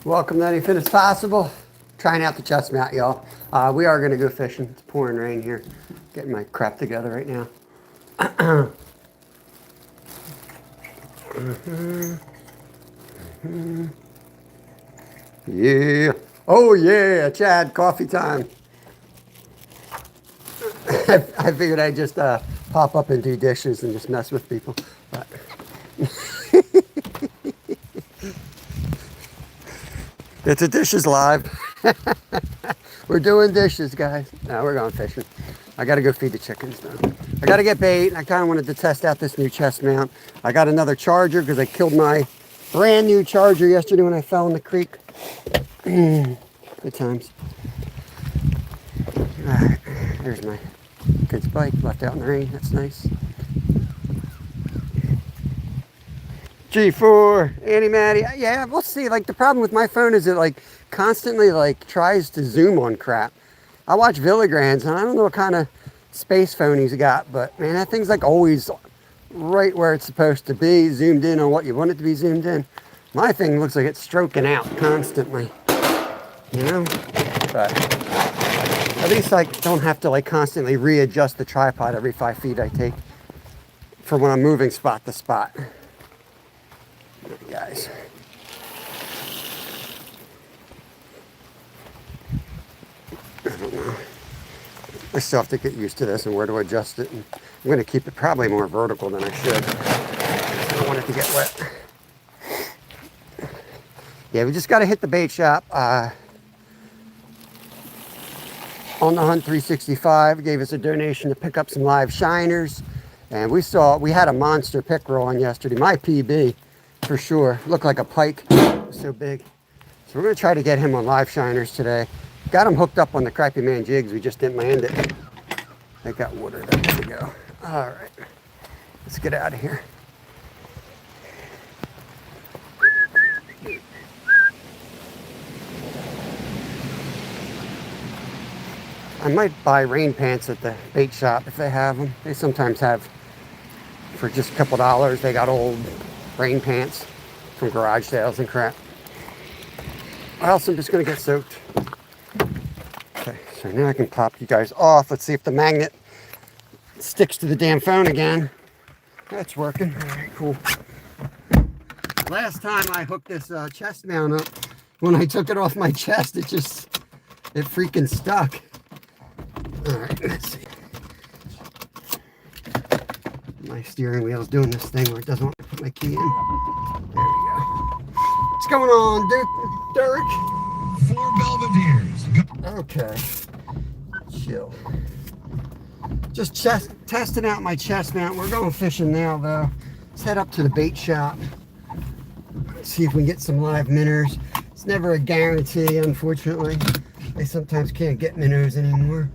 Welcome to Anything Is Possible. Trying out the chest mount, y'all. We are going to go fishing. It's pouring rain here. Getting my crap together right now. Yeah. Oh, yeah. Chad, coffee time. I figured I'd just pop up and do dishes and just mess with people. But it's a dishes live. We're doing dishes, guys. Now we're going fishing. I got to go feed the chickens, though. I got to get bait. I kind of wanted to test out this new chest mount. I got another charger because I killed my brand new charger yesterday when I fell in the creek. Good times. All right, there's my kid's bike left out in the rain. That's nice. G4, Annie Matty. Yeah, we'll see. Like, the problem with my phone is it like constantly like tries to zoom on crap. I watch Villigrands and I don't know what kind of space phone he's got, but man, that thing's like always right where it's supposed to be, zoomed in on what you want it to be zoomed in. My thing looks like it's stroking out constantly, you know? But at least I don't have to like constantly readjust the tripod every 5 feet I take for when I'm moving spot to spot. Guys. I don't know. I still have to get used to this and where to adjust it. And I'm going to keep it probably more vertical than I should. I don't want it to get wet. Yeah, we just got to hit the bait shop. On the Hunt 365 gave us a donation to pick up some live shiners. And we had a monster pickerel on yesterday. My PB. For sure. Looked like a pike. So big. So we're going to try to get him on live shiners today. Got him hooked up on the Crappy Man jigs. We just didn't land it. I got water there to go. All right. Let's get out of here. I might buy rain pants at the bait shop if they have them. They sometimes have, for just a couple dollars, they got old rain pants from garage sales and crap. Or else I'm just going to get soaked. Okay, so now I can pop you guys off. Let's see if the magnet sticks to the damn phone again. That's working. All right, cool. Last time I hooked this chest mount up, when I took it off my chest, it freaking stuck. All right, let's see. My steering wheel's doing this thing where it doesn't want to put my key in. There we go. What's going on, Derek? 4 Belvedere's. Okay. Chill. Just testing out my chest mount. We're going fishing now, though. Let's head up to the bait shop. See if we can get some live minnows. It's never a guarantee, unfortunately. They sometimes can't get minnows anymore.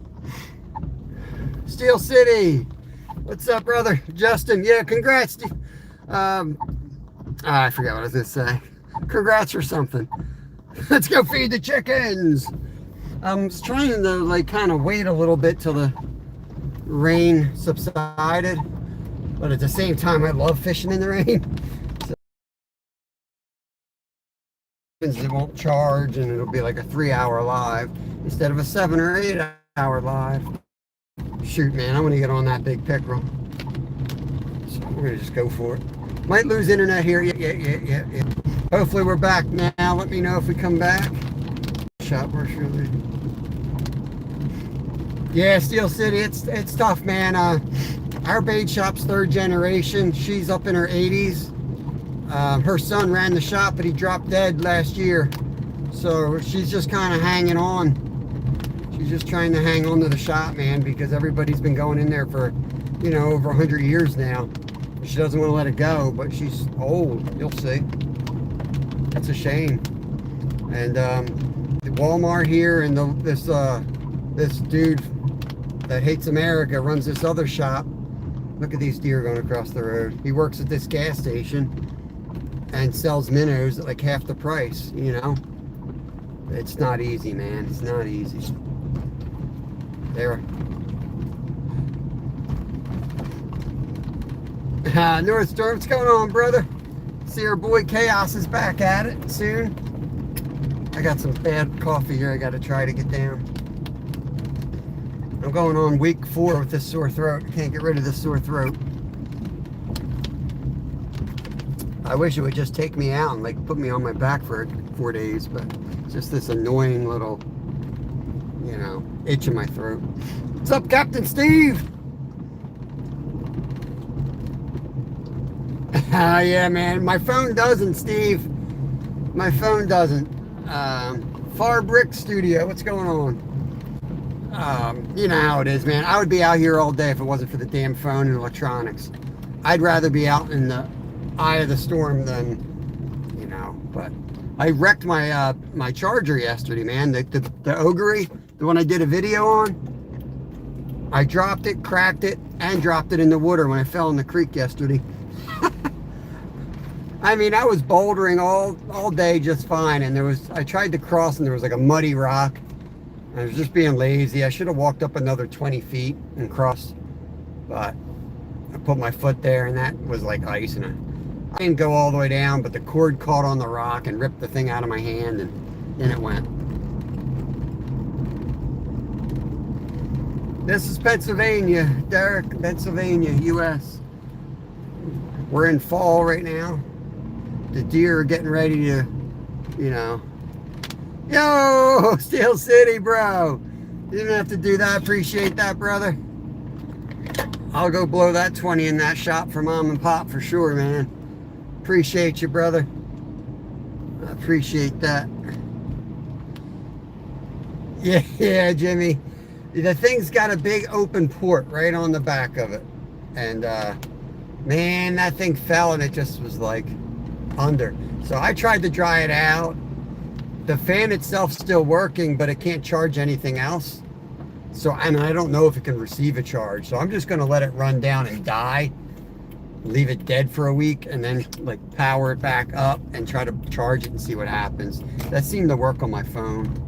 Steel City. What's up, brother? Justin. Yeah, congrats. I forgot what I was going to say. Congrats or something. Let's go feed the chickens. I'm trying to like kind of wait a little bit till the rain subsided, but at the same time I love fishing in the rain. So it won't charge and it'll be like a 3-hour live instead of a 7 or 8-hour live. Shoot, man, I'm gonna get on that big pickerel. So we're gonna just go for it. Might lose internet here. Yeah. Hopefully we're back now. Let me know if we come back. Shop where should we? Yeah, Steel City, it's tough, man. Our bait shop's 3rd generation. She's up in her 80s. Her son ran the shop, but he dropped dead last year. So she's just kind of hanging on. She's just trying to hang on to the shop, man, because everybody's been going in there for, over 100 years now. She doesn't want to let it go, but she's old. You'll see. That's a shame. And the Walmart here and this dude that hates America runs this other shop. Look at these deer going across the road. He works at this gas station and sells minnows at like half the price, It's not easy, man. It's not easy. There. North Storm, what's going on, brother? See our boy Chaos is back at it soon. I got some bad coffee here I got to try to get down. I'm going on week 4 with this sore throat. I can't get rid of this sore throat. I wish it would just take me out and like put me on my back for 4 days, but it's just this annoying little, you know, itch in my throat. What's up, Captain Steve? Yeah, man. My phone doesn't, Steve. My phone doesn't. Far Brick Studio. What's going on? You know how it is, man. I would be out here all day if it wasn't for the damn phone and electronics. I'd rather be out in the eye of the storm than, you know. But I wrecked my my charger yesterday, man. The Ogre, the one I did a video on. I dropped it, cracked it, and dropped it in the water when I fell in the creek yesterday. I mean, I was bouldering all day just fine, and I tried to cross, and there was like a muddy rock. I was just being lazy. I should have walked up another 20 feet and crossed, but I put my foot there, and that was like ice, and I didn't go all the way down, but the cord caught on the rock and ripped the thing out of my hand, and in it went. This is Pennsylvania, Derek, Pennsylvania, U.S. We're in fall right now. The deer are getting ready to, you know. Yo, Steel City, bro. You didn't have to do that. Appreciate that, brother. I'll go blow that 20 in that shop for mom and pop for sure, man. Appreciate you, brother. I appreciate that. Yeah, Jimmy. The thing's got a big open port right on the back of it. And, man, that thing fell and it just was like under. So I tried to dry it out. The fan itself's still working, but it can't charge anything else. So, and I don't know if it can receive a charge. So I'm just going to let it run down and die. Leave it dead for a week and then like power it back up and try to charge it and see what happens. That seemed to work on my phone.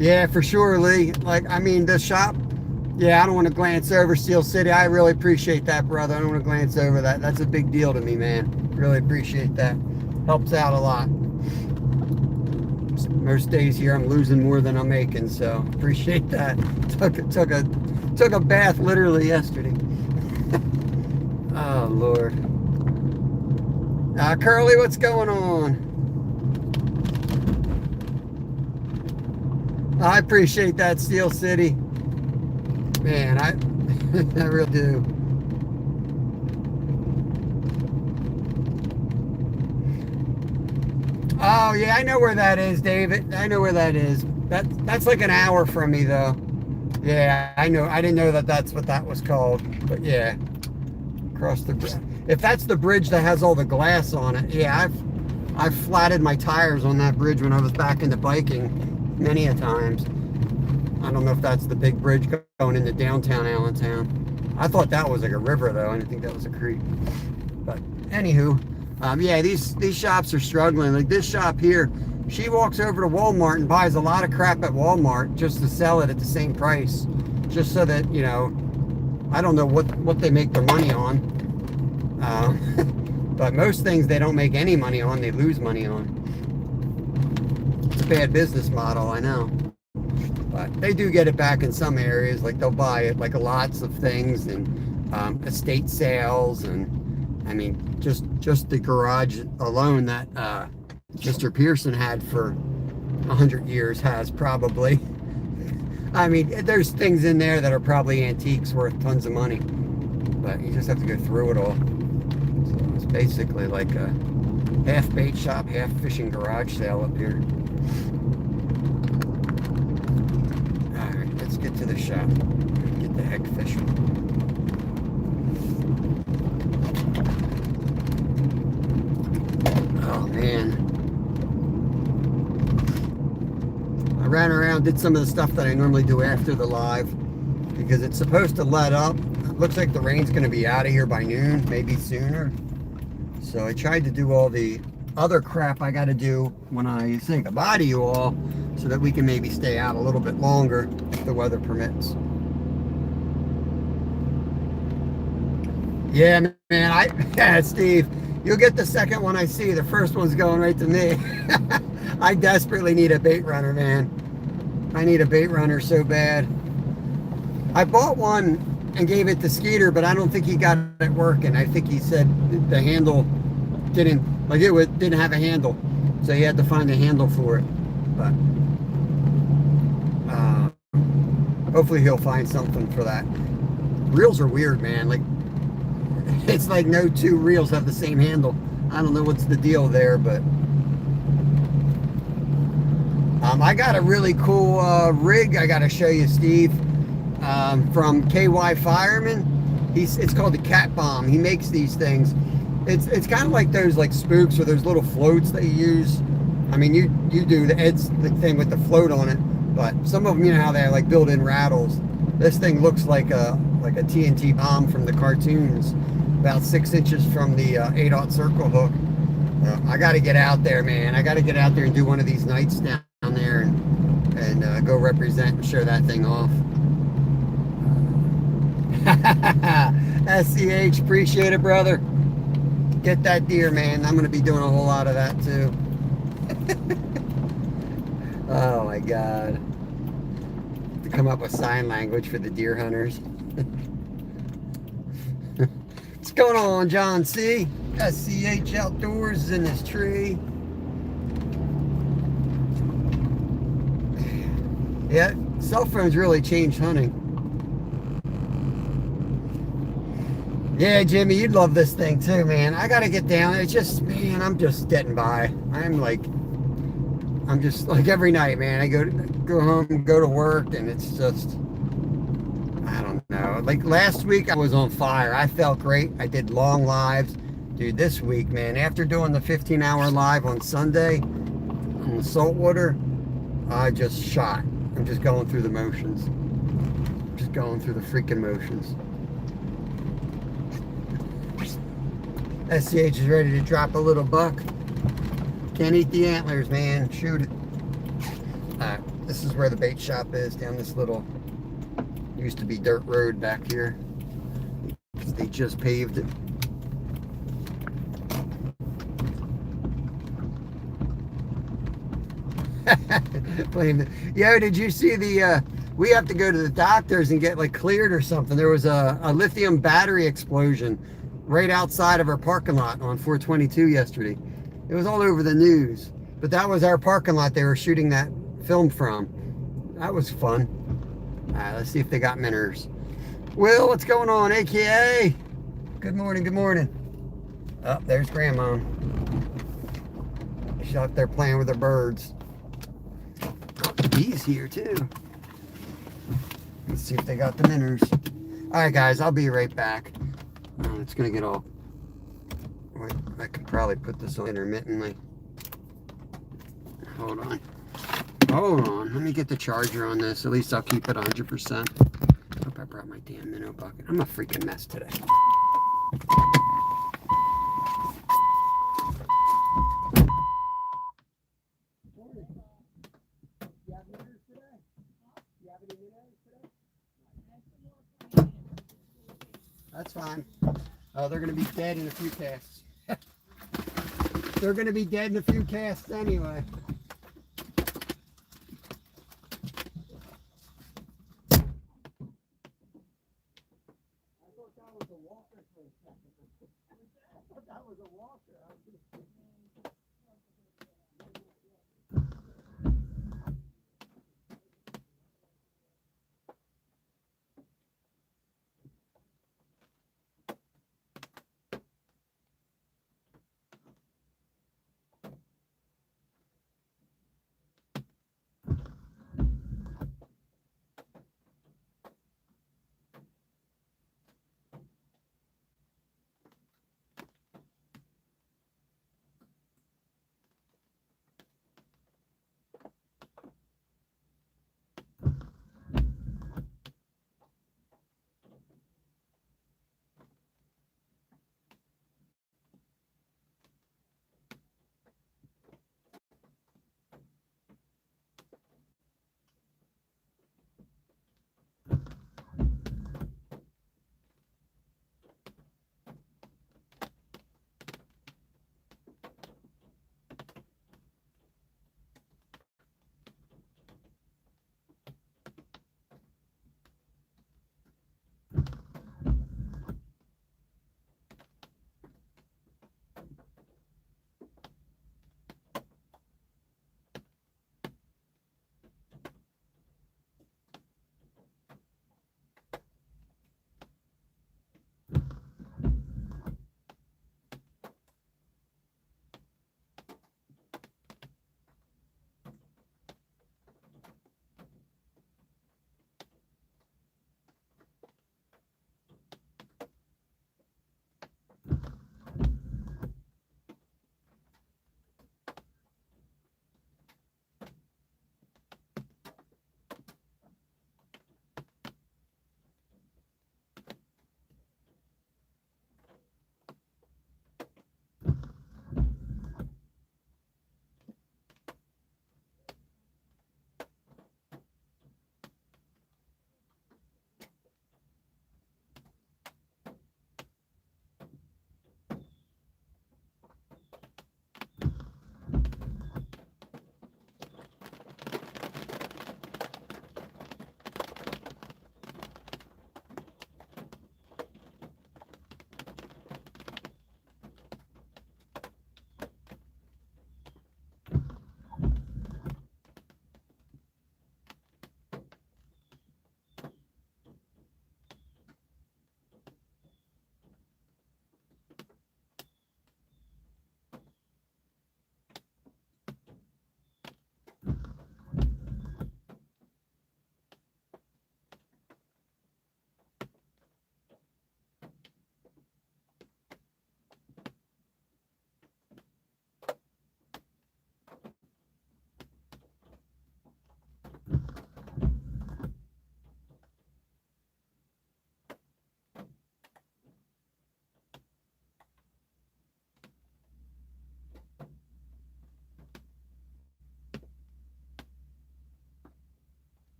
Yeah, for sure, Lee. Like, I mean, the shop, yeah, I don't want to glance over Steel City. I really appreciate that, brother. I don't want to glance over that. That's a big deal to me, man. Really appreciate that. Helps out a lot. Most days here I'm losing more than I'm making, so appreciate that. Took a bath literally yesterday. Oh Lord. Curly, what's going on? I appreciate that, Steel City. Man, I really do. Oh yeah, I know where that is, David. I know where that is. That's like an hour from me, though. Yeah, I know. I didn't know that that's what that was called. But yeah, across the bridge. If that's the bridge that has all the glass on it, yeah, I've flatted my tires on that bridge when I was back into biking many a times. I don't know if that's the big bridge going into downtown Allentown. I thought that was like a river, though. I didn't think that was a creek. But anywho. Yeah, these shops are struggling. Like this shop here, she walks over to Walmart and buys a lot of crap at Walmart just to sell it at the same price, just so that, you know, I don't know what they make their money on. But most things they don't make any money on, they lose money on. It's a bad business model, I know. But they do get it back in some areas, like they'll buy it, like lots of things and estate sales and I mean, just the garage alone that Mr. Pearson had for 100 years has probably. I mean, there's things in there that are probably antiques worth tons of money, but you just have to go through it all. So it's basically like a half bait shop, half fishing garage sale up here. All right, let's get to the shop. Get the heck fishing. Oh man, I ran around, did some of the stuff that I normally do after the live because it's supposed to let up. It looks like the rain's going to be out of here by noon, maybe sooner. So I tried to do all the other crap I got to do when I say goodbye to you all so that we can maybe stay out a little bit longer if the weather permits. Yeah, man, yeah, Steve. You'll get the second one I see. The first one's going right to me. I desperately need a bait runner, man. I need a bait runner so bad. I bought one and gave it to Skeeter, but I don't think he got it working. I think he said the handle didn't, like didn't have a handle. So he had to find a handle for it. But hopefully he'll find something for that. Reels are weird, man. Like, it's like no two reels have the same handle. I don't know what's the deal there, but I got a really cool rig I got to show you, Steve, from KY Fireman. It's called the Cat Bomb. He makes these things. It's kind of like those like spooks or those little floats that you use. I mean, you do the thing with the float on it, but some of them, you know how they have like built-in rattles. This thing looks like a TNT bomb from the cartoons, about 6 inches from the 8/0 circle hook. I got to get out there, man. I got to get out there and do one of these nights down there and go represent and show that thing off. SCH, appreciate it, brother. Get that deer, man. I'm going to be doing a whole lot of that too. Oh my God. To come up with sign language for the deer hunters. What's going on, John C? SCH Outdoors in this tree. Yeah, cell phones really changed hunting. Yeah, Jimmy, you'd love this thing too, man. I gotta get down. It's just, man, I'm just getting by. I'm just like every night, man. I go home, go to work, and it's just, I don't know. Like last week, I was on fire. I felt great. I did long lives. Dude, this week, man, after doing the 15-hour live on Sunday on the saltwater, I just shot. I'm just going through the motions. Just going through the freaking motions. SCH is ready to drop a little buck. Can't eat the antlers, man. Shoot it. Alright, this is where the bait shop is, down this little, used to be dirt road back here. They just paved it. Blame it. Yo, did you see the, we have to go to the doctors and get like cleared or something. There was a lithium battery explosion right outside of our parking lot on 422 yesterday. It was all over the news, but that was our parking lot they were shooting that film from. That was fun. All right, let's see if they got minnows. Will, what's going on, AKA? Good morning, good morning. Oh, there's Grandma. She's out there playing with her birds. The bees here too. Let's see if they got the minnows. All right, guys, I'll be right back. It's gonna get all. Wait, I could probably put this on intermittently. Hold on. Hold on. Let me get the charger on this. At least I'll keep it 100%. Hope I brought my damn minnow bucket. I'm a freaking mess today. That's fine. Oh, they're going to be dead in a few casts. They're going to be dead in a few casts anyway. I thought that was a walker for a second. I thought that was a walker.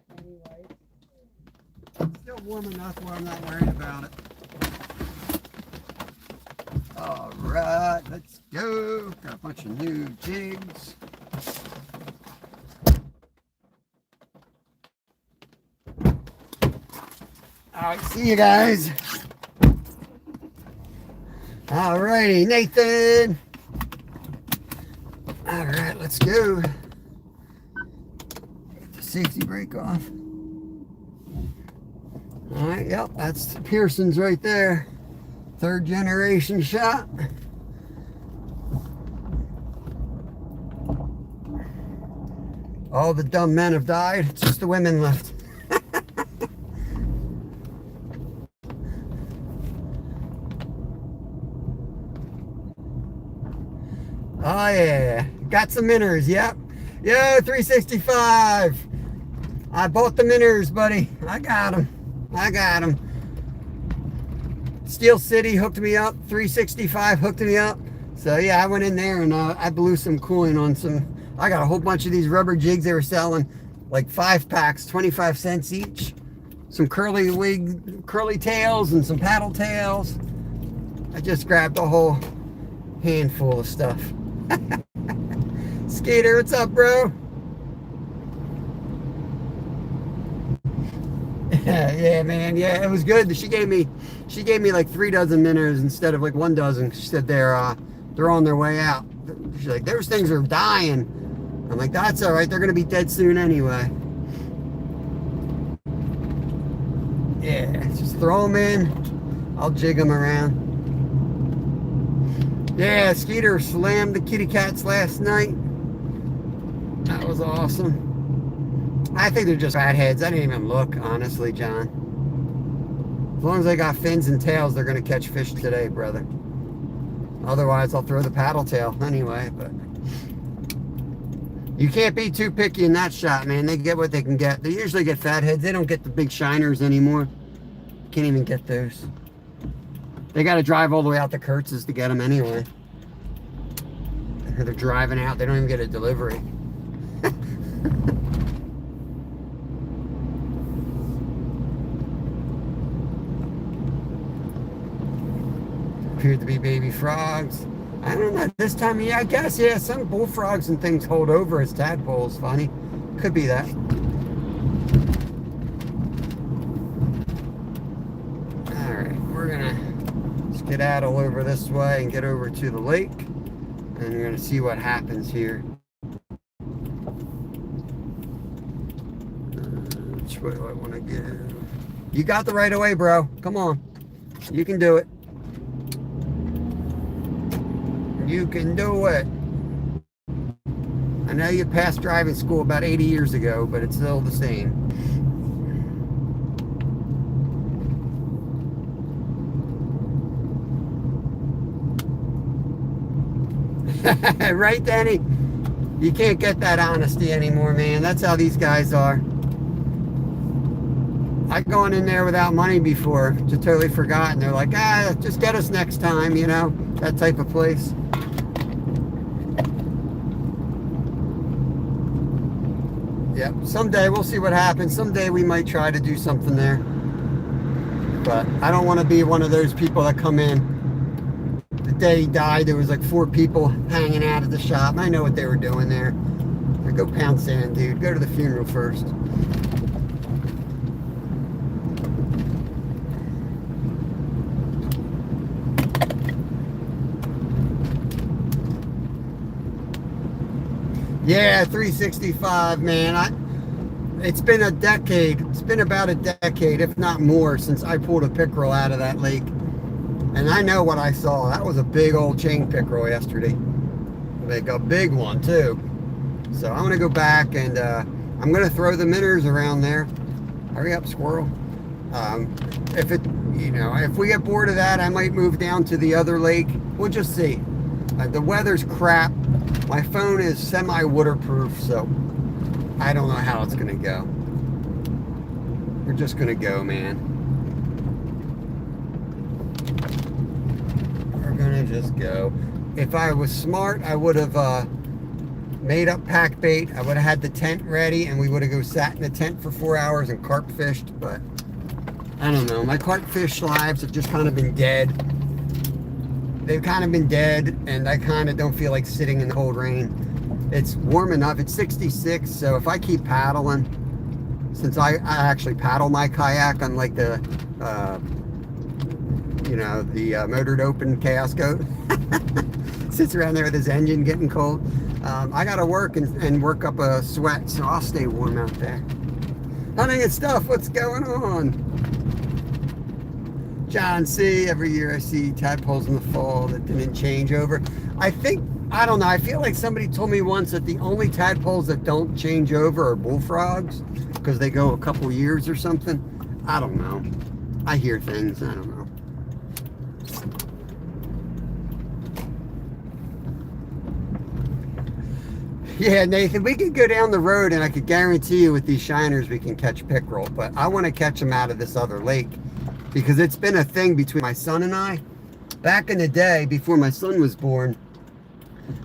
back anyway. It's still warm enough where I'm not worried about it. All right, let's go. Got a bunch of new jigs. All right, see you guys. All righty, Nathan. All right, let's go. Get the safety brake off. All right, yep, that's Pearson's right there. 3rd generation shop. All the dumb men have died. It's just the women left. Oh yeah, got some Minners, yep. Yo, 365. I bought the Minners, buddy. I got them. Steel City hooked me up. 365 hooked me up. So yeah, I went in there and I blew some cooling on some. I got a whole bunch of these rubber jigs they were selling, like 5 packs, 25 cents each. Some curly tails and some paddle tails. I just grabbed a whole handful of stuff. Skater, what's up, bro? Yeah, man. Yeah, it was good. She gave me like 3 dozen Minners instead of like 1 dozen. She said they're on their way out. She's like, those things are dying. I'm like, that's all right. They're gonna be dead soon anyway. Yeah, just throw them in. I'll jig them around. Yeah, Skeeter slammed the kitty cats last night. That was awesome. I think they're just fatheads. I didn't even look, honestly, John. As long as they got fins and tails, they're going to catch fish today, brother. Otherwise, I'll throw the paddle tail anyway. But you can't be too picky in that shot, man. They get what they can get. They usually get fatheads. They don't get the big shiners anymore. Can't even get those. They got to drive all the way out to Kurtz's to get them anyway. They're driving out. They don't even get a delivery. Appeared to be baby frogs. I don't know. This time of year, I guess, yeah, some bullfrogs and things hold over as tadpoles. Funny. Could be that. Alright, we're going to skedaddle over this way and get over to the lake. And we're going to see what happens here. Which way do I want to go? You got the right of way, bro. Come on. You can do it. You can do it. I know you passed driving school about 80 years ago, but it's still the same. Right, Danny? You can't get that honesty anymore, man. That's how these guys are. I've gone in there without money before, just totally forgotten. They're like, just get us next time, you know, that type of place. Yep, someday we'll see what happens. Someday we might try to do something there. But I don't want to be one of those people that come in. The day he died, there was like 4 people hanging out at the shop. I know what they were doing there. Like, go pound sand, dude. Go to the funeral first. Yeah, 365, man. It's been a decade. It's been about a decade, if not more, since I pulled a pickerel out of that lake. And I know what I saw. That was a big old chain pickerel yesterday. Like a big one, too. So I'm going to go back and I'm going to throw the Minners around there. Hurry up, squirrel. If we get bored of that, I might move down to the other lake. We'll just see. The weather's crap. My phone is semi-waterproof, so I don't know how it's going to go. We're just going to go, man. We're going to just go. If I was smart, I would have made up pack bait. I would have had the tent ready and we would have go sat in the tent for 4 hours and carp fished, but I don't know. My carp fish lives have just kind of been dead. They've kind of been dead, and I kind of don't feel like sitting in the cold rain. It's warm enough. It's 66, so if I keep paddling, since I actually paddle my kayak unlike the motored open Chaos Goat sits around there with his engine getting cold. I gotta work and work up a sweat, so I'll stay warm out there. Hunting and stuff, what's going on? John C, every year I see tadpoles in the fall that didn't change over. I don't know, I feel like somebody told me once that the only tadpoles that don't change over are bullfrogs because they go a couple years or something. I don't know. I hear things, I don't know. Yeah, Nathan, we could go down the road and I could guarantee you with these shiners we can catch pickerel, but I want to catch them out of this other lake because it's been a thing between my son and I. Back in the day, before my son was born,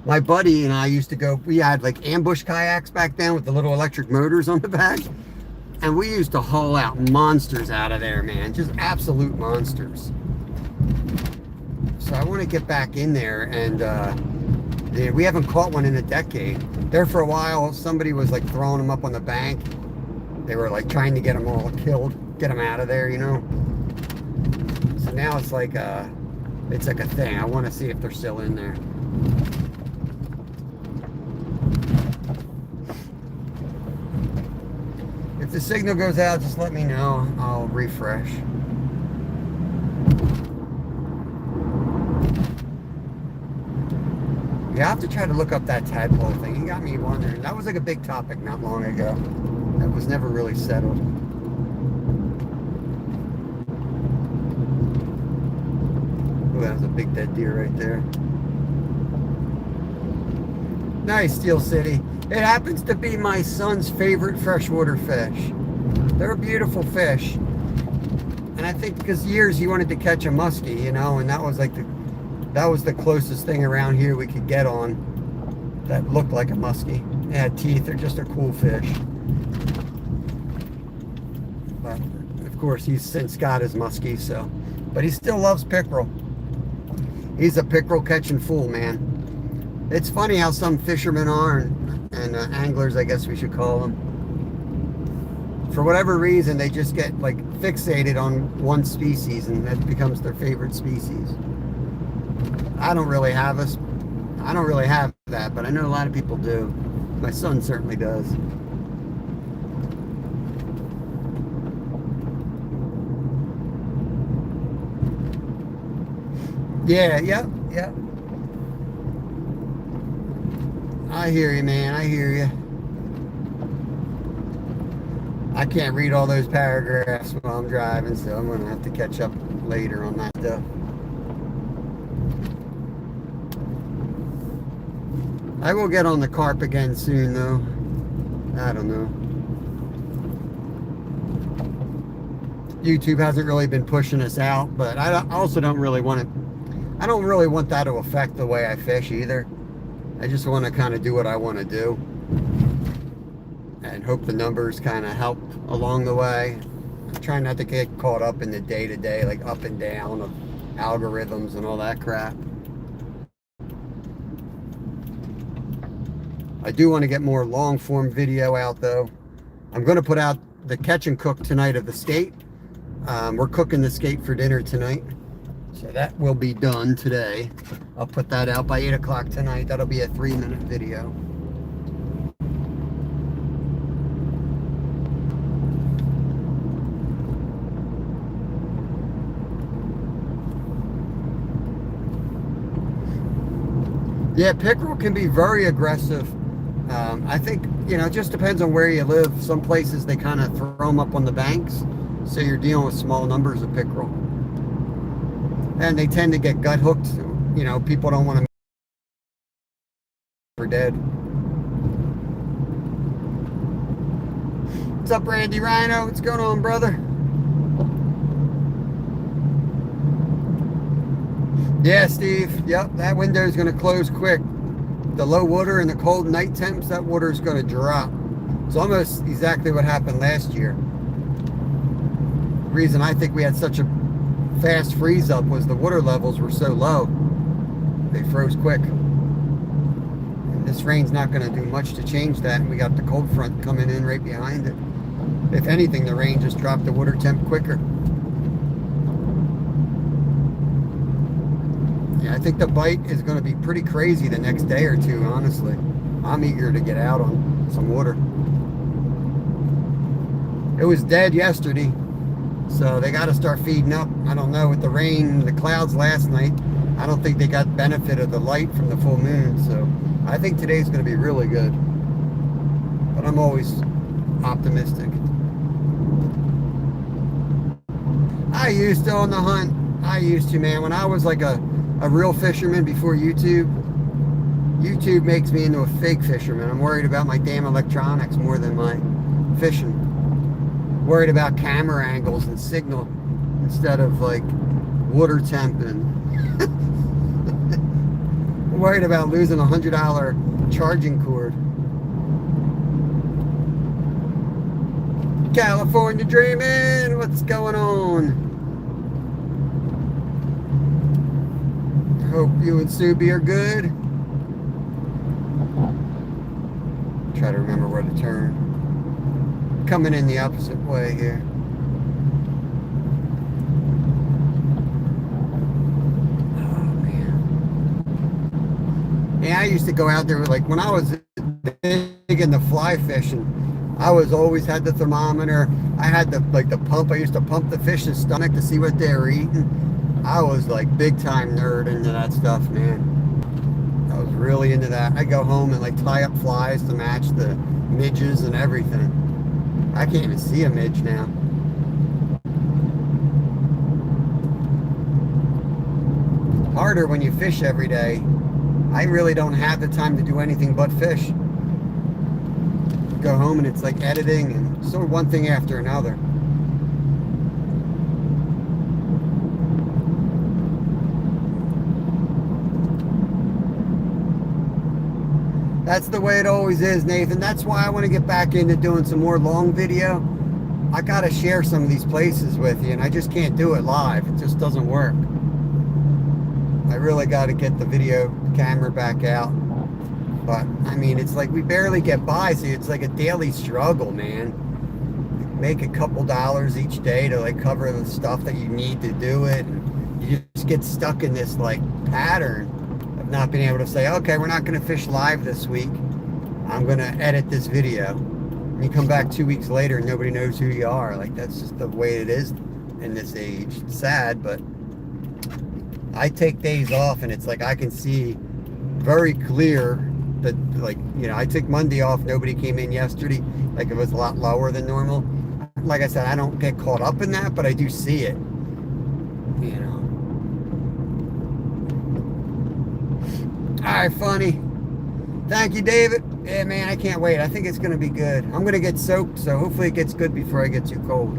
my buddy and I used to go, we had like ambush kayaks back then with the little electric motors on the back, and we used to haul out monsters out of there, man, just absolute monsters. So I want to get back in there, and we haven't caught one in a decade. There for a while, somebody was like throwing them up on the bank. They were like trying to get them all killed, get them out of there, you know. So now it's like a thing. I want to see if they're still in there. If the signal goes out, just let me know. I'll refresh. Yeah, I have to try to look up that tadpole thing. You got me wondering. That was like a big topic not long ago. That was never really settled. Oh, that was a big dead deer right there. Nice, Steel City. It happens to be my son's favorite freshwater fish. They're beautiful fish. And I think because years he wanted to catch a muskie, you know, and that was like the closest thing around here we could get on that looked like a muskie. It had teeth. They're just a cool fish. But of course, he's since got his muskie, so. But he still loves pickerel. He's a pickerel catching fool, man. It's funny how some fishermen are, and anglers, I guess we should call them. For whatever reason, they just get like fixated on one species, and that becomes their favorite species. I don't really have that, but I know a lot of people do. My son certainly does. Yeah, yep. I hear you, man. I hear you. I can't read all those paragraphs while I'm driving, so I'm going to have to catch up later on that stuff. I will get on the carp again soon, though. I don't know. YouTube hasn't really been pushing us out, but I also don't really want it. I don't really want that to affect the way I fish either. I just want to kind of do what I want to do and hope the numbers kind of help along the way. I'm trying not to get caught up in the day-to-day, like up and down of algorithms and all that crap. I do want to get more long-form video out, though. I'm going to put out the catch and cook tonight of the skate. We're cooking the skate for dinner tonight. So that will be done today. I'll put that out by 8 o'clock tonight. That'll be a 3-minute video. Yeah, pickerel can be very aggressive. I think, it just depends on where you live. Some places they kind of throw them up on the banks. So you're dealing with small numbers of pickerel. And they tend to get gut hooked. People don't want to for dead. What's up, Randy Rhino? What's going on, brother? Yeah, Steve. Yep, that window's going to close quick. the low water and the cold night temps, that water is going to drop. It's almost exactly what happened last year. The reason I think we had such a fast freeze up was the water levels were so low. They froze quick. And this rain's not going to do much to change that. And we got the cold front coming in right behind it. If anything, the rain just dropped the water temp quicker. Yeah, I think the bite is going to be pretty crazy the next day or two, honestly. I'm eager to get out on some water. It was dead yesterday, so they got to start feeding up. I don't know, with the rain and the clouds last night, I don't think they got benefit of the light from the full moon, so I think today's going to be really good. But I'm always optimistic. I used to on the hunt. I used to, man. When I was like a real fisherman before YouTube, YouTube makes me into a fake fisherman. I'm worried about my damn electronics more than my fishing. Worried about camera angles and signal instead of like water temp, and worried about losing $100 charging cord. California dreaming, what's going on? Hope you and Subi are good. Try to remember where to turn. Coming in the opposite way here. Oh man. Yeah, I used to go out there with, like, when I was big into fly fishing, I was always had the thermometer. I had the pump. I used to pump the fish's stomach to see what they were eating. I was like big time nerd into that stuff, man. I was really into that. I go home and like tie up flies to match the midges and everything. I can't even see a midge now. Harder when you fish every day. I really don't have the time to do anything but fish. Go home and it's like editing and so one thing after another. That's the way it always is, Nathan. That's why I want to get back into doing some more long video. I got to share some of these places with you, and I just can't do it live. It just doesn't work. I really got to get the video camera back out. But, I mean, it's like we barely get by, so it's like a daily struggle, man. Make a couple dollars each day to, like, cover the stuff that you need to do it. And you just get stuck in this, like, pattern. Not being able to say, okay, we're not going to fish live this week. I'm going to edit this video. And you come back 2 weeks later and nobody knows who you are. Like, that's just the way it is in this age. It's sad, but I take days off and it's like I can see very clear that, like, you know, I took Monday off. Nobody came in yesterday. Like, it was a lot lower than normal. Like I said, I don't get caught up in that, but I do see it. You know. All right, funny. Thank you, David. Yeah, man, I can't wait. I think it's going to be good. I'm going to get soaked, so hopefully it gets good before I get too cold.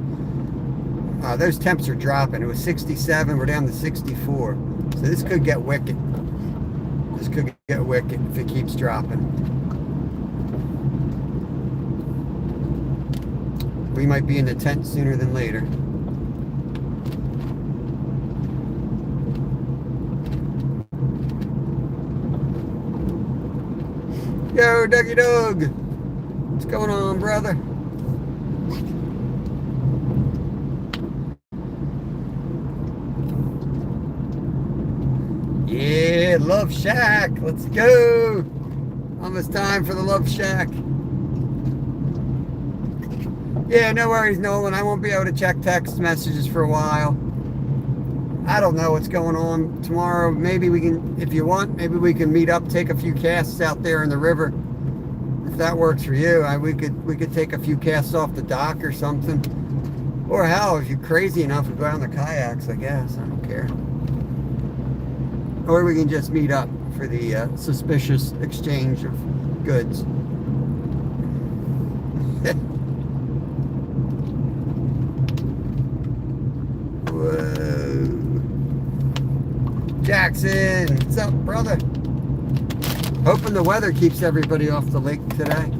Those temps are dropping. It was 67. We're down to 64. So this could get wicked. This could get wicked if it keeps dropping. We might be in the tent sooner than later. Yo, Dougie Doug. What's going on, brother? Yeah, Love Shack. Let's go. Almost time for the Love Shack. Yeah, no worries, Nolan. I won't be able to check text messages for a while. I don't know what's going on tomorrow. Maybe we can, if you want, maybe we can meet up, take a few casts out there in the river. If that works for you, we could take a few casts off the dock or something. Or hell, if you're crazy enough to go out on the kayaks, I guess. I don't care. Or we can just meet up for the suspicious exchange of goods. Whoa. Jackson, what's up, brother? Hoping the weather keeps everybody off the lake today.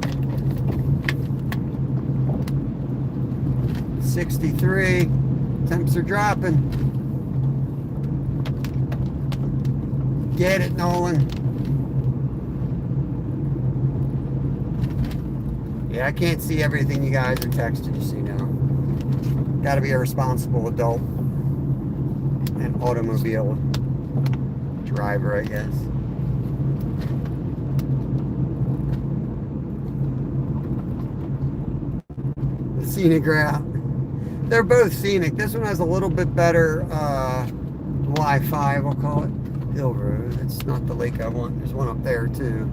63. Temps are dropping. Get it, Nolan. Yeah, I can't see everything you guys are texting, you see now. Got to be a responsible adult and automobile driver, I guess. The scenic route. They're both scenic. This one has a little bit better Wi-Fi, we'll call it. Hill Road. It's not the lake I want. There's one up there too.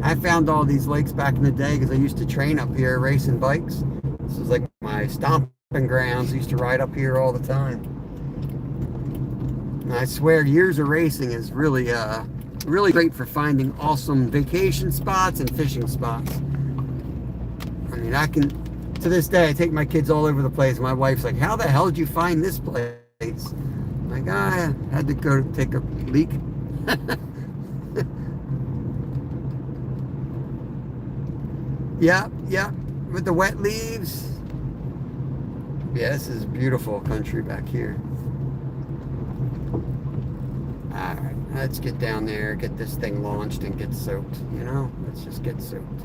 I found all these lakes back in the day because I used to train up here racing bikes. This was like my stomping grounds. I used to ride up here all the time. And I swear years of racing is really really great for finding awesome vacation spots and fishing spots. I mean, I can, to this day, I take my kids all over the place. My wife's like, how the hell did you find this place? I'm like, I had to go take a leak. Yeah, with the wet leaves. Yeah, this is beautiful country back here. All right, let's get down there, get this thing launched and get soaked, you know? Let's just get soaked.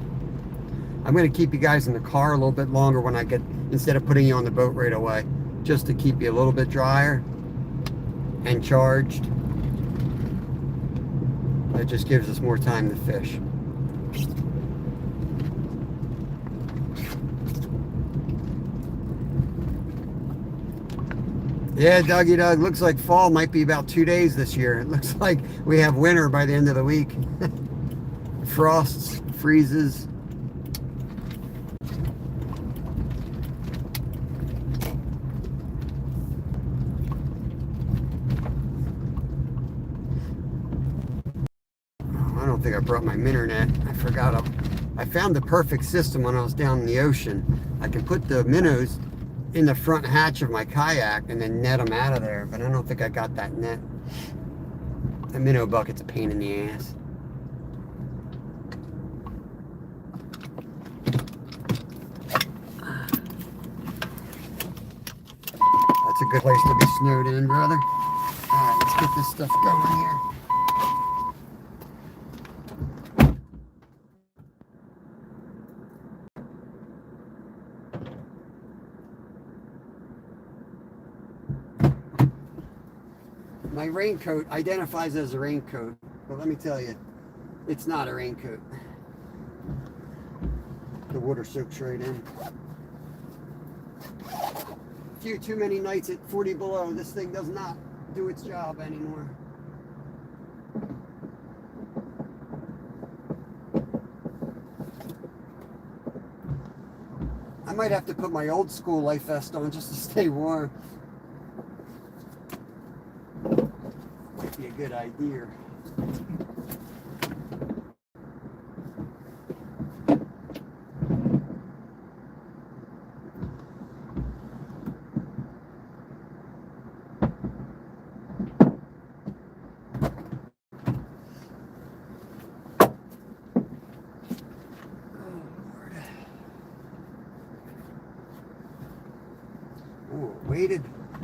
I'm going to keep you guys in the car a little bit longer when I get, instead of putting you on the boat right away, just to keep you a little bit drier and charged. It just gives us more time to fish. Yeah, Dougie Doug, looks like fall might be about 2 days this year. It looks like we have winter by the end of the week. Frosts, freezes. I don't think I brought my minnow net. I forgot. I found the perfect system when I was down in the ocean. I can put the minnows in the front hatch of my kayak and then net them out of there, but I don't think I got that net. A minnow bucket's a pain in the ass. That's a good place to be snowed in, brother. Alright, let's get this stuff going here. My raincoat identifies as a raincoat, but let me tell you, it's not a raincoat. The water soaks right in. A few too many nights at 40 below, this thing does not do its job anymore. I might have to put my old school life vest on just to stay warm. Might be a good idea.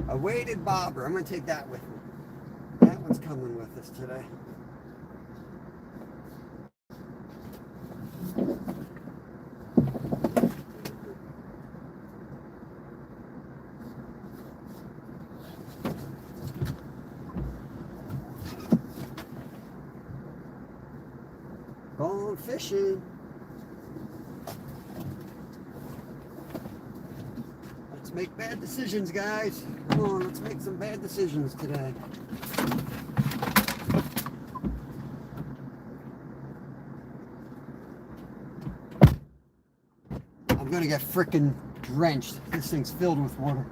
A weighted bobber. I'm going to take that with me. That one's coming with us today. Going fishing. Let's make bad decisions, guys. Come on, let's make some bad decisions today. I'm gonna get frickin' drenched. This thing's filled with water.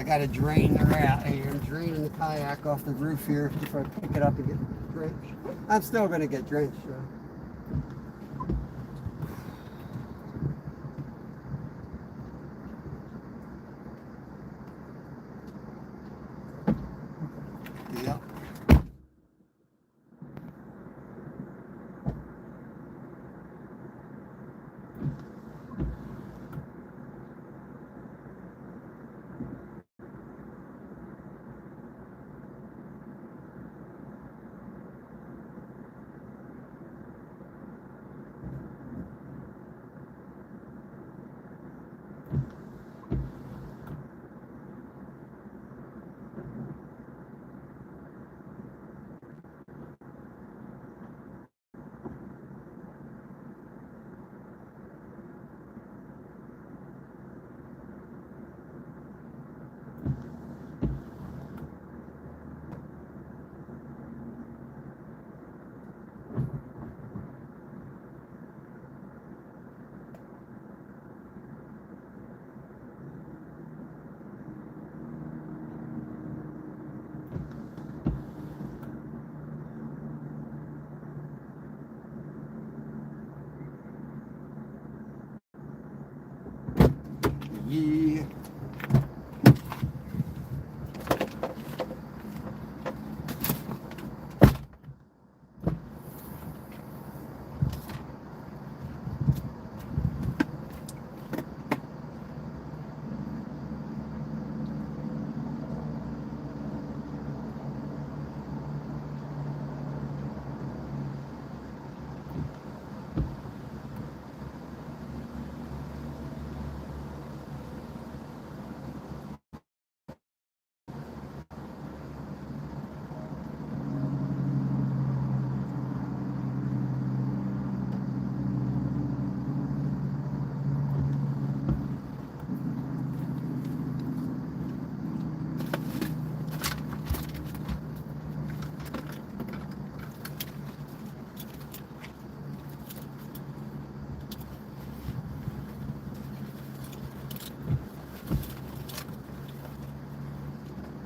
gotta drain the rat here. I'm draining the kayak off the roof here before I pick it up and get drenched. I'm still gonna get drenched, though. Yep. Yeah.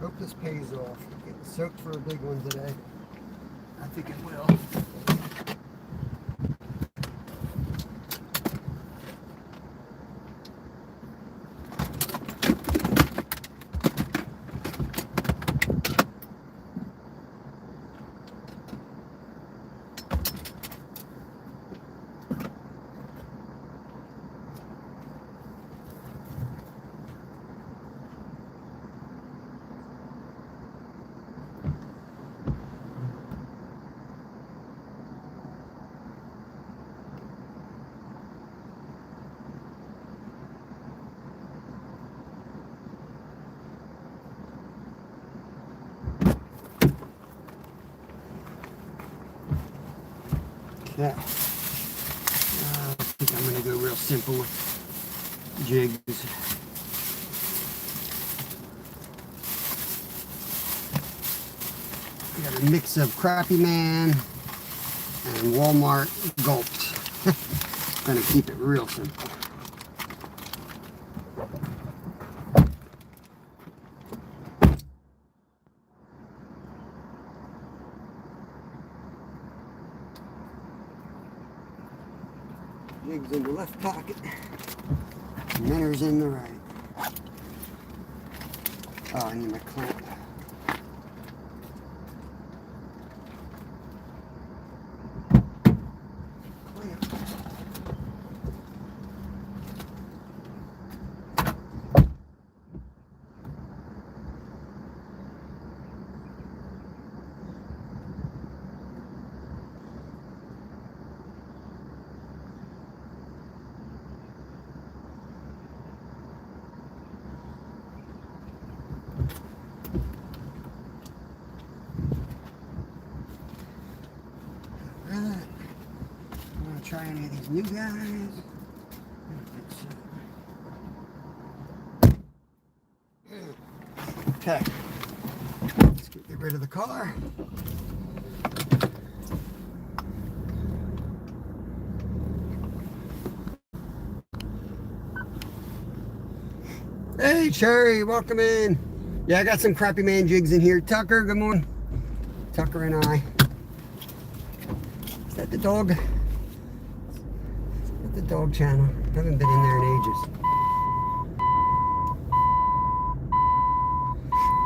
Hope this pays off. Getting soaked for a big one today. I think it will. Yeah. I think I'm going to go real simple with jigs. I got a mix of Crappie Man and Walmart gulps. Going to keep it real simple. Jigs in the left pocket, minnows in the right. Oh, I need my clamp. Try any of these new guys. Okay, let's get rid of the car. Hey Cherry, welcome in. Yeah, I got some Crappy Man jigs in here. Tucker, good morning. Tucker and I. Is that the dog? Is that the dog channel? I haven't been in there in ages.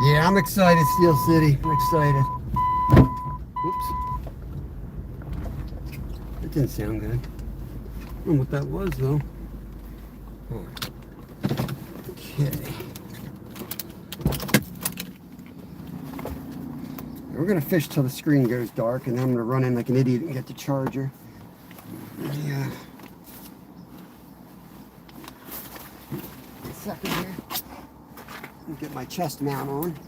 Yeah, I'm excited, Steel City. I'm excited. Oops. That didn't sound good. I don't know what that was, though. Alright. Okay. We're going to fish till the screen goes dark, and then I'm going to run in like an idiot and get the charger. Yeah. A second here. Get my chest mount on.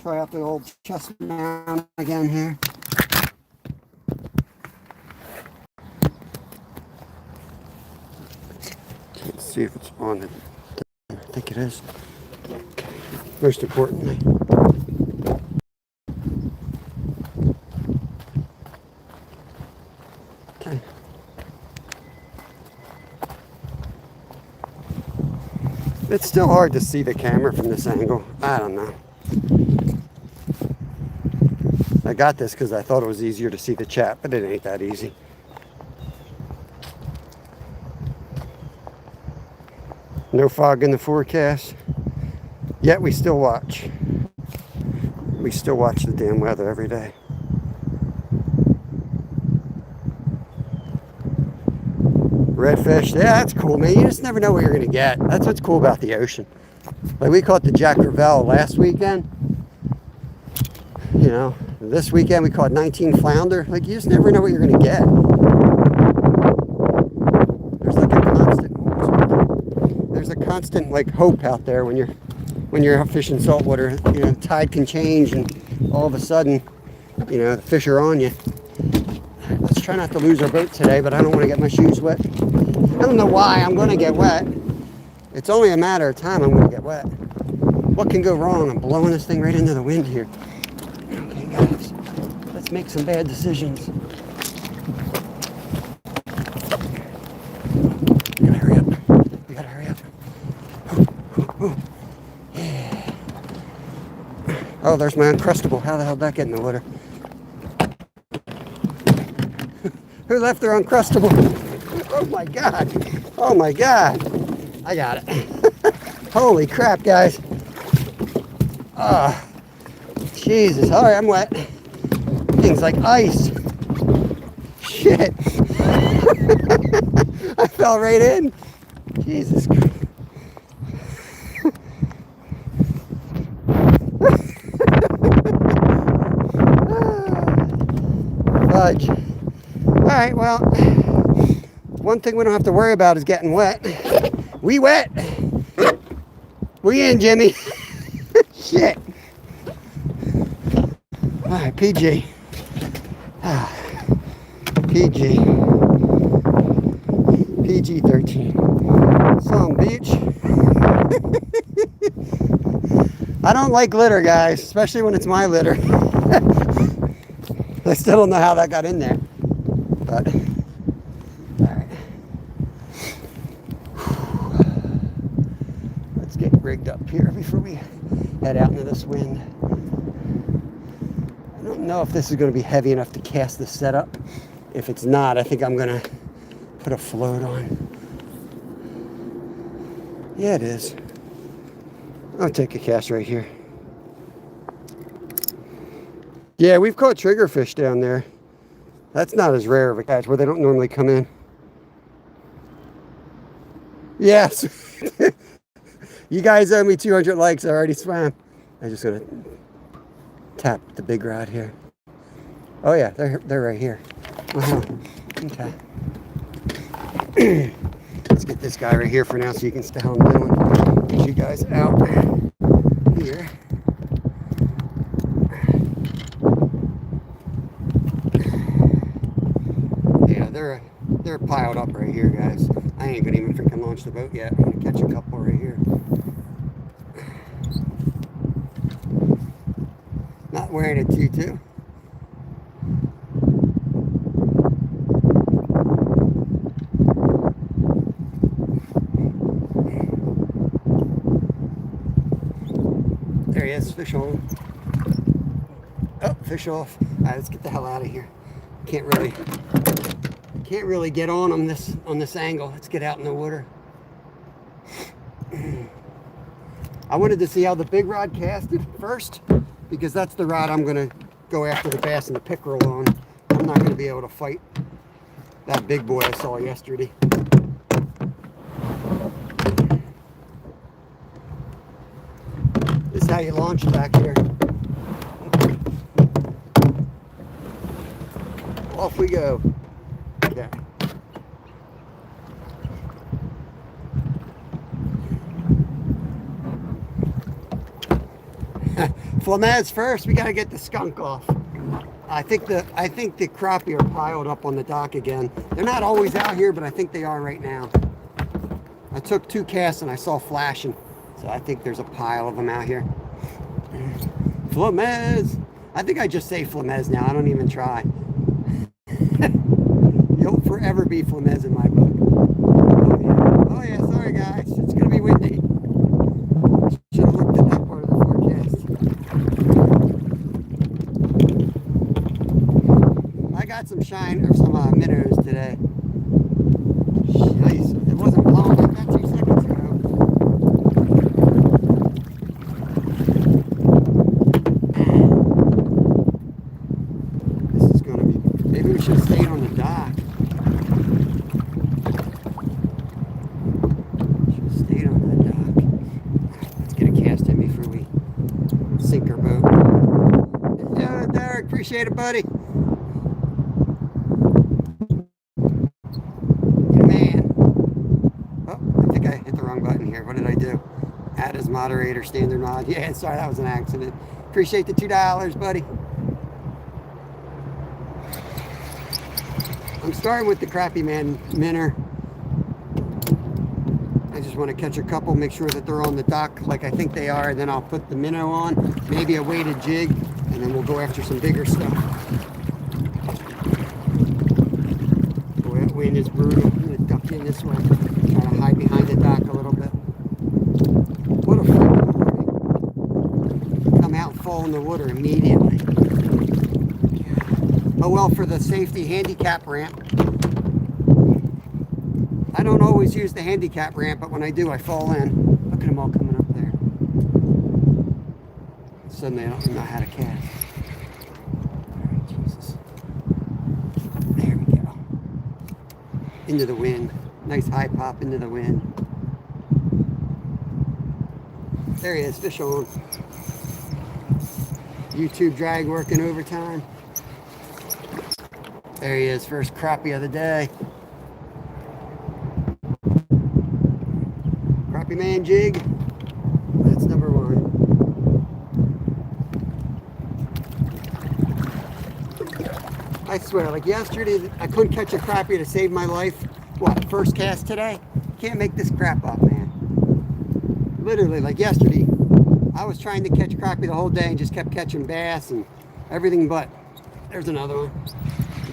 Try out the old chest mount again here. Let's see if it's on it. I think it is. Most importantly. Okay. It's still hard to see the camera from this angle. I don't know. I got this because I thought it was easier to see the chat, but it ain't that easy. No fog in the forecast. Yet we still watch. We still watch the damn weather every day. Redfish, yeah, that's cool, man. You just never know what you're gonna get. That's what's cool about the ocean. Like we caught the Jack Crevalle last weekend. You know, this weekend we caught 19 flounder. Like you just never know what you're gonna get. There's like a constant. There's a constant like hope out there when you're out fishing saltwater. You know, the tide can change, and all of a sudden, you know, the fish are on you. Let's try not to lose our boat today, but I don't want to get my shoes wet. I don't know why I'm going to get wet. It's only a matter of time I'm going to get wet. What can go wrong? I'm blowing this thing right into the wind here. Okay, guys, let's make some bad decisions. We gotta hurry up. We gotta hurry up. Yeah. Oh, there's my Uncrustable. How the hell did that get in the water? Who left their Uncrustable? Oh my God. Oh my God. I got it. Holy crap, guys. Ah, Jesus. All right, I'm wet. Things like ice. Shit. I fell right in. Jesus Christ. Fudge. All right, well, one thing we don't have to worry about is getting wet. We wet. We in, Jimmy. Shit. All right, PG. PG. PG-13. Some beach. I don't like litter, guys, especially when it's my litter. I still don't know how that got in there. But, all right. Let's get rigged up here before we head out into this wind. I don't know if this is going to be heavy enough to cast the setup. If it's not, I think I'm going to put a float on. Yeah, it is. I'll take a cast right here. Yeah, we've caught triggerfish down there. That's not as rare of a catch where they don't normally come in. Yes. You guys owe me 200 likes. I already swam. I'm just going to tap the big rod here. Oh, yeah, they're right here. Uh-huh. Okay. Let's get this guy right here for now so you can see how I'm doing. Get you guys out here. Yeah, they're piled up right here, guys. I ain't gonna even freaking launch the boat yet. I'm gonna catch a couple right here. wearing a tutu. There he is, fish on. Oh, fish off. All right, let's get the hell out of here. Can't really get on this angle. Let's get out in the water. I wanted to see how the big rod casted first, because that's the rod I'm gonna go after the bass and the pickerel on. I'm not gonna be able to fight that big boy I saw yesterday. This is how you launch back here. Off we go. Okay. Flamez first. We got to get the skunk off. I think the crappie are piled up on the dock again. They're not always out here, but I think they are right now. I took 2 casts and I saw flashing, so I think there's a pile of them out here. Flamez. I think I just say Flamez now. I don't even try. You'll forever be Flamez in my book. Oh yeah, sorry guys. It's gonna be windy. Should have looked at that part of the forecast. I got some shine or some minnows today. Jeez, it wasn't blowing like that 2 seconds ago. This is gonna be. Maybe we should have stayed on the dock. Appreciate it, buddy. You man. Oh, I think I hit the wrong button here. What did I do? Add as moderator, standard mod. Yeah, sorry, that was an accident. Appreciate the $2, buddy. I'm starting with the Crappie Man minnow. I just want to catch a couple, make sure that they're on the dock like I think they are, and then I'll put the minnow on, maybe a weighted jig, and then we'll go after some bigger stuff. Boy, that wind is brutal. I'm going to duck in this way, try to hide behind the dock a little bit. What a freaking morning. Come out and fall in the water immediately. Oh well, for the safety handicap ramp. I don't always use the handicap ramp, but when I do, I fall in. Look at them all coming up there. Suddenly I don't know how to cast. Alright, Jesus. There we go. Into the wind. Nice high pop into the wind. There he is, fish on. YouTube drag working overtime. There he is, first crappie of the day. Crappie Man jig. That's number 1. I swear, like yesterday, I couldn't catch a crappie to save my life. What, first cast today? Can't make this crap up, man. Literally, like yesterday, I was trying to catch crappie the whole day and just kept catching bass and everything but. There's another one.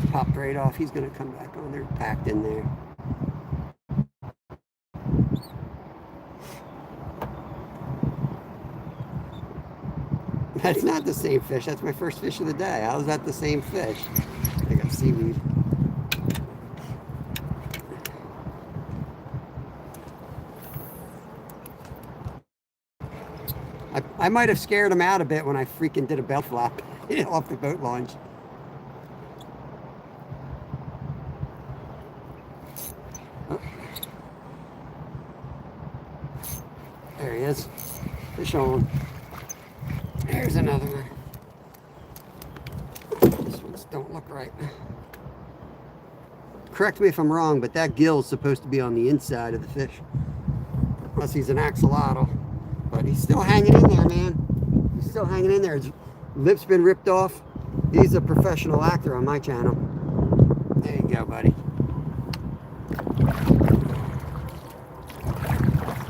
He popped right off. He's going to come back on. They're packed in there. That's not the same fish. That's my first fish of the day. How is that the same fish? I got seaweed. I might have scared him out a bit when I freaking did a belt flop off the boat launch. Oh. There he is. Fish on. There's another one. These ones don't look right. Correct me if I'm wrong, but that gill is supposed to be on the inside of the fish. Unless he's an axolotl. But he's still hanging in there, man. He's still hanging in there. His lip's been ripped off. He's a professional actor on my channel. There you go, buddy.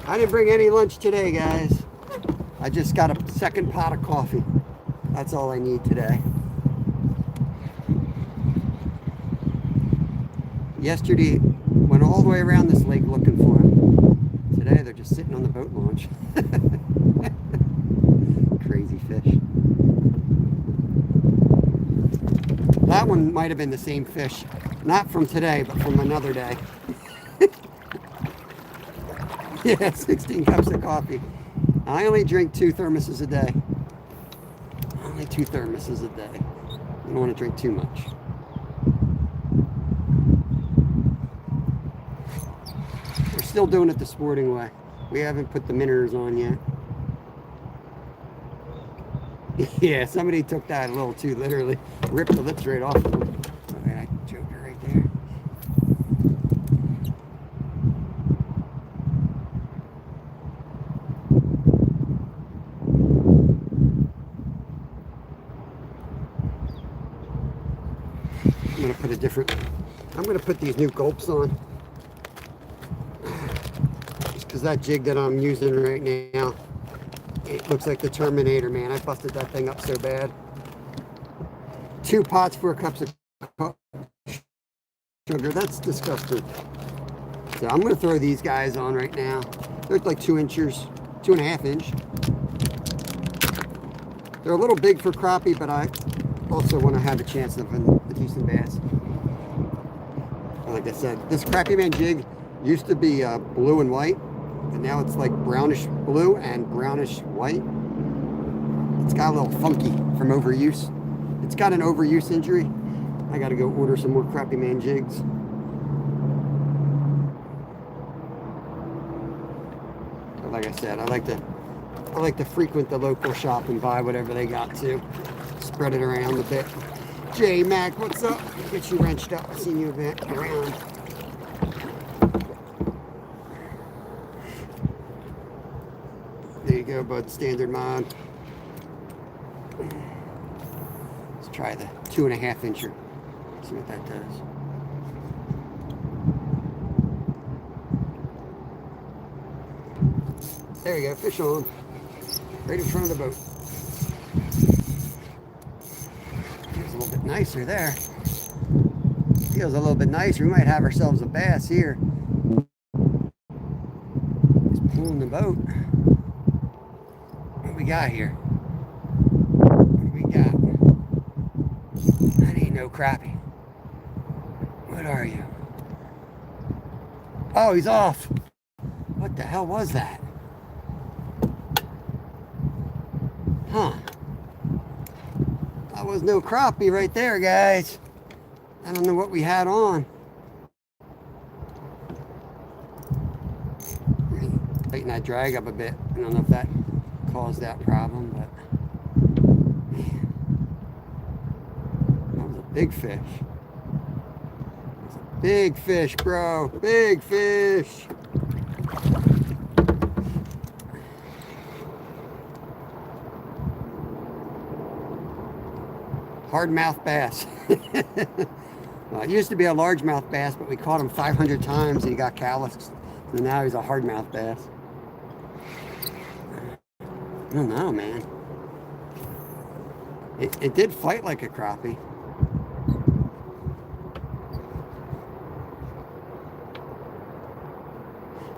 I didn't bring any lunch today, guys. I just got a second pot of coffee. That's all I need today. Yesterday, went all the way around this lake looking for them. Today, they're just sitting on the boat launch. Crazy fish. That one might have been the same fish. Not from today, but from another day. Yeah, 16 cups of coffee. I only drink 2 thermoses a day. Only 2 thermoses a day. I don't want to drink too much. We're still doing it the sporting way. We haven't put the minnows on yet. Yeah, somebody took that a little too literally. Ripped the lips right off of them. Oh, yeah, I choked her right there. I'm gonna put these new gulps on. Just because that jig that I'm using right now, it looks like the Terminator, man. I busted that thing up so bad. 2 pots, 4 cups of sugar. That's disgusting. So I'm gonna throw these guys on right now. They're like 2 inches, 2.5 inch. They're a little big for crappie, but I also want to have a chance of a decent bass. Like I said, this Crappie Man jig used to be blue and white, and now it's like brownish blue and brownish white. It's got a little funky from overuse. It's got an overuse injury. I got to go order some more Crappie Man jigs. But like I said, I like to frequent the local shop and buy whatever they got to. Spread it around a bit. J Mac, what's up? Get you wrenched up. Seen you around. There you go, bud. Standard mod. Let's try the 2.5 incher. See what that does. There you go. Fish on. Right in front of the boat. Feels a little bit nicer there. Feels a little bit nicer. We might have ourselves a bass here. Just pulling the boat. What we got here? What do we got? That ain't no crappie. What are you? Oh, he's off. What the hell was that? Huh. That was no crappie right there, guys. I don't know what we had on. Tighten that drag up a bit. I don't know if that caused that problem, but man, that was a big fish. That's a big fish, bro. Big fish. Hardmouth bass. Well, it used to be a largemouth bass, but we caught him 500 times and he got calloused. So now he's a hardmouth bass. I don't know, man. It did fight like a crappie.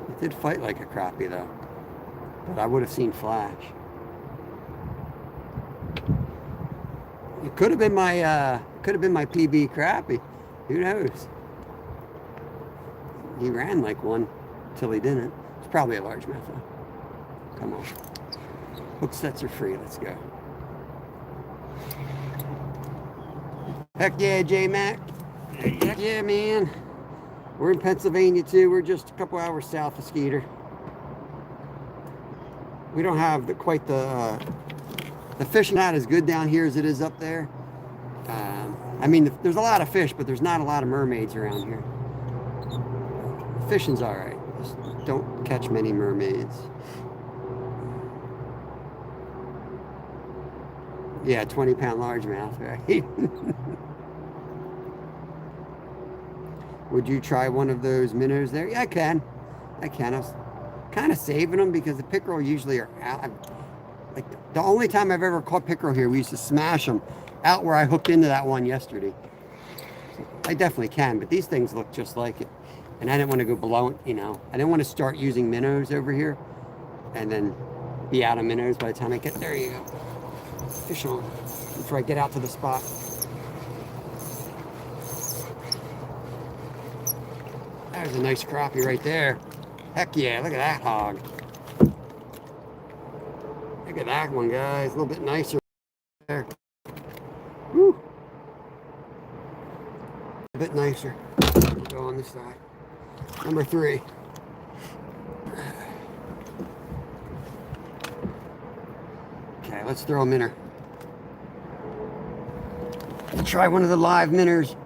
It did fight like a crappie, though. But I would have seen flash. It could have been my PB crappie. Who knows? He ran like one till he didn't. It's probably a largemouth though. Come on. Hook sets are free. Let's go. Heck yeah, J-Mac. Heck yeah, man. We're in Pennsylvania too. We're just a couple hours south of Skeeter. We don't have quite the fishing not as good down here as it is up there. I mean, there's a lot of fish, but there's not a lot of mermaids around here. The fishing's all right. Just don't catch many mermaids. Yeah, 20-pound largemouth, right? Would you try one of those minnows there? Yeah, I can. I was kind of saving them because the pickerel usually are out. Like the only time I've ever caught pickerel here, we used to smash them out where I hooked into that one yesterday. So I definitely can, but these things look just like it. And I didn't want to go below, you know, I didn't want to start using minnows over here and then be out of minnows by the time I get there. You go. Fish on before I get out to the spot. There's a nice crappie right there. Heck yeah, look at that hog. Look at that one, guys. A little bit nicer there. Woo. A bit nicer. Go on this side. Number 3. Okay, let's throw a minnow. Let's try one of the live minnows.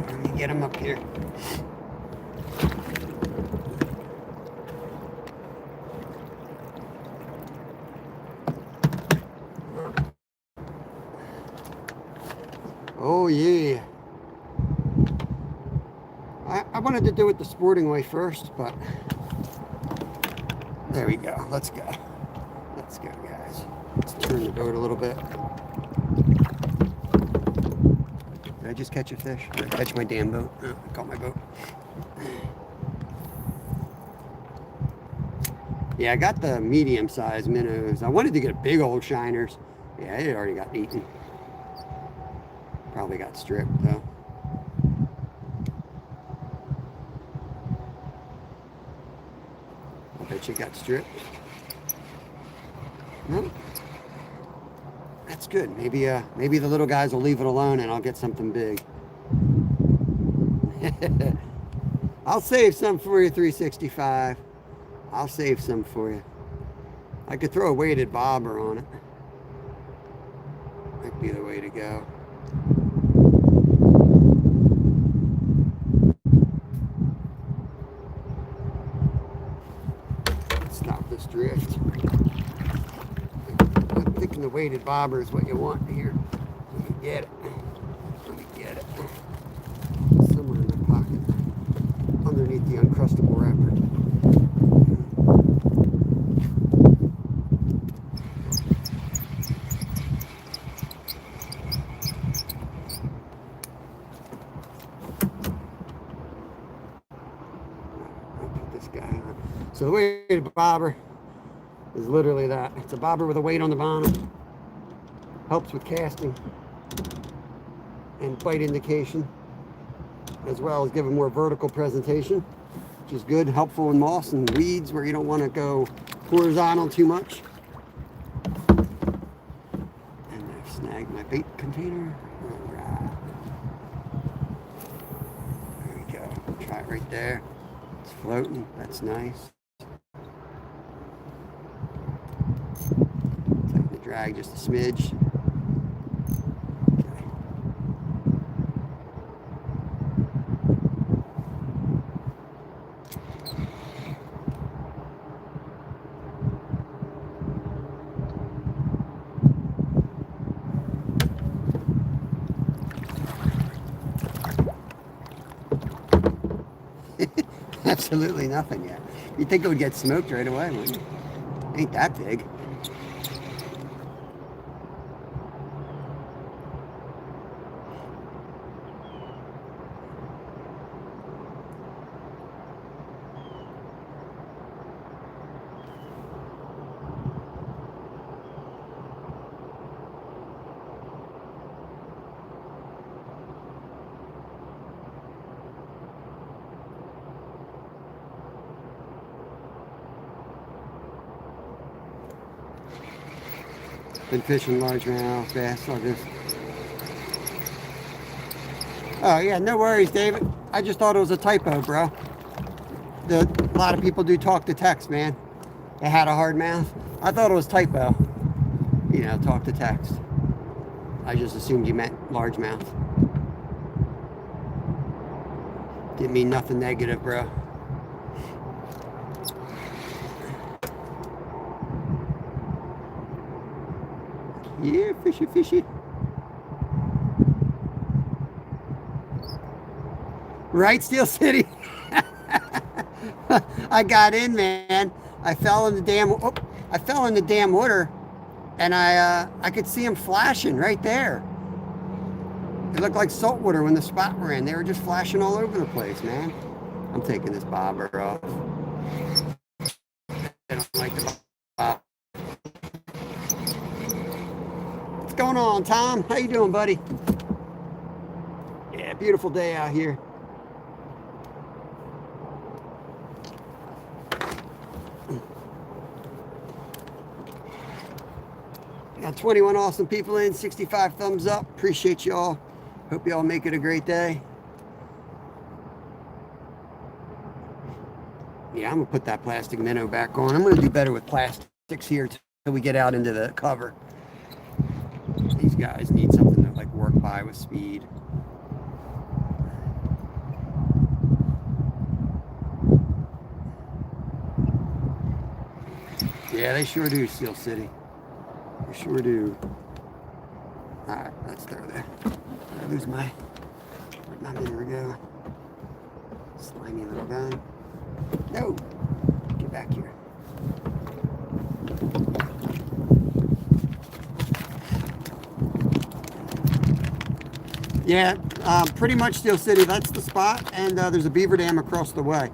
Let me get him up here. Oh yeah. I wanted to do it the sporting way first, but there we go. Let's go. Let's go, guys. Let's turn the boat a little bit. Did I just catch a fish? Did I catch my damn boat? Oh, I caught my boat. Yeah, I got the medium-sized minnows. I wanted to get big old shiners. Yeah, it already got eaten. Probably got stripped, though. I bet you got stripped. No. That's good. Maybe the little guys will leave it alone and I'll get something big. I'll save some for you, 365. I'll save some for you. I could throw a weighted bobber on it. Might be the way to go. Stop this drift. I'm thinking the weighted bobber is what you want here. Let me get it. Let me get it. Somewhere in my pocket. Underneath the Uncrustable wrapper. So the weighted bobber is literally that. It's a bobber with a weight on the bottom. Helps with casting and bite indication, as well as giving more vertical presentation, which is good, helpful in moss and weeds where you don't want to go horizontal too much. And I've snagged my bait container. All right. There we go. Try it right there. It's floating. That's nice. Tighten the drag just a smidge. Absolutely nothing yet. You'd think it would get smoked right away, wouldn't you? Ain't that big. Been fishing largemouth bass. I'll just... Oh yeah, no worries, David. I just thought it was a typo, bro. A lot of people do talk to text, man. They had a hard mouth. I thought it was typo. You know, talk to text. I just assumed you meant largemouth. Didn't mean nothing negative, bro. Yeah, fishy, fishy. Right, Steel City? I got in, man. I fell in the damn... Oh, I fell in the damn water, and I could see them flashing right there. It looked like salt water when the spot we're in. They were just flashing all over the place, man. I'm taking this bobber off. I don't like the bob. What's going on, Tom? How you doing, buddy? Yeah, beautiful day out here. Got 21 awesome people in, 65 thumbs up. Appreciate y'all. Hope y'all make it a great day. Yeah, I'm gonna put that plastic minnow back on. I'm gonna do better with plastics here till we get out into the cover. These guys need something to like work by with speed. Yeah, they sure do, Steel City. They sure do. Alright, let's throw there. I lose my minnow go. Slimy little gun. No! Get back here. Yeah, pretty much Steel City. That's the spot, and there's a beaver dam across the way.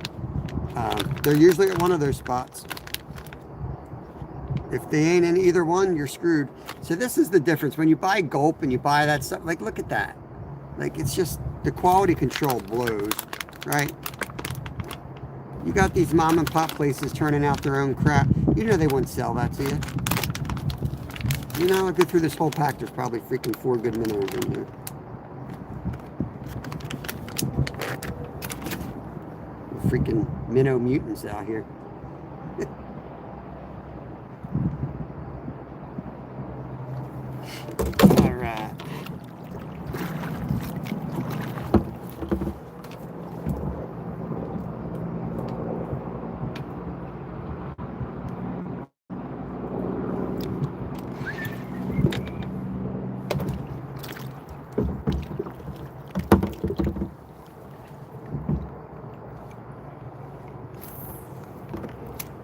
They're usually at one of those spots. If they ain't in either one, you're screwed. So this is the difference. When you buy Gulp and you buy that stuff, like look at that. Like it's just, the quality control blows, right? You got these mom and pop places turning out their own crap. You know they wouldn't sell that to you. You know, I go through this whole pack, there's probably freaking 4 good minnows in there. Freaking minnow mutants out here. All right.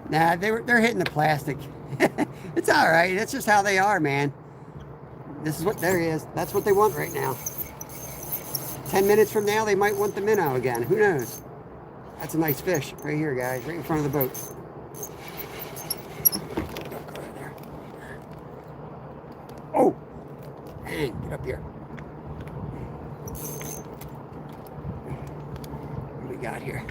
Nah, they're hitting the plastic. It's all right. That's just how they are, man. This is what there is. That's what they want right now. 10 minutes from now, they might want the minnow again. Who knows? That's a nice fish right here, guys, right in front of the boat. Oh, dang! Get up here. What do we got here?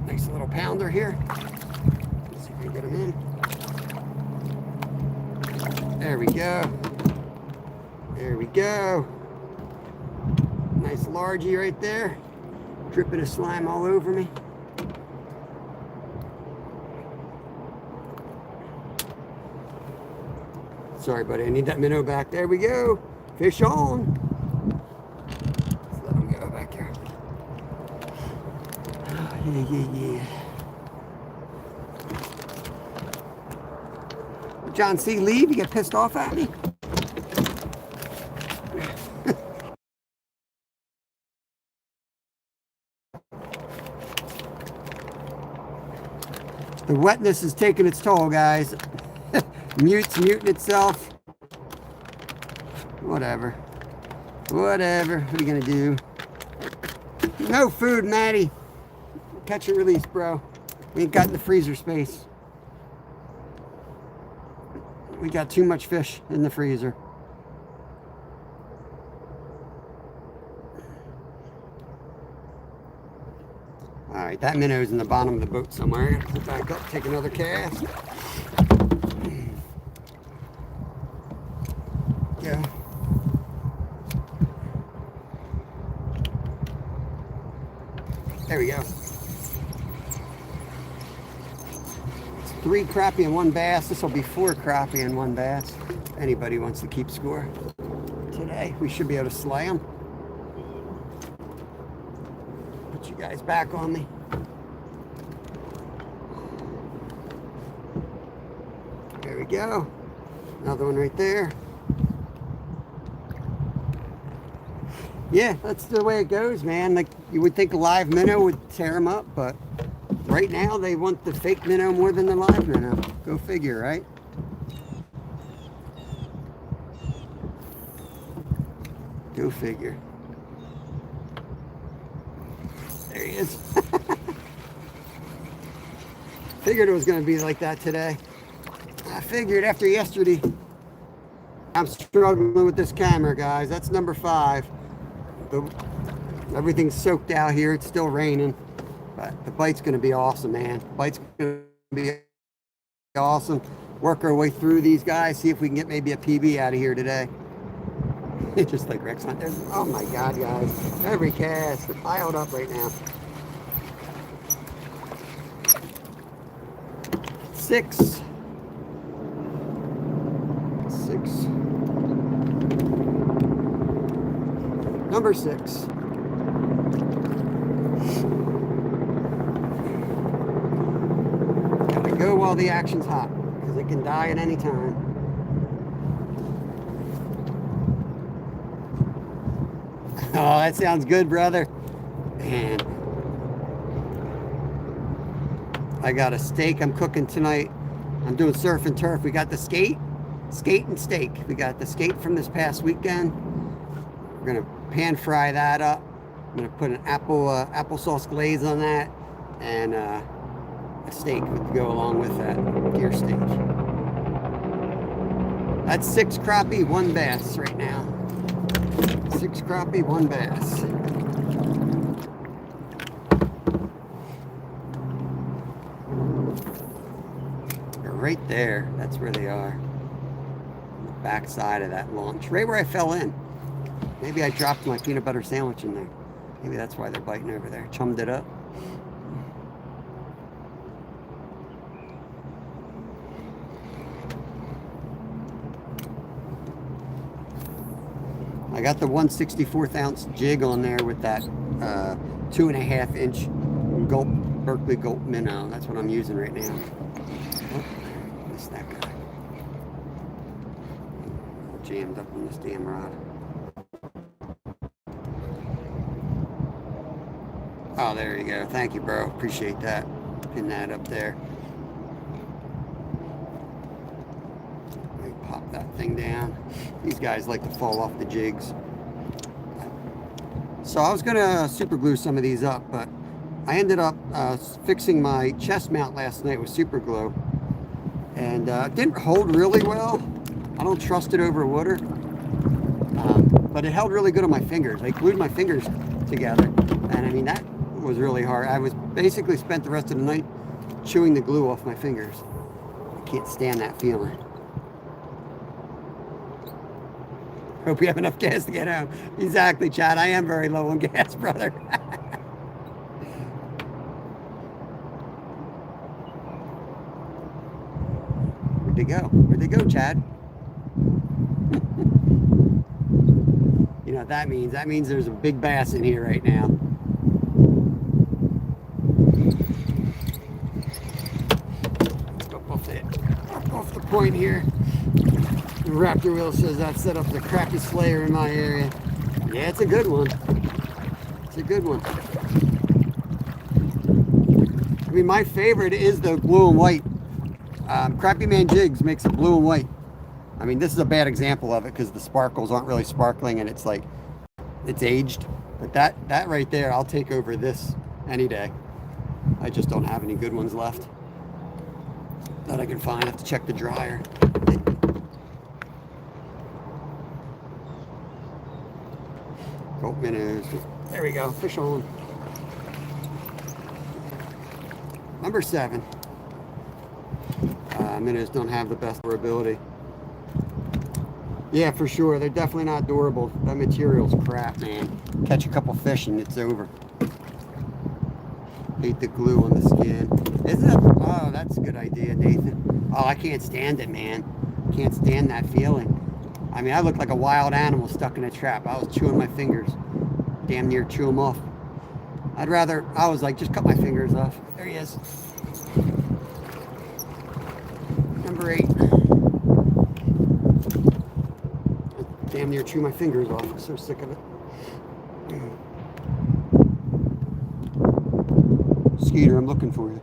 Nice little pounder here. Let's see if we can get him in. There we go. There we go. Nice largie right there. Dripping of slime all over me. Sorry, buddy. I need that minnow back. There we go. Fish on. Let's let him go back here. Yeah. John C. leave? You get pissed off at me? The wetness is taking its toll, guys. Muting itself. Whatever. What are you gonna do? No food, Maddie. Catch and release, bro. We ain't got in the freezer space. We got too much fish in the freezer. All right, that minnow's in the bottom of the boat somewhere. I gotta put it back up, take another cast. Go. There we go. 3 crappie and 1 bass. This will be 4 crappie and 1 bass. If anybody wants to keep score today, we should be able to slay them. Put you guys back on me. There we go. Another one right there. Yeah, that's the way it goes, man. Like, you would think a live minnow would tear them up, but right now they want the fake minnow more than the live minnow. Go figure, right? Go figure. There he is. Figured it was going to be like that today. I figured after yesterday. I'm struggling with this camera, guys. That's number 5. Everything's soaked out here. It's still raining. But the bite's going to be awesome, man. The bite's going to be awesome. Work our way through these guys. See if we can get maybe a PB out of here today. Just like Rex Hunt. Oh my God, guys. Every cast. They're piled up right now. 6. Number 6. Gotta go while the action's hot, because it can die at any time. Oh, that sounds good, brother. And I got a steak I'm cooking tonight. I'm doing surf and turf. We got the skate and steak. We got the skate from this past weekend. We're gonna pan fry that up. I'm gonna put an applesauce glaze on that, and a steak to go along with that, deer steak. That's 6 crappie, 1 bass right now. 6 crappie, 1 bass. They're right there. That's where they are. On the back side of that launch, right where I fell in. Maybe I dropped my peanut butter sandwich in there. Maybe that's why they're biting over there. Chummed it up. I got the 1/64 ounce jig on there with that 2.5 inch gulp, Berkley Gulp minnow. That's what I'm using right now. Oh, missed that guy. Jammed up on this damn rod. Oh, there you go. Thank you, bro. Appreciate that. Pin that up there. Let me pop that thing down. These guys like to fall off the jigs. So I was going to super glue some of these up, but I ended up fixing my chest mount last night with super glue. And it didn't hold really well. I don't trust it over water. But it held really good on my fingers. I glued my fingers together. And I mean, that was really hard. I was basically spent the rest of the night chewing the glue off my fingers. I can't stand that feeling. Hope you have enough gas to get home. Exactly, Chad. I am very low on gas, brother. Where'd they go? Where'd they go, Chad? You know what that means? That means there's a big bass in here right now. Off the point here. The Raptor Wheel says that set up the crappie slayer in my area. Yeah, it's a good one. It's a good one. I mean, my favorite is the blue and white. Crappie Man Jigs makes a blue and white. I mean, this is a bad example of it because the sparkles aren't really sparkling and it's like, it's aged. But that right there, I'll take over this any day. I just don't have any good ones left that I can find. I have to check the dryer. Gulp minnows. There we go. Fish on. Number 7. Minnows don't have the best durability. Yeah, for sure. They're definitely not durable. That material's crap, man. Catch a couple fish and it's over. Hate the glue on the skin. Isn't it? Oh, that's a good idea, Nathan. Oh, I can't stand it, man. Can't stand that feeling. I mean, I look like a wild animal stuck in a trap. I was chewing my fingers. Damn near chew them off. I was like, just cut my fingers off. There he is. Number 8. Damn near chew my fingers off. I'm so sick of it. Skeeter, I'm looking for you.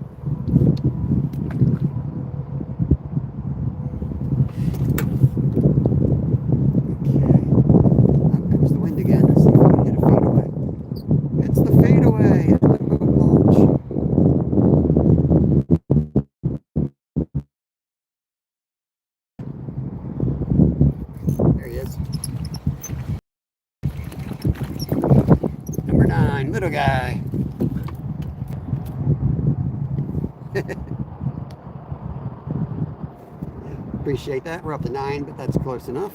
Little guy. Appreciate that. We're up to 9, but that's close enough.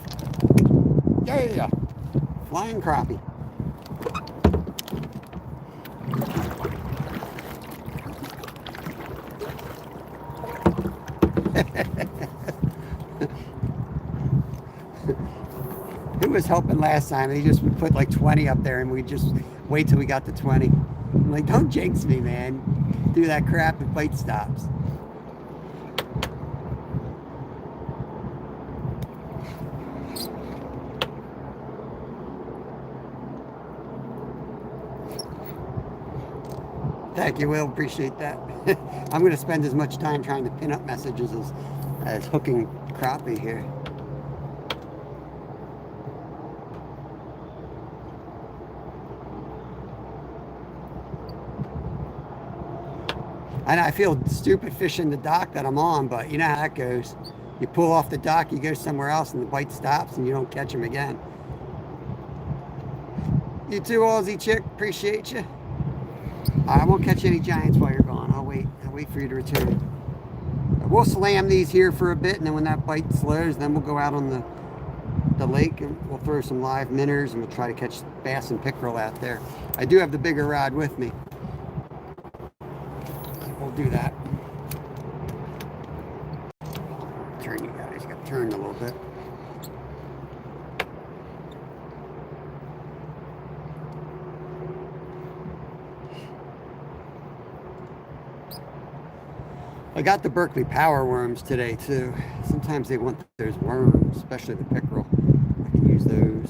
Yeah. Flying crappie. Who was helping last time? He just would put like 20 up there and we just wait till we got to 20. I'm like, don't jinx me, man. Do that crap if bite stops. Thank you, Will. Appreciate that. I'm going to spend as much time trying to pin up messages as hooking crappie here. And I feel stupid fishing the dock that I'm on, but you know how that goes. You pull off the dock, you go somewhere else, and the bite stops, and you don't catch them again. You too, Aussie chick. Appreciate you. I won't catch any giants while you're gone. I'll wait for you to return. We'll slam these here for a bit, and then when that bite slows, then we'll go out on the lake, and we'll throw some live minnows, and we'll try to catch bass and pickerel out there. I do have the bigger rod with me. Do that. Turn, you guys. Got turned a little bit. I got the Berkley power worms today too. Sometimes they want those worms, especially the pickerel. I can use those.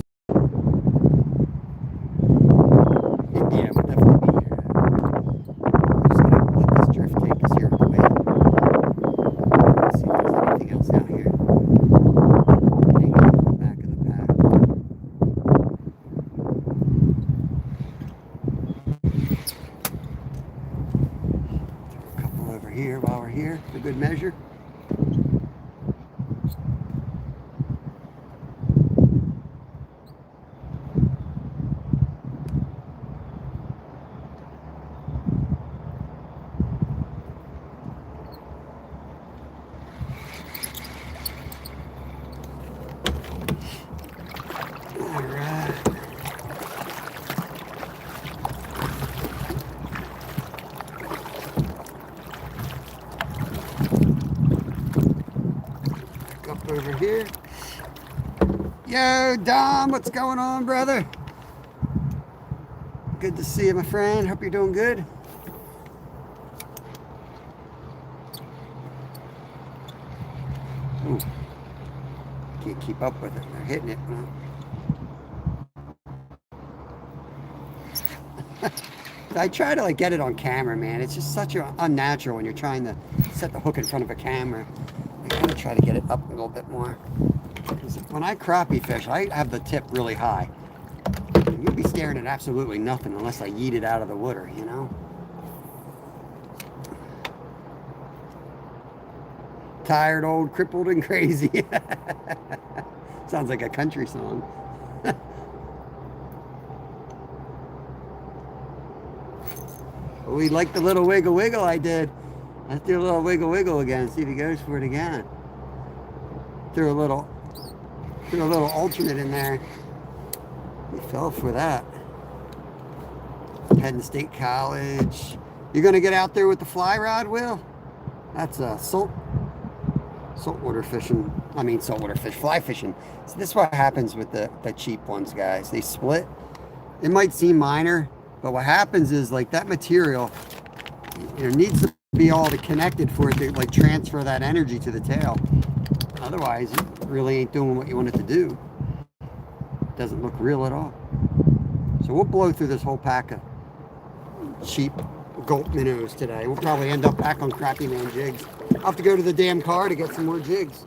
Yeah, we'll definitely be here. Drift tank is here at the way. Let's see if there's anything else out here. Hanging out in the back of the pack. Throw a couple over here while we're here for good measure. Over here. Yo, Dom, what's going on, brother? Good to see you, my friend. Hope you're doing good. Ooh. Can't keep up with it. They're hitting it. I try to get it on camera, man. It's just such unnatural when you're trying to set the hook in front of a camera. I gotta try to get it up a little bit more. Because when I crappie fish, I have the tip really high. And you'll be staring at absolutely nothing unless I yeet it out of the water, you know? Tired, old, crippled, and crazy. Sounds like a country song. We like the little wiggle wiggle I did. Let's do a little wiggle wiggle again. See if he goes for it again. Threw a little alternate in there. He fell for that. Heading to State College. You're gonna get out there with the fly rod, Will? That's a saltwater fishing. I mean saltwater fish, fly fishing. So this is what happens with the cheap ones, guys. They split. It might seem minor, but what happens is that material, needs to be all connected for it to transfer that energy to the tail. Otherwise, it really ain't doing what you want it to do. It doesn't look real at all. So we'll blow through this whole pack of cheap gulp minnows today. We'll probably end up back on Crappie Man jigs. I'll have to go to the damn car to get some more jigs.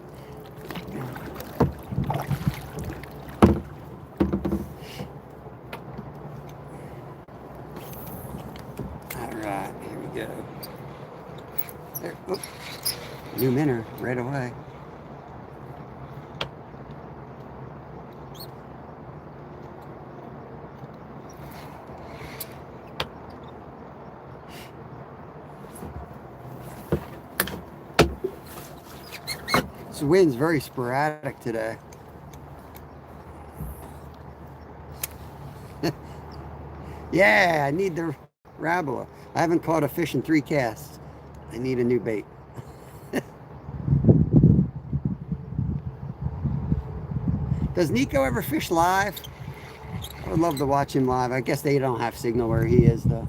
Alright, here we go. There, oh, new minnow right away. This wind's very sporadic today. Yeah, I need the Rabola. I haven't caught a fish in 3 casts. I need a new bait. Does Nico ever fish live? I would love to watch him live. I guess they don't have signal where he is though.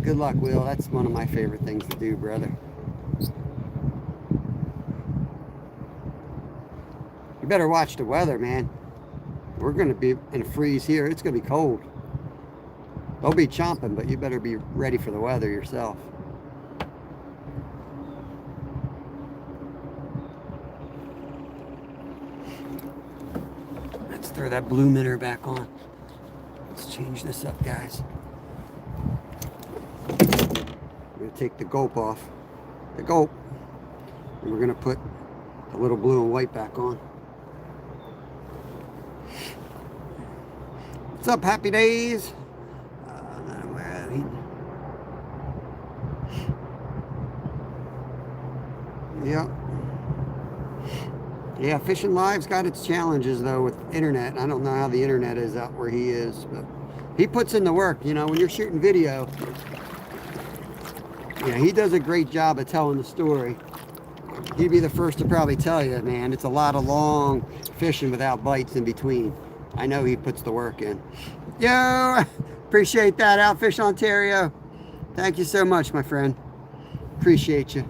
Good luck, Will. That's one of my favorite things to do, brother. You better watch the weather, man. We're going to be in a freeze here. It's going to be cold. They'll be chomping, but you better be ready for the weather yourself. Let's throw that blue minnow back on. Let's change this up, guys. We're going to take the gulp off. The gulp. And we're going to put the little blue and white back on. What's up, Happy Days? Yep. Yeah, fishing live's got its challenges though with internet. I don't know how the internet is out where he is, but he puts in the work. You know, when you're shooting video, yeah, he does a great job of telling the story. He'd be the first to probably tell you, man, it's a lot of long fishing without bites in between. I know he puts the work in. Yo, appreciate that, Outfish Ontario. Thank you so much, my friend. Appreciate you.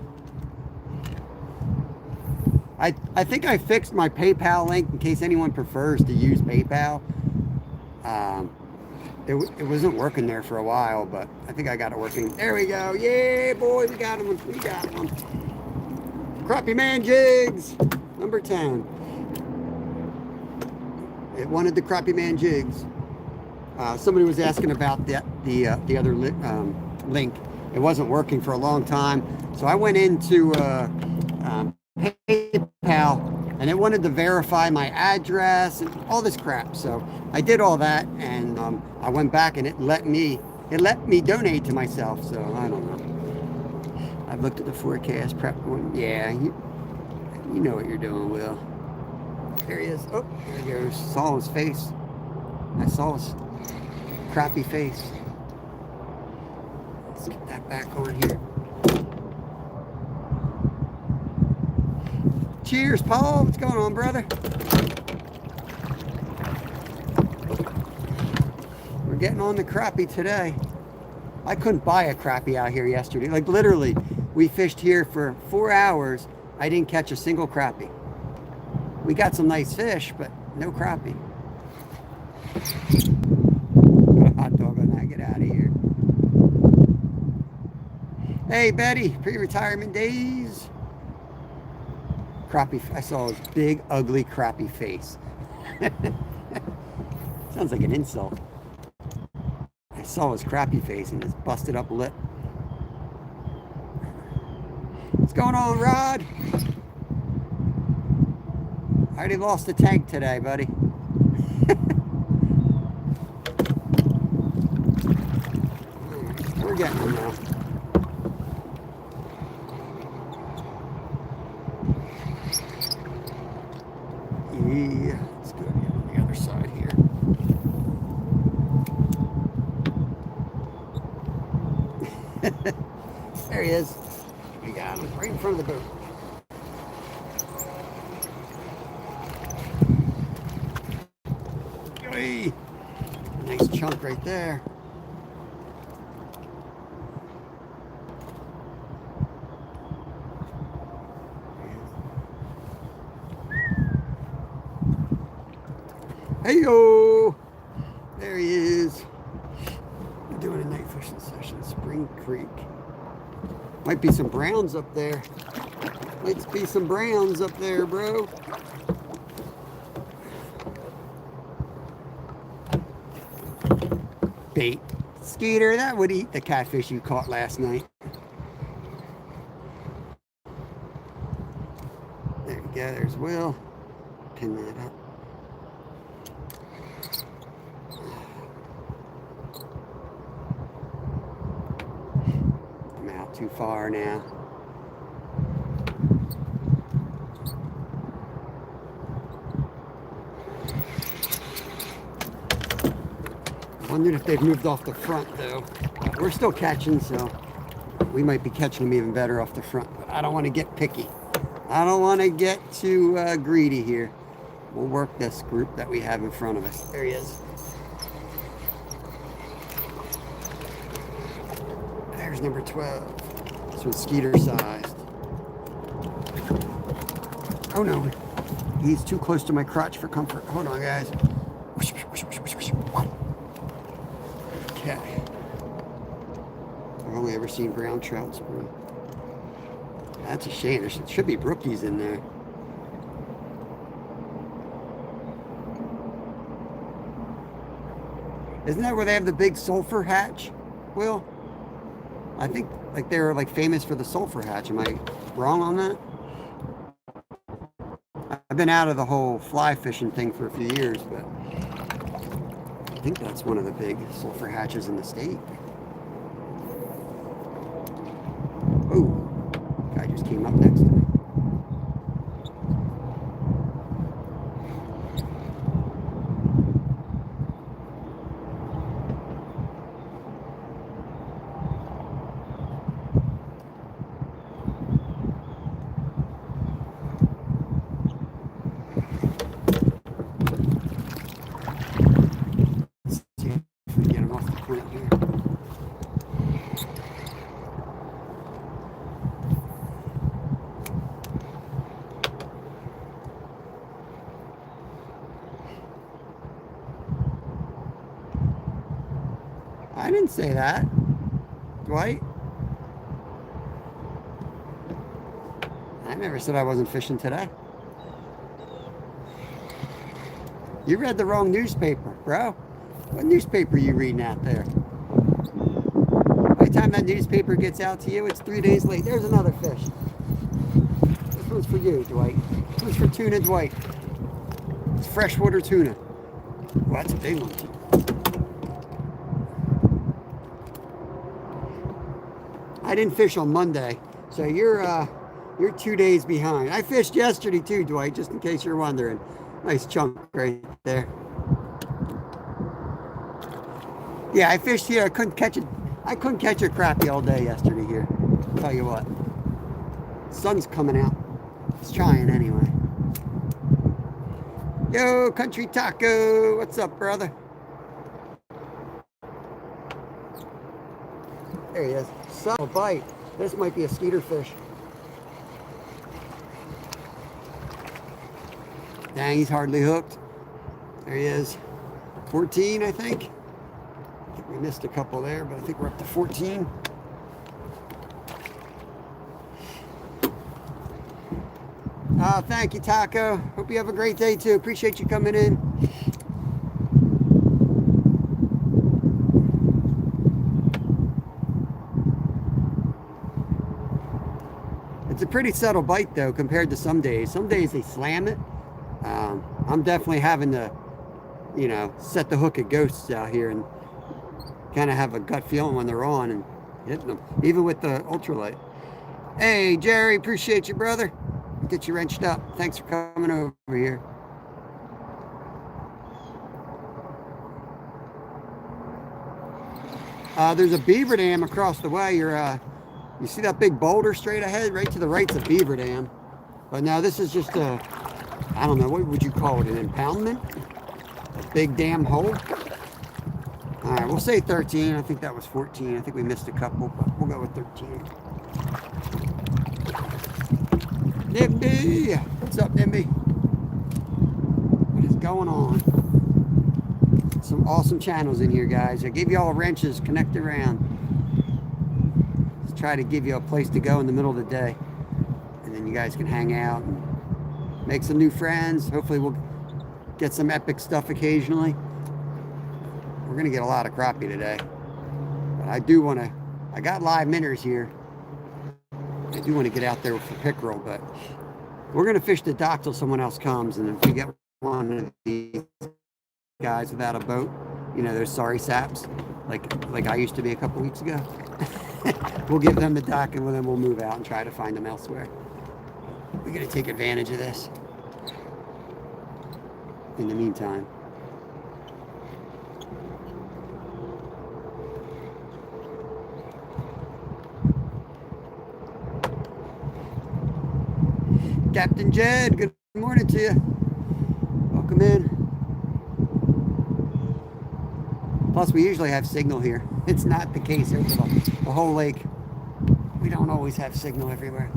I think I fixed my PayPal link in case anyone prefers to use PayPal. It wasn't working there for a while, but I think I got it working. There we go. Yeah, boy, we got him. We got him. Crappie Man jigs, number 10. It wanted the Crappie Man jigs. Somebody was asking about the other link. It wasn't working for a long time, so I went into PayPal, and it wanted to verify my address and all this crap. So I did all that, and I went back, and it let me donate to myself. So I don't know. I've looked at the forecast prep one. Yeah, you know what you're doing, Will. There he is. Oh, there he goes. Saw his face. I saw his crappy face. Let's get that back on here. Cheers, Paul. What's going on, brother? We're getting on the crappie today. I couldn't buy a crappie out here yesterday. Like literally, we fished here for 4 hours. I didn't catch a single crappie. We got some nice fish, but no crappie. Put a hot dog on that. Get out of here. Hey, Betty. Pre-retirement days. Crappie. I saw his big, ugly, crappie face. Sounds like an insult. I saw his crappie face and his busted up lip. What's going on, Rod? I already lost the tank today, buddy. We're getting them now. Yeah, let's go on the other side here. front of the boat. Hey, nice chunk right there. Hey yo, there he is. We're doing a night fishing session, Spring Creek. Might be some browns up there. Might be some browns up there, bro. Bait. Skeeter, that would eat the catfish you caught last night. There you go, there's Will. Pin that up. I'm out too far now. Wondered if they've moved off the front though. We're still catching, so we might be catching them even better off the front. But I don't want to get picky. I don't want to get too greedy here. We'll work this group that we have in front of us. There he is. There's number 12. This one's Skeeter sized. Oh no, he's too close to my crotch for comfort. Hold on, guys. Okay. I've only ever seen brown trout spring. That's a shame. There should be brookies in there. Isn't that where they have the big sulfur hatch, Will? I think like they're like famous for the sulfur hatch. Am I wrong on that? I've been out of the whole fly fishing thing for a few years, but I think that's one of the big sulfur hatches in the state. Oh, guy just came up next to me. I didn't say that, Dwight. I never said I wasn't fishing today. You read the wrong newspaper, bro. What newspaper are you reading out there? By the time that newspaper gets out to you, it's 3 days late. There's another fish. This one's for you, Dwight. This one's for tuna, Dwight. It's freshwater tuna. Well, that's a big one, too. I didn't fish on Monday, so you're 2 days behind. I fished yesterday too, Dwight, just in case you're wondering. Nice chunk right there. Yeah, I fished here. I couldn't catch it. I couldn't catch a crappie all day yesterday here. I'll tell you what. Sun's coming out. It's trying anyway. Yo, Country Taco. What's up, brother? There he is. Subtle bite. This might be a skeeter fish. Dang, he's hardly hooked. There he is. 14, I think. We missed a couple there, but I think we're up to 14. Thank you, Taco. Hope you have a great day, too. Appreciate you coming in. It's a pretty subtle bite, though, compared to some days. Some days they slam it. I'm definitely having to, you know, set the hook at ghosts out here and kind of have a gut feeling when they're on and hitting them, even with the ultralight. Hey, Jerry, appreciate you, brother. Get you wrenched up. Thanks for coming over here. There's a beaver dam across the way. You're You see that big boulder straight ahead? Right to the right's a beaver dam. But now this is just a, I don't know, what would you call it? An impoundment? A big damn hole? All right, we'll say 13. I think that was 14. I think we missed a couple, but we'll go with 13. Nimby! What's up, Nimby? What is going on? Some awesome channels in here, guys. I gave you all wrenches, connect around. Let's try to give you a place to go in the middle of the day. And then you guys can hang out and make some new friends. Hopefully we'll get some epic stuff occasionally. We're gonna get a lot of crappie today. But I do wanna, I got live minnows here. I do want to get out there for pickerel, but we're gonna fish the dock till someone else comes. And if we get one of these guys without a boat, you know, those sorry saps, like I used to be a couple weeks ago, we'll give them the dock and then we'll move out and try to find them elsewhere. We're gonna take advantage of this. In the meantime, Captain Jed, good morning to you. Welcome in. Plus, we usually have signal here. It's not the case over the whole lake. We don't always have signal everywhere.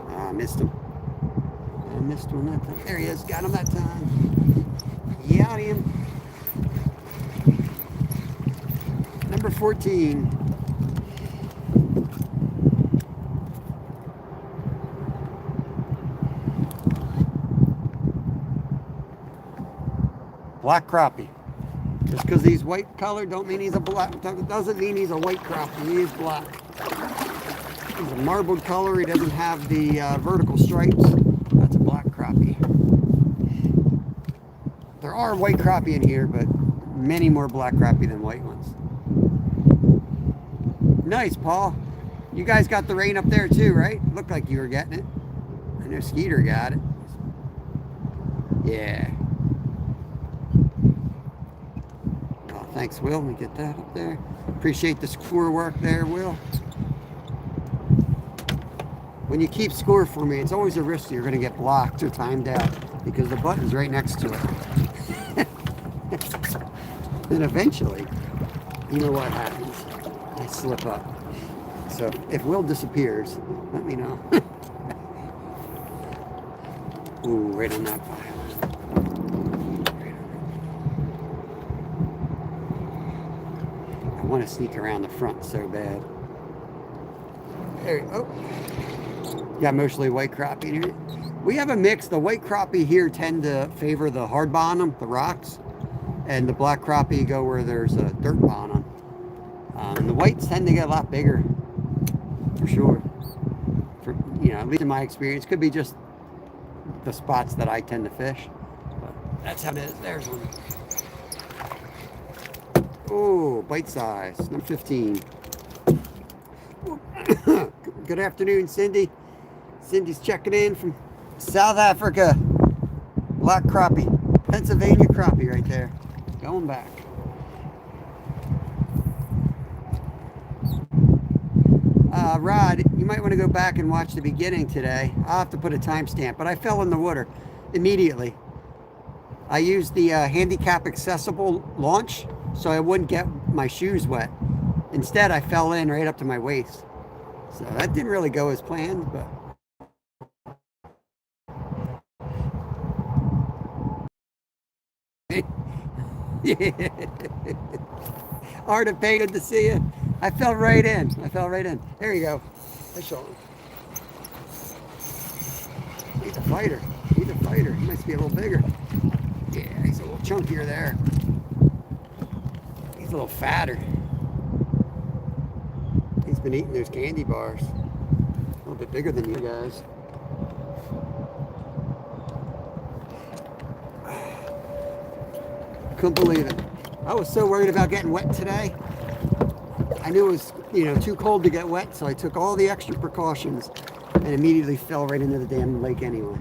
I missed him. I missed one that time. There he is. Got him that time. Got him. Number 14. Black crappie. Just because he's white colored don't mean he's a black. Doesn't mean he's a white crappie. He is black. He's a marbled color. He doesn't have the vertical stripes. That's a black crappie. There are white crappie in here, but many more black crappie than white ones. Nice, Paul. You guys got the rain up there too, right? Looked like you were getting it. I know Skeeter got it. Yeah. Oh, thanks, Will. Let me get that up there. Appreciate the score work there, Will. When you keep score for me, it's always a risk you're going to get blocked or timed out because the button's right next to it. Then eventually, you know what happens. I slip up. So if Will disappears, let me know. Ooh, right on that pile. I want to sneak around the front so bad. There you go. Got mostly white crappie in here. We have a mix. The white crappie here tend to favor the hard bottom, the rocks, and the black crappie go where there's a dirt bottom. And the whites tend to get a lot bigger, for sure. For, you know, at least in my experience, could be just the spots that I tend to fish. But that's how it is. There's one. Oh, bite size, number 15. Good afternoon, Cindy. Cindy's checking in from South Africa. Black crappie, Pennsylvania crappie right there. Going back. Rod, you might want to go back and watch the beginning today. I'll have to put a timestamp, but I fell in the water immediately. I used the handicap accessible launch so I wouldn't get my shoes wet. Instead, I fell in right up to my waist. So that didn't really go as planned, but Art of Pain, good to see you. I fell right in. There you go. Fish on. He's a fighter. He must be a little bigger. Yeah, he's a little chunkier there. He's a little fatter. He's been eating those candy bars. A little bit bigger than you guys. Couldn't believe it. I was so worried about getting wet today. I knew it was, you know, too cold to get wet, so I took all the extra precautions and immediately fell right into the damn lake anyway.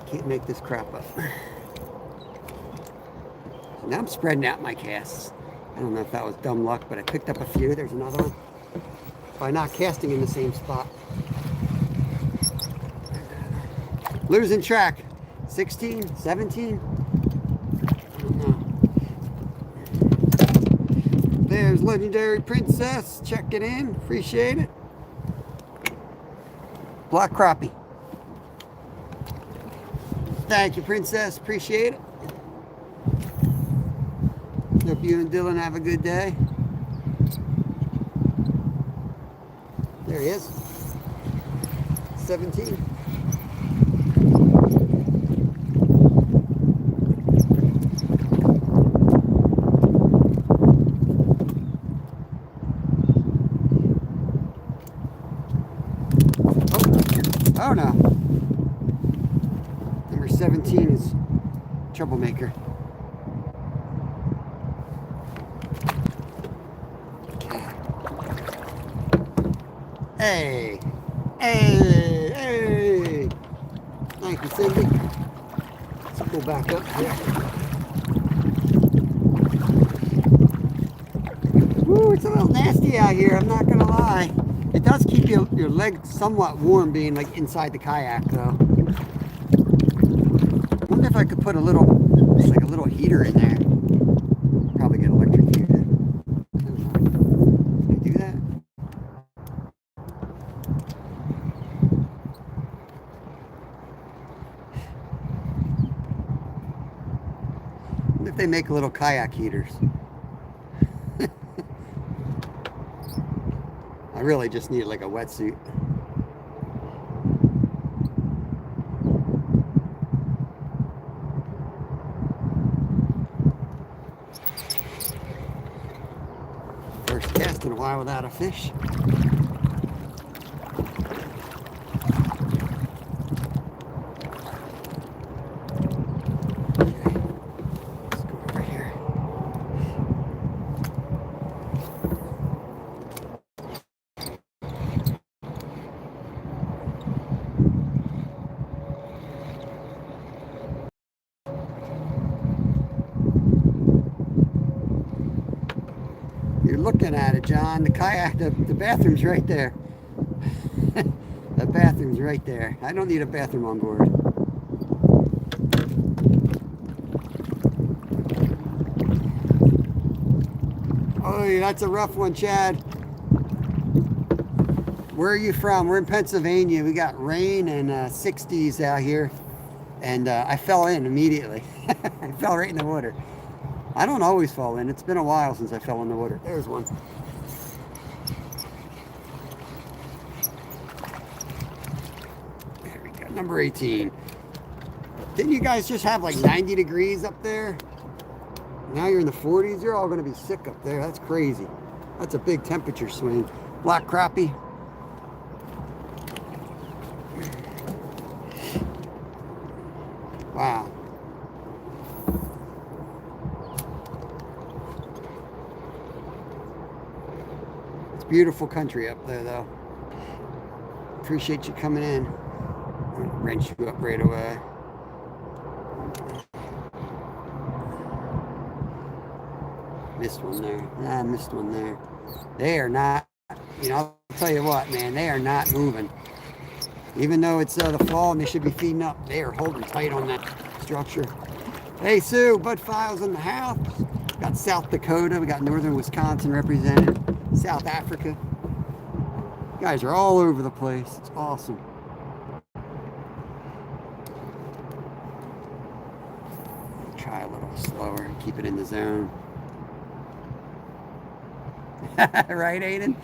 Can't make this crap up. Now I'm spreading out my casts. I don't know if that was dumb luck, but I picked up a few. There's another one. By not casting in the same spot. Losing track. 16, 17. I don't know. There's Legendary Princess. Check it in. Appreciate it. Black crappie. Thank you, Princess. Appreciate it. Hope you and Dylan have a good day. There he is. 17. Oh no. Number 17 is Troublemaker. Hey, hey, hey. Thank you, Cindy. Let's go back up here. Woo, it's a little nasty out here, I'm not gonna lie. It does keep your legs somewhat warm being like inside the kayak though. I wonder if I could put a little, like a little heater in there. Probably get electrocuted. Can I do that? If they make little kayak heaters. I really just need like a wetsuit. First cast in a while without a fish. You're looking at it, John. The kayak, the bathroom's right there. The bathroom's right there. I don't need a bathroom on board. Oh, that's a rough one, Chad. Where are you from? We're in Pennsylvania. We got rain and 60s out here. And I fell in immediately. I fell right in the water. I don't always fall in. It's been a while since I fell in the water. There's one. There we go. Number 18. Didn't you guys just have like 90 degrees up there? Now you're in the 40s. You're all going to be sick up there. That's crazy. That's a big temperature swing. Black crappie. Wow. Beautiful country up there, though. Appreciate you coming in. I'll wrench you up right away. Missed one there. I missed one there. They are not, you know, I'll tell you what, man, they are not moving. Even though it's the fall and they should be feeding up, they are holding tight on that structure. Hey, Sue, Bud Files in the house. Got South Dakota. We got northern Wisconsin represented. South Africa. You guys are all over the place. It's awesome. Try a little slower and keep it in the zone. Right, Aiden?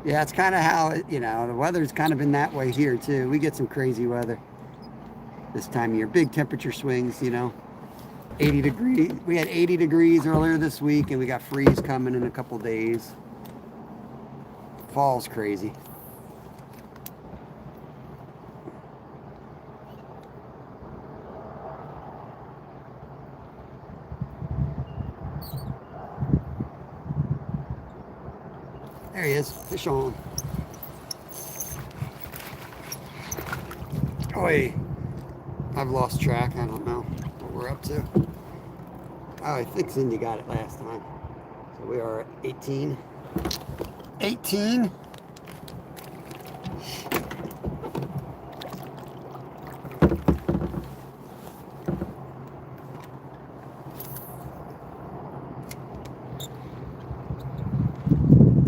Yeah, it's kind of how, you know, the weather's kind of been that way here too. We get some crazy weather this time of year. Big temperature swings, you know. 80 degrees. We had 80 degrees earlier this week, and we got freeze coming in a couple days. Fall's crazy. There he is. Fish on. Oi. I've lost track. I don't know what we're up to. Oh, I think Cindy got it last time. So we are at 18. 18.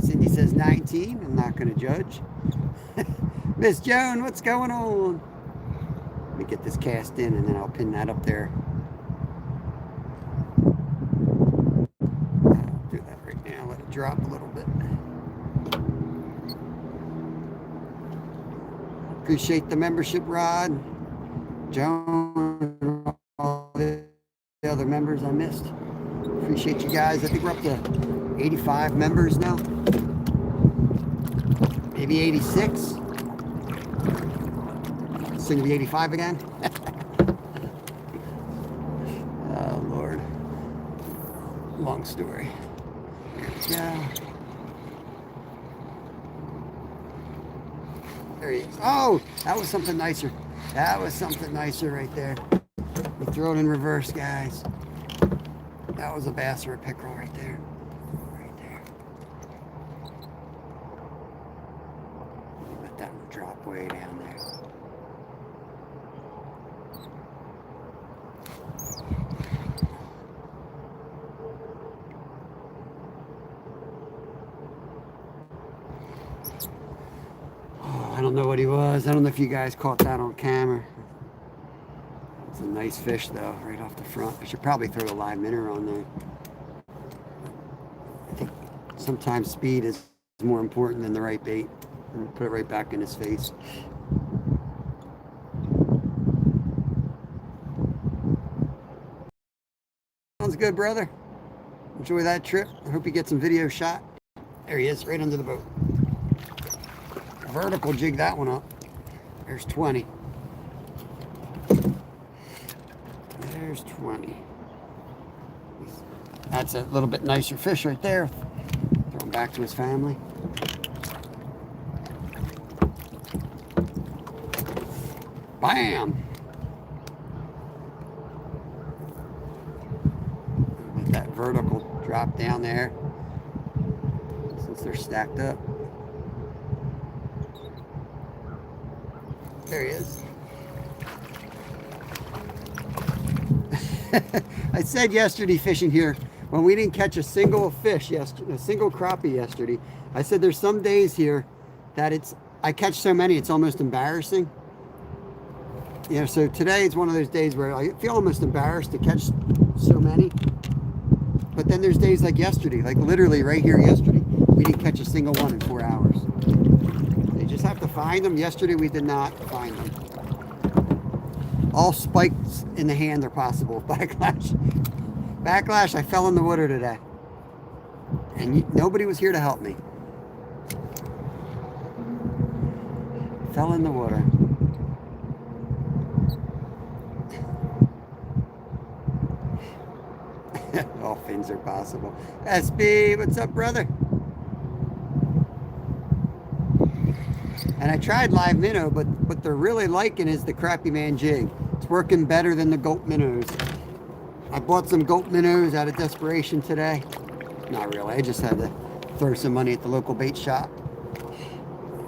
Cindy says 19. I'm not going to judge. Miss Joan, what's going on? Let me get this cast in and then I'll pin that up there. I'll do that right now. Let it drop a little bit. Appreciate the membership, Rod, Joan, and all the other members I missed. Appreciate you guys. I think we're up to 85 members now. Maybe 86. Soon to be 85 again. Oh, Lord. Long story. There we go. There he is. Oh, that was something nicer. That was something nicer right there. We throw it in reverse, guys. That was a bass or a pickerel right there. Right there. Let that one drop way down there. I don't know what he was. I don't know if you guys caught that on camera. It's a nice fish though, right off the front. I should probably throw a live minnow on there. I think sometimes speed is more important than the right bait. And put it right back in his face. Sounds good, brother. Enjoy that trip. I hope you get some video shot. There he is, right under the boat. Vertical jig that one up. There's 20. There's 20. That's a little bit nicer fish right there. Throw him back to his family. Bam! Let that vertical drop down there since they're stacked up. There he is. I said yesterday fishing here, when we didn't catch a single fish yesterday, a single crappie yesterday, I said there's some days here that I catch so many it's almost embarrassing. You know, so today it's one of those days where I feel almost embarrassed to catch so many. But then there's days like yesterday, like literally right here yesterday, we didn't catch a single one in 4 hours. You just have to find them. Yesterday we did not find them. All spikes in the hand are possible. Backlash. Backlash, I fell in the water today. And nobody was here to help me. Fell in the water. All things are possible. SB, what's up, brother? And I tried live minnow, but what they're really liking is the Crappie Man jig. It's working better than the gulp minnows. I bought some gulp minnows out of desperation today. Not really, I just had to throw some money at the local bait shop.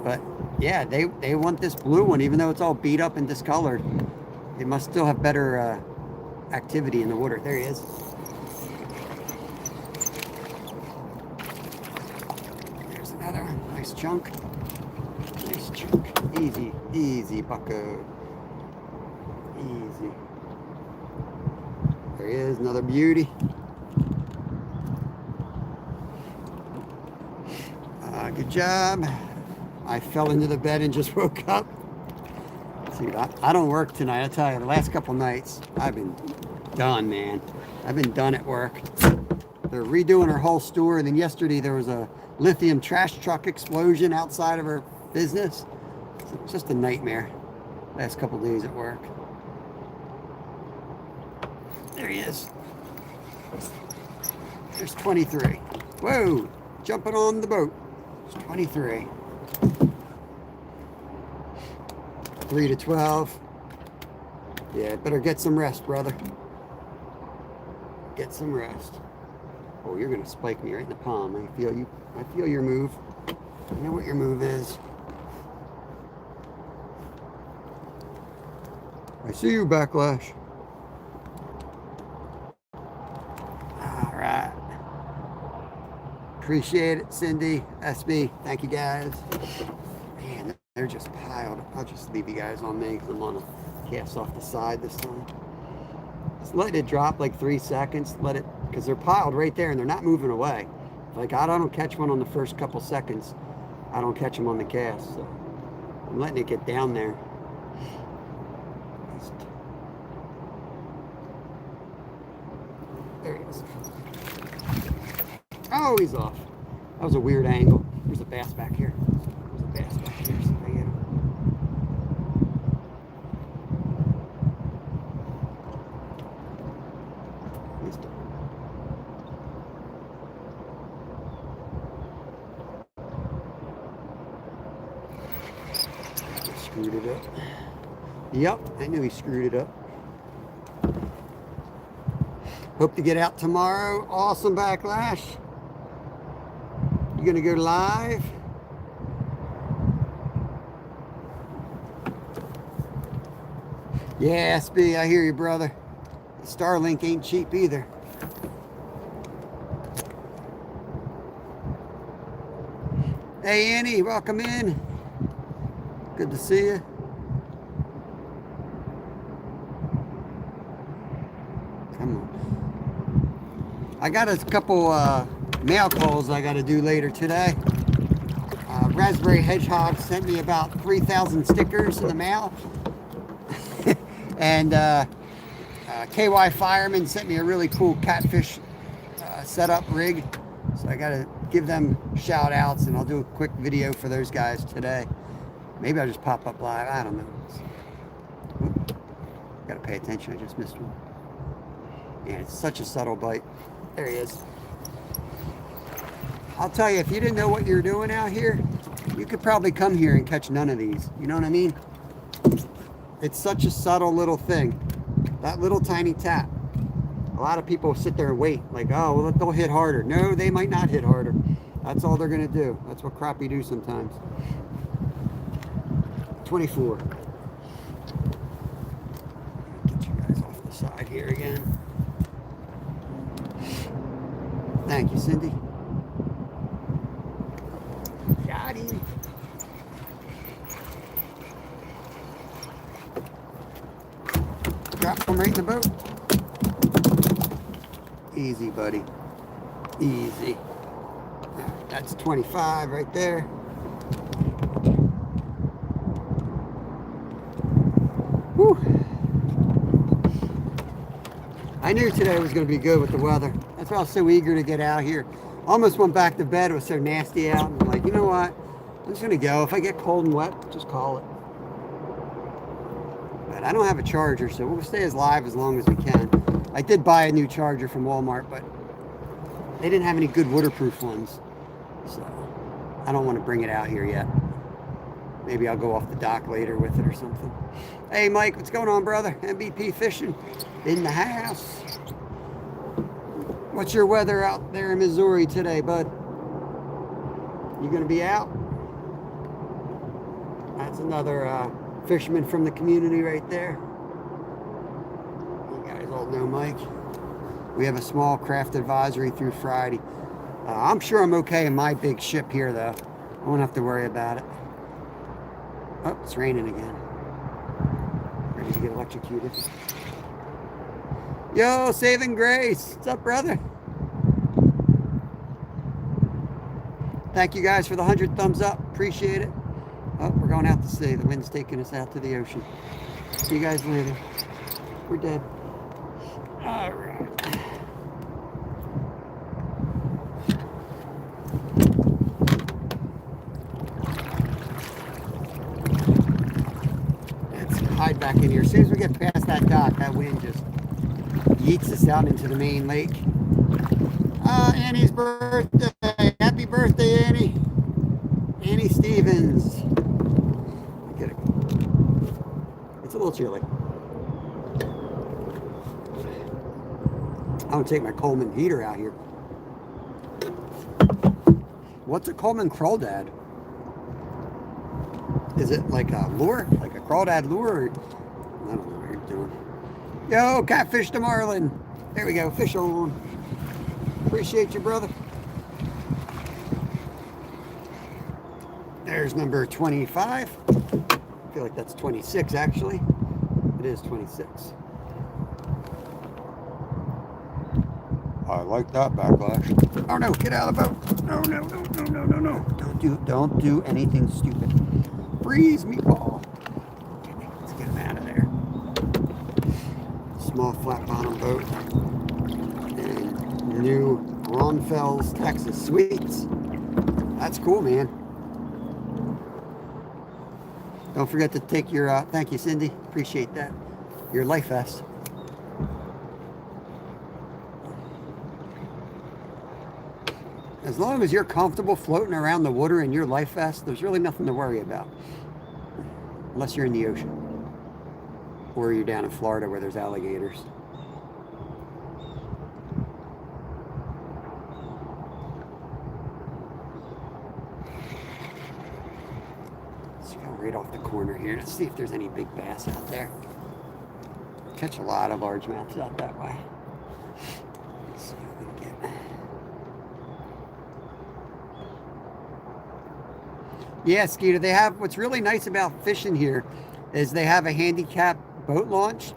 But yeah, they want this blue one, even though it's all beat up and discolored. It must still have better activity in the water. There he is. There's another one. Nice chunk. Nice chunk. Easy, easy, bucko. Easy. There he is, another beauty. Good job. I fell into the bed and just woke up. See, I don't work tonight. I tell you, the last couple nights, I've been done, man. I've been done at work. They're redoing her whole store, and then yesterday there was a lithium trash truck explosion outside of her business. It's just a nightmare. Last couple days at work. There he is. There's 23. Whoa! Jumping on the boat. It's 23. 3 to 12. Yeah, better get some rest, brother. Get some rest. Oh, you're gonna spike me right in the palm. I feel you. I feel your move. I know what your move is. I see you, Backlash. All right. Appreciate it, Cindy, SB. Thank you, guys. Man, they're just piled. I'll just leave you guys on me because I'm on a cast off the side this time. Just let it drop like 3 seconds. Let it, because they're piled right there and they're not moving away. Like I don't catch one on the first couple seconds. I don't catch them on the cast. So I'm letting it get down there. There he is. Oh, he's off. That was a weird angle. There's a bass back here. There's a bass back here. See if I get him. Screwed it up. Yep, I knew he screwed it up. Hope to get out tomorrow. Awesome, Backlash. You gonna go live? Yeah, SB, I hear you, brother. Starlink ain't cheap either. Hey, Annie, welcome in. Good to see you. Come on. I got a couple mail calls I got to do later today. Raspberry Hedgehog sent me about 3,000 stickers in the mail. And KY Fireman sent me a really cool catfish setup rig. So I got to give them shout outs, and I'll do a quick video for those guys today. Maybe I'll just pop up live. I don't know. Got to pay attention. I just missed one. Yeah, it's such a subtle bite. There he is. I'll tell you, if you didn't know what you're doing out here, you could probably come here and catch none of these. You know what I mean? It's such a subtle little thing. That little tiny tap. A lot of people sit there and wait. Like, oh, well, they'll hit harder. No, they might not hit harder. That's all they're going to do. That's what crappie do sometimes. 24. Get you guys off the side here again. Thank you, Cindy. Got him. Drop him right in the boat. Easy, buddy. Easy. That's 25 right there. Whew. I knew today was going to be good with the weather. That's why I was so eager to get out here. Almost went back to bed. It was so nasty out. I'm like, you know what? I'm just going to go. If I get cold and wet, just call it. But I don't have a charger, so we'll stay as live as long as we can. I did buy a new charger from Walmart, but they didn't have any good waterproof ones. So I don't want to bring it out here yet. Maybe I'll go off the dock later with it or something. Hey, Mike, what's going on, brother? MVP Fishing in the house. What's your weather out there in Missouri today, bud? You going to be out? That's another fisherman from the community right there. You guys all know Mike. We have a small craft advisory through Friday. I'm sure I'm okay in my big ship here, though. I won't have to worry about it. Oh, it's raining again. Ready to get electrocuted. Yo, Saving Grace. What's up, brother? Thank you guys for the 100 thumbs up. Appreciate it. Oh, we're going out to sea. The wind's taking us out to the ocean. See you guys later. We're dead. All right. Hide back in here. As soon as we get past that dock, that wind just yeets us out into the main lake. Annie's birthday. Happy birthday, Annie. Annie Stevens. Get it. It's a little chilly. take my Coleman heater out here. What's a Coleman crawdad? Is it like a lure? Like a crawdad lure? Or, I don't know what you're doing. Yo, catfish to marlin. There we go, fish on. Appreciate you, brother. There's number 25. I feel like that's 26, actually. It is 26. I like that backlash. Oh no, get out of the boat. No, no, no, no, no, no, no. Don't do anything stupid. Freeze, meatball. Okay, let's get him out of there. Small flat bottom boat. And new Ronfells Texas Sweets. That's cool, man. Don't forget to take your, thank you, Cindy. Appreciate that. Your life vest. As long as you're comfortable floating around the water in your life vest, there's really nothing to worry about. Unless you're in the ocean. Or you're down in Florida where there's alligators. Let's go right off the corner here. Let's see if there's any big bass out there. Catch a lot of largemouths out that way. Let's see what we can get. Yeah, Skeeter, they have, what's really nice about fishing here is they have a handicap boat launch.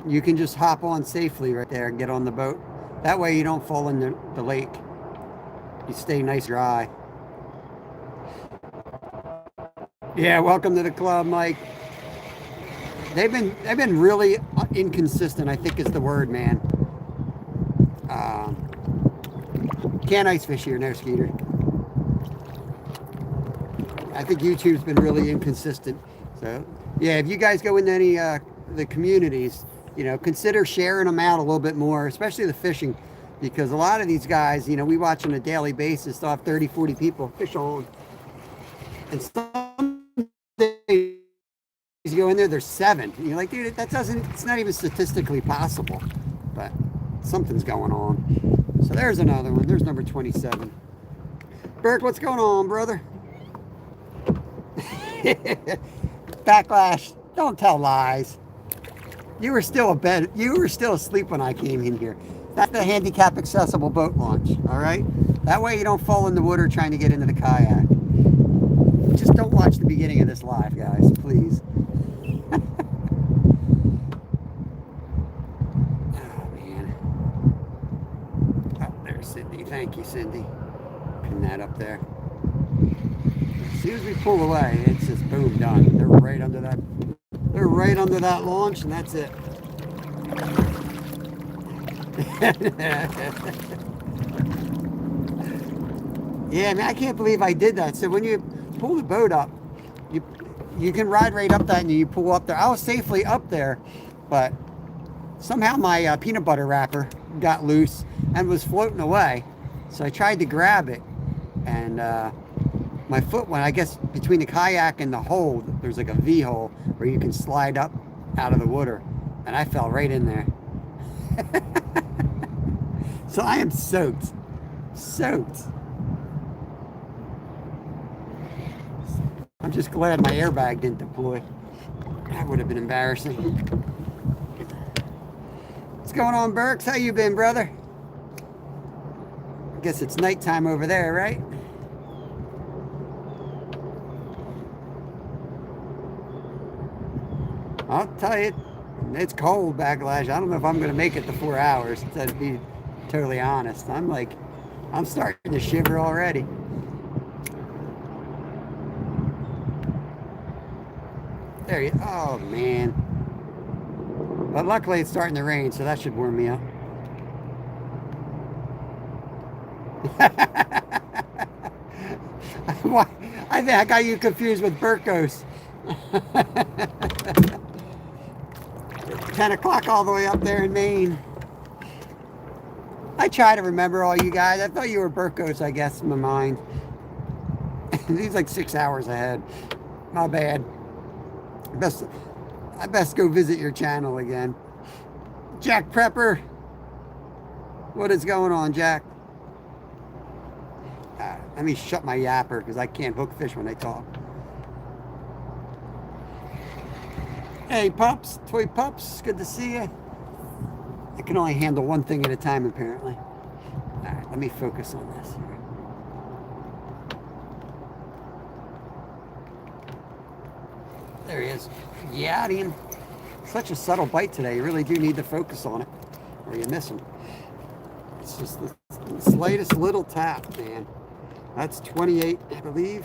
You can just hop on safely right there and get on the boat. That way you don't fall in the lake. You stay nice dry. Yeah, welcome to the club, Mike. They've been really inconsistent, I think is the word, man. Can't ice fish here, no, Skeeter. I think YouTube's been really inconsistent. So, yeah, if you guys go into any the communities, you know, consider sharing them out a little bit more, especially the fishing, because a lot of these guys, you know, we watch on a daily basis, they'll have 30, 40 people fish on. And some days you go in there, there's 7. And you're like, dude, that doesn't, it's not even statistically possible. But something's going on. So there's another one. There's number 27. Burke, what's going on, brother? Backlash, don't tell lies. You were still asleep when I came in here. That's the handicap accessible boat launch, all right? That way you don't fall in the water trying to get into the kayak. Just don't watch the beginning of this live, guys, please. Oh, man. Oh, there's Cindy. Thank you, Cindy. Pin that up there. As soon as we pull away, it's just boom, done. They're right under that. They're right under that launch, and that's it. Yeah, man, I can't believe I did that. So when you pull the boat up, you can ride right up that, and you pull up there. I was safely up there, but somehow my peanut butter wrapper got loose and was floating away. So I tried to grab it, and my foot went, I guess, between the kayak and the hole, there's like a V-hole where you can slide up out of the water. And I fell right in there. So I am soaked. Soaked. I'm just glad my airbag didn't deploy. That would have been embarrassing. What's going on, Burks? How you been, brother? I guess it's nighttime over there, right? I'll tell you, it's cold, Backlash. I don't know if I'm going to make it the 4 hours, to be totally honest. I'm starting to shiver already. There you, oh man. But luckily it's starting to rain, so that should warm me up. I think I got you confused with Burkos. 10 o'clock all the way up there in Maine. I try to remember all you guys. I thought you were Burkos, I guess, in my mind. He's like 6 hours ahead. My bad. I best go visit your channel again. Jack Prepper. What is going on, Jack? Let me shut my yapper because I can't hook fish when they talk. Hey, pups, toy pups, good to see you. I can only handle one thing at a time, apparently. All right, let me focus on this. There he is. Yeah, him. Such a subtle bite today. You really do need to focus on it, or you miss him. It's just the slightest little tap, man. That's 28, I believe.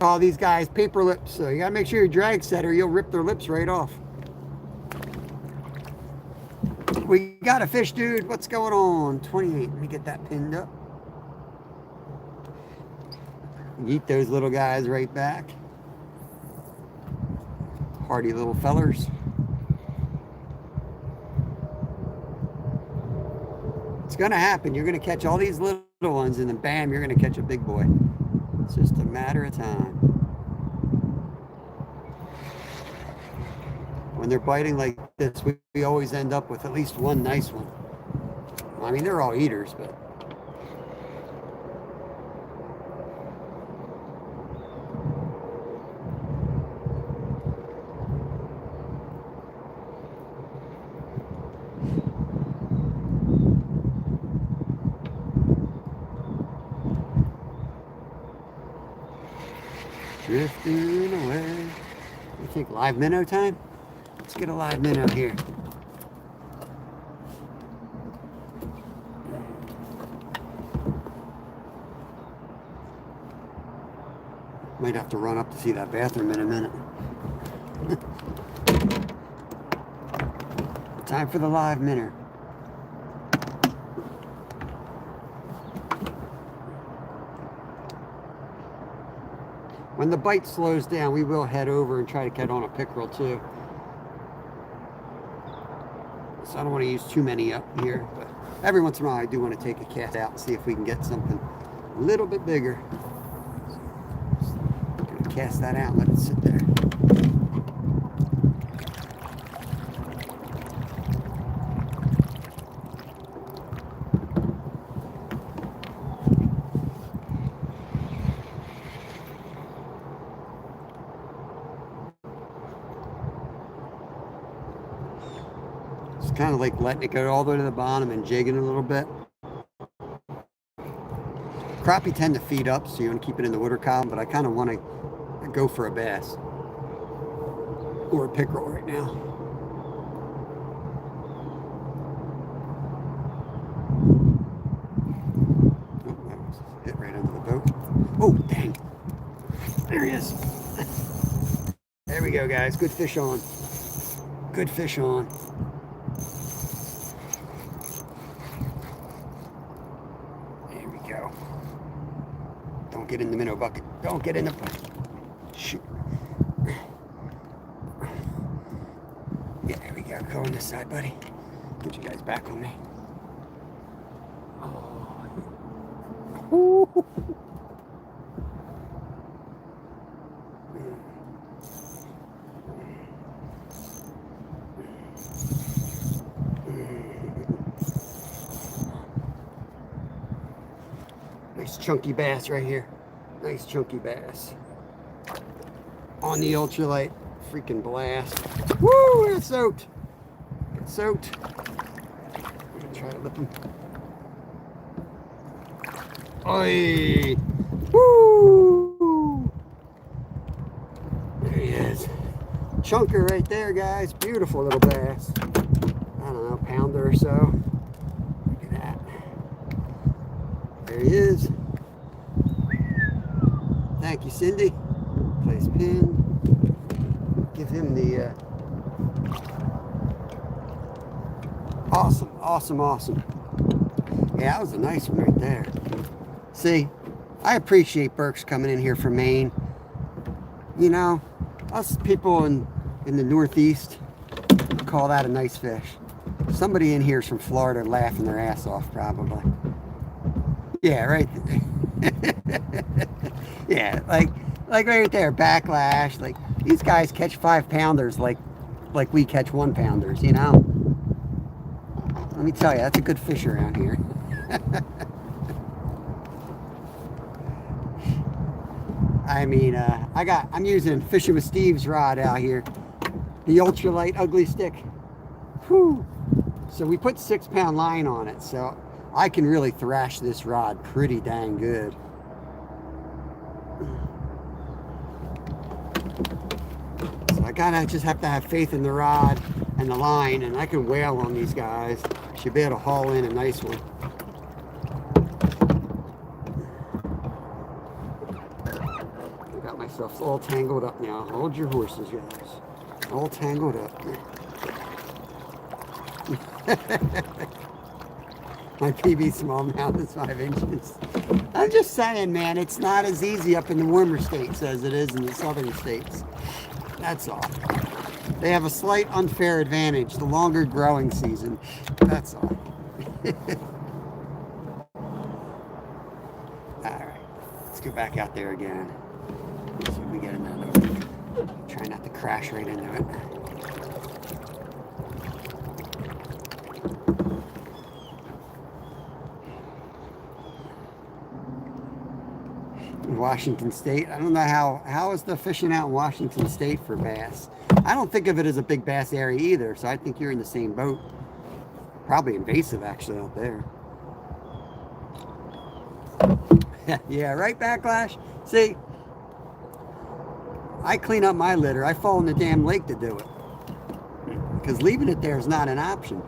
Oh, these guys, paper lips. So you gotta make sure you drag set or you'll rip their lips right off. We got a fish, dude. What's going on? 28. Let me get that pinned up. Eat those little guys right back. Hardy little fellers. It's gonna happen. You're gonna catch all these little ones and then bam, you're gonna catch a big boy. It's just a matter of time. When they're biting like this, we always end up with at least one nice one. I mean, they're all eaters, but drifting away. You think live minnow time? Let's get a live minnow here. Might have to run up to see that bathroom in a minute. Time for the live minnow. When the bite slows down, we will head over and try to get on a pickerel too. So I don't want to use too many up here, but every once in a while I do want to take a cast out and see if we can get something a little bit bigger. I'm going to cast that out and let it sit there. Kind of like letting it go all the way to the bottom and jigging a little bit. Crappie tend to feed up, so you want to keep it in the water column, but I kind of want to go for a bass or a pickerel right now. Oh, that was hit right under the boat. Oh, dang. There he is. There we go, guys. Good fish on. Good fish on. Don't get in the minnow bucket. Don't get in the bucket. Shoot. Yeah, there we go. Go on this side, buddy. Get you guys back on me. Oh. Nice chunky bass right here. Nice chunky bass. On the ultralight. Freaking blast. Woo! It's soaked. It's soaked. I'm gonna try to lip him. Oi! Woo! There he is. Chunker right there, guys. Beautiful little bass. I don't know, pounder or so. Look at that. There he is. Thank you, Cindy. Place pin. Give him the awesome, awesome, awesome. Yeah, that was a nice one right there. See, I appreciate Burks coming in here from Maine. You know, us people in the Northeast call that a nice fish. Somebody in here is from Florida laughing their ass off, probably. Yeah, right. Yeah, like right there, backlash. Like these guys catch 5-pounders like like we catch 1-pounders, you know. Let me tell you, that's a good fish around here. I mean, I'm using Fishing with Steve's rod out here, the ultralight ugly stick. Whew. So we put 6-pound line on it, so I can really thrash this rod pretty dang good. So I gotta just have to have faith in the rod and the line, and I can whale on these guys. Should be able to haul in a nice one. I got myself all tangled up now. Hold your horses, guys. All tangled up. My PB smallmouth is 5 inches. I'm just saying, man, it's not as easy up in the warmer states as it is in the southern states. That's all. They have a slight unfair advantage, the longer growing season. That's all. Alright, let's go back out there again. Let's see if we get another one. Try not to crash right into it. Washington State. I don't know how is the fishing out in Washington State for bass. I don't think of it as a big bass area either, so I think you're in the same boat. Probably invasive actually out there. Yeah, right, Backlash? See, I clean up my litter. I fall in the damn lake to do it. Because leaving it there is not an option.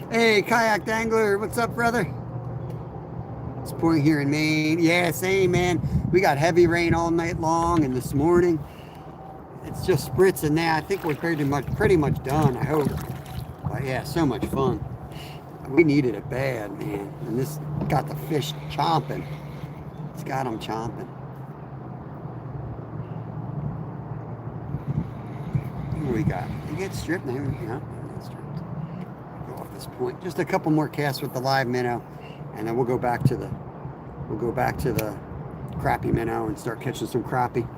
Hey, Kayak Angler, what's up, brother? It's pouring here in Maine. Yeah, same, man. We got heavy rain all night long, and this morning it's just spritzing now. I think we're pretty much done, I hope. But yeah, so much fun. We needed it bad, man. And this got the fish chomping. It's got them chomping. What do we got? You get stripped now? Yeah, stripped. Go off this point. Just a couple more casts with the live minnow, and then we'll go back to the crappie minnow and start catching some crappie.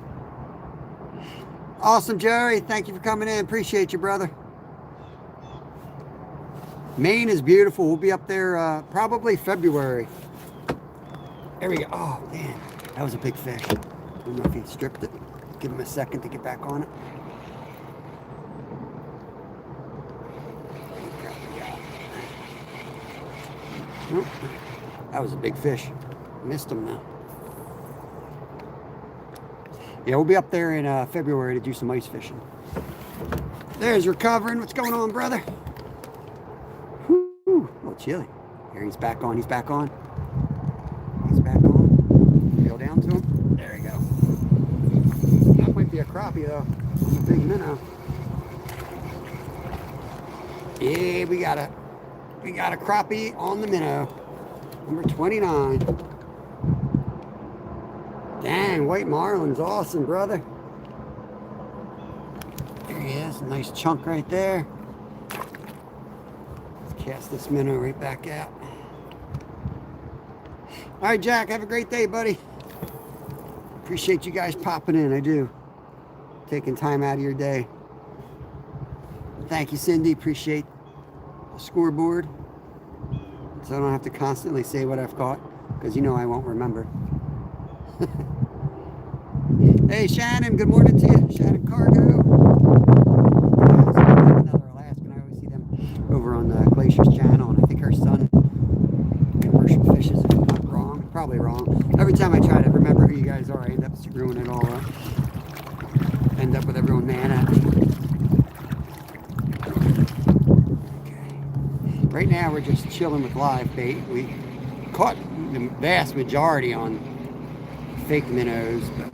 Awesome, Jerry. Thank you for coming in. Appreciate you, brother. Maine is beautiful. We'll be up there probably February. There we go. Oh, man. That was a big fish. I don't know if he stripped it. Give him a second to get back on it. Nope. That was a big fish. Missed him now. Yeah, we'll be up there in February to do some ice fishing. There's recovering. What's going on, brother? Whew. Oh, chilly. Here, he's back on. He's back on. He's back on. Reel down to him. There you go. That might be a crappie, though. It's a big minnow. Yeah, we got a crappie on the minnow. Number 29. Dang, white marlin's awesome, brother. There he is, a nice chunk right there. Let's cast this minnow right back out. All right, Jack, have a great day, buddy. Appreciate you guys popping in, I do. Taking time out of your day. Thank you, Cindy, appreciate the scoreboard. So I don't have to constantly say what I've caught, because you know I won't remember. Hey, Shannon, good morning to you. Shannon Cargo. Another Alaskan. I always see them over on the Glacier's channel, and I think her son commercial fishes, if I'm not wrong. Probably wrong. Every time I try to remember who you guys are, I end up screwing it all up. End up with everyone mad at me. Okay. Right now, we're just chilling with live bait. We caught the vast majority on fake minnows, but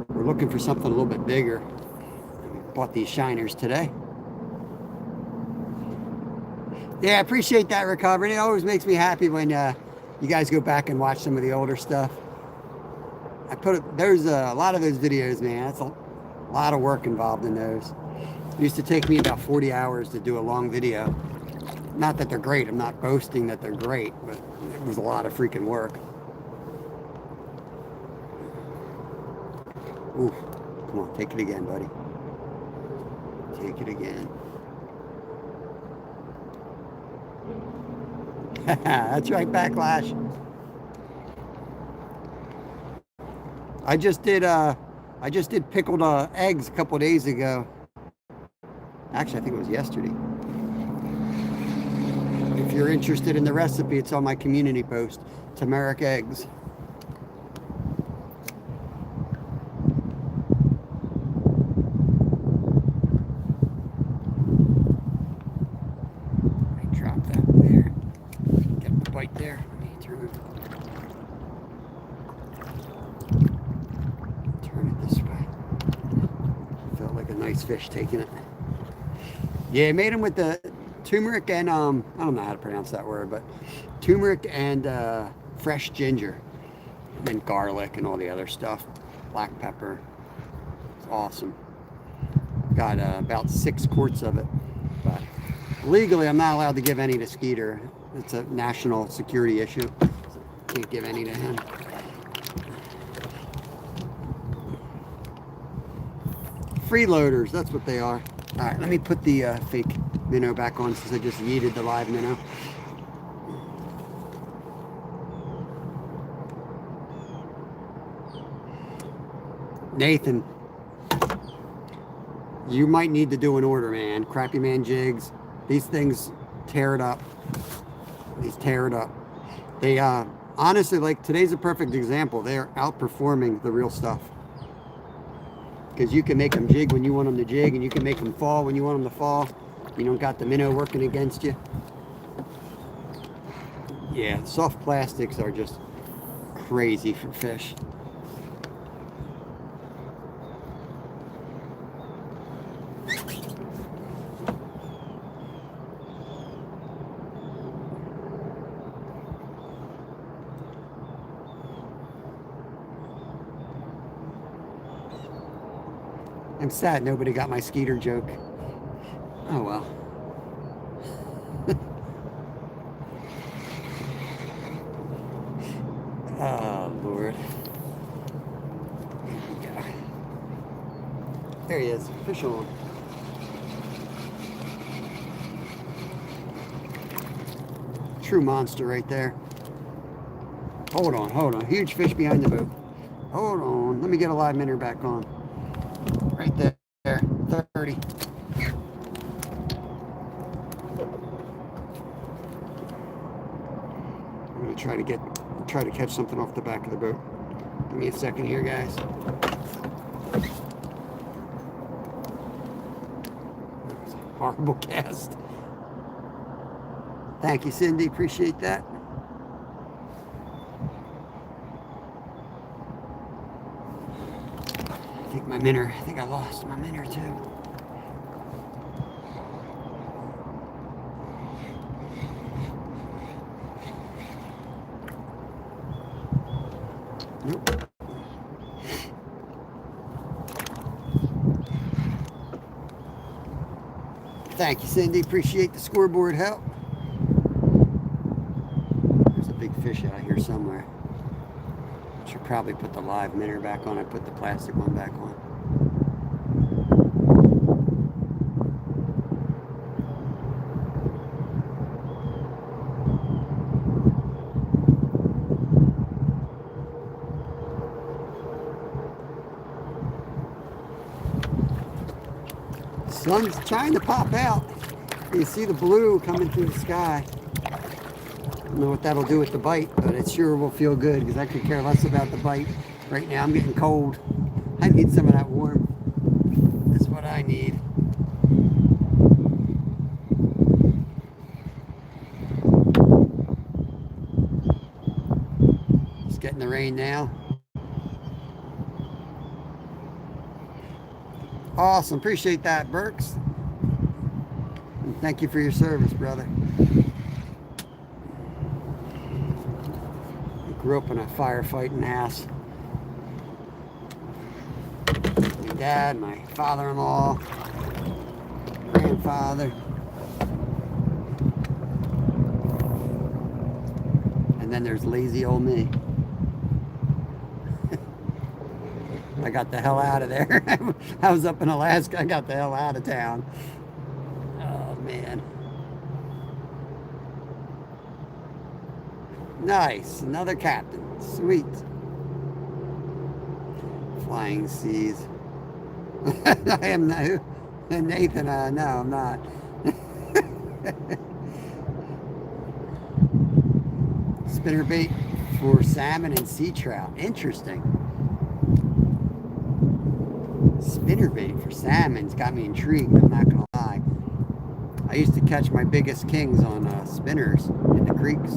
we're looking for something a little bit bigger. We bought these shiners today. Yeah, I appreciate that, Recovery. It always makes me happy when you guys go back and watch some of the older stuff. There's a lot of those videos, man. That's a lot of work involved in those. It used to take me about 40 hours to do a long video. Not that they're great. I'm not boasting that they're great, but it was a lot of freaking work. Ooh, come on, take it again, buddy. Take it again. That's right, Backlash. I just did pickled eggs a couple days ago. Actually, I think it was yesterday. If you're interested in the recipe, it's on my community post. Turmeric eggs. I drop that there. Get the bite there. Let me turn it this way. Felt like a nice fish taking it. Yeah, I made them with the turmeric and I don't know how to pronounce that word, but turmeric and fresh ginger, and then garlic and all the other stuff, black pepper. It's awesome. Got about 6 quarts of it, but legally I'm not allowed to give any to Skeeter. It's a national security issue. So can't give any to him. Freeloaders, that's what they are. All right, let me put the fake minnow back on since I just yeeted the live minnow. Nathan, you might need to do an order, man. Crappy Man jigs, these things tear it up. These tear it up. They honestly, like today's a perfect example. They're outperforming the real stuff. Because you can make them jig when you want them to jig, and you can make them fall when you want them to fall. You don't got the minnow working against you. Yeah, soft plastics are just crazy for fish. I'm sad nobody got my Skeeter joke. Oh well. Oh Lord. Yeah. There he is, fish on. True monster right there. Hold on. Huge fish behind the boat. Hold on. Let me get a live minnow back on. Right there. 30. I'm gonna try to catch something off the back of the boat. Give me a second here, guys. Horrible cast. Thank you, Cindy. Appreciate that. I think I lost my minnow too. Nope. Thank you, Cindy. Appreciate the scoreboard help. There's a big fish out here somewhere. Should probably put the live minnow back on. I put the plastic one back on. Sun's trying to pop out. You see the blue coming through the sky. I don't know what that'll do with the bite, but it sure will feel good because I could care less about the bite. Right now I'm getting cold. I need some of that warm. That's what I need. Just getting the rain now. Awesome. Appreciate that, Burks. And thank you for your service, brother. I grew up in a firefighting house. My dad, my father-in-law, grandfather. And then there's lazy old me. I got the hell out of there. I was up in Alaska. I got the hell out of town. Oh, man. Nice. Another captain. Sweet. Flying Seas. I am not. Nathan, no, I'm not. Spinnerbait for salmon and sea trout. Interesting. Spinnerbait for salmon's got me intrigued, I'm not gonna lie. I used to catch my biggest kings on spinners in the creeks.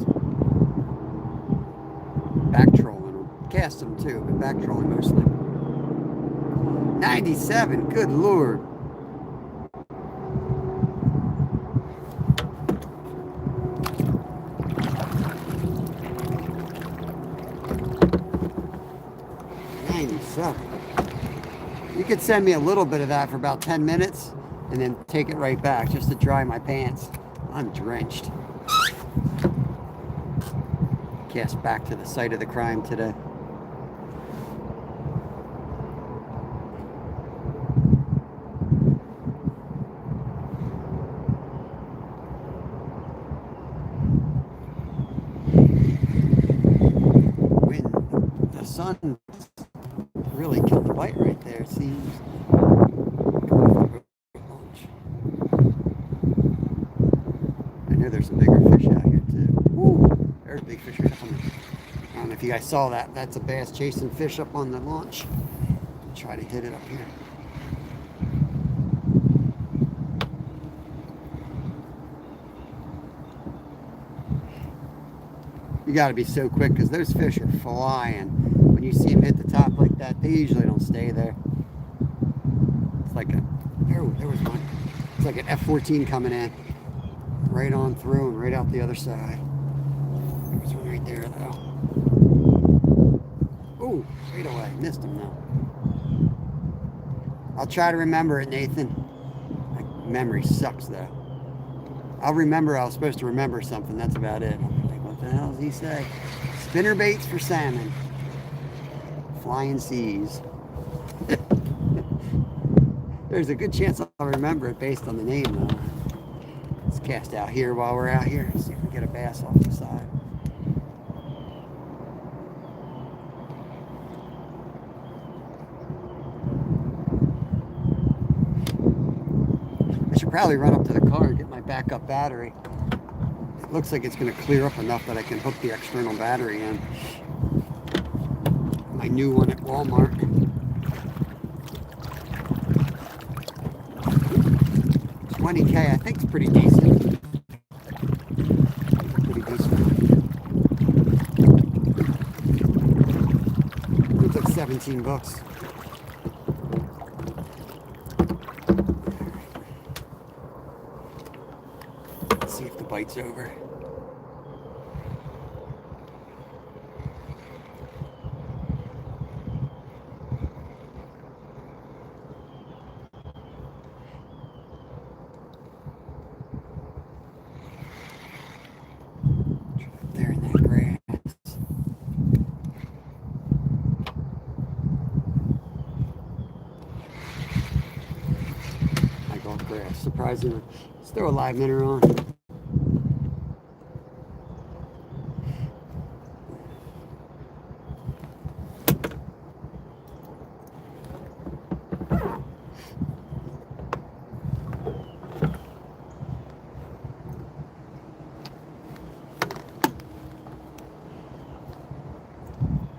Back trolling them. Cast them too, but back trolling mostly. 97, good lord. You could send me a little bit of that for about 10 minutes and then take it right back just to dry my pants. I'm drenched. Cast back to the site of the crime today. When the sun really killed the bite right there, it seems. I know there's some bigger fish out here too. Woo! There's big fish right up on the, I don't know if you guys saw that. That's a bass chasing fish up on the launch. Try to hit it up here. You got to be so quick because those fish are flying. When you see them hit the top like that, they usually don't stay there. It's like a, there was one. It's like an F-14 coming in, right on through and right out the other side. There was one right there though. Oh, right away, missed him though. I'll try to remember it, Nathan. My memory sucks though. I'll remember I was supposed to remember something. That's about it. What the hell does he say? Spinner baits for salmon. Flying Seas. There's a good chance I'll remember it based on the name though. Let's cast out here while we're out here. See if we get a bass off the side. I should probably run up to the car and get my backup battery. It looks like it's going to clear up enough that I can hook the external battery in. My new one at Walmart. $20K, I think it's pretty decent. Pretty decent. It's like 17 bucks. Let's see if the bite's over. Surprisingly, still a live minnow on.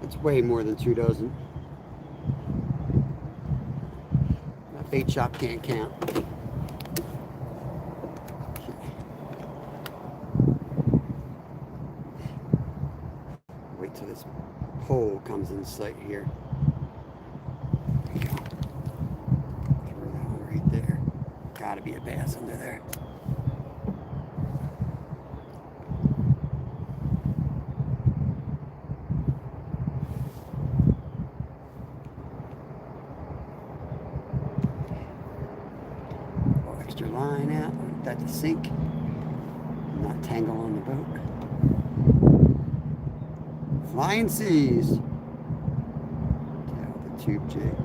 It's way more than 2 dozen. That bait shop can't count. Wait till this pole comes in sight here. There you go. Throw that one right there. Gotta be a bass under there. Extra line out, want that to sink, not tangle on the boat. Flying Seas. Yeah, the tube jig.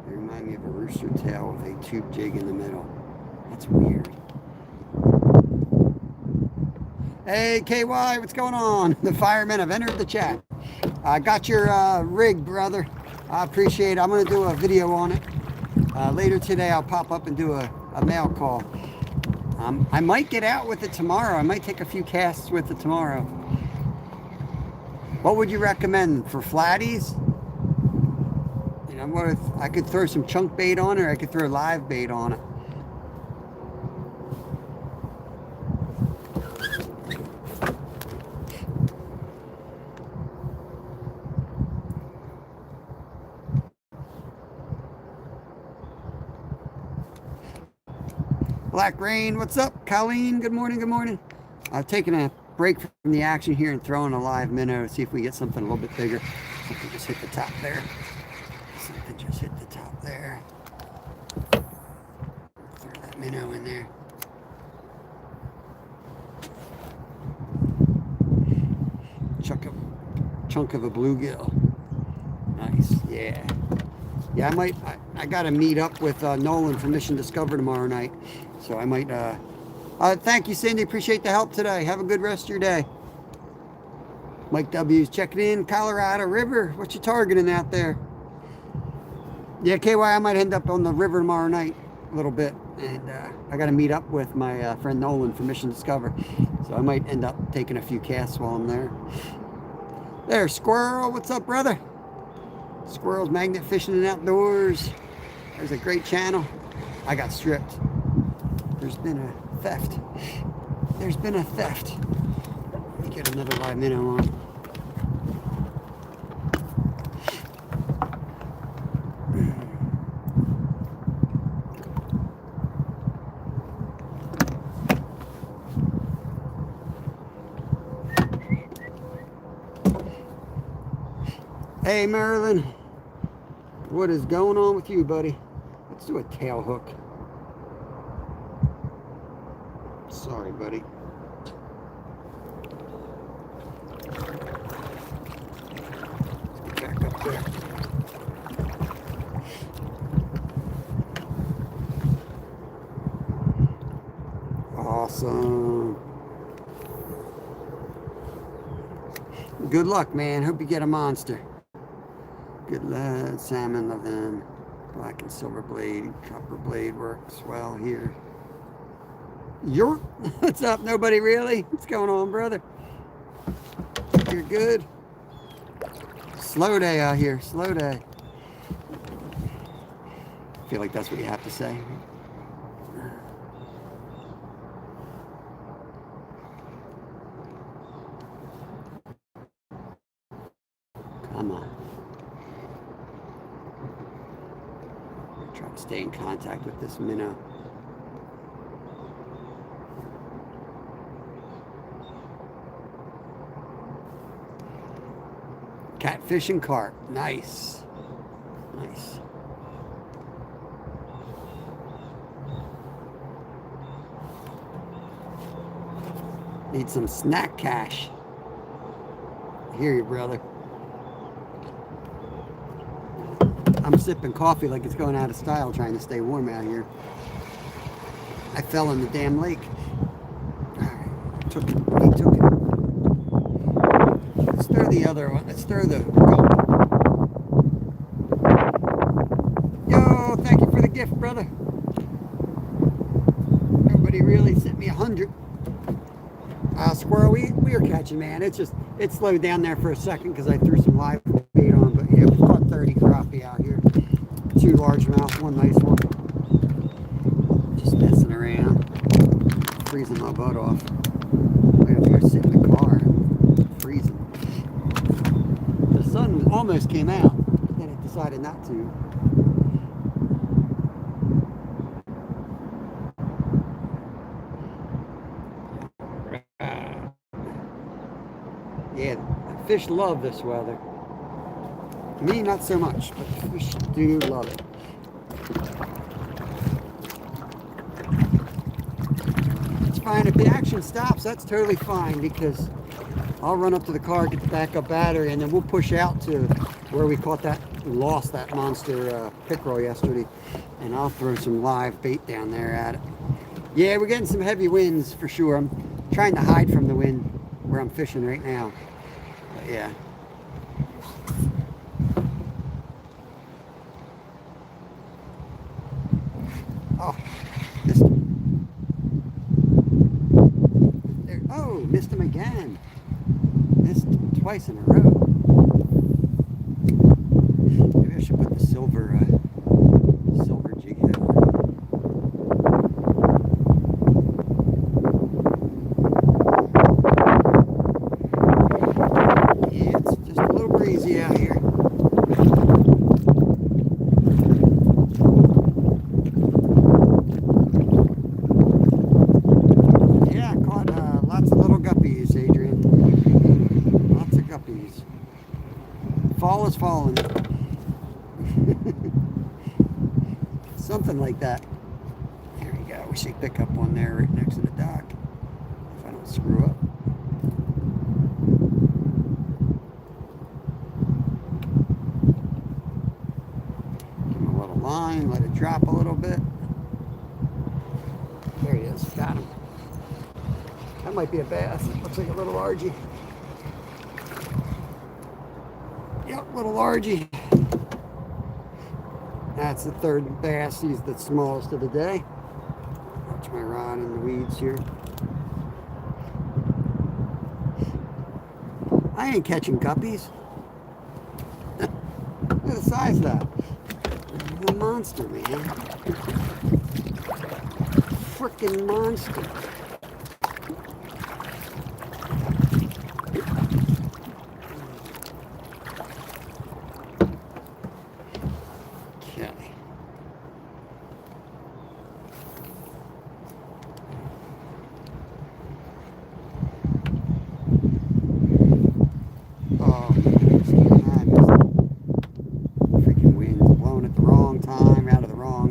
They remind me of a rooster tail with a tube jig in the middle. That's weird. Hey, KY, what's going on? The firemen have entered the chat. I got your rig, brother. I appreciate it. I'm going to do a video on it. Later today, I'll pop up and do a mail call. I might get out with it tomorrow. I might take a few casts with it tomorrow. What would you recommend for flatties? You know, I could throw some chunk bait on it, or I could throw live bait on it. Black Rain, what's up? Colleen, good morning, good morning. I've taken a break from the action here and throwing a live minnow to see if we get something a little bit bigger. Something just hit the top there. Something just hit the top there. Throw that minnow in there. Chunk of a bluegill. Nice, yeah. Yeah, I got to meet up with Nolan from Mission Discover tomorrow night. So I might, thank you, Cindy. Appreciate the help today. Have a good rest of your day. Mike W's checking in. Colorado River. What you targeting out there? Yeah, KY, I might end up on the river tomorrow night a little bit. And I got to meet up with my friend Nolan from Mission Discover. So I might end up taking a few casts while I'm there. There, Squirrel. What's up, brother? Squirrels Magnet Fishing and Outdoors. There's a great channel. I got stripped. There's been a theft. There's been a theft. Let me get another live minnow on. Hey, Marilyn. What is going on with you, buddy? Let's do a tail hook. Sorry, buddy. Let's get back up there. Awesome. Good luck, man. Hope you get a monster. Good lead, salmon, Levin, black and silver blade, copper blade works well here. What's up? Nobody really? What's going on, brother? You're good? Slow day out here, slow day. I feel like that's what you have to say. Come on. Try to stay in contact with this minnow. Catfish and carp. Nice. Nice. Need some snack cash. I hear you, brother. I'm sipping coffee like it's going out of style trying to stay warm out here. I fell in the damn lake. He took it. Let's throw the other one. Let's throw the... Yo, thank you for the gift, brother. Nobody really sent me 100. Squirrel, we are catching, man. It slowed down there for a second because I threw some live bait on, but yeah, we caught 30 crappie out here. 2 largemouth, 1 nice one. Just messing around, freezing my butt off. Way up here sitting in the car, freezing. The sun almost came out, but then it decided not to. Yeah, fish love this weather. Me, not so much, but fish do love it. It's fine. If the action stops, that's totally fine because I'll run up to the car, get the backup battery, and then we'll push out to where we caught that, lost that monster pickerel yesterday. And I'll throw some live bait down there at it. Yeah, we're getting some heavy winds for sure. I'm trying to hide from the wind where I'm fishing right now. But yeah. Oh, missed him. There, oh, missed him again. Missed twice in a row. Maybe I should put the silver jig head on. Yeah, it's just a little breezy out here. Yeah, I caught lots of little guppies, Adrian. Lots of guppies. Fall is falling. Something like that. There we go. We should pick up one there right next to the dock. If I don't screw up. Give him a little line, let it drop a little bit. There he is. Got him. That might be a bass. It looks like a little largie. Yep, little largie. That's the third bass. He's the smallest of the day. Watch my rod in the weeds here. I ain't catching guppies. Look at the size of that. He's a monster, man. Frickin' monster.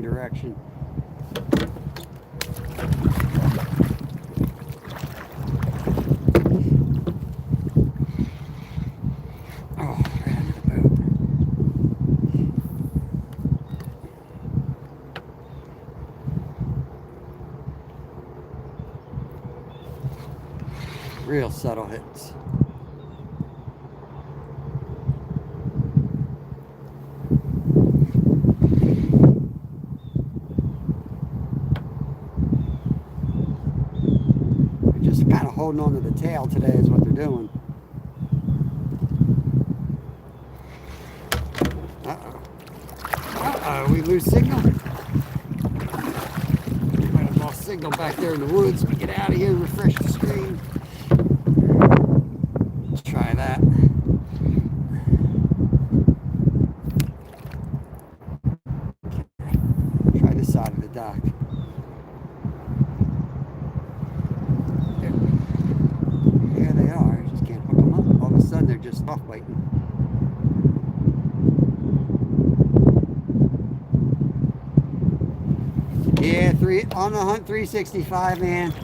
Direction. Oh, right under the boat. Real subtle hits. Kind of holding on to the tail today is what they're doing. Uh-oh. Uh-oh, we lose signal. We might have lost signal back there in the woods. We get out of here and refresh the screen. Let's try that. Try this side of the dock. They're just off biting. Yeah, on the hunt 365, man.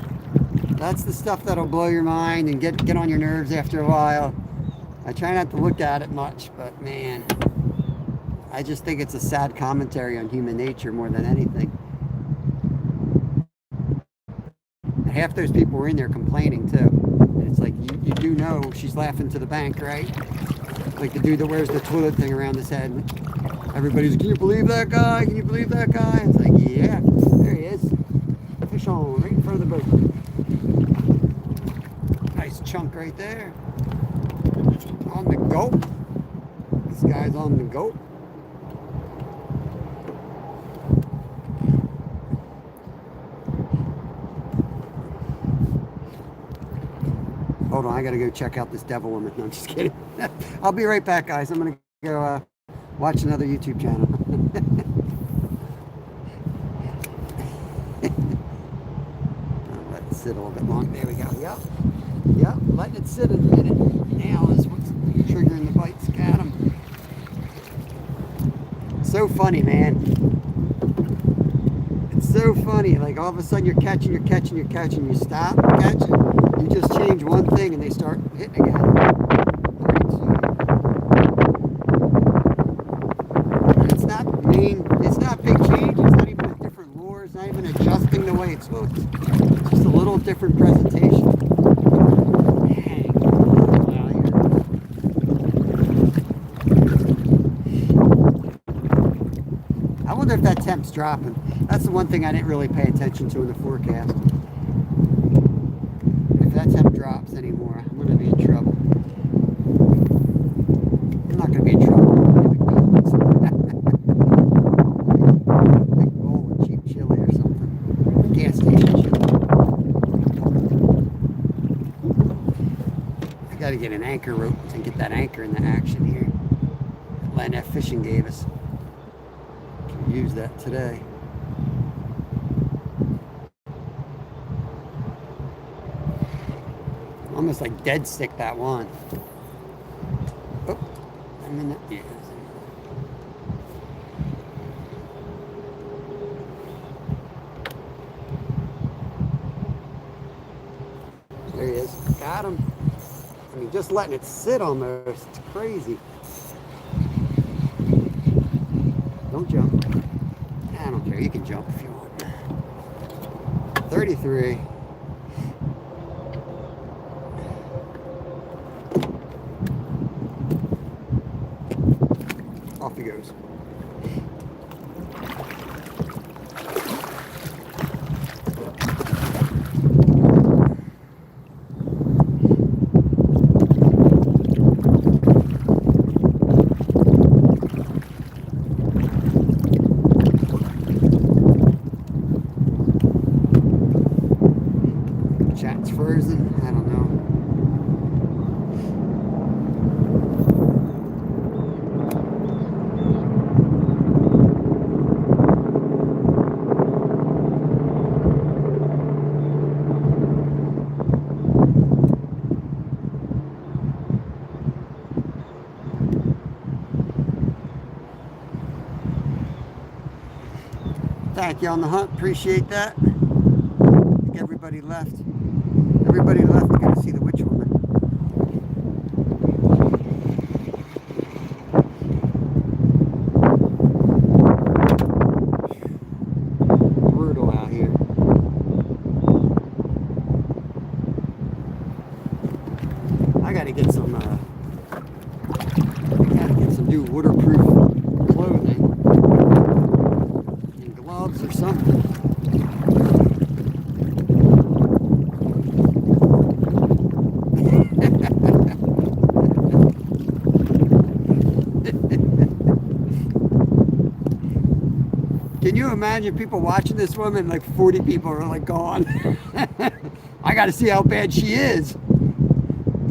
That's the stuff that'll blow your mind and get on your nerves after a while. I try not to look at it much, but man, I just think it's a sad commentary on human nature more than anything. And half those people were in there complaining too. It's like, you do know she's laughing to the bank, right? Like the dude that wears the toilet thing around his head. Everybody's, can you believe that guy? Can you believe that guy? It's like, yeah, there he is. Fish on, right in front of the boat. Nice chunk right there. On the gulp. This guy's on the gulp. Hold on, I gotta go check out this devil woman. No, I'm just kidding. I'll be right back, guys. I'm gonna go watch another YouTube channel. I'll let it sit a little bit long. There we go. Yep. Yep. Letting it sit a minute now is what's triggering the bites. Got him. So funny, man. It's so so funny. Like all of a sudden you're catching, you stop catching, you just change one thing and they start hitting again. And it's not big change, it's not even a different lure, it's not even adjusting the way it's hooked. It's just a little different presentation. Dang. Wow, I wonder if that temp's dropping. That's the one thing I didn't really pay attention to in the forecast. If that temp drops anymore, I'm going to be in trouble. I'm not going to be in trouble. Big bowl of cheap chili or something. Gas station chili. I got to get an anchor rope and get that anchor in the action here. Land that fishing gave us. Can use that today. Almost like dead stick that one. Oh, I'm in the, yeah. There he is. Got him. I mean, just letting it sit almost. It's crazy. Don't jump. I don't care. You can jump if you want. 33. Off he goes. Chat's frozen. I don't know. Thank you on the hunt. Appreciate that. I think everybody left. Everybody left to go to see the witch woman. Brutal out here. I gotta get some new waterproof clothing and gloves or something. Can you imagine people watching this woman? Like 40 people are like gone. I got to see how bad she is.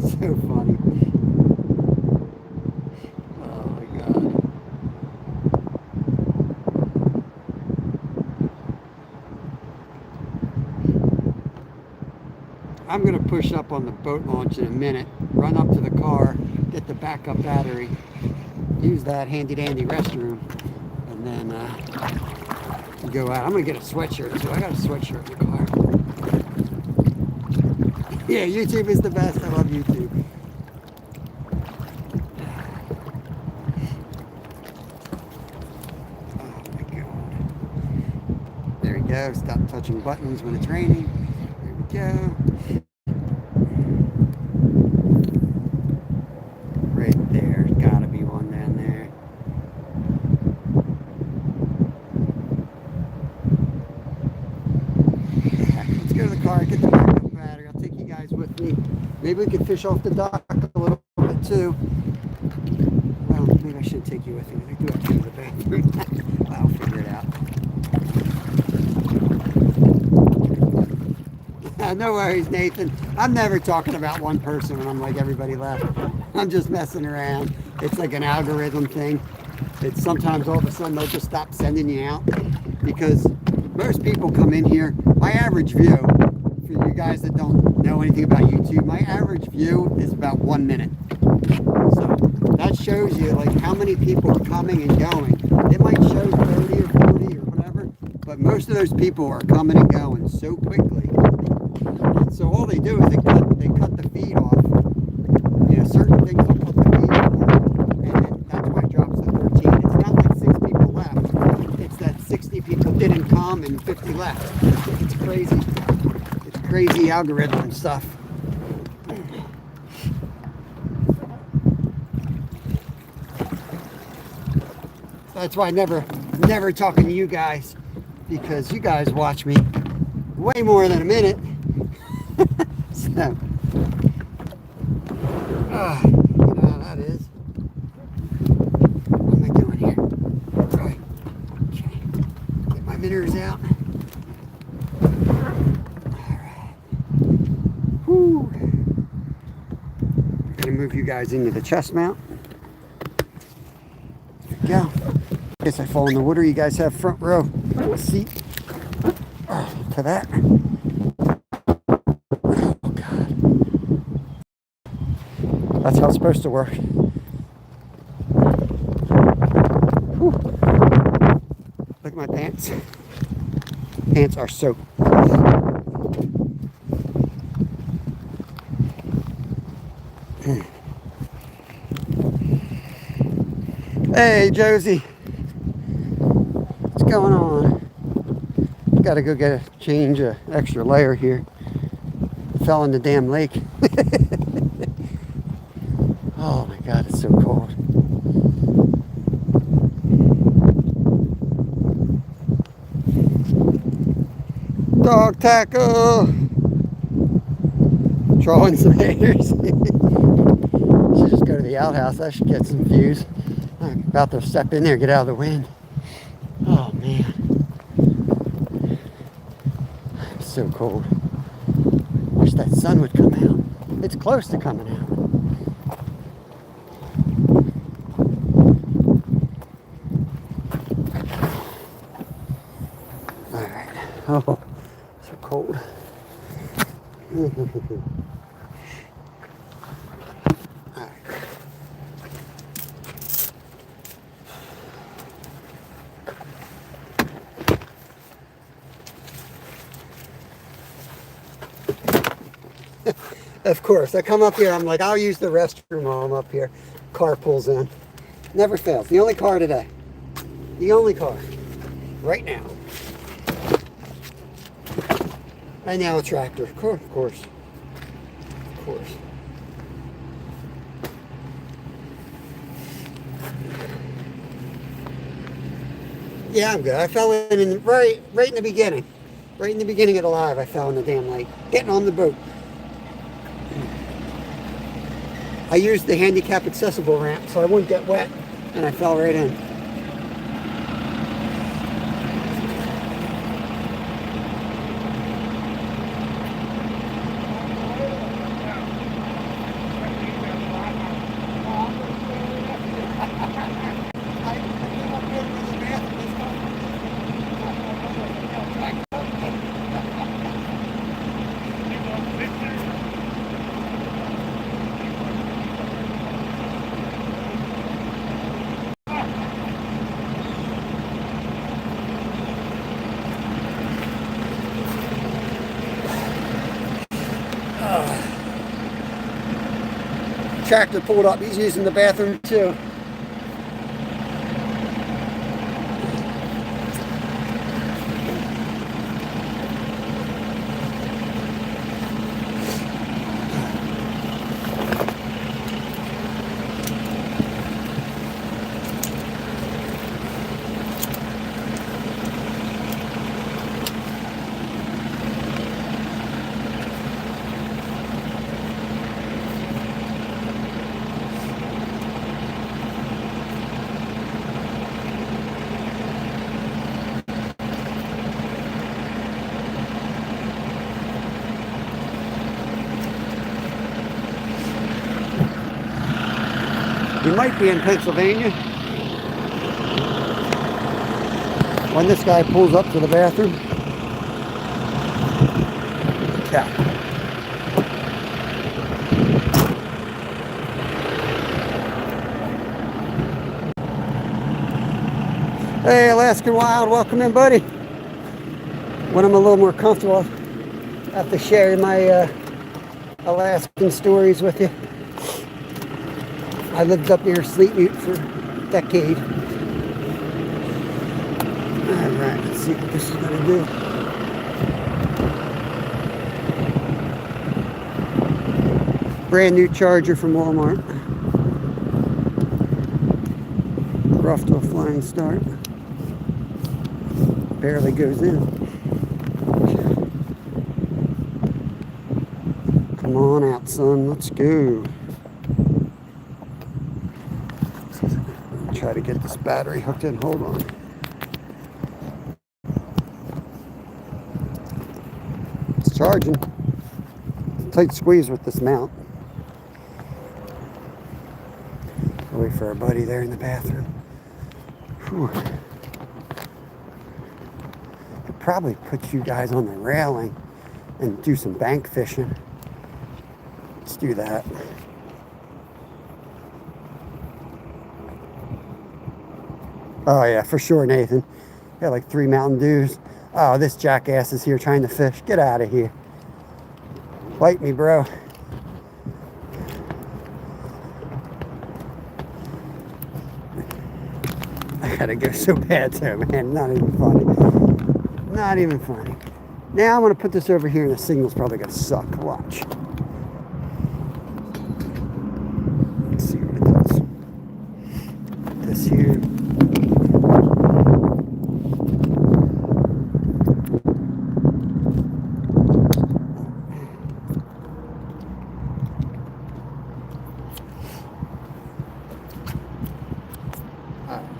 So funny. Oh my God. I'm going to push up on the boat launch in a minute, run up to the car, get the backup battery, use that handy dandy restroom, and then go out. I'm gonna get a sweatshirt too. I got a sweatshirt in the car. Yeah, YouTube is the best. I love YouTube. Oh my God. There we go. Stop touching buttons when it's raining. There we go. Right there. Gotta be one down there. Go to the car, get the backup battery. I'll take you guys with me. Maybe we can fish off the dock a little bit too. Well, maybe I should take you with me. I do have to go to the bathroom. I'll figure it out. No worries, Nathan. I'm never talking about one person when I'm like everybody left. I'm just messing around. It's like an algorithm thing. It's sometimes all of a sudden they'll just stop sending you out because most people come in here. My average view, for you guys that don't know anything about YouTube, my average view is about 1 minute. So that shows you like how many people are coming and going. It might show 30 or 40 or whatever, but But most of those people are coming and going so quickly. And so all they do is they cut the feed off. You know, certain things will cut the feed off, and then that's why it drops to 13. It's not like 6 people left. It's that 60 people didn't come and 50 left. It's crazy. It's crazy algorithm stuff. That's why I never talking to you guys, because you guys watch me way more than a minute. So, you know how that is. What am I doing here? Right. Okay. Get my mirrors out. Alright. Whew. I'm gonna move you guys into the chest mount. There we go. In case I fall in the water, you guys have front row seat to that. Oh God. That's how it's supposed to work. Whew. Look at my pants. Pants are soaked. Hey, Josie. What's going on? Gotta go get a change, an extra layer here. Fell in the damn lake. Oh my God, it's so cold. Dog tackle. Drawing some hairs. Should just go to the outhouse. I should get some views. I'm about to step in there, get out of the wind. Oh man. It's so cold. Wish that sun would come out. It's close to coming out. Alright. Oh, so cold. Of course, I come up here, I'm like, I'll use the restroom while I'm up here. Car pulls in. Never fails. The only car today. The only car. Right now. And now a tractor. Of course. Of course. Of course. Yeah, I'm good. I fell in right in the beginning. Right in the beginning of the live, I fell in the damn lake. Getting on the boat. I used the handicap accessible ramp so I wouldn't get wet, and I fell right in. Tractor pulled up. He's using the bathroom too. You might be in Pennsylvania when this guy pulls up to the bathroom. Yeah. Hey, Alaskan Wild, welcome in, buddy. When I'm a little more comfortable, I have to share my Alaskan stories with you. I lived up near Sleet Butte for a decade. Alright, let's see what this is going to do. Brand new charger from Walmart. We're off to a flying start. Barely goes in. Come on out, son. Let's go. Try to get this battery hooked in. Hold on. It's charging. Tight squeeze with this mount. I'll wait for our buddy there in the bathroom. Whew. Could probably put you guys on the railing and do some bank fishing. Let's do that. Oh yeah, for sure, Nathan. Got like 3 Mountain Dews. Oh, this jackass is here trying to fish. Get out of here. Bite me, bro. I gotta go so bad too, man. Not even funny. Not even funny. Now I'm gonna put this over here and the signal's probably gonna suck. Watch. Let's see what it does. Put this here.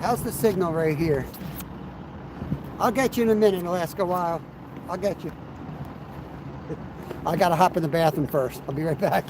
How's the signal right here? I'll get you in a minute. It'll ask a while. I'll get you. I gotta hop in the bathroom first. I'll be right back.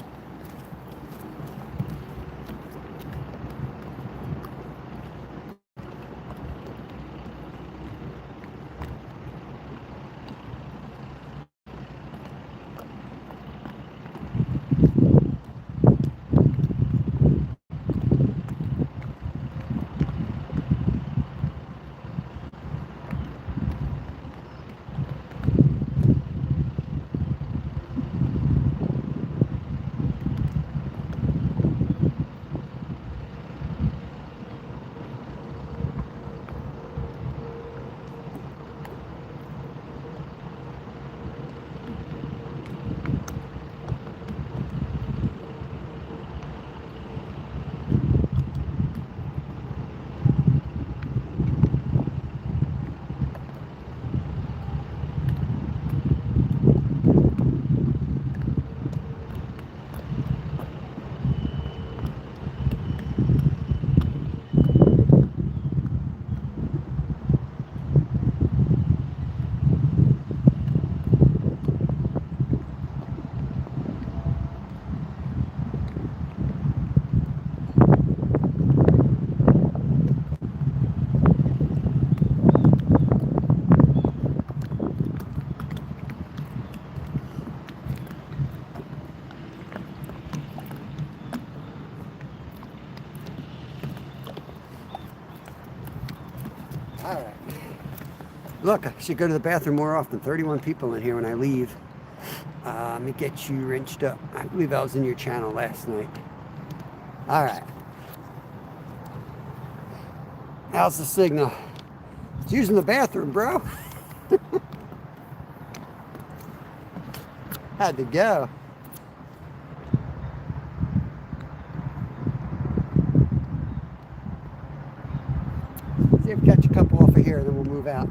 All right. Look, I should go to the bathroom more often. 31 people in here when I leave. Let me get you wrenched up. I believe I was in your channel last night. All right. How's the signal? It's using the bathroom, bro. Had to go. See if we catch a couple off of here, then we'll move out.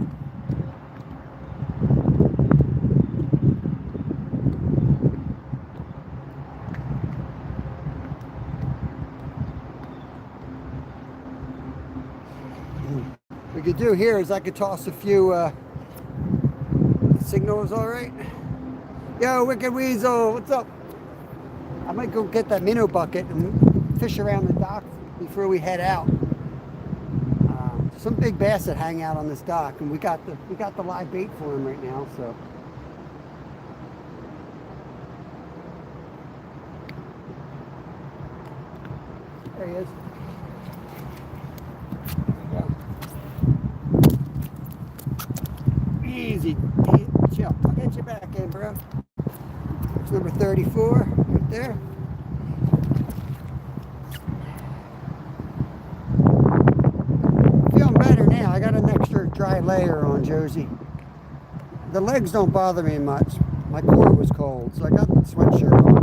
What we could do here is I could toss a few signals, all right? Yo, Wicked Weasel, what's up? I might go get that minnow bucket and fish around the dock before we head out. Some big bass that hang out on this dock, and we got the live bait for them right now. So there he is. There we go. Easy. you back in, bro. It's number 34 right there. Feeling better now. I got an extra dry layer on Josie. The legs don't bother me much. My core was cold, so I got the sweatshirt on.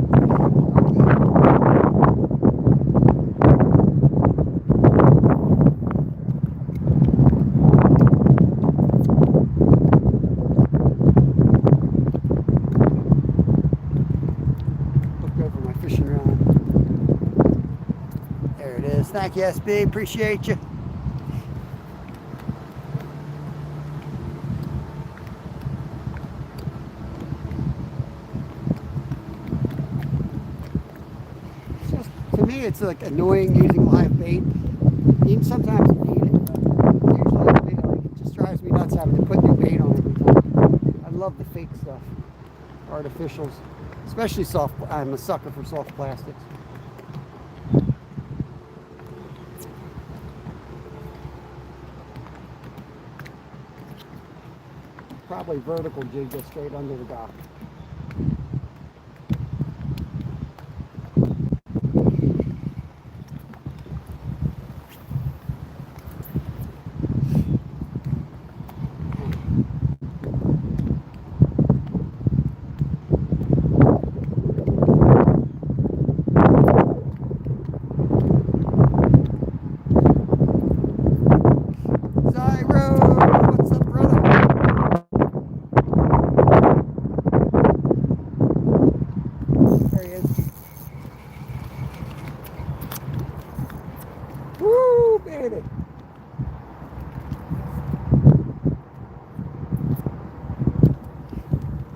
Thank you, SB. Appreciate you. It's just, to me, it's like annoying using live bait. Even sometimes you need it, but usually it just drives me nuts having to put new bait on every time. I love the fake stuff, artificials, especially soft. I'm a sucker for soft plastics. Probably vertical jig just straight under the dock.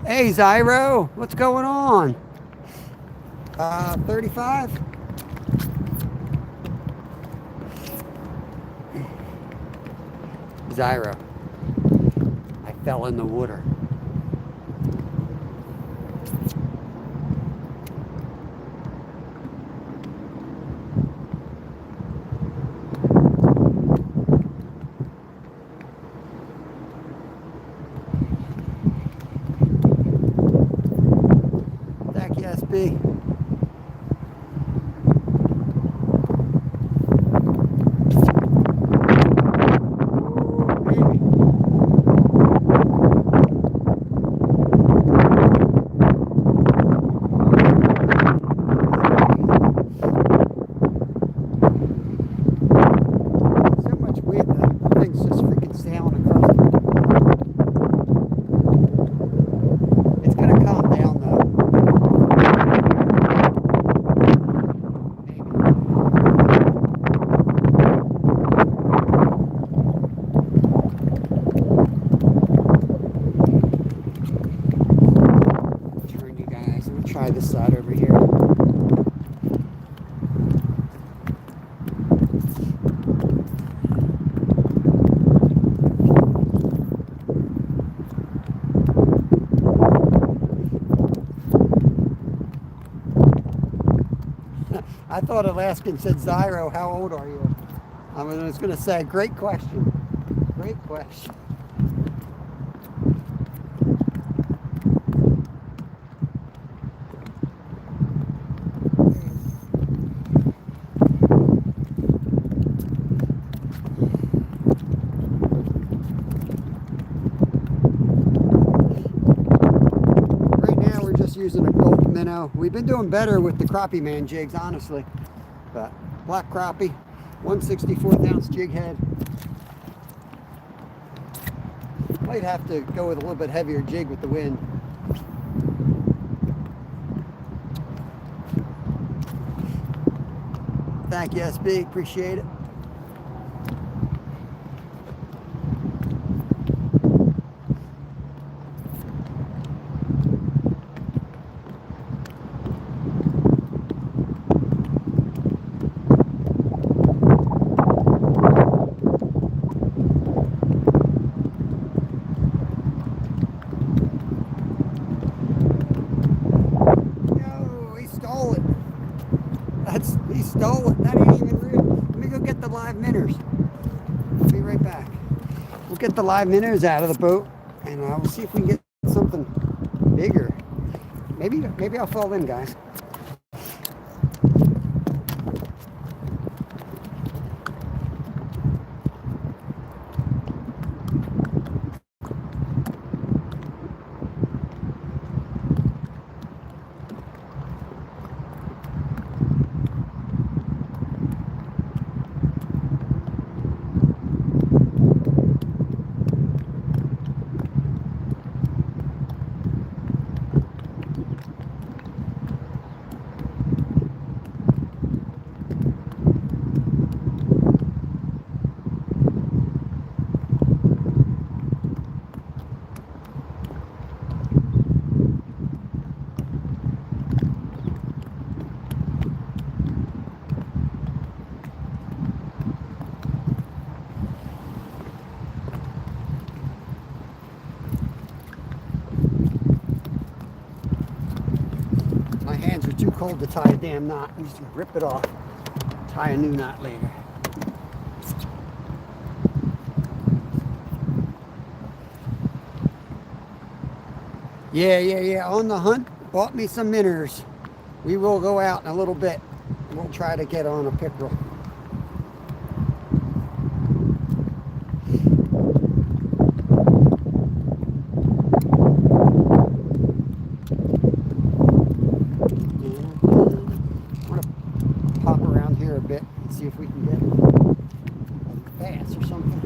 Hey Zyro, what's going on? 35? Zyro, I fell in the water. SB. So much wind that the thing's just freaking sailing across the... It's gonna calm down though. Try this side over here. I thought Alaskan said, Zyro, how old are you? I was going to say, great question. Great question. Using a gold minnow. We've been doing better with the crappie man jigs, honestly. But black crappie, 1/64 ounce jig head. Might have to go with a little bit heavier jig with the wind. Thank you, SB. Appreciate it. He stole it. That ain't even real. Let me go get the live minnows. I'll be right back. We'll get the live minnows out of the boat, and we'll see if we can get something bigger. Maybe I'll fall in, guys. My hands are too cold to tie a damn knot. I'm just gonna rip it off. Tie a new knot later. Yeah. On the hunt, bought me some minnows. We will go out in a little bit. We'll try to get on a pickerel. I want to pop around here a bit and see if we can get a bass or something.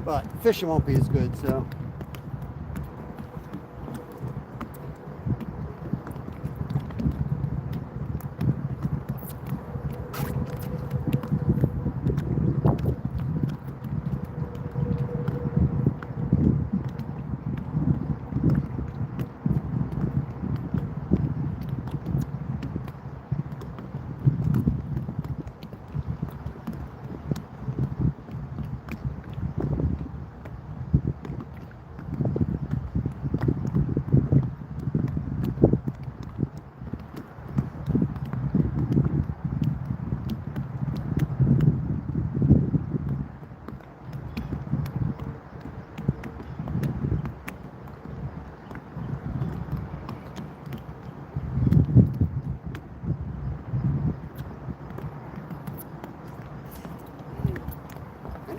But fishing won't be as good, so.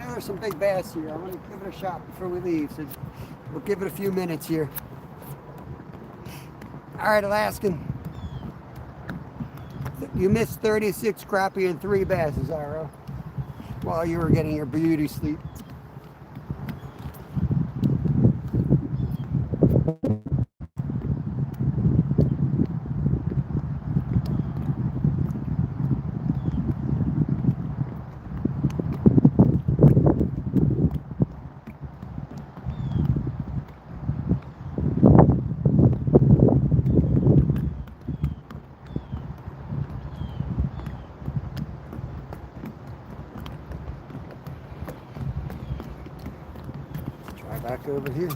There's some big bass here. I want to give it a shot before we leave, so we'll give it a few minutes here. All right, Alaskan. You missed 36 crappie and 3 bass, Zara, while you were getting your beauty sleep. back over here.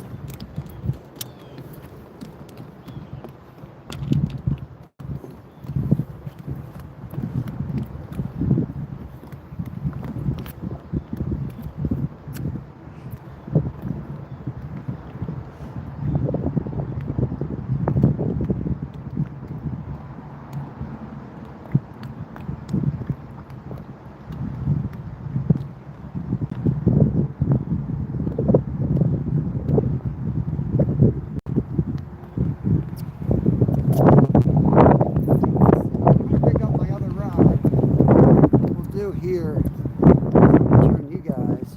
Here, turn you guys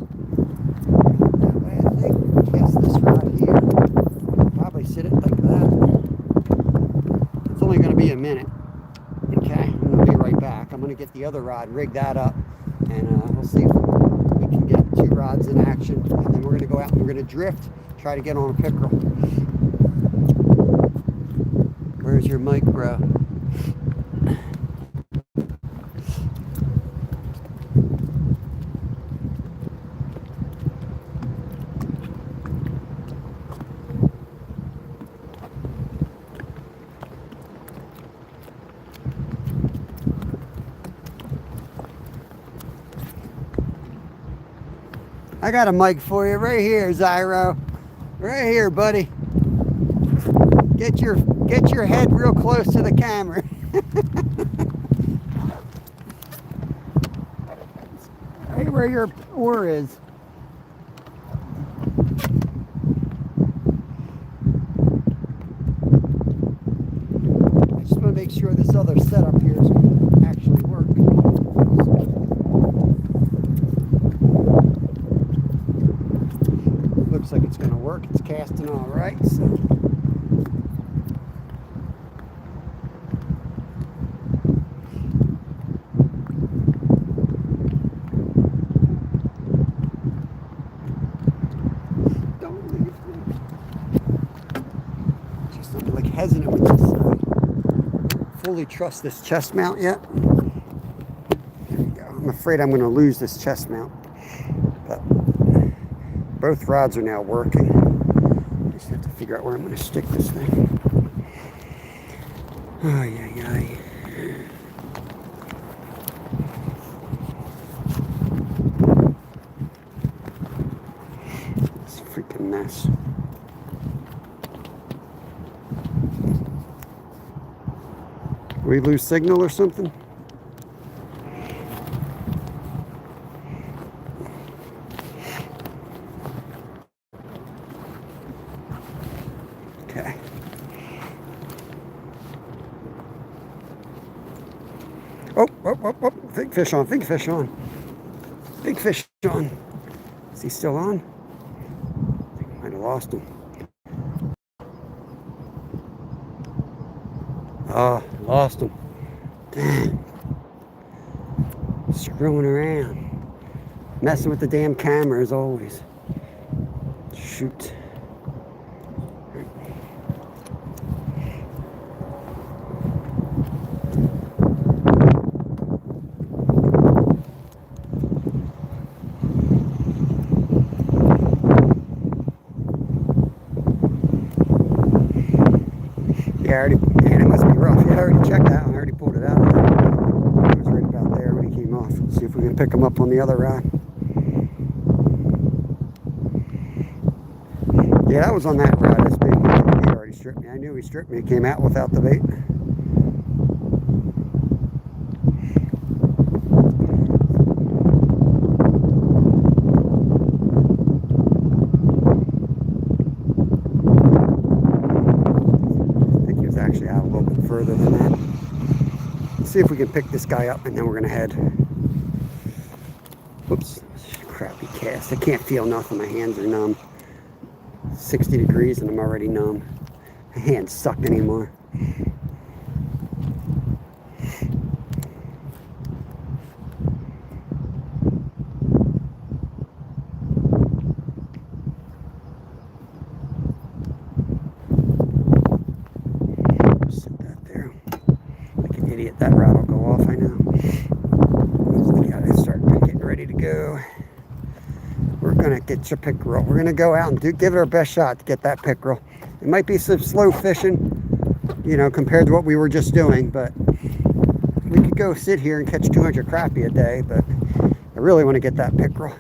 that way. I think cast this rod here, probably sit it like that. It's only going to be a minute. Okay, I'm going to be right back. I'm going to get the other rod, rig that up, and we'll see if we can get 2 rods in action, and then we're going to go out and we're going to drift, try to get on a pickerel. Where's your mic, bro? I got a mic for you right here, Zyro. Right here, buddy. Get your head real close to the camera. Right where your oar is. I just want to make sure this other setup here is actually work. Looks like it's going to work. It's casting all right. So. Don't leave me. Just I'm like hesitant with this. Don't fully trust this chest mount yet. There we go. I'm afraid I'm going to lose this chest mount. But both rods are now working. I just have to figure out where I'm going to stick this thing. Ay, ay, ay. It's a freaking mess. We lose signal or something? Okay. Oh, big fish on, big fish on. Big fish on. Is he still on? I think I might have lost him. Oh, lost him. Damn. Screwing around. Messing with the damn camera as always. Shoot. Yeah, man, it must be rough. Yeah, I already checked that one. I already pulled it out. It was right about there when he came off. Let's see if we can pick him up on the other rod. Yeah, that was on that rod. This big one. He already stripped me. I knew he stripped me. He came out without the bait. Actually out a little bit further than that. Let's see if we can pick this guy up and then we're gonna head. Oops, crappy cast. I can't feel nothing. My hands are numb. 60 degrees and I'm already numb. My hands suck anymore. Idiot, that rod will go off, I know. We gotta start getting ready to go. We're gonna get your pickerel. We're gonna go out and give it our best shot to get that pickerel. It might be some slow fishing, you know, compared to what we were just doing, but we could go sit here and catch 200 crappie a day, but I really want to get that pickerel.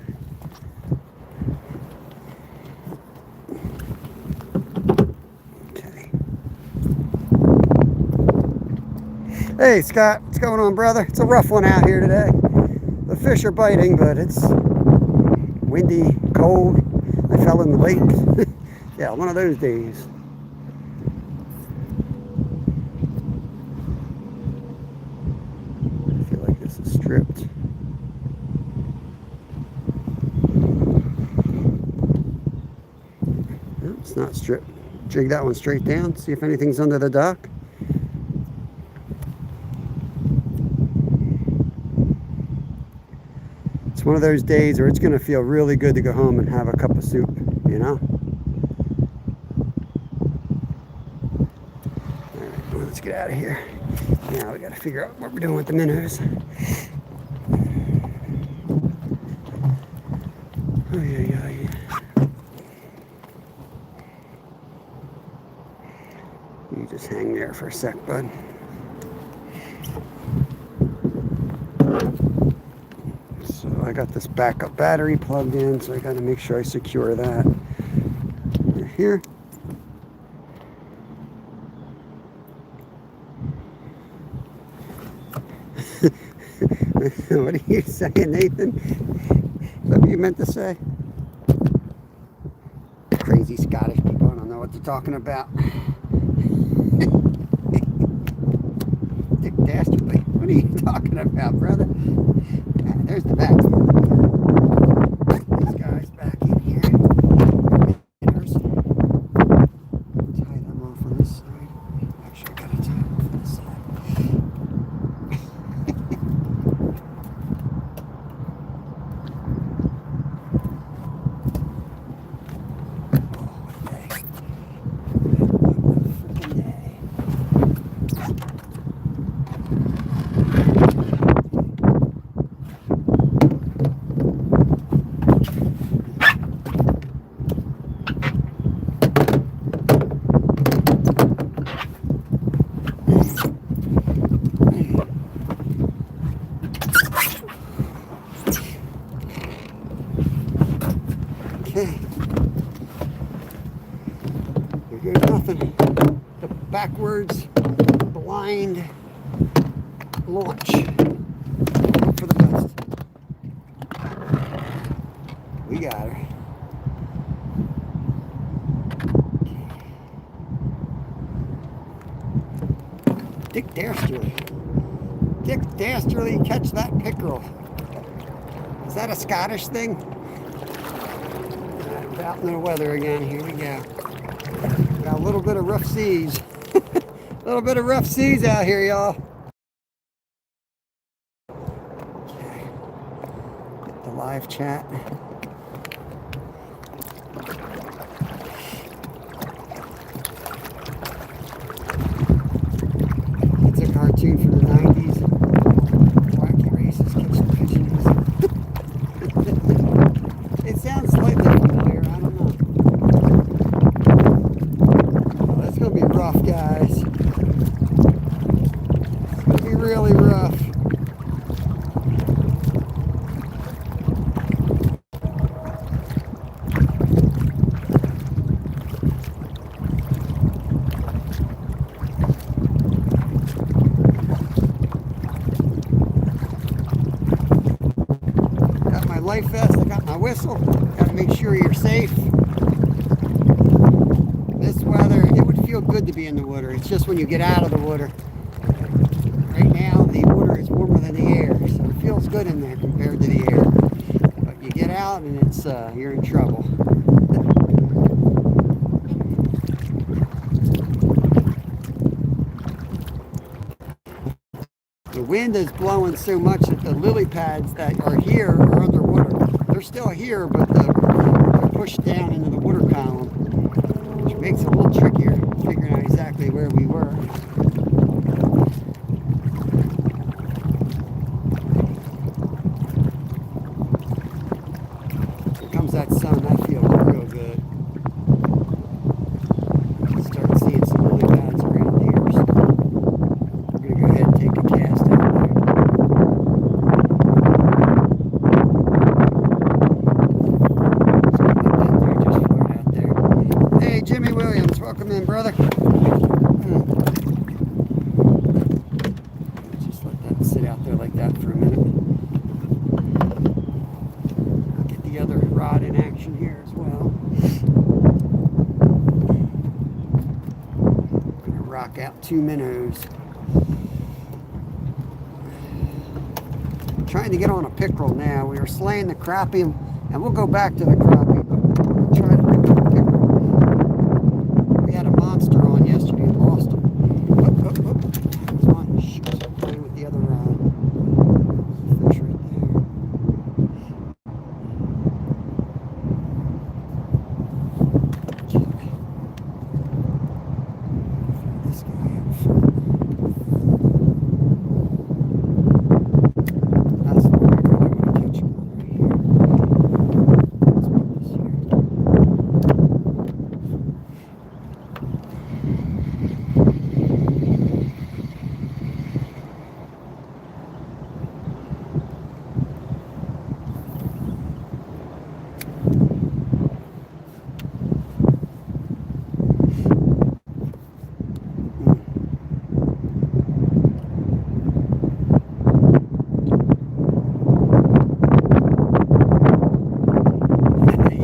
Okay. Hey Scott, what's going on, brother? It's a rough one out here today. The fish are biting, but it's windy, cold. I fell in the lake. Yeah, one of those days. I feel like this is stripped. No, it's not stripped. Jig that one straight down, see if anything's under the dock. It's one of those days where it's going to feel really good to go home and have a cup of soup, you know? All right, well, let's get out of here. Now we got to figure out what we're doing with the minnows. Oh, yeah. You just hang there for a sec, bud. I got this backup battery plugged in, so I got to make sure I secure that. Here. What are you saying, Nathan? Is that what you meant to say? Crazy Scottish people, I don't know what they're talking about. Dick Dastardly. What are you talking about, brother? There's the back. These guys back in here. Tie them off on this side. Actually, I gotta tie them off on this side. Oh, what a day. What a freaking day. Okay. You're good, nothing. The backwards blind launch. Hope for the best. We got her. Dick Dastardly. Dick Dastardly, catch that pickerel. Is that a Scottish thing? Out in the weather again. Here we go. Got a little bit of rough seas. A little bit of rough seas out here, y'all. Okay. Get the live chat. It's a cartoon from the 90s. Wacky races, catching pigeons. It sounds slightly familiar. I don't know. Oh, that's going to be rough, guys. It's going to be really rough. Got my life vest. I got my whistle. Got to make sure you're safe. This weather, it would feel good to be in the water. It's just when you get out of the water. Right now, the water is warmer than the air, so it feels good in there compared to the air. But you get out and it's you're in trouble. The wind is blowing so much that the lily pads that are here are underwater. They're still here, but they're pushed down into the water column, which makes it a little trickier figuring out exactly where we were. Here comes that that for a minute. I'll get the other rod in action here as well. I'm gonna rock out 2 minnows. Trying to get on a pickerel now. We were slaying the crappie, and we'll go back to the crappie, but we'll try to pick up a pickerel. We had a monster on yesterday and lost him. There's one. Shoot, playing with the other fish right there. This guy in front. That's the one I really want to catch him on right here. Let's put this here.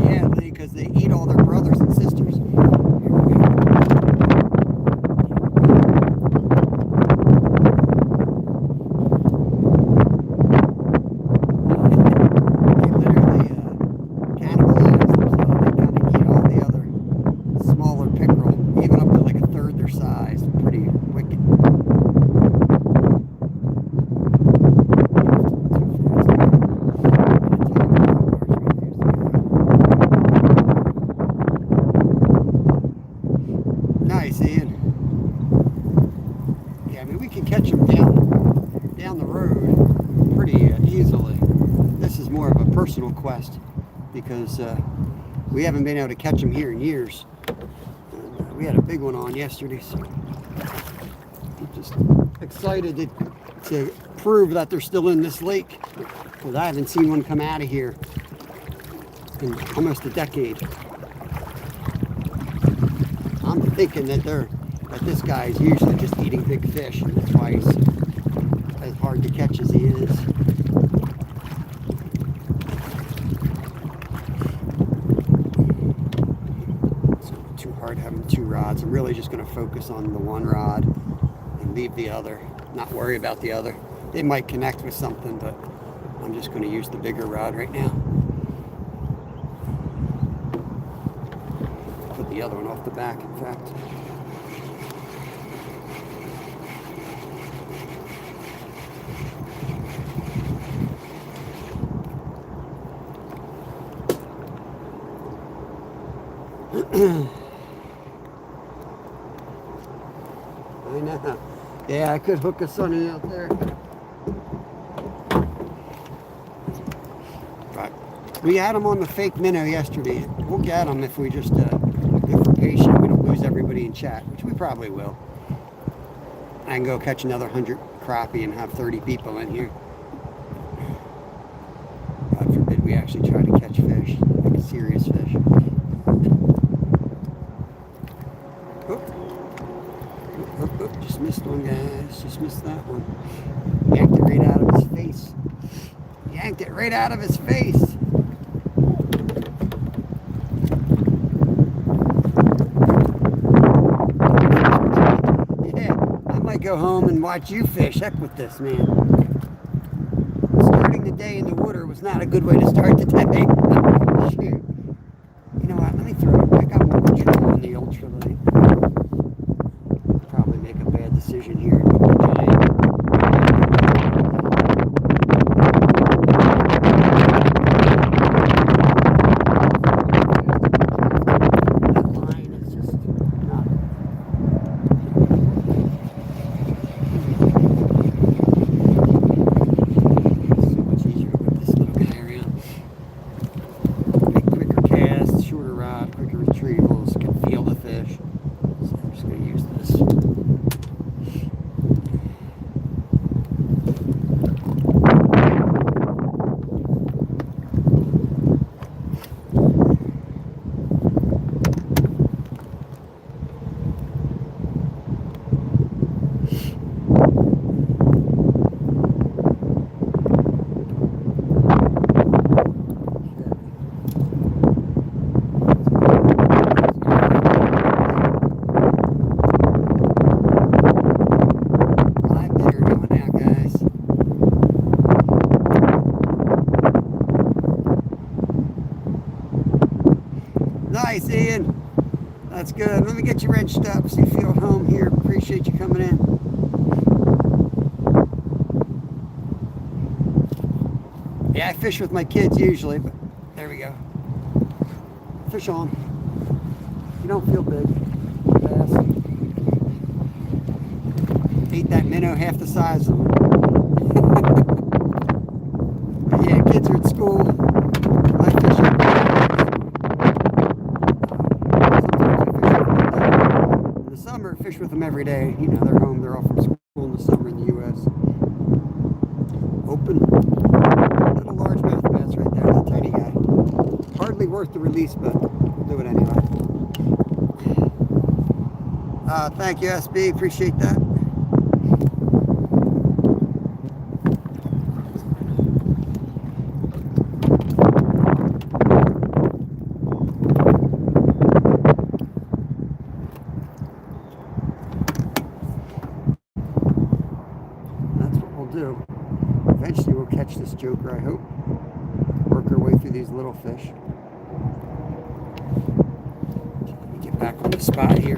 Yeah, because they eat all their brothers and sisters. Here we go. They literally cannibalize themselves. They kind of eat all the other smaller pickerel, even up to like a third their size. Pretty wicked. Nice, Ian. Yeah, I mean, we can catch them down the road pretty easily. This is more of a personal quest because we haven't been able to catch them here in years. And, we had a big one on yesterday, so I'm just excited to prove that they're still in this lake because I haven't seen one come out of here in almost a decade. I'm thinking that this guy is usually just eating big fish, and that's why he's as hard to catch as he is. It's too hard having 2 rods. I'm really just going to focus on the 1 rod and leave the other, not worry about the other. They might connect with something, but I'm just going to use the bigger rod right now. Put the other one off the back, in fact. I know. Yeah, I could hook a sunny out there. But we had them on the fake minnow yesterday. We'll get them if we just if we're patient. We don't lose everybody in chat, which we probably will. I can go catch another 100 crappie and have 30 people in here. God forbid we actually try to catch fish, like a serious fish. Just missed one, guys. Just missed that one. Yanked it right out of his face. Yanked it right out of his face. Yeah, I might go home and watch you fish. Heck with this, man. Starting the day in the water was not a good way to start the day. Shoot. You know what? Let me throw it back. I got more control on the ultralight. Probably make a bad decision here. That line is just not. It's so much easier to whip this little guy around. Make quicker casts, shorter rod, quicker retrievals, can feel the fish. That's good. Let me get you wrenched up so you feel at home here. Appreciate you coming in. Yeah, I fish with my kids usually, but there we go. Fish on. You don't feel big. Fast. Ate that minnow half the size of them. Yeah, kids are at school. I fish with them. In the summer, fish with them every day. You know, they're home. They're off from school in the summer in the U.S. Open. Little largemouth bass right there. That tiny guy. Hardly worth the release, but we'll do it anyway. Thank you, SB. Appreciate that. Do. Eventually we'll catch this joker, I hope. Work our way through these little fish. Let me get back on the spot here.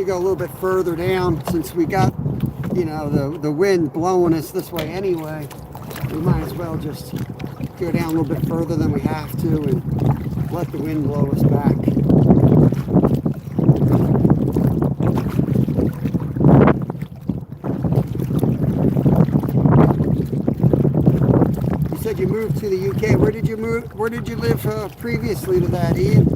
Go a little bit further down since we got, you know, the wind blowing us this way anyway. We might as well just go down a little bit further than we have to and let the wind blow us back. You said you moved to the UK. Where did you move? Where did you live previously to that, Ian?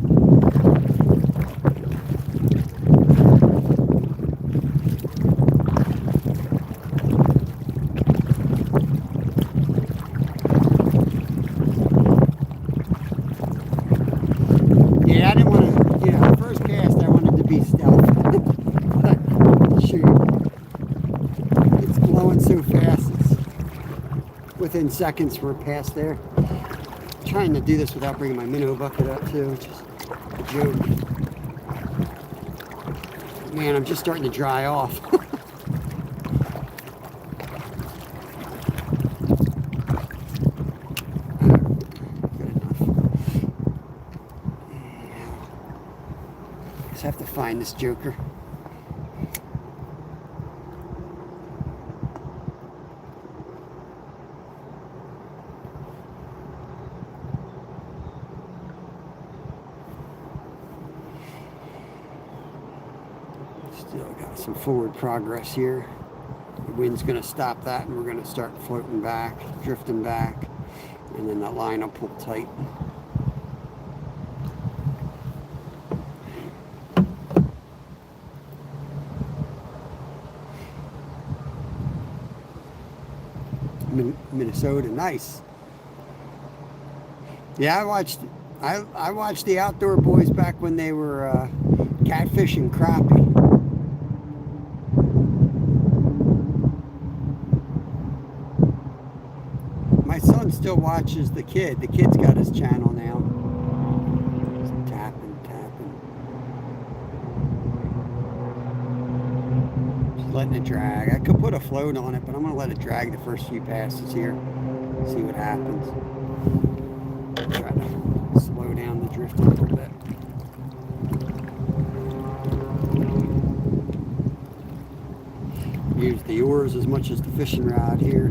Within seconds we're past there. I'm trying to do this without bringing my minnow bucket up too, which is a joke. Man, I'm just starting to dry off. Good enough. Just have to find this joker. Still got some forward progress here. The wind's going to stop that and we're going to start floating back, drifting back, and then that line will pull tight. Minnesota, nice. Yeah, I watched the Outdoor Boys back when they were catfishing crappie. My son still watches the kid. The kid's got his channel now. Just tapping. Just letting it drag. I could put a float on it, but I'm going to let it drag the first few passes here. See what happens. Try to slow down the drift a little bit. Use the oars as much as the fishing rod here.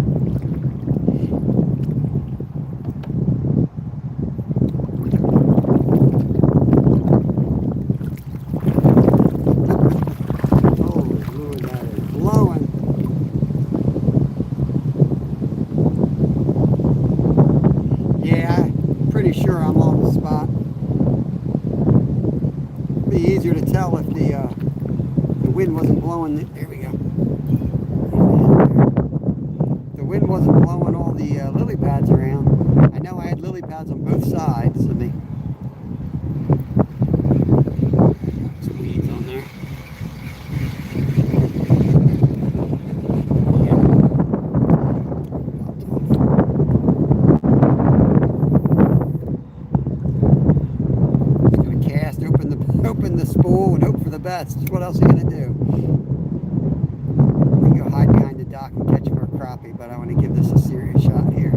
Easier to tell if the wind wasn't blowing. There we go. The wind wasn't blowing all the lily pads around. I know I had lily pads on both sides of me. best. What else are you gonna do? You can go hide behind the dock and catch more crappie, but I want to give this a serious shot here.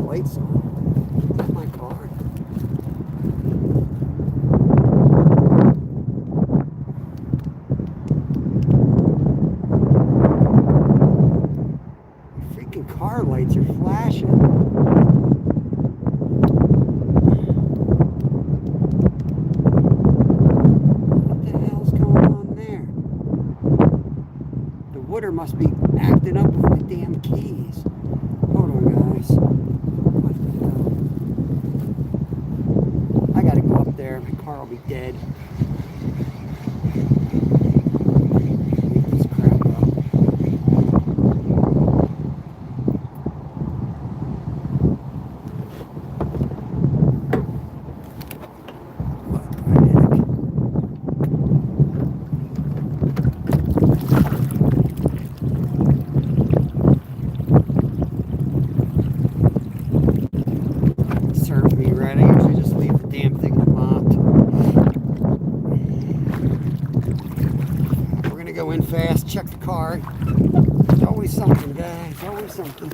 Lights on. Is that my car? Freaking car lights are flashing. What the hell's going on there? The water must be acting up with the damn keys. Hold on, guys. I gotta go up there. My car will be dead. Beat this crap up. What the heck? Serves me right. I usually just leave the damn thing unlocked. We're gonna go in fast, check the car. There's always something, guys. Always something.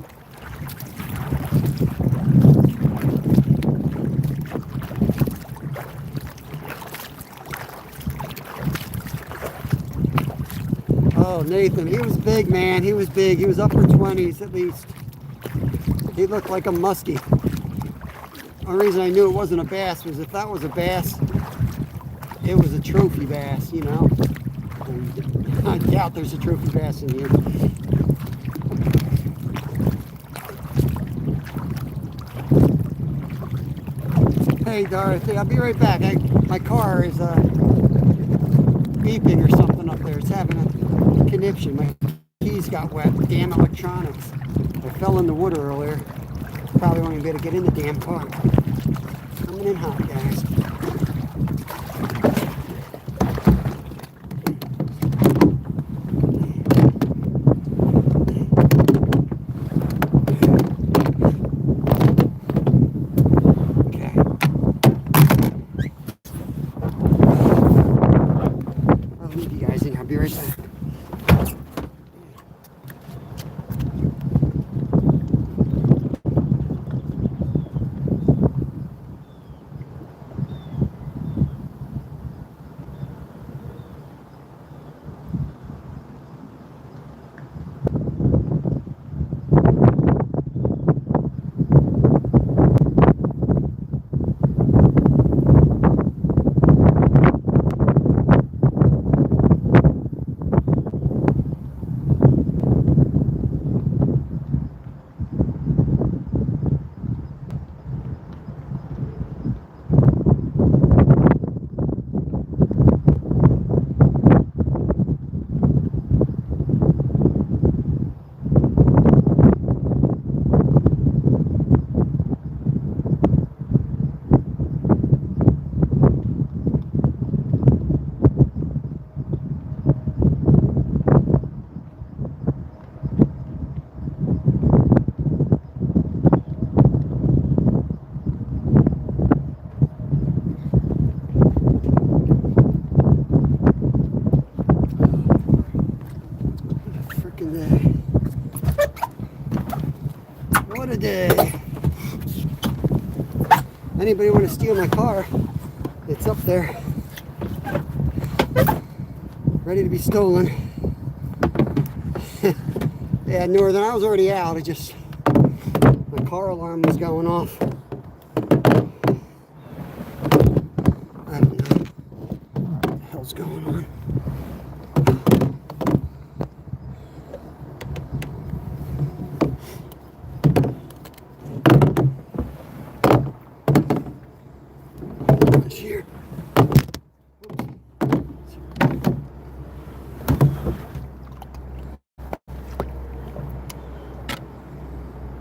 Oh, Nathan, he was big, man. He was big. He was upper 20s at least. He looked like a muskie. The only reason I knew it wasn't a bass was if that was a bass, it was a trophy bass, you know. And I doubt there's a trophy bass in here. Hey, Dorothy, I'll be right back. My car is beeping or something up there. It's having a conniption. My keys got wet. Damn electronics. I fell in the water earlier. Probably won't even be able to get in the damn car. Coming in hot, guys. Okay. I'll leave you guys in. I'll be right back. What a day. Anybody want to steal my car? It's up there. Ready to be stolen. Yeah, Northern, I was already out. My car alarm was going off. I don't know what the hell's going on. Here.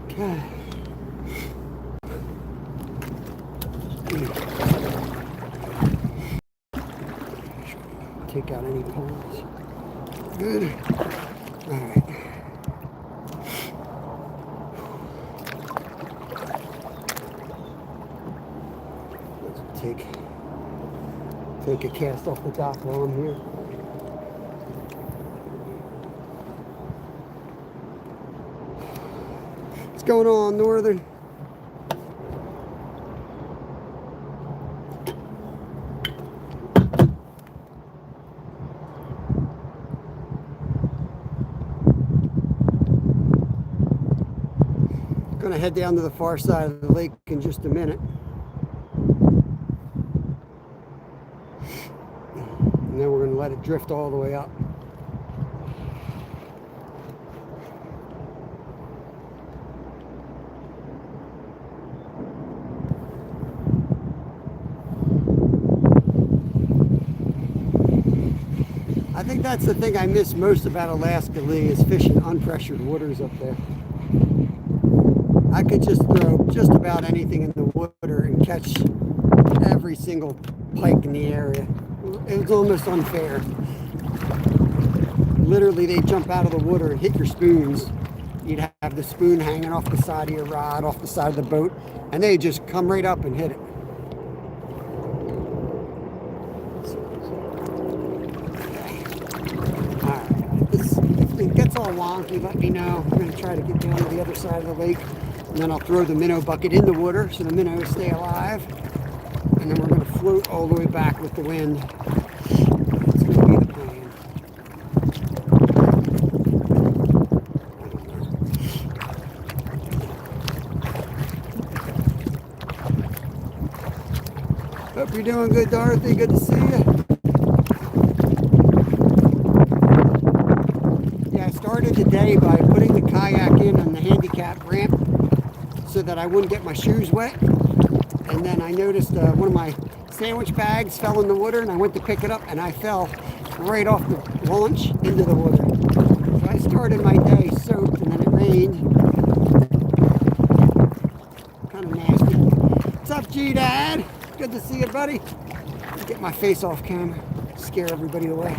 Okay. take out any poles. Good. All right. Let's take a cast off the dock while I'm here. What's going on, Northern? Gonna head down to the far side of the lake in just a minute. And then we're gonna let it drift all the way up. I think that's the thing I miss most about Alaska, Lee, is fishing unpressured waters up there. I could just throw just about anything in the water and catch every single pike in the area. It was almost unfair. Literally, they jump out of the water and hit your spoons. You'd have the spoon hanging off the side of your rod, off the side of the boat, and they just come right up and hit it. If it gets all wonky, let me know. I'm going to try to get down to the other side of the lake. And then I'll throw the minnow bucket in the water so the minnows stay alive. And then we're going to float all the way back with the wind. That's going to be the plan. Hope you're doing good, Dorothy. Good to see you. Yeah, I started today by putting the kayak in on the handicap ramp so that I wouldn't get my shoes wet. And then I noticed one of my sandwich bags fell in the water, and I went to pick it up, and I fell right off the launch into the water. So I started my day soaked, and then it rained. Kind of nasty. What's up, G-Dad? Good to see you, buddy. Let's get my face off camera, scare everybody away.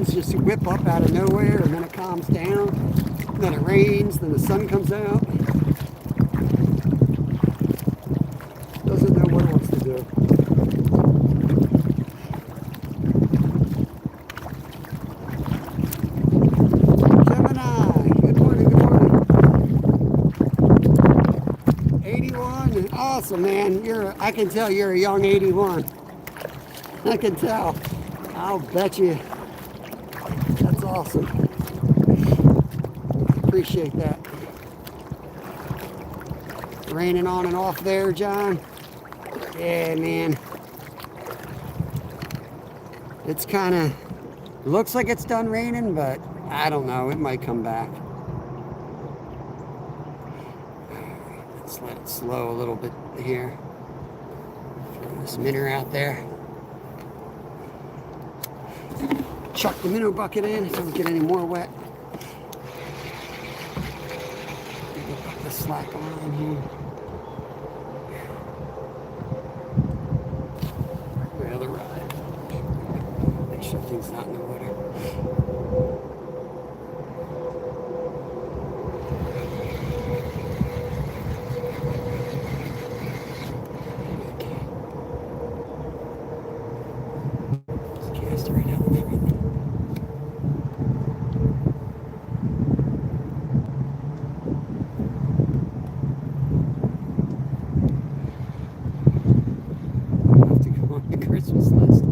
Just whip up out of nowhere, and then it calms down, then it rains, then the sun comes out. Doesn't know what it wants to do. Gemini, good morning, good morning. 81, awesome, man. I can tell you're a young 81. I can tell. I'll bet you. That's awesome. Appreciate that. Raining on and off there, John. Yeah, man. It's kind of looks like it's done raining, but I don't know. It might come back. Let's let it slow a little bit here. Throw this minnow out there. Chuck the minnow bucket in so we don't get any more wet. Put the slack on here. My other rod. Make sure things not in the water. Just cast it right out in front. Christmas list.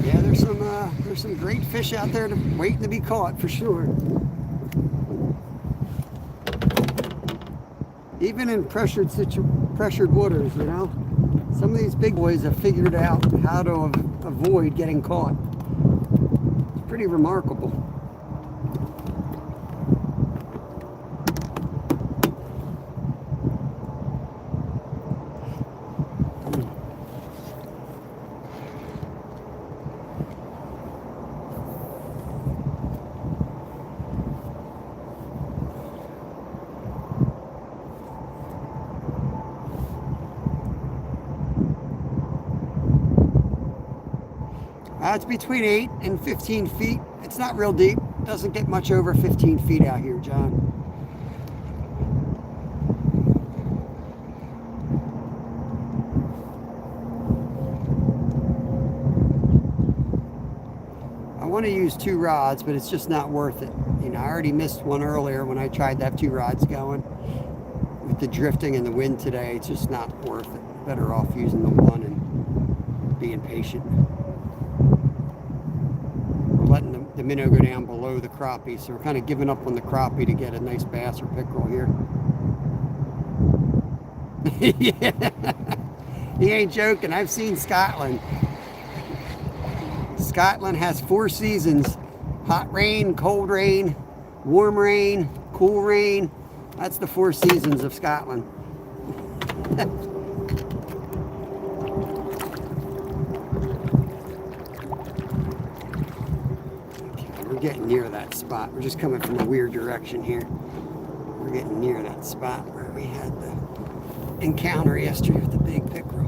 Yeah, there's some great fish out there waiting to be caught for sure. Even in pressured waters, you know. Some of these big boys have figured out how to avoid getting caught. It's pretty remarkable. It's between 8 and 15 feet. It's not real deep. Doesn't get much over 15 feet out here, John. I want to use 2 rods, but it's just not worth it. You know, I already missed one earlier when I tried to have 2 rods going. With the drifting and the wind today, it's just not worth it. Better off using the one and being patient. Letting the minnow go down below the crappie, so we're kind of giving up on the crappie to get a nice bass or pickerel here. Yeah, he ain't joking. I've seen Scotland. Scotland has 4 seasons: hot rain, cold rain, warm rain, cool rain. That's the 4 seasons of Scotland. We're getting near that spot. We're just coming from a weird direction here. We're getting near that spot where we had the encounter yesterday with the big pickerel.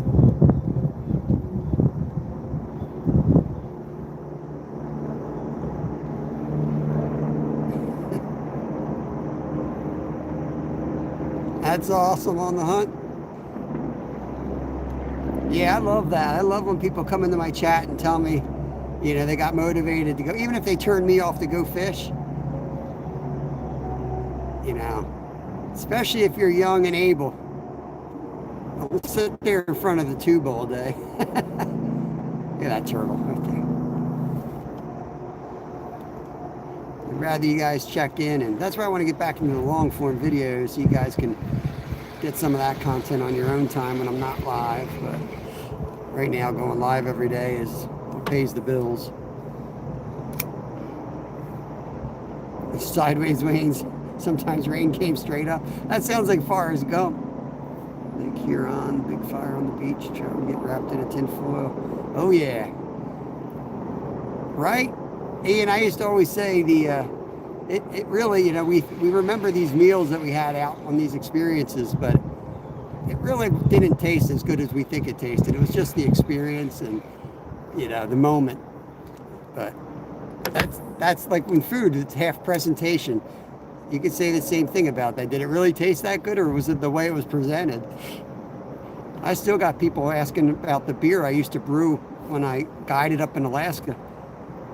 That's awesome on the hunt. Yeah, I love that. I love when people come into my chat and tell me, you know, they got motivated to go, even if they turn me off to go fish. You know, especially if you're young and able. I'll sit there in front of the tube all day. Look at that turtle right there. I'd rather you guys check in, and that's why I want to get back into the long form videos so you guys can get some of that content on your own time when I'm not live. But right now, going live every day is what pays the bills. Sideways rains. Sometimes rain came straight up. That sounds like Forrest Gump. Lake Huron, big fire on the beach, trying to get wrapped in a tin foil. Oh yeah. Right? Ian, I used to always say it really, you know, we remember these meals that we had out on these experiences, but it really didn't taste as good as we think it tasted. It was just the experience and, you know, the moment. But that's like when food, it's half presentation. You could say the same thing about that. Did it really taste that good, or was it the way it was presented? I still got people asking about the beer I used to brew when I guided up in Alaska.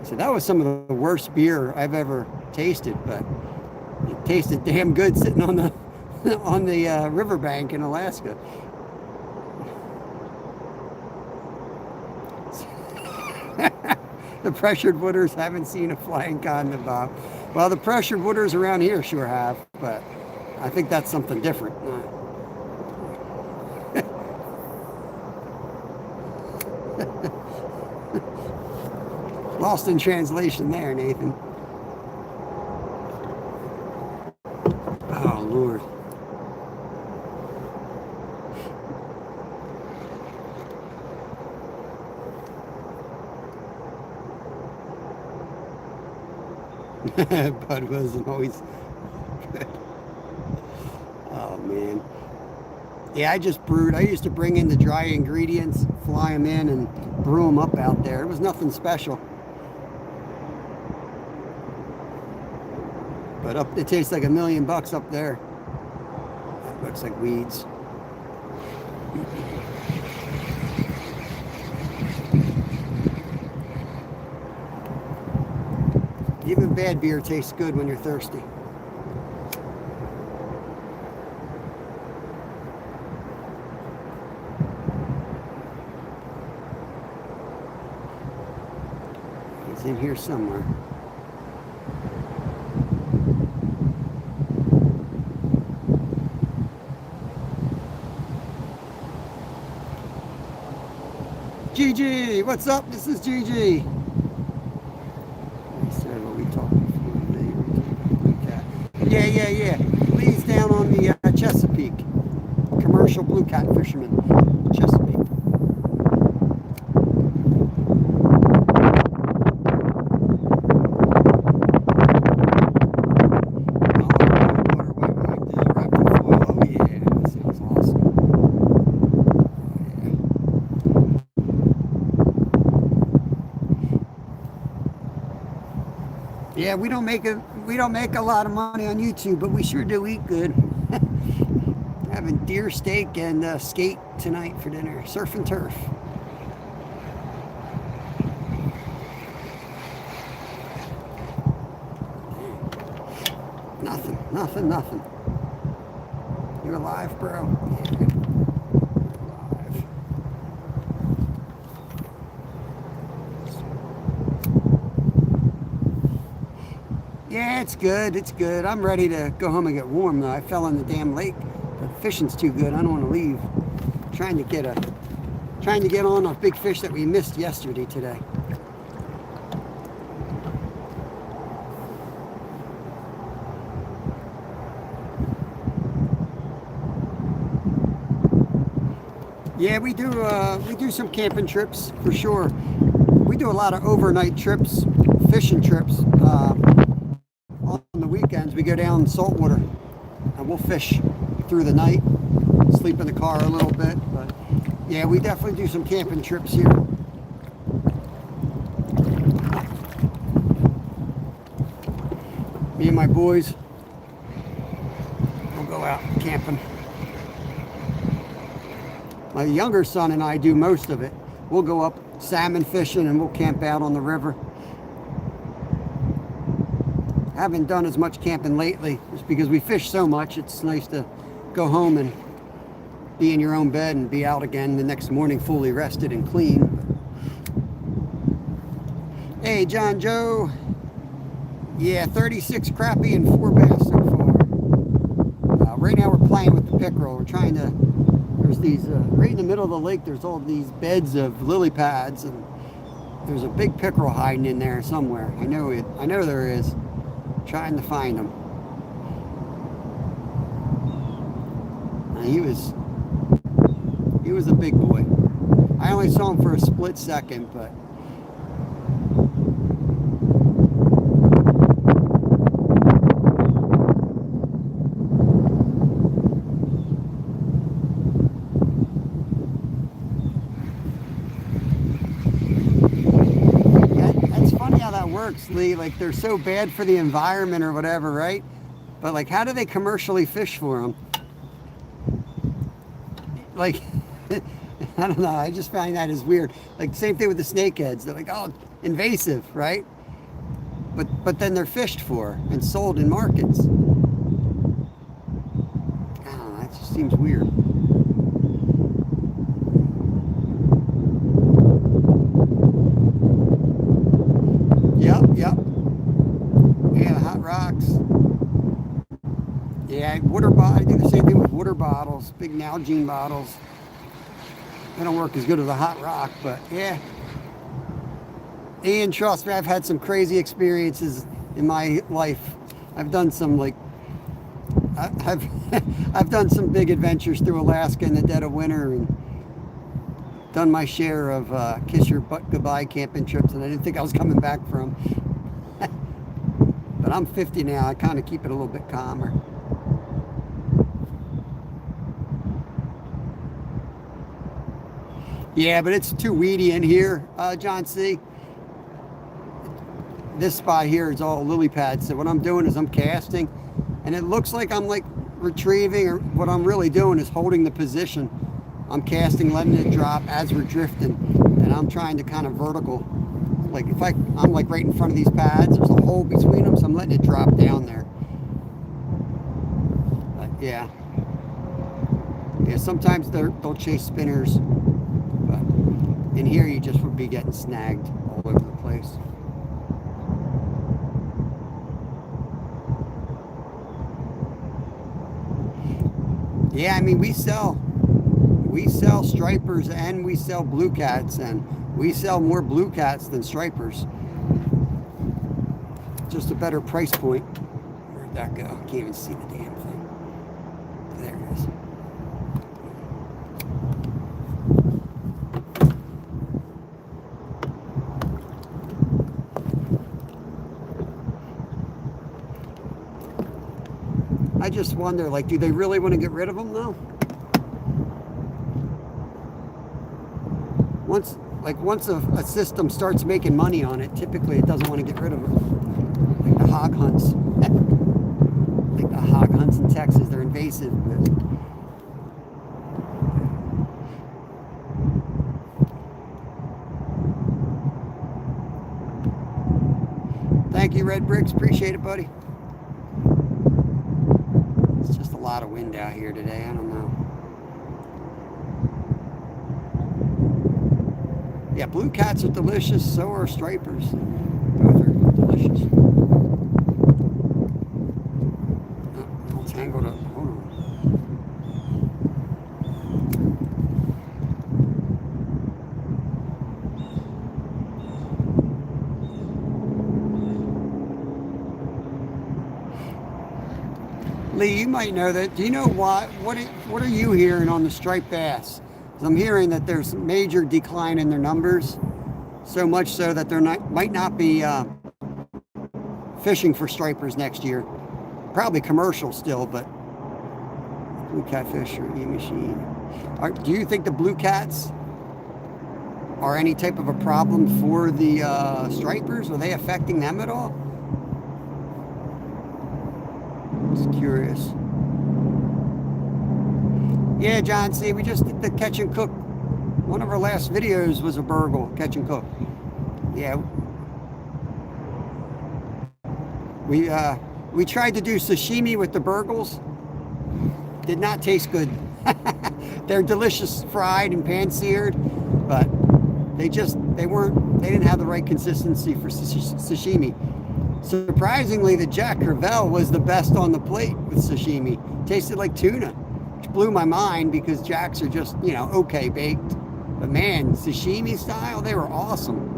I said, that was some of the worst beer I've ever tasted, but it tasted damn good sitting on the on the riverbank in Alaska. The pressured wooders haven't seen a flying condom, Bob. Well, the pressured wooders around here sure have, but I think that's something different. Lost in translation there, Nathan. Oh, Lord. Bud wasn't always good. Oh, man. Yeah, I just brewed. I used to bring in the dry ingredients, fly them in, and brew them up out there. It was nothing special. But up, it tastes like $1 million up there. That looks like weeds. Even bad beer tastes good when you're thirsty. He's in here somewhere. Gigi, what's up? This is Gigi. So we talking yeah. Lee's down on the Chesapeake. Commercial blue cat fisherman. Chesapeake. Yeah, we don't make a lot of money on YouTube, but we sure do eat good. Having deer steak and skate tonight for dinner. Surf and turf. Nothing. You're alive, bro. Alive. Yeah, it's good. I'm ready to go home and get warm though. I fell in the damn lake. The fishing's too good. I don't want to leave. Trying to get on a big fish that we missed yesterday today. Yeah, we do some camping trips for sure. We do a lot of overnight trips, fishing trips. On the weekends, we go down saltwater and we'll fish through the night, sleep in the car a little bit. But yeah, we definitely do some camping trips here. Me and my boys will go out camping. My younger son and I do most of it. We'll go up salmon fishing and we'll camp out on the river. I haven't done as much camping lately just because we fish so much. It's nice to go home and be in your own bed and be out again the next morning fully rested and clean. Hey, John Joe. Yeah, 36 crappie and 4 bass so far. Right now we're playing with the pickerel. We're trying to, there's these, right in the middle of the lake, there's all these beds of lily pads, and there's a big pickerel hiding in there somewhere. I know there is. Trying to find him. He was a big boy. I only saw him for a split second, but works, Lee. Like, they're so bad for the environment or whatever, right? But like, how do they commercially fish for them? Like, I don't know. I just find that is weird. Like, same thing with the snakeheads. They're like, oh, invasive, right? But then they're fished for and sold in markets. I don't know. That just seems weird. Yep. Yeah, the hot rocks. Yeah, I do the same thing with water bottles, big Nalgene bottles. They don't work as good as a hot rock, but yeah. And trust me, I've had some crazy experiences in my life. I've done some I've done some big adventures through Alaska in the dead of winter, and done my share of kiss your butt goodbye camping trips, and I didn't think I was coming back from. But I'm 50 now. I kind of keep it a little bit calmer. Yeah, but it's too weedy in here, John C. This spot here is all lily pads. So what I'm doing is I'm casting, and it looks like I'm like retrieving, or what I'm really doing is holding the position. I'm casting, letting it drop as we're drifting, and I'm trying to kind of vertical. Like if I'm like right in front of these pads, there's a hole between them, so I'm letting it drop down there. But yeah, sometimes they'll chase spinners, but in here you just would be getting snagged all over the place. Yeah, I mean, we sell we sell stripers and we sell blue cats, and we sell more blue cats than stripers. Just a better price point. Where'd that go? I can't even see the damn thing. There it is. I just wonder, like, do they really want to get rid of them though? Once a system starts making money on it, typically it doesn't want to get rid of them. Like the hog hunts. Like the hog hunts in Texas, they're invasive. Thank you, Red Bricks. Appreciate it, buddy. It's just a lot of wind out here today. I don't know. Yeah, blue cats are delicious. So are stripers. Both are delicious. Oh, all tangled up. Hold on. Lee, you might know that. Do you know why? What are you hearing on the striped bass? I'm hearing that there's a major decline in their numbers, so much so that they're might not be fishing for stripers next year. Probably commercial still, but blue catfish or e-machine. Do you think the blue cats are any type of a problem for the stripers? Are they affecting them at all? Just curious. Yeah, John, see, we just did the catch and cook. One of our last videos was a burgle, catch and cook. Yeah. We tried to do sashimi with the burgles. Did not taste good. They're delicious fried and pan-seared, but they didn't have the right consistency for sashimi. Surprisingly, the Jack Crevalle was the best on the plate with sashimi. Tasted like tuna, which blew my mind because Jacks are just, okay baked. But man, sashimi style, they were awesome.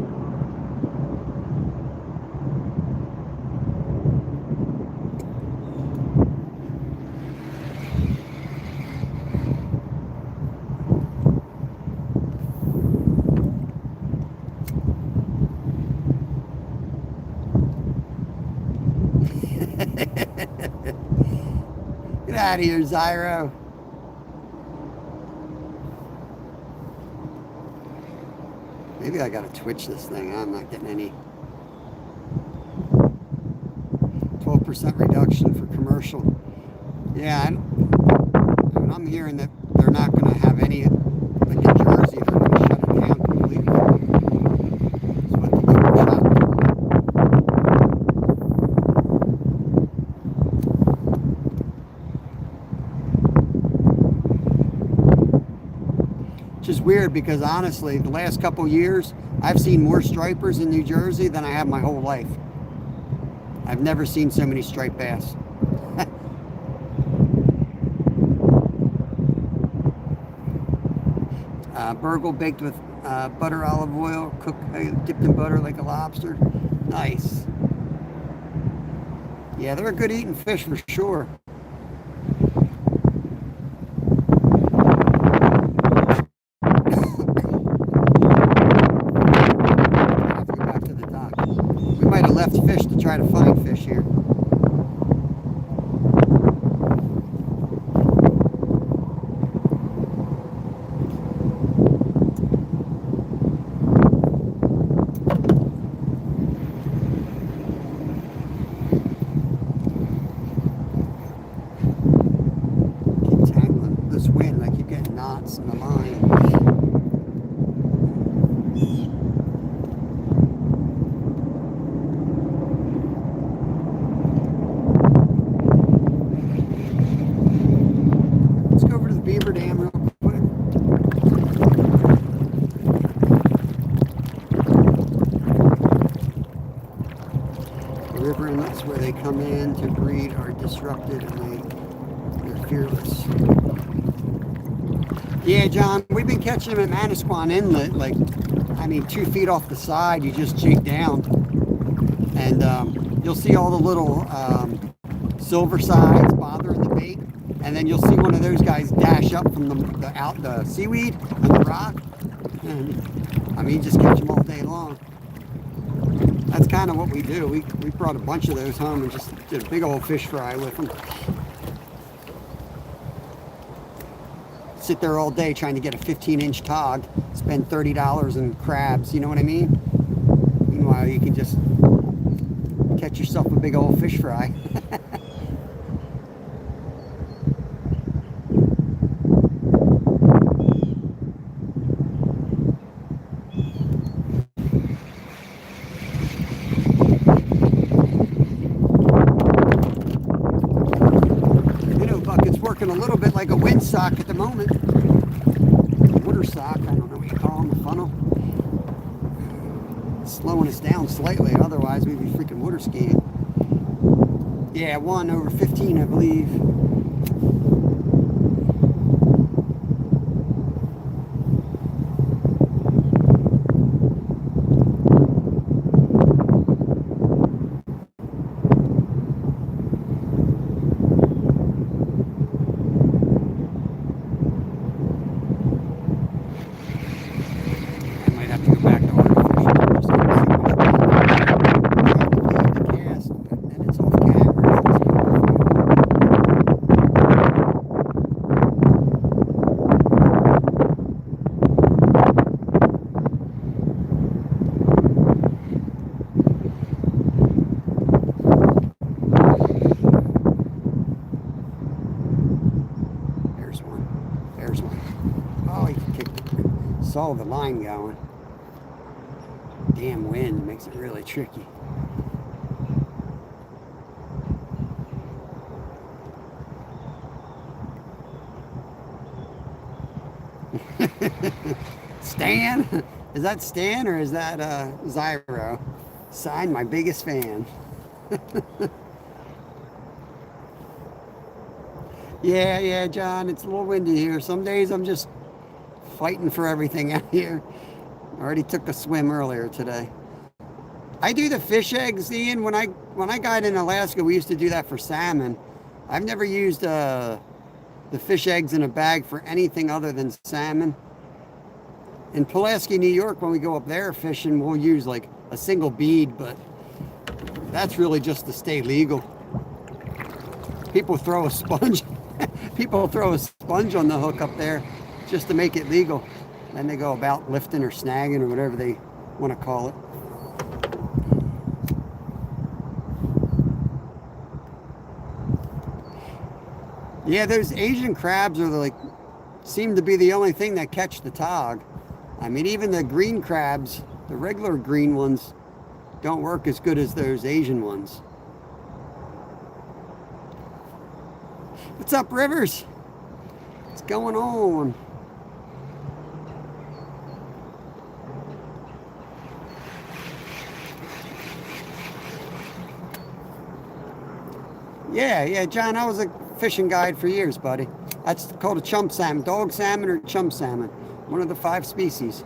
Get out of here, Zyro. Maybe I gotta twitch this thing. I'm not getting any. 12% reduction for commercial. Yeah, I'm hearing that they're not gonna have any, like in Jersey, they're gonna shut it down completely. That's what the people shot. Which is weird because honestly, the last couple years, I've seen more stripers in New Jersey than I have my whole life. I've never seen so many striped bass. Burgle baked with butter, olive oil, cooked, dipped in butter like a lobster. Nice. Yeah, they're a good eating fish for sure. Fish to try to find fish here. Keep tangling this wind, I keep getting knots in the line. Beaver Dam real quick. The river inlets where they come in to breed are disrupted and they're fearless. Yeah, John, we've been catching them at Manasquan Inlet, like, I mean, 2 feet off the side, you just jig down, and you'll see all the little silver sides bothering the bait, and then you'll see one of those guys dash up from the seaweed and the rock, and I mean, you just catch them all day long. That's kind of what we do. We brought a bunch of those home and just did a big old fish fry with them. Sit there all day trying to get a 15-inch tog, spend $30 in crabs, you know what I mean? Meanwhile, you can just catch yourself a big old fish fry. Bucket's working a little bit like a windsock at the moment. Water sock, I don't know what you call them, the funnel. It's slowing us down slightly, otherwise we'd be freaking water skiing. Yeah, 1 over 15, I believe. There's one. Oh, he saw the line going. Damn wind makes it really tricky. Stan? Is that Stan or is that Zyro? Signed, my biggest fan. Yeah, John, it's a little windy here. Some days I'm just fighting for everything out here. I already took a swim earlier today. I do the fish eggs, Ian. When I got in Alaska, we used to do that for salmon. I've never used the fish eggs in a bag for anything other than salmon. In Pulaski, New York, when we go up there fishing, we'll use like a single bead, but that's really just to stay legal. People throw a sponge. People throw a sponge on the hook up there just to make it legal. Then they go about lifting or snagging or whatever they want to call it. Yeah, those Asian crabs are seem to be the only thing that catch the tog. I mean, even the green crabs, the regular green ones, don't work as good as those Asian ones. What's up, Rivers? What's going on? Yeah, John, I was a fishing guide for years, buddy. That's called a chump salmon, dog salmon or chump salmon, one of the 5 species.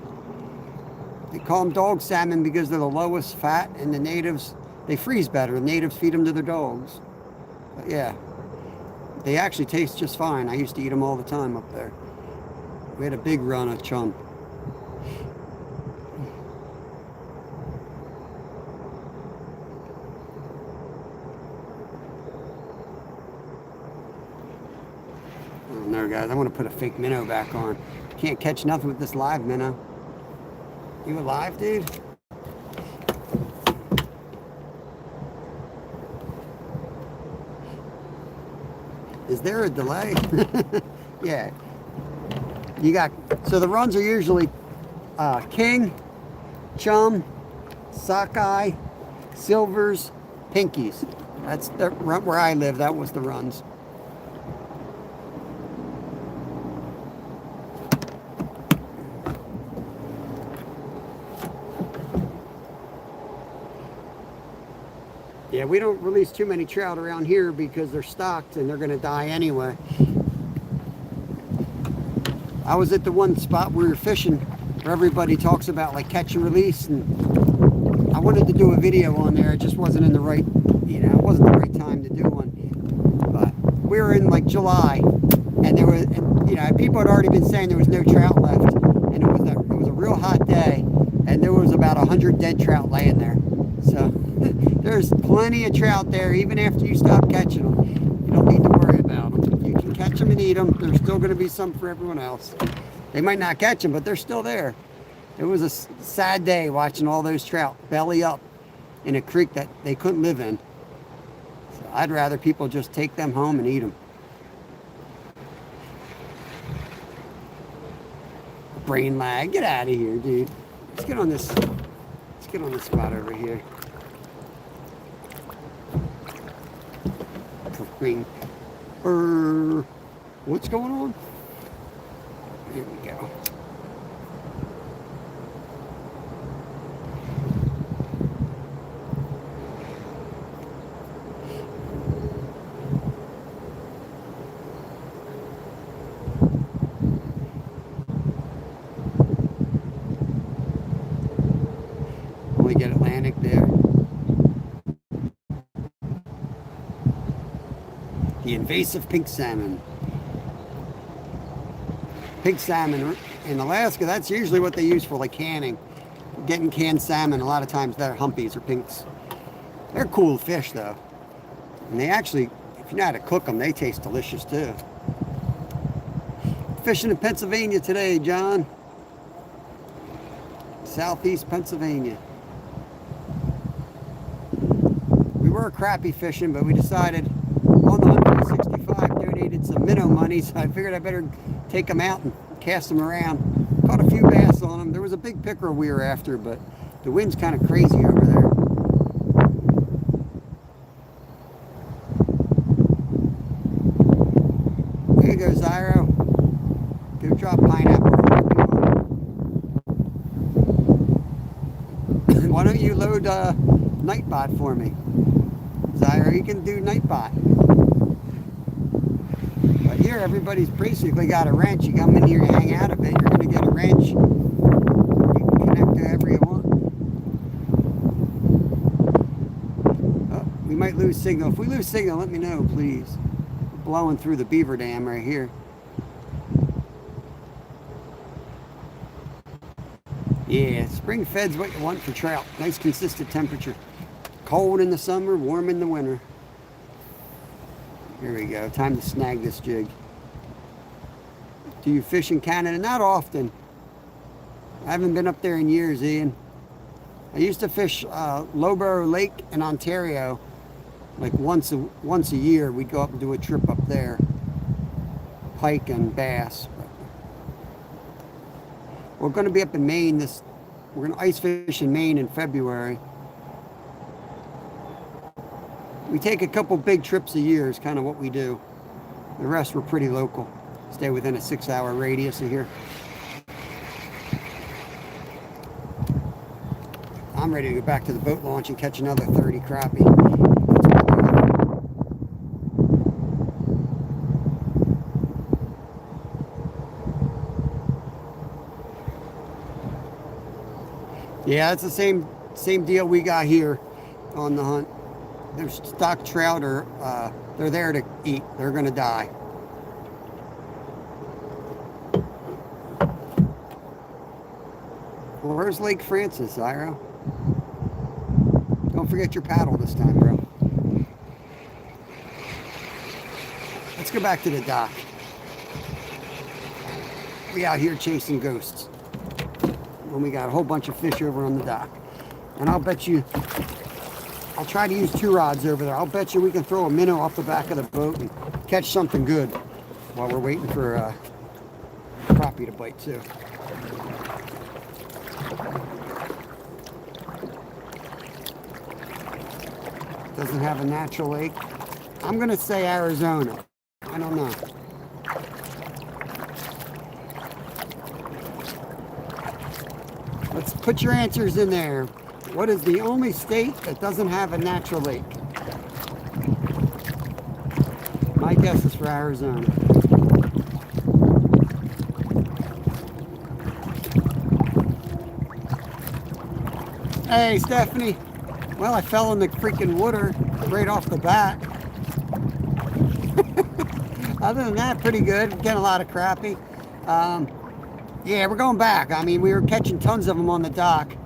They call them dog salmon because they're the lowest fat, and the natives, they freeze better. The natives feed them to their dogs. But yeah, they actually taste just fine. I used to eat them all the time up there. We had a big run of chump. Oh, no, guys, I want to put a fake minnow back on. Can't catch nothing with this live minnow. You alive, dude? Is there a delay? Yeah. You got, so the runs are usually king, chum, sockeye, silvers, pinkies. That's the run where I live. That was the runs. Yeah, we don't release too many trout around here because they're stocked and they're going to die anyway. I was at the one spot where we were fishing where everybody talks about like catch and release, and I wanted to do a video on there. It just wasn't in the right, it wasn't the right time to do one. But we were in like July, and there was, people had already been saying there was no trout left, and it was a real hot day, and there was about 100 dead trout laying there. So there's plenty of trout there, even after you stop catching them. You don't need to worry about them. You can catch them and eat them. There's still going to be some for everyone else. They might not catch them, but they're still there. It was a sad day watching all those trout belly up in a creek that they couldn't live in. So I'd rather people just take them home and eat them. Brain lag, get out of here, dude. Let's get on this spot over here. What's going on? Here we go. We get Atlantic there. The invasive pink salmon. Pink salmon in Alaska, that's usually what they use for like canning. Getting canned salmon, a lot of times they're humpies or pinks. They're cool fish though. And they actually, if you know how to cook them, they taste delicious too. Fishing in Pennsylvania today, John. Southeast Pennsylvania. We were crappie fishing, but we decided on the 165 donated some minnow money, so I figured I better take them out and cast them around. Caught a few bass on them. There was a big pickerel we were after, but the wind's kind of crazy over there. There you go, Zyro. Go drop pineapple. Why don't you load Nightbot for me? Zyro, you can do Nightbot. But here, everybody's basically got a wrench. You come in here and hang out a bit, you're going to get a wrench. You can connect to whatever you want. Oh, we might lose signal. If we lose signal, let me know, please. We're blowing through the beaver dam right here. Yeah, spring fed's what you want for trout. Nice consistent temperature. Cold in the summer, warm in the winter. Here we go. Time to snag this jig. Do you fish in Canada? Not often. I haven't been up there in years, Ian. I used to fish Loughborough Lake in Ontario, like once a year. We'd go up and do a trip up there, pike and bass. We're going to be up in Maine we're going to ice fish in Maine in February. We take a couple big trips a year is kind of what we do. The rest we're pretty local. Stay within a 6-hour radius of here. I'm ready to go back to the boat launch and catch another 30 crappie. Yeah, it's the same deal we got here on the hunt. There's stock trout, or they're there to eat. They're going to die. Well, where's Lake Francis, Zyro? Don't forget your paddle this time, bro. Let's go back to the dock. We out here chasing ghosts. When we got a whole bunch of fish over on the dock. And I'll bet you, I'll try to use 2 rods over there. I'll bet you we can throw a minnow off the back of the boat and catch something good while we're waiting for crappie to bite too. Doesn't have a natural lake. I'm gonna say Arizona. I don't know. Let's put your answers in there. What is the only state that doesn't have a natural lake? My guess is for Arizona. Hey, Stephanie. Well, I fell in the freaking water right off the bat. Other than that, pretty good. Getting a lot of crappie. Yeah, we're going back. I mean, we were catching tons of them on the dock.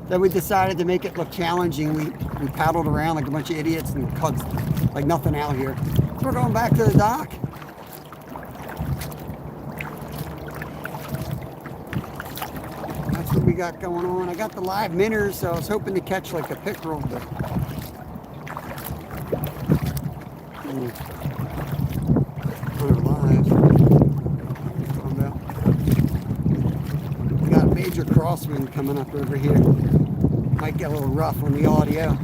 Then we decided to make it look challenging. We paddled around like a bunch of idiots and caught like nothing out here. So we're going back to the dock. That's what we got going on. I got the live minnows, so I was hoping to catch like a pickerel, but we got a major crosswind coming up over here. Might get a little rough on the audio. A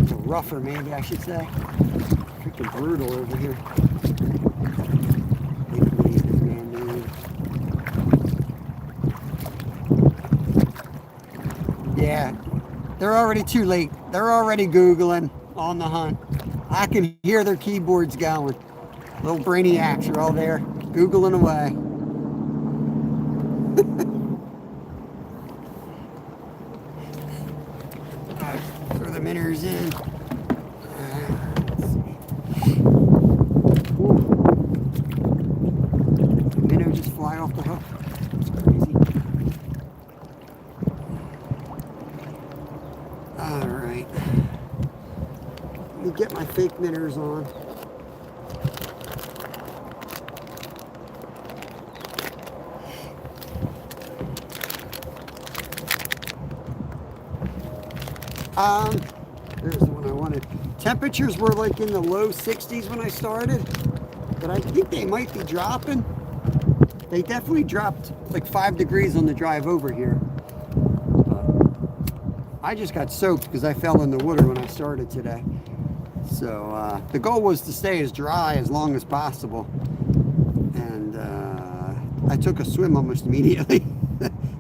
little rougher, maybe I should say. Freaking brutal over here. Yeah, they're already too late. They're already Googling on the hunt. I can hear their keyboards going. Little brainiacs are all there, Googling away. Throw the minnows in. Let's see. The minnow just fly off the hook. It's crazy. All right. Let me get my fake minnows on. There's the one I wanted. Temperatures were like in the low 60s when I started, but I think they might be dropping. They definitely dropped like 5 degrees on the drive over here. I just got soaked because I fell in the water when I started today. So the goal was to stay as dry as long as possible. And I took a swim almost immediately.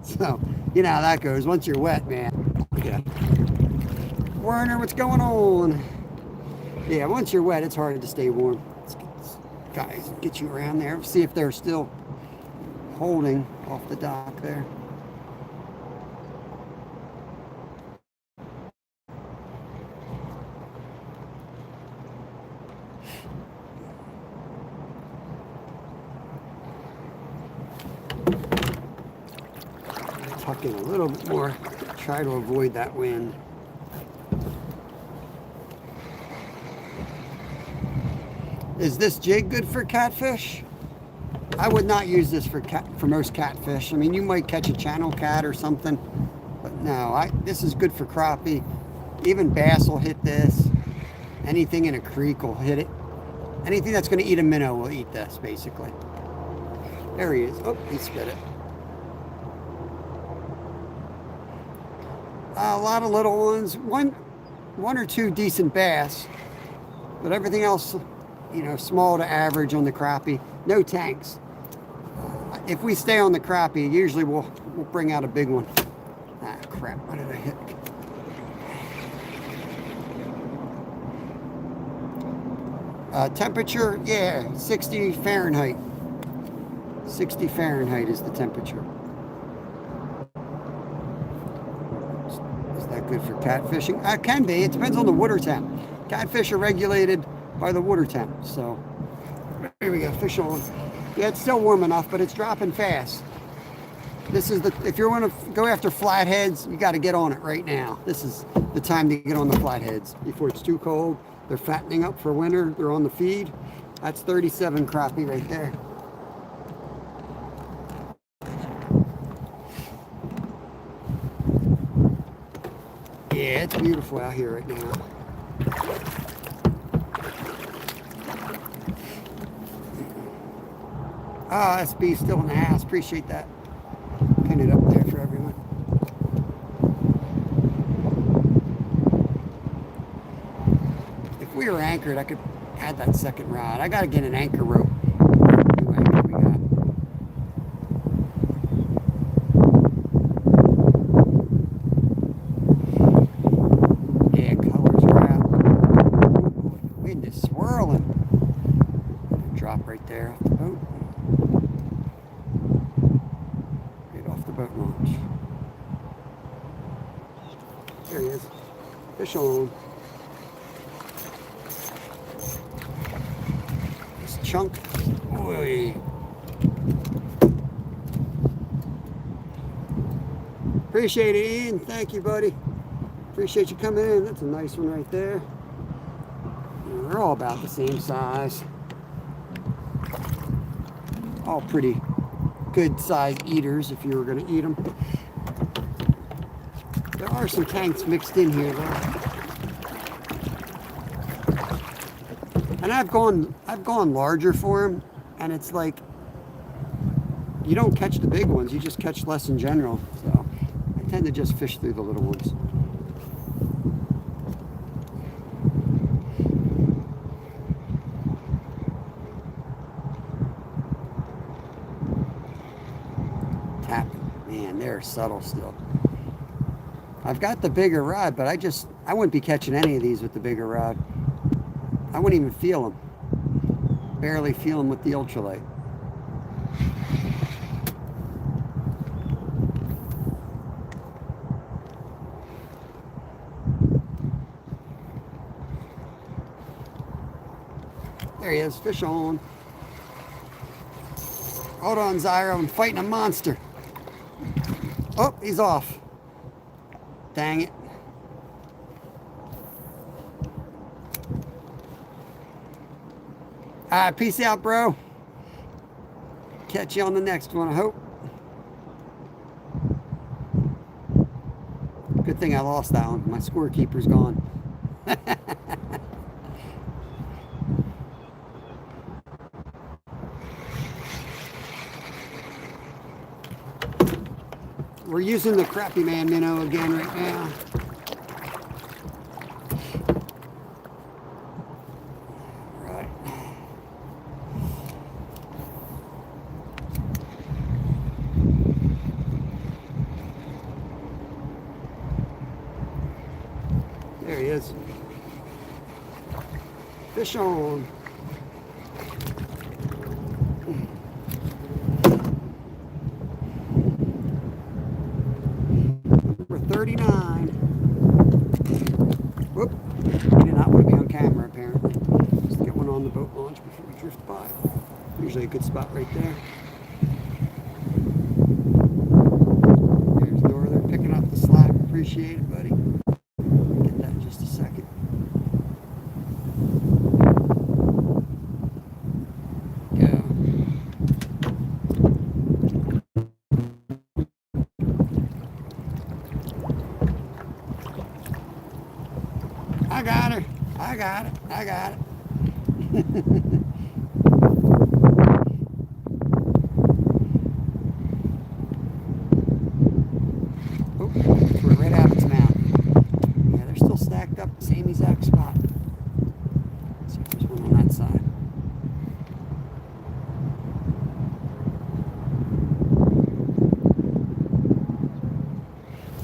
So, you know how that goes. Once you're wet, man. Yeah. Werner, what's going on? Yeah, once you're wet, it's hard to stay warm. Guys, get you around there. See if they're still holding off the dock there. Tuck in a little bit more. Try to avoid that wind. Is this jig good for catfish? I would not use this for most catfish. I mean, you might catch a channel cat or something, but no, this is good for crappie. Even bass will hit this. Anything in a creek will hit it. Anything that's going to eat a minnow will eat this, basically. There he is. Oh, he spit it. A lot of little ones. One or two decent bass, but everything else, you know, small to average on the crappie. No tanks. If we stay on the crappie, usually we'll bring out a big one. Ah, crap! What did I hit? Temperature, yeah, 60 Fahrenheit. 60 Fahrenheit is the temperature. Is that good for catfishing? It can be. It depends on the water temp. Catfish are regulated by the water temp. So, here we go, fish on. Yeah, it's still warm enough, but it's dropping fast. This is if you want to go after flatheads, you got to get on it right now. This is the time to get on the flatheads before it's too cold. They're fattening up for winter. They're on the feed. That's 37 crappie right there. Yeah, it's beautiful out here right now. Ah, SB still in the house. Appreciate that. Pin it up there for everyone. If we were anchored, I could add that second rod. I got to get an anchor rope. New anchor we got. Yeah, colors are out. Wind is swirling. Drop right there off the boat. Right off the boat launch. Fish on. This chunk. Oy. Appreciate it, Ian. Thank you, buddy. Appreciate you coming in. That's a nice one right there. They're all about the same size. All pretty good sized eaters if you were going to eat them. There are some tanks mixed in here though. And I've gone larger for them, and it's like you don't catch the big ones, you just catch less in general. So I tend to just fish through the little ones. Man, they're subtle still. I've got the bigger rod, but I wouldn't be catching any of these with the bigger rod. I wouldn't even feel them. Barely feel them with the ultralight. There he is, fish on. Hold on, Zyro, I'm fighting a monster. Oh, he's off. Dang it. All right, peace out, bro. Catch you on the next one, I hope. Good thing I lost that one. My scorekeeper's gone. We're using the Crappy Man minnow again right now. Right. There he is. Fish on. Number 39. Whoop. He did not want to be on camera apparently. Just get one on the boat launch before we drift by. Usually a good spot right there. There's Northern picking up the slack. Appreciate it, buddy. Get that in just a second. Go. I got her. I got it. I got it. Oh, we're right out of its mouth. Yeah, they're still stacked up, same exact spot. Let's see if there's one on that side.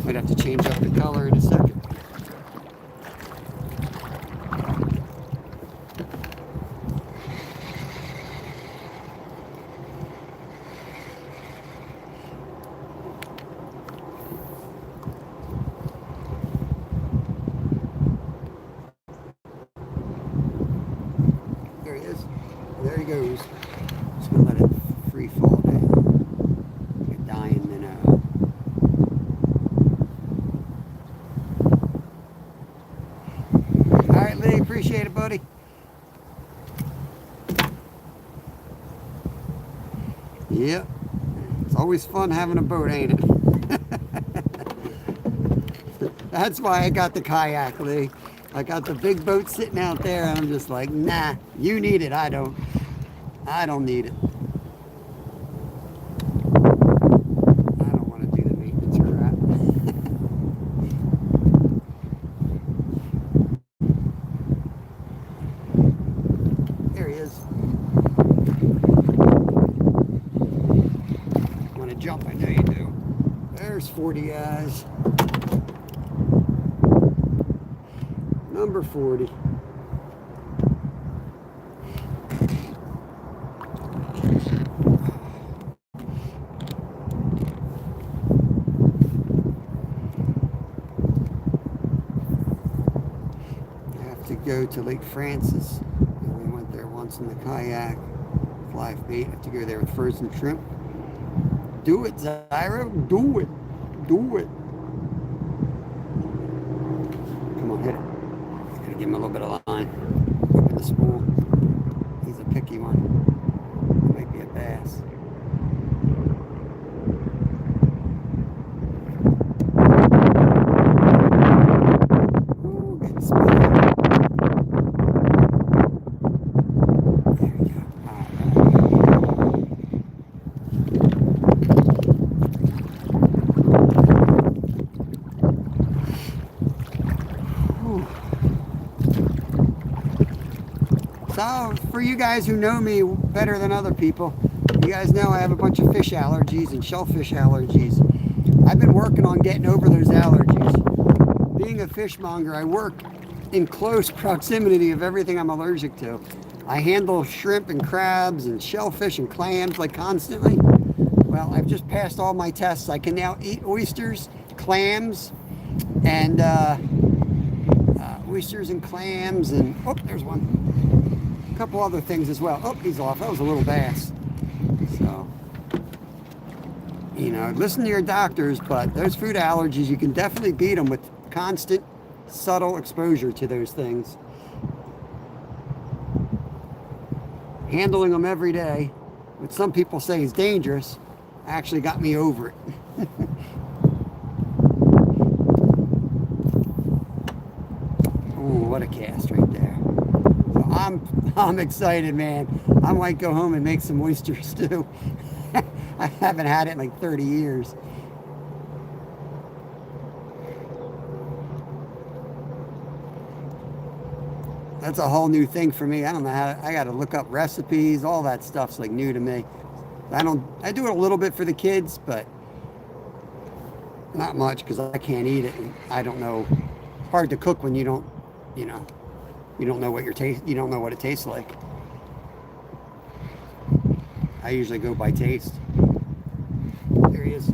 Might have to change up the color in a second. There he goes. Just gonna let it free fall down. Get dying minnow. Alright, Lee, appreciate it, buddy. Yep. It's always fun having a boat, ain't it? That's why I got the kayak, Lee. I got the big boat sitting out there, and I'm just like, nah, you need it, I don't. I don't need it. I don't want to do the maintenance crap. There he is. Want to jump? I know you do. There's 40 eyes. Number 40. go to Lake Francis. And we went there once in the kayak, live bait. Have to go there with frozen shrimp. Do it, Zyro. Do it. Do it. Come on, hit it. Gotta give him a little bit of line. Look at the spool. He's a picky one. It might be a bass. Ooh, getting spun. There we go. So, for you guys who know me better than other people, you guys know I have a bunch of fish allergies and shellfish allergies. I've been working on getting over those allergies. Being a fishmonger, I work in close proximity of everything I'm allergic to. I handle shrimp and crabs and shellfish and clams like constantly. Well, I've just passed all my tests. I can now eat oysters, clams, and oysters and clams, and oh, there's one. A couple other things as well. Oh, he's off. That was a little bass. So, you know, listen to your doctors, but those food allergies, you can definitely beat them with constant, subtle exposure to those things. Handling them every day, which some people say is dangerous, actually got me over it. Ooh, what a cast right there. So I'm excited, man. I might go home and make some oyster stew. I haven't had it in like 30 years. That's a whole new thing for me. I don't know how, I got to look up recipes. All that stuff's like new to me. I do it a little bit for the kids, but not much because I can't eat it. And I don't know. It's hard to cook when you don't, you know, you don't know what you don't know what it tastes like. I usually go by taste. There he is.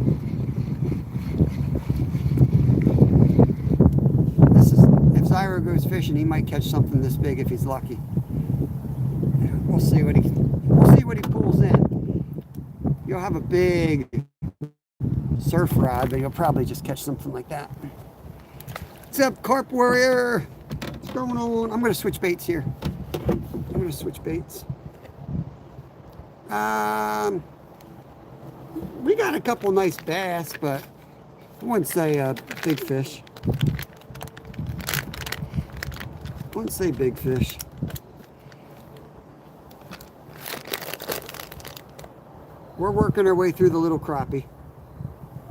If Zyro goes fishing, he might catch something this big if he's lucky. We'll see what he pulls in. You'll have a big surf rod, but you'll probably just catch something like that. What's up, Carp Warrior? What's going on? I'm going to switch baits here. We got a couple nice bass, but I wouldn't say big fish. We're working our way through the little crappie.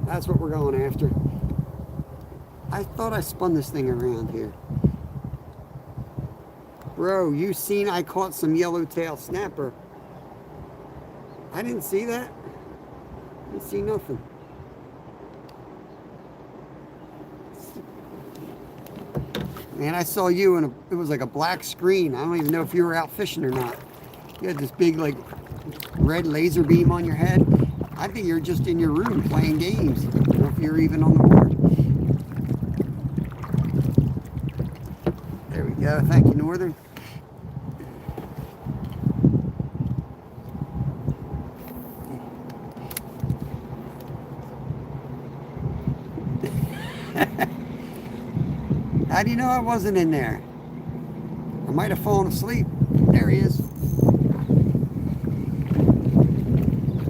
That's what we're going after. I thought I spun this thing around here. Bro, you seen I caught some yellowtail snapper. I didn't see that. I didn't see nothing. Man, I saw you and it was like a black screen. I don't even know if you were out fishing or not. You had this big like red laser beam on your head. I think you're just in your room playing games. I don't know if you're even on the board. There we go. Thank you, Northern. How do you know I wasn't in there? I might have fallen asleep. There he is.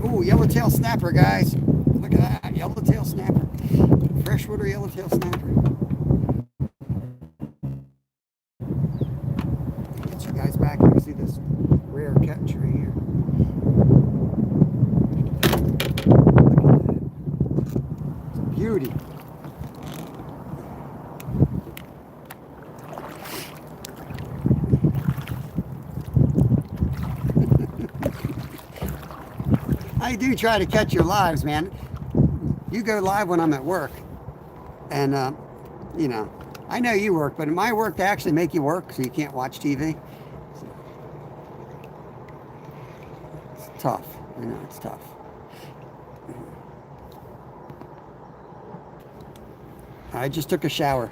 Ooh, yellowtail snapper, guys. Look at that, yellowtail snapper. Freshwater yellowtail snapper. Get you guys back here. See this rare catch right here. Look at that. It's a beauty. I do try to catch your lives, man. You go live when I'm at work. And, you know, I know you work, but in my work, they actually make you work so you can't watch TV. So, it's tough. I know, it's tough. I just took a shower.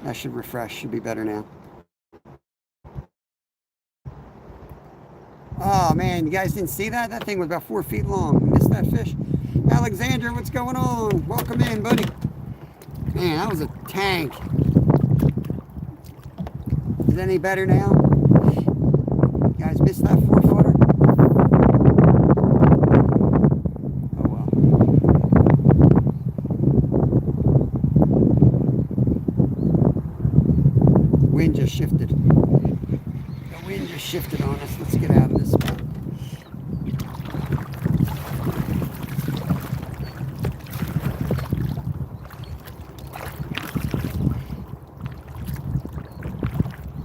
That should refresh. Should be better now. man, you guys didn't see that? That thing was about 4 feet long. Missed that fish. Alexander, what's going on? Welcome in, buddy. Man, that was a tank. Is it any better now? You guys missed that 4-footer? Oh well. Wind just shifted. The wind just shifted on us. Let's get out of this spot.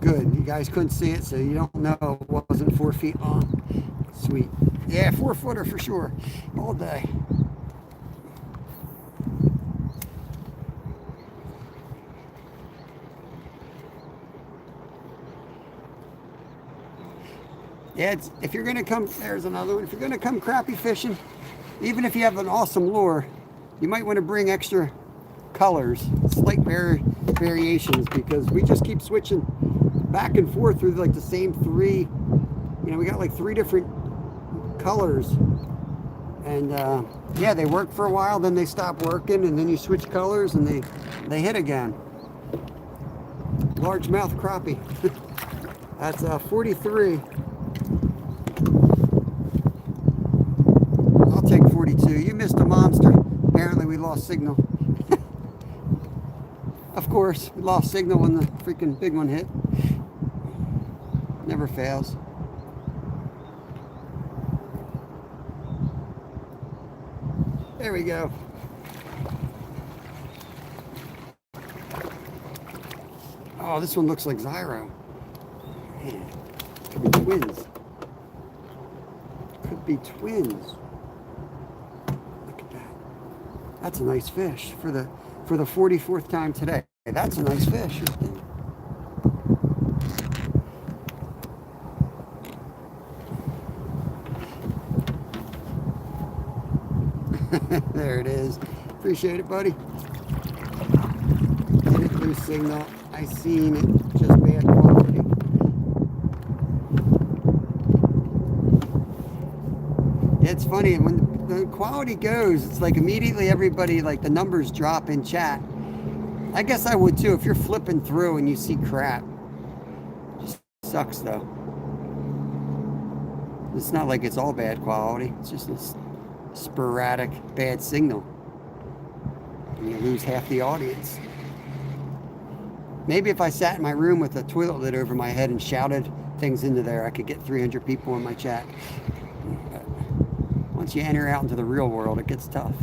Good. You guys couldn't see it, so you don't know it wasn't 4 feet long. Sweet. Yeah, 4-footer for sure. All day. Yeah, if you're going to come, there's another one. If you're going to come crappie fishing, even if you have an awesome lure, you might want to bring extra colors, slight variations, because we just keep switching back and forth through like the same 3. You know, we got like 3 different colors, and yeah, they work for a while, then they stop working, and then you switch colors and they hit again. Largemouth crappie. That's 43. I'll take 42. You missed a monster. Apparently we lost signal. Of course, we lost signal when the freaking big one hit. Never fails. There we go. Oh, this one looks like Zyro. Man, could be twins. Could be twins. Look at that. That's a nice fish for the 44th time today. That's a nice fish. There it is. Appreciate it, buddy. Didn't lose signal. I seen it. Just bad quality. It's funny when the quality goes. It's like immediately everybody, like the numbers drop in chat. I guess I would too if you're flipping through and you see crap. Just sucks though. It's not like it's all bad quality. It's just a sporadic bad signal. And you lose half the audience. Maybe if I sat in my room with a toilet lid over my head and shouted things into there, I could get 300 people in my chat. But once you enter out into the real world, it gets tough.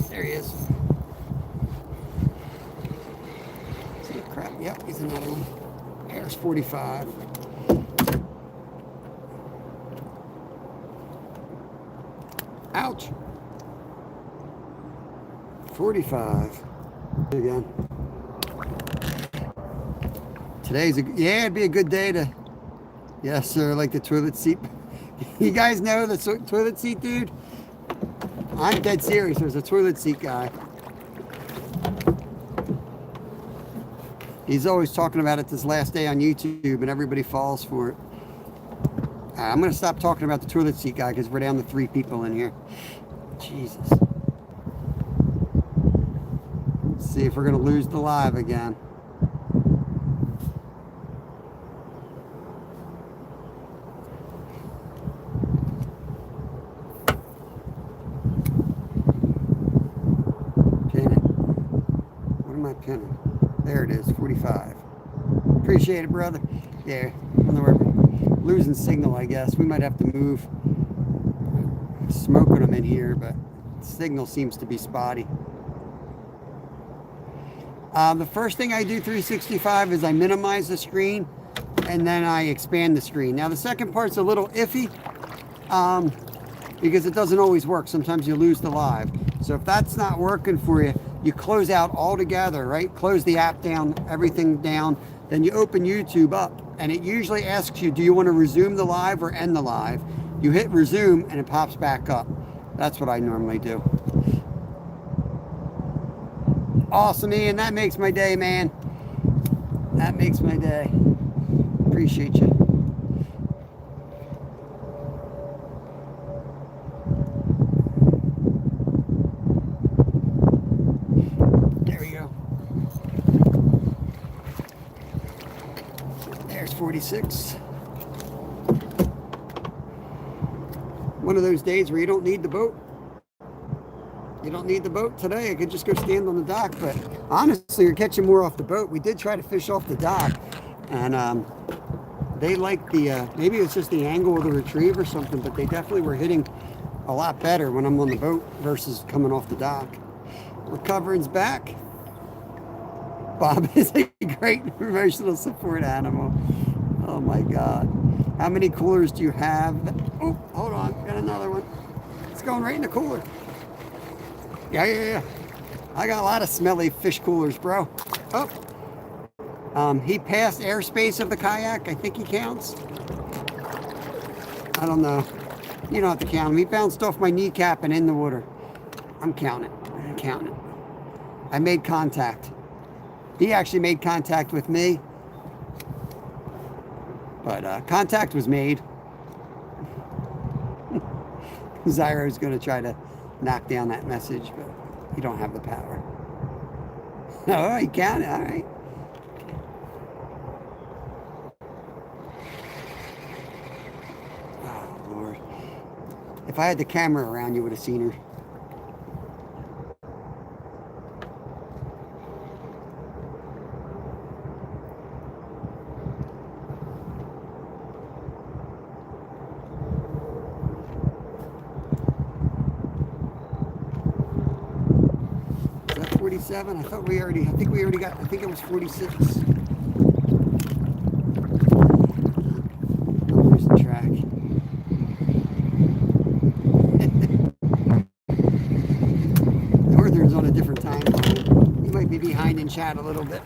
There he is. See, crap. Yep, he's another one. There's 45. Ouch. 45. Again. Today's yeah, it'd be a good day to. Yes, sir. Like the toilet seat. You guys know the toilet seat dude? I'm dead serious. There's a toilet seat guy. He's always talking about it this last day on YouTube, and everybody falls for it. I'm going to stop talking about the toilet seat guy because we're down to 3 people in here. Jesus. Let's see if we're going to lose the live again. Pin it. What am I pinning? There it is, 45. Appreciate it, brother. Yeah, losing signal, I guess. We might have to move. Smoking them in here, but signal seems to be spotty. The first thing I do 365 is I minimize the screen and then I expand the screen. Now the second part's a little iffy because it doesn't always work. Sometimes you lose the live. So if that's not working for you, you close out altogether, right? Close the app down, everything down. Then you open YouTube up and it usually asks you, do you want to resume the live or end the live? You hit resume and it pops back up. That's what I normally do. Awesome, Ian. That makes my day, man. That makes my day. Appreciate you. There we go. There's 46. One of those days where you don't need the boat. You don't need the boat today. I could just go stand on the dock, but honestly, you're catching more off the boat. We did try to fish off the dock, and they like the, maybe it's just the angle of the retrieve or something, but they definitely were hitting a lot better when I'm on the boat versus coming off the dock. Recovering's back. Bob is a great emotional support animal. Oh my God. How many coolers do you have? Oh, hold on, got another one. It's going right in the cooler. Yeah. I got a lot of smelly fish coolers, bro. Oh. He passed airspace of the kayak. I think he counts. I don't know. You don't have to count him. He bounced off my kneecap and in the water. I'm counting. I made contact. He actually made contact with me. But contact was made. Zyro's going to try to knock down that message, but you don't have the power. Oh, he counted. All right. Oh, Lord. If I had the camera around, you would have seen her. Is that 47? I think we already got, I think it was 46. I'm losing track. Northern's on a different time line. You might be behind in chat a little bit.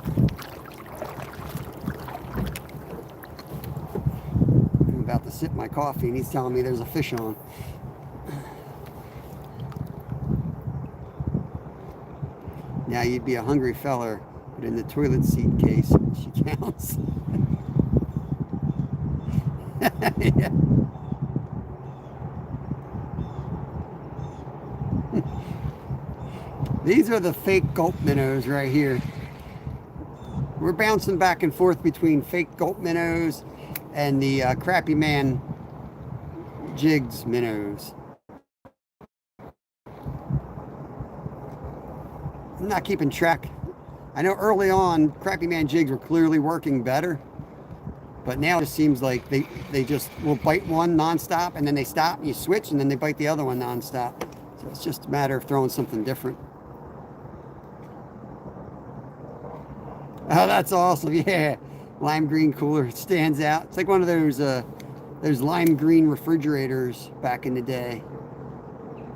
I'm about to sip my coffee and he's telling me there's a fish on. Now you'd be a hungry feller, but in the toilet seat case, she counts. Yeah. These are the fake gulp minnows right here. We're bouncing back and forth between fake gulp minnows and the Crappy Man jigs minnows. I'm not keeping track. I know early on, Crappy Man jigs were clearly working better, but now it just seems like they just will bite one nonstop and then they stop and you switch and then they bite the other one nonstop. So it's just a matter of throwing something different. Oh, that's awesome. Yeah. Lime green cooler. It stands out. It's like one of those lime green refrigerators back in the day.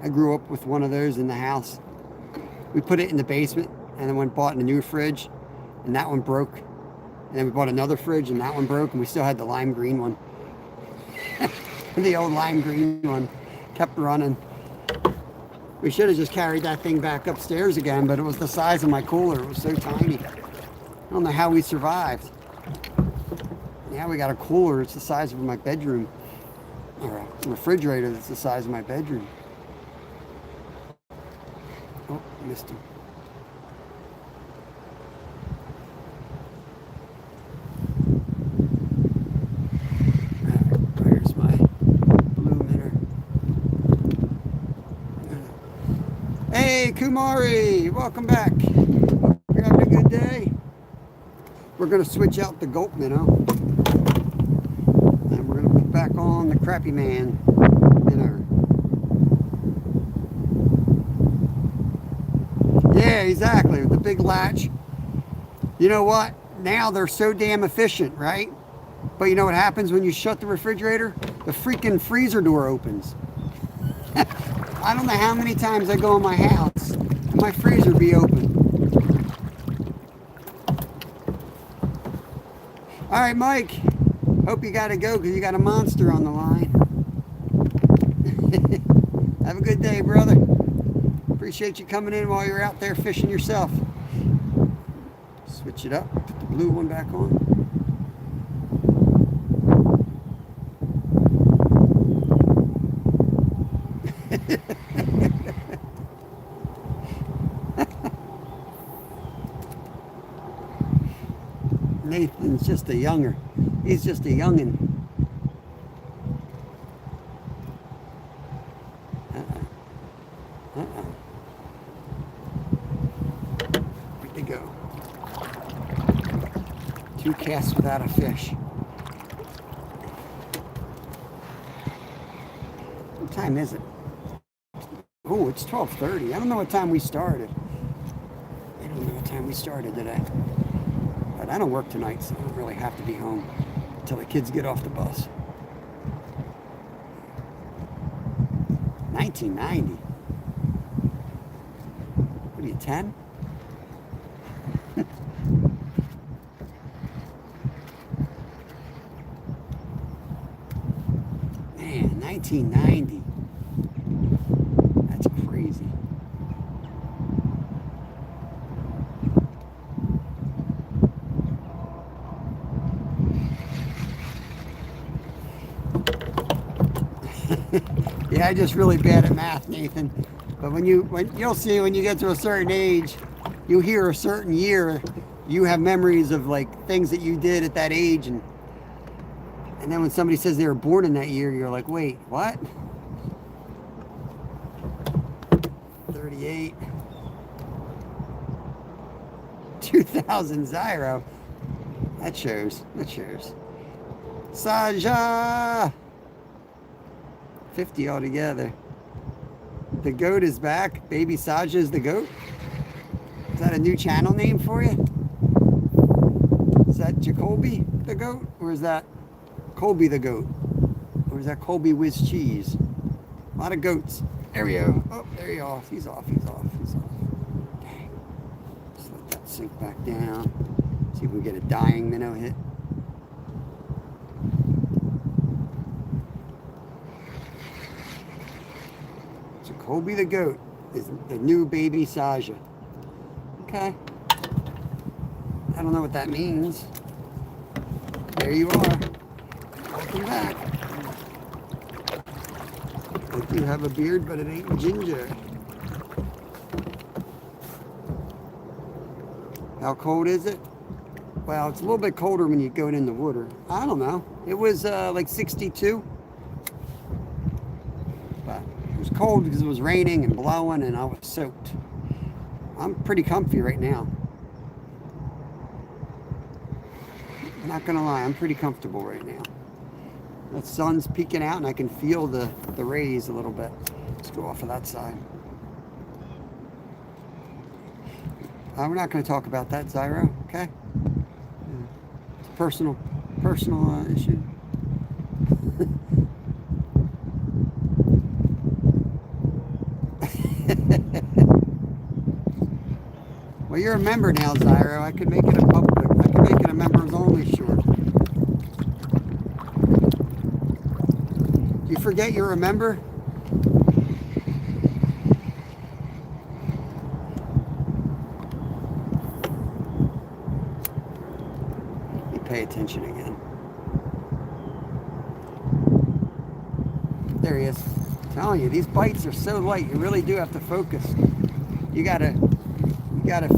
I grew up with one of those in the house. We put it in the basement and then went bought a new fridge and that one broke. And then we bought another fridge and that one broke and we still had the lime green one. The old lime green one kept running. We should have just carried that thing back upstairs again, but it was the size of my cooler. It was so tiny. I don't know how we survived. Now we got a cooler. It's the size of my bedroom. Or a refrigerator that's the size of my bedroom. Oh, missed him. There's my blue minnow. Hey, Kumari, welcome back. You're having a good day. We're going to switch out the gulp minnow. And we're going to put back on the Crappy Man minnow. Yeah, exactly. With the big latch. You know what? Now they're so damn efficient, right? But you know what happens when you shut the refrigerator? The freaking freezer door opens. I don't know how many times I go in my house and my freezer be open. All right, Mike. Hope you got to go because you got a monster on the line. Have a good day, brother. Appreciate you coming in while you're out there fishing yourself. Switch it up. blue one back on. Nathan's just a younger. He's just a youngin'. Where'd they go? 2 casts without a fish. What time is it? Oh, it's 12:30. I don't know what time we started. I don't know what time we started today. But I don't work tonight, so I don't really have to be home until the kids get off the bus. 1990. What are you, 10? Man, 1990. That's crazy. Yeah, I'm just really bad at math, Nathan. But when you'll see when you get to a certain age, you hear a certain year, you have memories of like things that you did at that age, and then when somebody says they were born in that year, you're like, wait, what? 38. 2000 Zyro. That shows. Saja. 50 altogether. The goat is back. Baby Saja is the goat. Is that a new channel name for you? Is that Jacoby the goat? Or is that Colby the goat? Or is that Colby Whiz Cheese? A lot of goats. There we go. Oh, there you are. He's off. Dang. Just let that sink back down. See if we get a dying minnow hit. Jacoby the goat is the new baby Saja. Okay. I don't know what that means. There you are. Welcome back. I do have a beard, but it ain't ginger. How cold is it? Well, it's a little bit colder when you go in the water. I don't know. It was like 62. But it was cold because it was raining and blowing and I was soaked. I'm pretty comfy right now. I'm not gonna lie, I'm pretty comfortable right now. The sun's peeking out and I can feel the rays a little bit. Let's go off of that side. We're not going to talk about that, Zyro, okay? It's a personal issue. Well, you're a member now, Zyro. I could make it a public. I could make it a members only short. You forget you're a member? You pay attention again. There he is. I'm telling you, these bites are so light. You really do have to focus. You gotta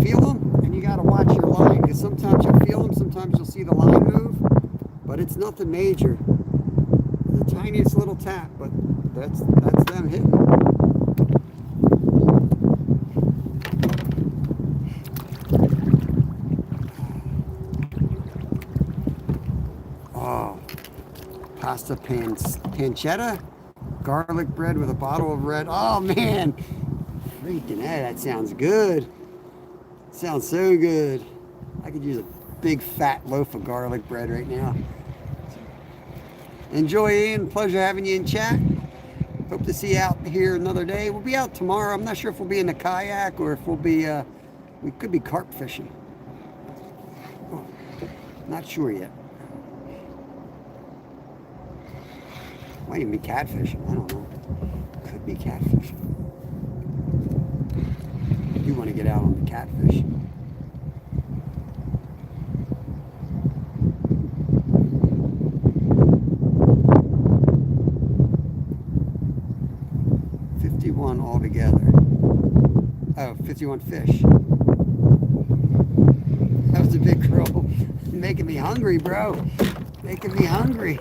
feel them, and you gotta watch your line. Because sometimes you'll feel them, sometimes you'll see the line move, but it's nothing major. The tiniest little tap, but that's them hitting. Oh, pasta pancetta, garlic bread with a bottle of red. Oh man, freaking hey, that sounds good. Sounds so good. I could use a big fat loaf of garlic bread right now. Enjoy, Ian. Pleasure having you in chat. Hope to see you out here another day. We'll be out tomorrow. I'm not sure if we'll be in the kayak or if we'll be, we could be carp fishing. Oh, not sure yet. Might even be catfishing. I don't know. Could be catfishing. I do want to get out on the catfish. 51 altogether. Oh, 51 fish. That was a big crow. Making me hungry, bro. Making me hungry.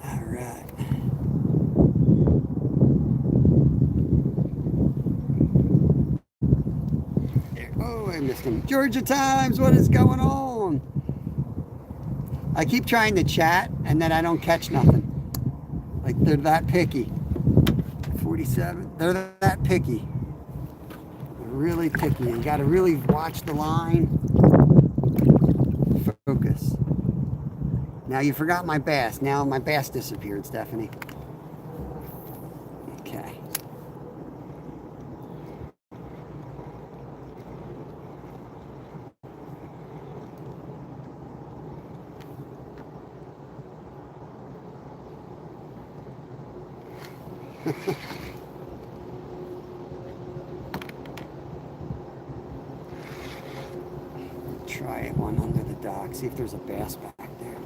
All right. Oh, I missed him. Georgia Times, what is going on? I keep trying to chat and then I don't catch nothing. Like they're that picky. 47. They're that picky. They're really picky. You got to really watch the line. Focus. Now you forgot my bass. Now my bass disappeared, Stephanie. Okay. Try it one under the dock. See if there's a bass back there.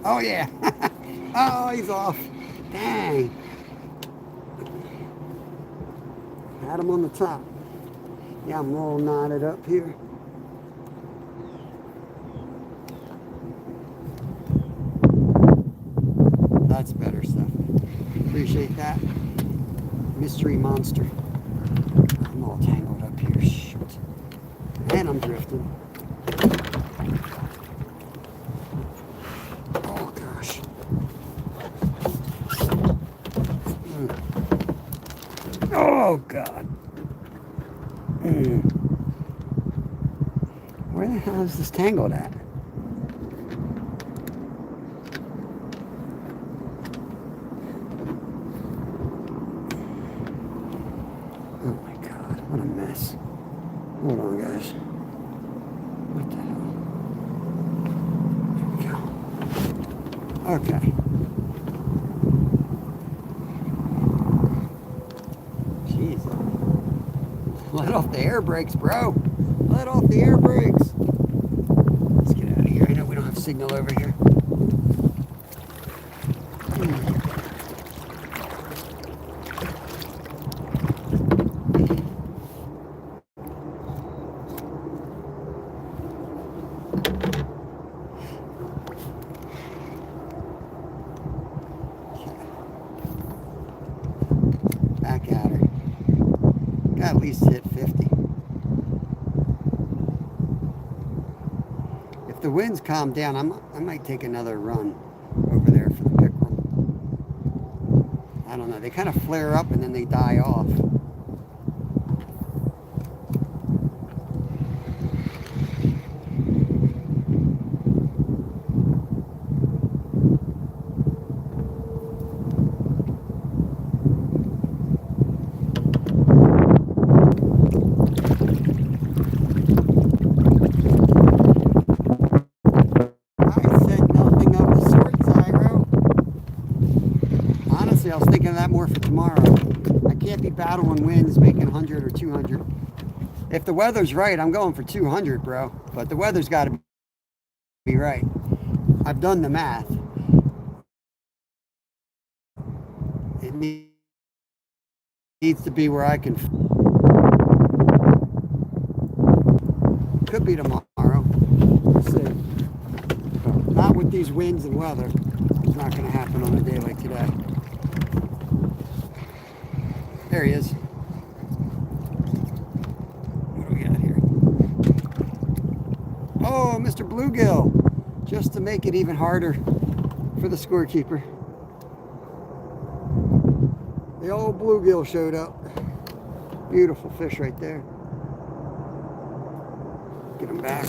Oh yeah. Oh, he's off. Dang. Had him on the top. Yeah, I'm all knotted up here. That's better stuff. Appreciate that. Mystery monster. I'm all tangled up here. Shoot. And I'm drifting. Oh gosh. Oh God. Where the hell is this tangled at? Oh my God, what a mess. Hold on, guys. What the hell? There we go. Okay. Jeez. Let off the air brakes, bro. Let off the air brakes. Let's get out of here. I know we don't have signal over here. Back at her. Got at least hit 50. If the winds calm down, I might take another run over there for the pickerel. I don't know. They kind of flare up and then they die off. I was thinking of that more for tomorrow. I can't be battling winds making 100 or 200. If the weather's right, I'm going for 200, bro. But the weather's got to be right. I've done the math. It needs to be where I can. Could be tomorrow. We'll see. Not with these winds and weather. It's not going to happen on a day like today. There he is. What do we got here? Oh, Mr. Bluegill. Just to make it even harder for the scorekeeper. The old bluegill showed up. Beautiful fish right there. Get him back.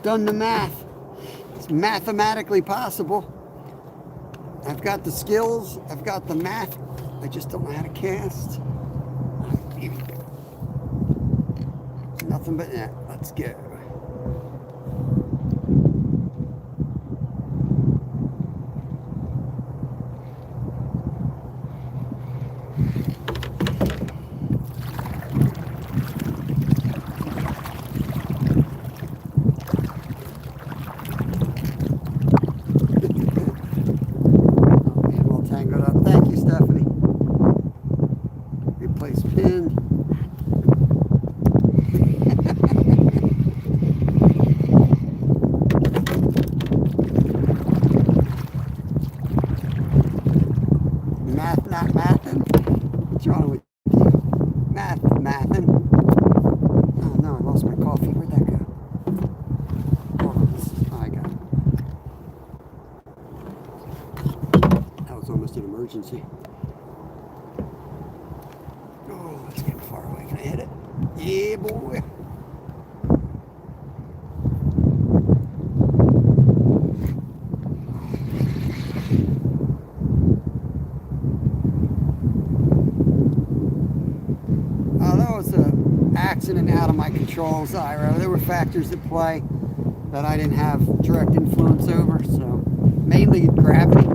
Done the math. It's mathematically possible. I've got the skills. I've got the math. I just don't know how to cast. Nothing but net. Let's go. almost an emergency. Oh, it's getting far away. Can I hit it? Yeah, boy. That was an accident out of my control, Zyro. There were factors at play that I didn't have direct influence over, so mainly gravity.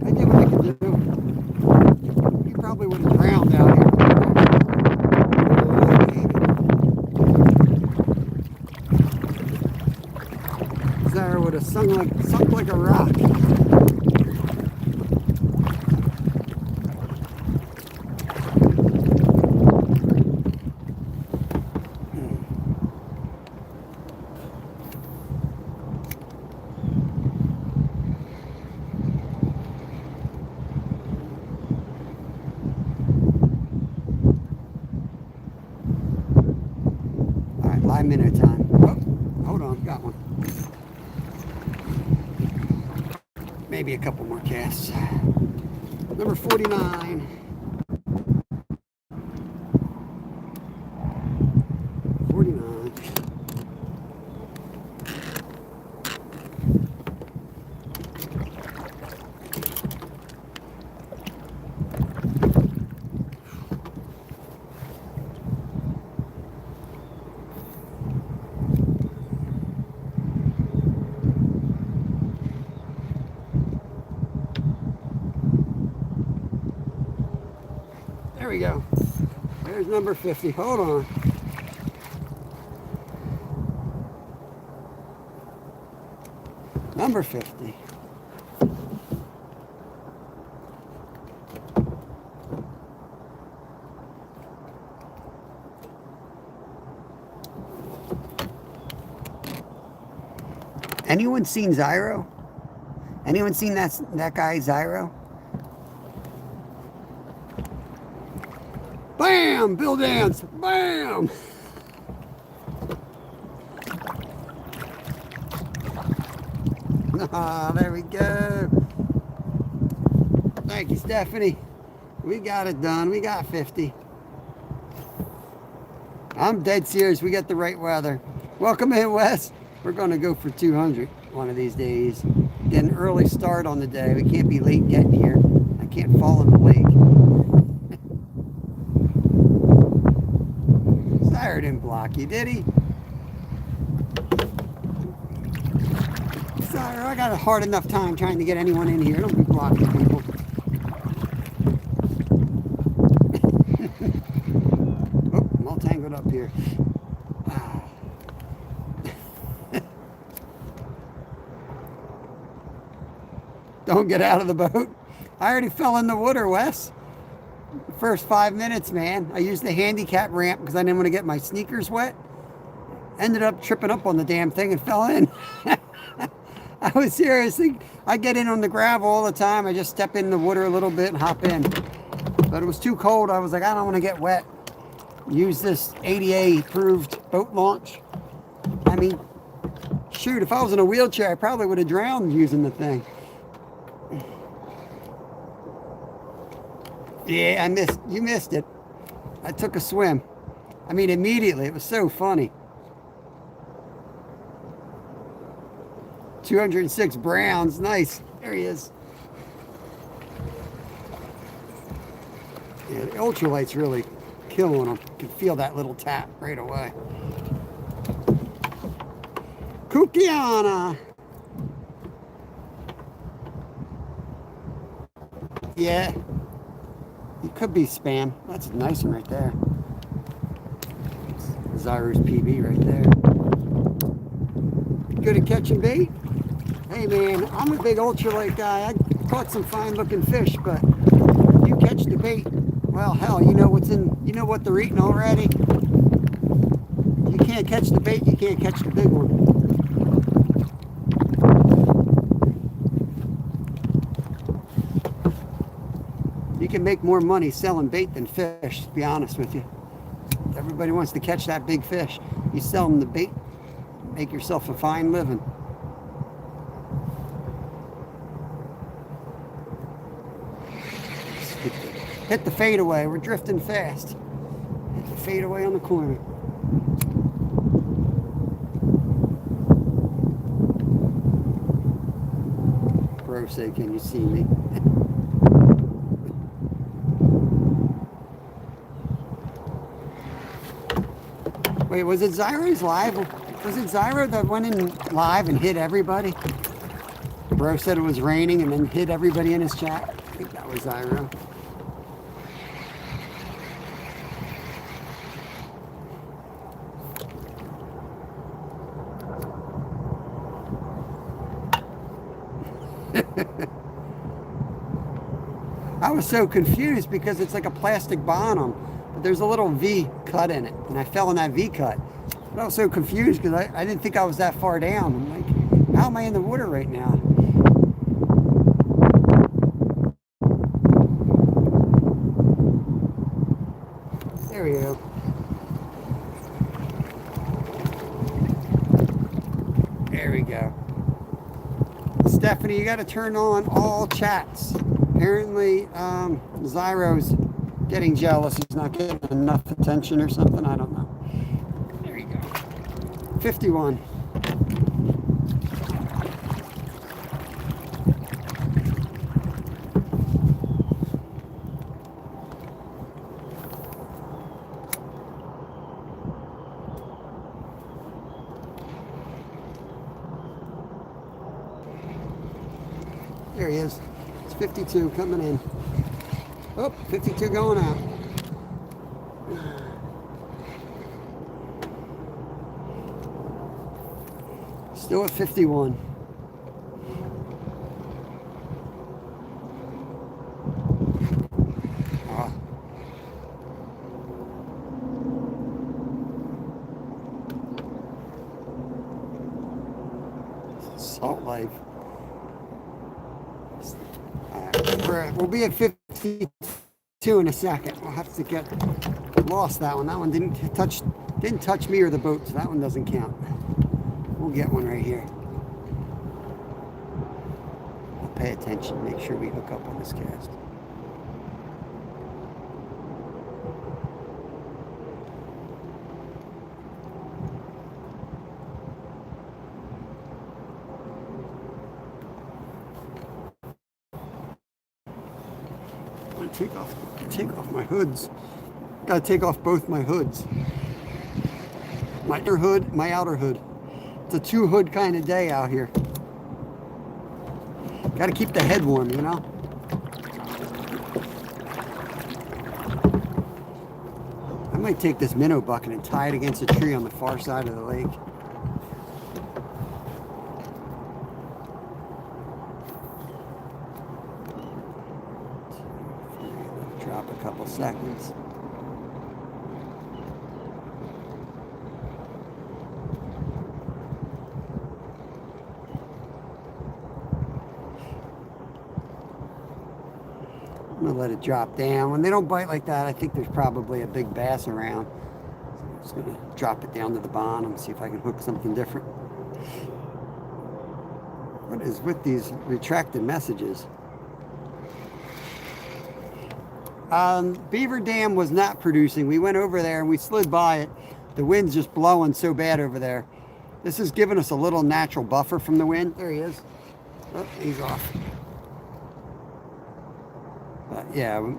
I did what I could do. You probably would have drowned out here. Zyro would have sunk like a rock. Live minnow time. Oh, hold on, got one. Maybe a couple more casts. Number 49. 49. There we go. There's number 50. Hold on. Number 50. Anyone seen Zyro? Anyone seen that guy Zyro? Bam! Bill Dance! Bam! Ah, there we go. Thank you, Stephanie. We got it done. We got 50. I'm dead serious. We got the right weather. Welcome in, Wes. We're going to go for 200 one of these days. Get an early start on the day. We can't be late getting here. I can't fall in the lake. Zyro didn't block you, did he? Zyro, I got a hard enough time trying to get anyone in here. Don't be blocking people. Oh, I'm all tangled up here. Don't get out of the boat. I already fell in the water, Wes. First 5 minutes, man. I used the handicap ramp because I didn't want to get my sneakers wet. Ended up tripping up on the damn thing and fell in. I was seriously, I get in on the gravel all the time. I just step in the water a little bit and hop in. But it was too cold. I was like, I don't want to get wet. Use this ADA approved boat launch. I mean, shoot, if I was in a wheelchair, I probably would have drowned using the thing. Yeah, you missed it. I took a swim. I mean, immediately. It was so funny. 206 Browns. Nice. There he is. Yeah, the ultralight's really killing him. You can feel that little tap right away. Kukiana. Yeah. It could be spam. That's a nice one right there. Zyro's PB right there. Good at catching bait? Hey man, I'm a big ultralight guy. I caught some fine looking fish, but you catch the bait. Well, hell, you know what they're eating already. You can't catch the bait, you can't catch the big one. You can make more money selling bait than fish, to be honest with you. Everybody wants to catch that big fish. You sell them the bait, make yourself a fine living. Hit the fadeaway. We're drifting fast. Hit the fadeaway on the corner. Bro say, can you see me? Wait, was it Zyro's live? Was it Zyro that went in live and hit everybody? Bro said it was raining and then hit everybody in his chat. I think that was Zyro. I was so confused because it's like a plastic bonum, but there's a little V cut in it, and I fell in that V cut. But I was so confused because I didn't think I was that far down. I'm like, how am I in the water right now? There we go. There we go. Stephanie, you got to turn on all chats. Apparently, Zyro's getting jealous. He's not getting enough attention or something. I don't know. There you go. 51. There he is. It's 52 coming in. Oh, 52 going out. Still at 51. Oh. Salt life. We'll be at 52 in a second. We'll have to get lost that one. That one didn't touch me or the boat, so that one doesn't count. We'll get one right here. I'll pay attention, make sure we hook up on this cast. Take off my hoods. Gotta take off both my hoods. My inner hood, my outer hood. It's a two hood kind of day out here. Gotta keep the head warm, you know? I might take this minnow bucket and tie it against a tree on the far side of the lake. Drop a couple seconds. I'm gonna let it drop down. When they don't bite like that, I think there's probably a big bass around. So I'm just gonna drop it down to the bottom and see if I can hook something different. What is with these retracted messages? Beaver Dam was not producing. We went over there and we slid by it. The wind's just blowing so bad over there. This has given us a little natural buffer from the wind. There he is. Oh, he's off. But yeah,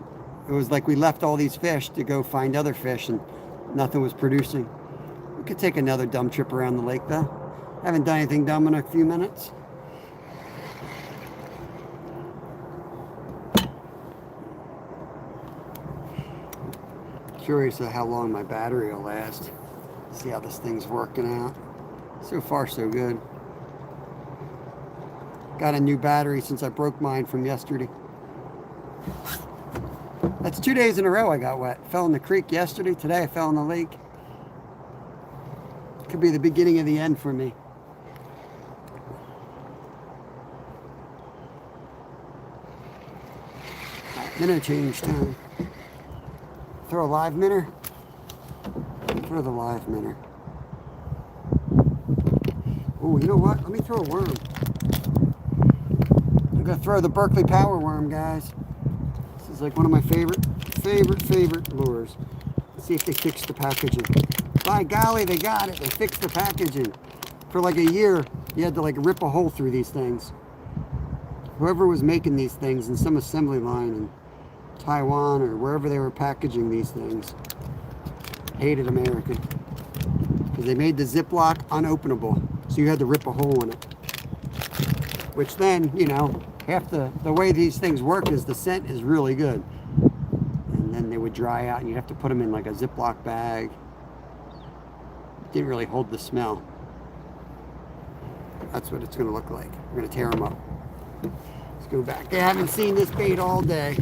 it was like we left all these fish to go find other fish and nothing was producing. We could take another dumb trip around the lake though. Haven't done anything dumb in a few minutes. Curious of how long my battery will last. See how this thing's working out. So far, so good. Got a new battery since I broke mine from yesterday. That's 2 days in a row I got wet. Fell in the creek yesterday. Today I fell in the lake. Could be the beginning of the end for me. Minnow change time. Throw a live minnow. Throw the live minnow. Oh, you know what? Let me throw a worm. I'm gonna throw the Berkley Power Worm, guys. This is like one of my favorite lures. Let's see if they fix the packaging. By golly, they got it. They fixed the packaging. For like a year, you had to like rip a hole through these things. Whoever was making these things in some assembly line in Taiwan or wherever they were packaging these things hated America. Because they made the Ziploc unopenable. So you had to rip a hole in it. Which then, you know, half the way these things work is the scent is really good. And then they would dry out and you'd have to put them in like a Ziploc bag. It didn't really hold the smell. That's what it's going to look like. We're going to tear them up. Let's go back. I haven't seen this bait all day.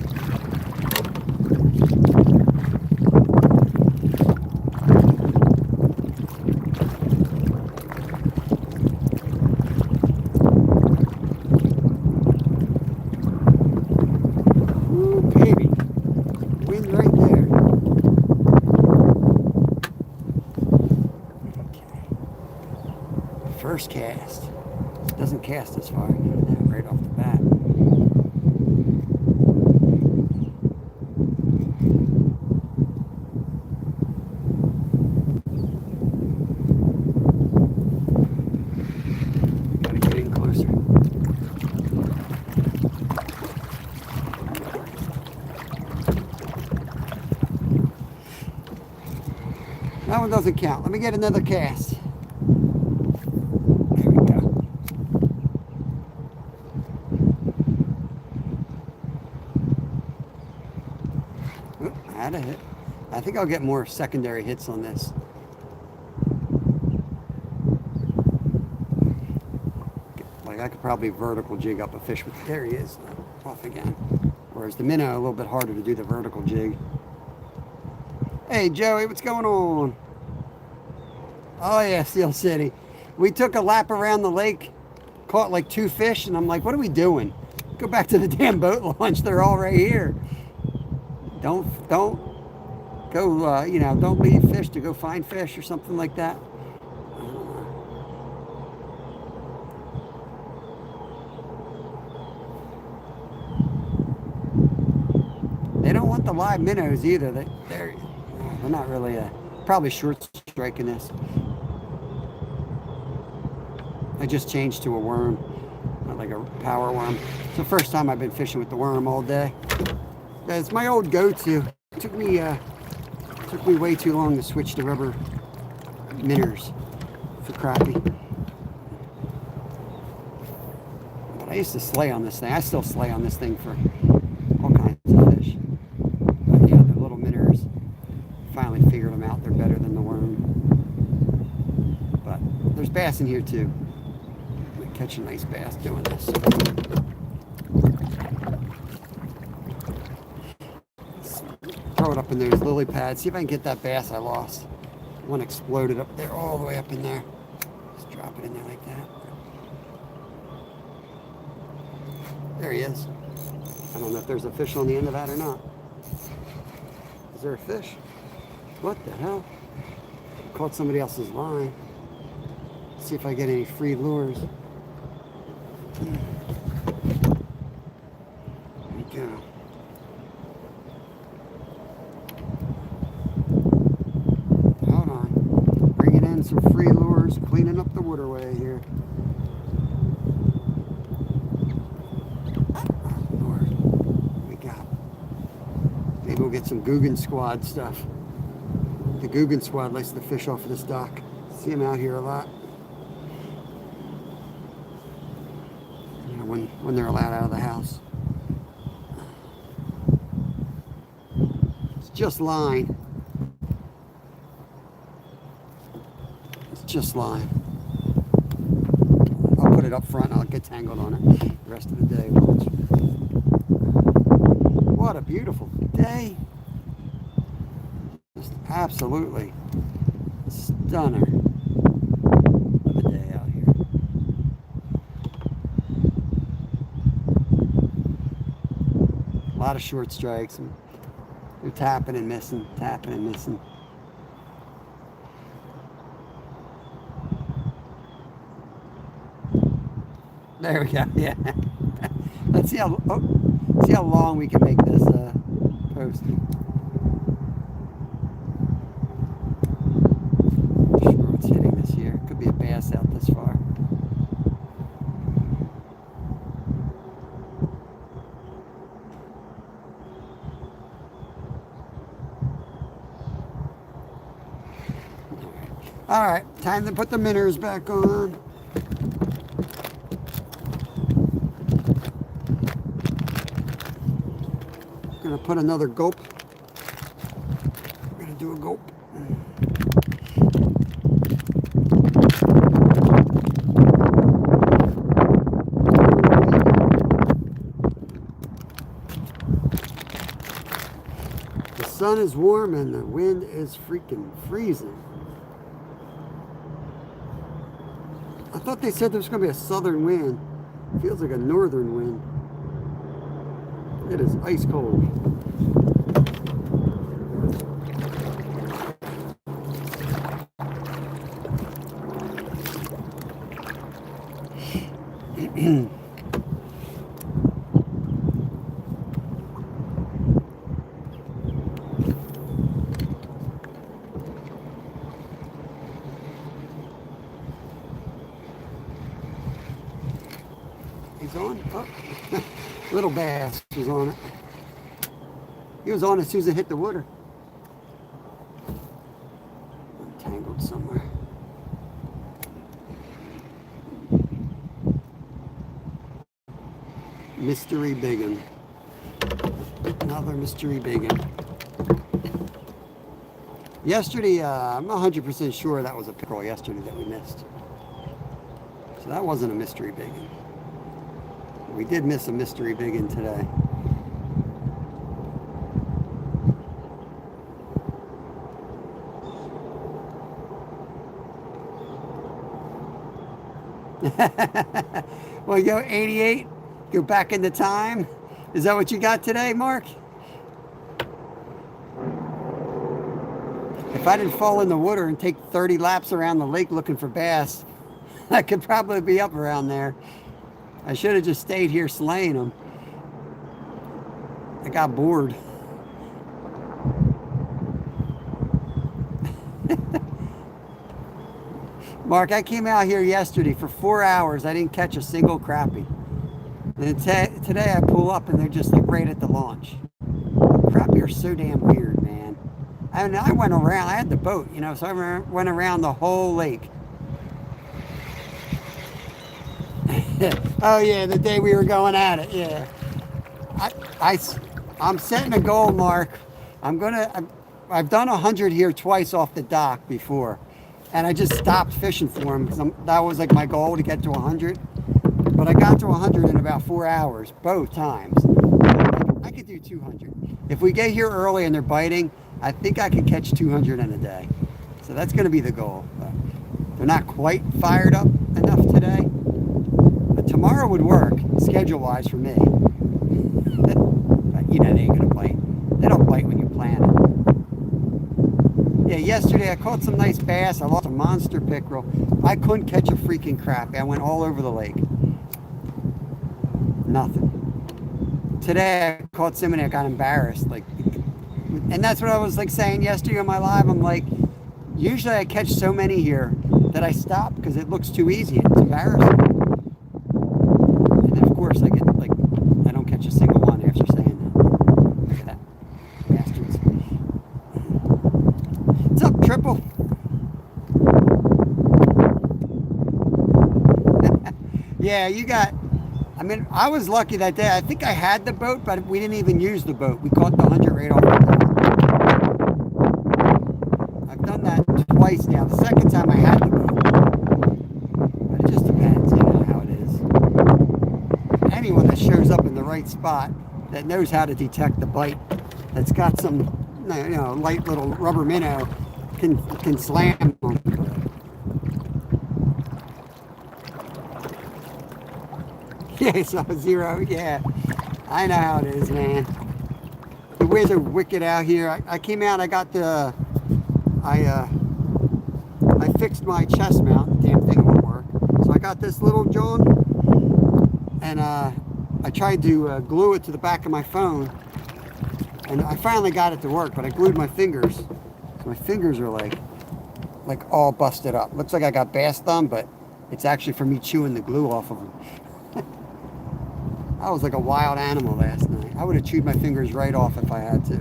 Ooh, baby. Wind right there. Okay. First cast. Doesn't cast as far. Right off the bat. Gotta get in closer. That one doesn't count. Let me get another cast. There we go. Oop, I had a hit. I think I'll get more secondary hits on this. Like I could probably vertical jig up a fish with. There he is. Off again. Whereas the minnow, a little bit harder to do the vertical jig. Hey Joey, what's going on? Oh yeah, Steel City. We took a lap around the lake, caught like 2 fish, and I'm like, what are we doing? Go back to the damn boat launch. They're all right here. Don't go, you know, don't leave fish to go find fish or something like that. They don't want the live minnows either. They're not really probably short striking this. I just changed to a worm, not like a power worm. It's the first time I've been fishing with the worm all day. It's my old go-to. It took me way too long to switch to rubber minnows for crappie. But I used to slay on this thing. I still slay on this thing for all kinds of fish. But yeah, the little minnows, finally figured them out. They're better than the worm. But there's bass in here too. We catch a nice bass doing this. Throw it up in those lily pads. See if I can get that bass I lost. One exploded up there, all the way up in there. Just drop it in there like that. There he is. I don't know if there's a fish on the end of that or not. Is there a fish? What the hell? Caught somebody else's line. See if I get any free lures. There we go. Hold on. Bringing in some free lures, cleaning up the waterway here. Oh, Lord. What we got? Maybe we'll get some Guggen Squad stuff. The Guggen Squad likes to fish off of this dock. See them out here a lot. You know, when they're allowed out of the house. It's just line. It's just line. I'll put it up front and I'll get tangled on it the rest of the day. What a beautiful day. Just absolutely stunner of a day out here. A lot of short strikes. And they're tapping and missing, tapping and missing. There we go. Yeah. Let's see how long we can make this supposed to. Not sure what's hitting this year. Could be a bass out this far. All right, time to put the minnows back on. Gonna put another gulp. Gonna do a gulp. The sun is warm and the wind is freaking freezing. I thought they said there was going to be a southern wind. Feels like a northern wind. It is ice cold. He's on. Oh. Little bass was on it. He was on as soon as it hit the water. Entangled somewhere. Mystery biggin. Another mystery biggin. Yesterday, I'm 100% sure that was a pickerel yesterday that we missed. So that wasn't a mystery biggin. We did miss a mystery biggin today. Well, you go 88, go back into time. Is that what you got today, Mark? If I didn't fall in the water and take 30 laps around the lake looking for bass, I could probably be up around there. I should have just stayed here slaying them. I got bored. Mark, I came out here yesterday for 4 hours. I didn't catch a single crappie. And today I pull up and they're just like right at the launch. Crappie are so damn weird, man. I mean, I went around. I had the boat, you know, so I went around the whole lake. Oh yeah, the day we were going at it, yeah. I'm setting a goal, Mark. I've done 100 here twice off the dock before, and I just stopped fishing for them because that was like my goal to get to 100. But I got to 100 in about 4 hours, both times. I could do 200. If we get here early and they're biting, I think I could catch 200 in a day. So that's going to be the goal. But they're not quite fired up enough today. But tomorrow would work, schedule-wise, for me. But, you know, they ain't going to bite. They don't bite when you plan it. Yeah, yesterday I caught some nice bass. I lost a monster pickerel. I couldn't catch a freaking crappie. I went all over the lake. Nothing. Today I caught some and I got embarrassed. And that's what I was like saying yesterday on my live. I'm like, usually I catch so many here that I stop because it looks too easy. It's embarrassing. And then of course I get like, I don't catch a single one after saying that. Look at that. Bastards. What's up, Triple? Yeah, you got, I mean, I was lucky that day. I think I had the boat, but we didn't even use the boat. We caught the 100 right off the boat. I've done that twice now. The second time I had the boat. But it just depends, you know, how it is. Anyone that shows up in the right spot that knows how to detect the bite, that's got some, you know, light little rubber minnow can slam them. Yeah, so 0, yeah. I know how it is, man. The winds are wicked out here. I came out, I got the, I fixed my chest mount. Damn thing won't work. So I got this little John, and I tried to glue it to the back of my phone, And I finally got it to work, but I glued my fingers. So my fingers are like all busted up. Looks like I got bass thumb, but it's actually from me chewing the glue off of them. I was like a wild animal last night. I would have chewed my fingers right off if I had to.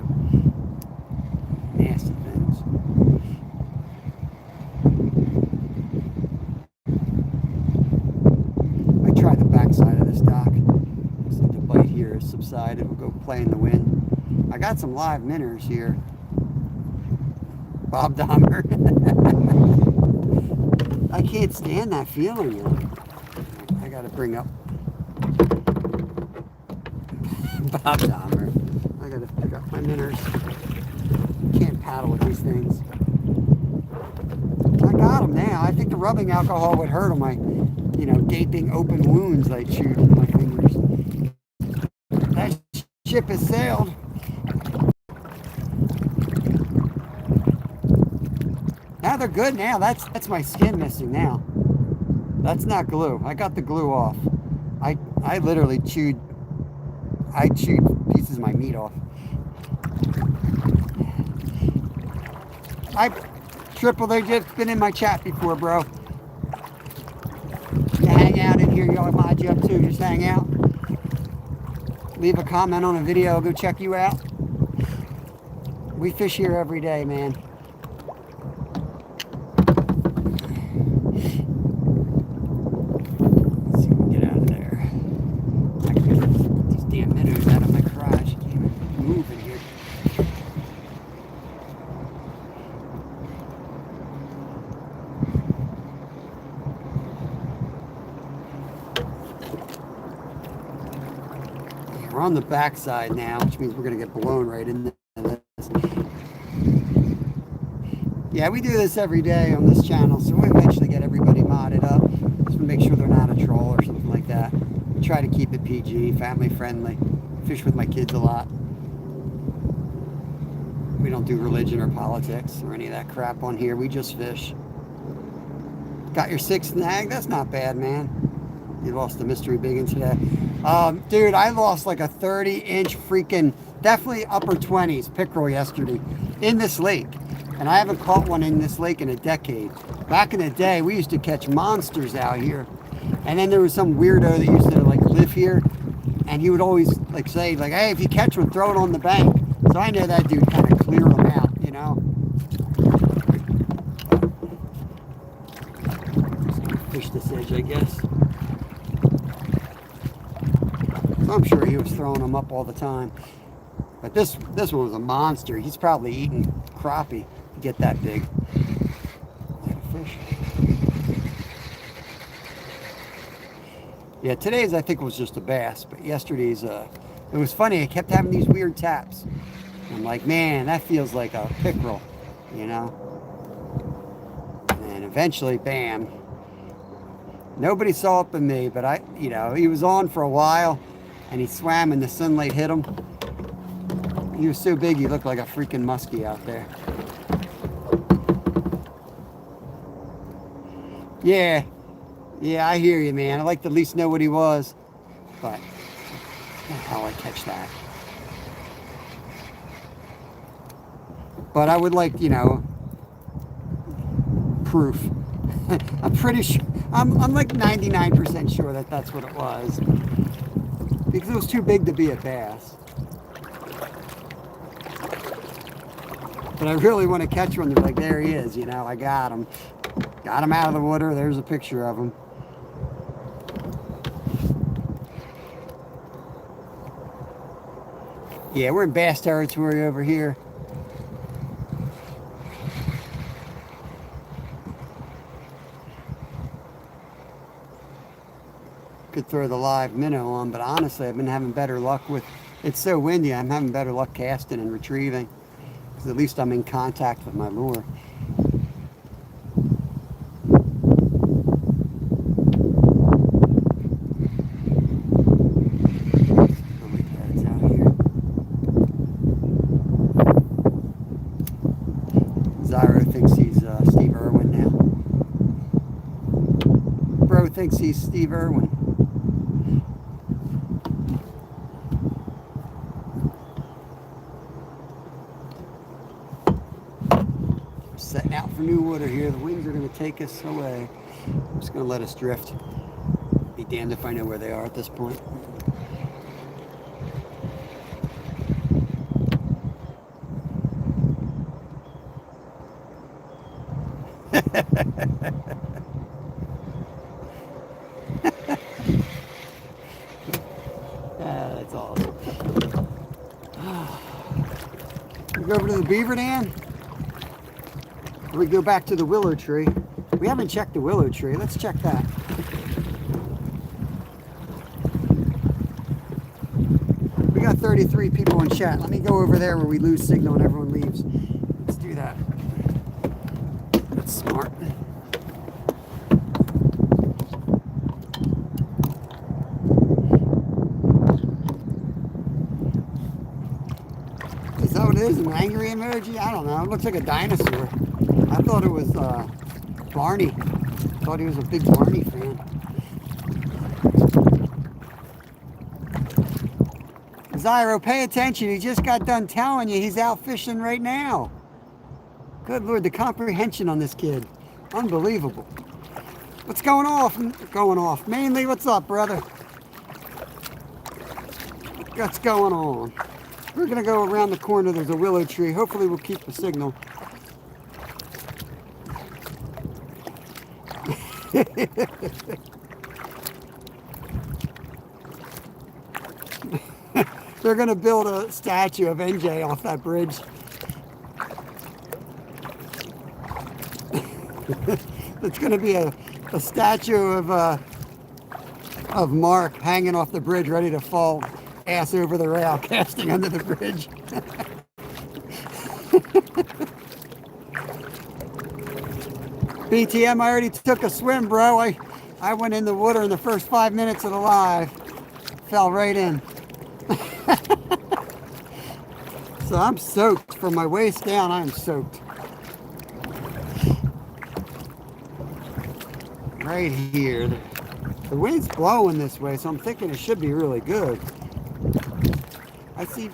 Nasty things. I tried the backside of this dock. Looks like the bite here has subsided. We'll go play in the wind. I got some live minnows here. Bob Dahmer. I can't stand that feeling. I gotta bring up Bob Dahmer. I gotta pick up my minnows. Can't paddle with these things. I got them now. I think the rubbing alcohol would hurt on my, gaping open wounds I chewed with my fingers. That ship has sailed. Now they're good now. That's my skin missing now. That's not glue. I got the glue off. I literally chewed pieces of my meat off. Triple, they've just been in my chat before, bro. You hang out in here, y'all mod you up too. Just hang out. Leave a comment on a video, I'll go check you out. We fish here every day, man. Let's see if we can get out of there. I can get these damn minnows out of my garage. I can't even move in here. We're on the backside now, which means we're going to get blown right in this. Yeah, we do this every day on this channel, so we'll eventually get everybody modded up. Just to make sure they're not a troll or something like that. We try to keep it PG, family friendly. Fish with my kids a lot. We don't do religion or politics or any of that crap on here. We just fish. Got your 6th snag? That's not bad, man. You lost a mystery biggin today. Dude, I lost like a 30-inch freaking, definitely upper 20s pickerel yesterday in this lake. And I haven't caught one in this lake in a decade. Back in the day, we used to catch monsters out here. And then there was some weirdo that used to like live here. And he would always like say, like, hey, if you catch one, throw it on the bank. So I know that dude kind of clear them out, you know? Just gonna fish this edge, I guess. So I'm sure he was throwing them up all the time. But this one was a monster. He's probably eating crappie to get that big. Fish. Yeah, today's I think was just a bass, but yesterday's it was funny. I kept having these weird taps. I'm like, man, that feels like a pickerel, you know. And eventually, bam. Nobody saw it but me, but he was on for a while, and he swam and the sunlight hit him. He was so big, he looked like a freaking muskie out there. Yeah, I hear you, man. I'd like to at least know what he was. But how I catch that? But I would like, proof. I'm pretty sure. I'm like 99% sure that that's what it was. Because it was too big to be a bass. But I really want to catch one. They're like, there he is, I got him. Got him out of the water. There's a picture of him. Yeah, we're in bass territory over here. Could throw the live minnow on, but honestly, I've been having better luck with, it's so windy, I'm having better luck casting and retrieving. Because at least I'm in contact with my lure. Zyro thinks he's Steve Irwin now. Bro thinks he's Steve Irwin. for new water here. The winds are going to take us away. I'm just going to let us drift. Be damned if I know where they are at this point. That's awesome. We go over to the beaver dam. We go back to the willow tree. We haven't checked the willow tree. Let's check that. We got 33 people in chat. Let me go over there where we lose signal and everyone leaves. Let's do that. That's smart. Is that what it is? An angry emoji? I don't know. It looks like a dinosaur. I thought it was Barney. I thought he was a big Barney fan. Zyro, pay attention. He just got done telling you he's out fishing right now. Good Lord, the comprehension on this kid. Unbelievable. What's going off? Mainly, what's up, brother? What's going on? We're going to go around the corner. There's a willow tree. Hopefully we'll keep the signal. They're going to build a statue of NJ off that bridge. It's going to be a statue of Mark hanging off the bridge, ready to fall ass over the rail, casting under the bridge. BTM, I already took a swim, bro. I went in the water in the first 5 minutes of the live. Fell right in. So I'm soaked. From my waist down, I'm soaked. Right here. The wind's blowing this way, so I'm thinking it should be really good. I see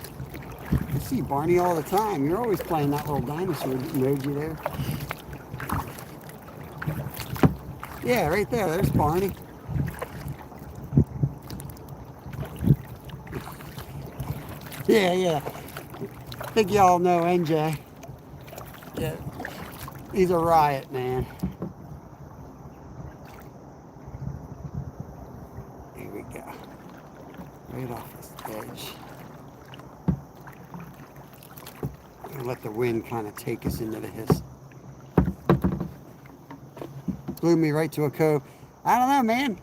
Barney all the time. You're always playing that little dinosaur emoji there. Yeah, right there. There's Barney. Yeah. I think y'all know NJ. Yeah. He's a riot, man. Here we go. Right off this edge. And let the wind kind of take us into the hiss. Blew me right to a cove. I don't know, man.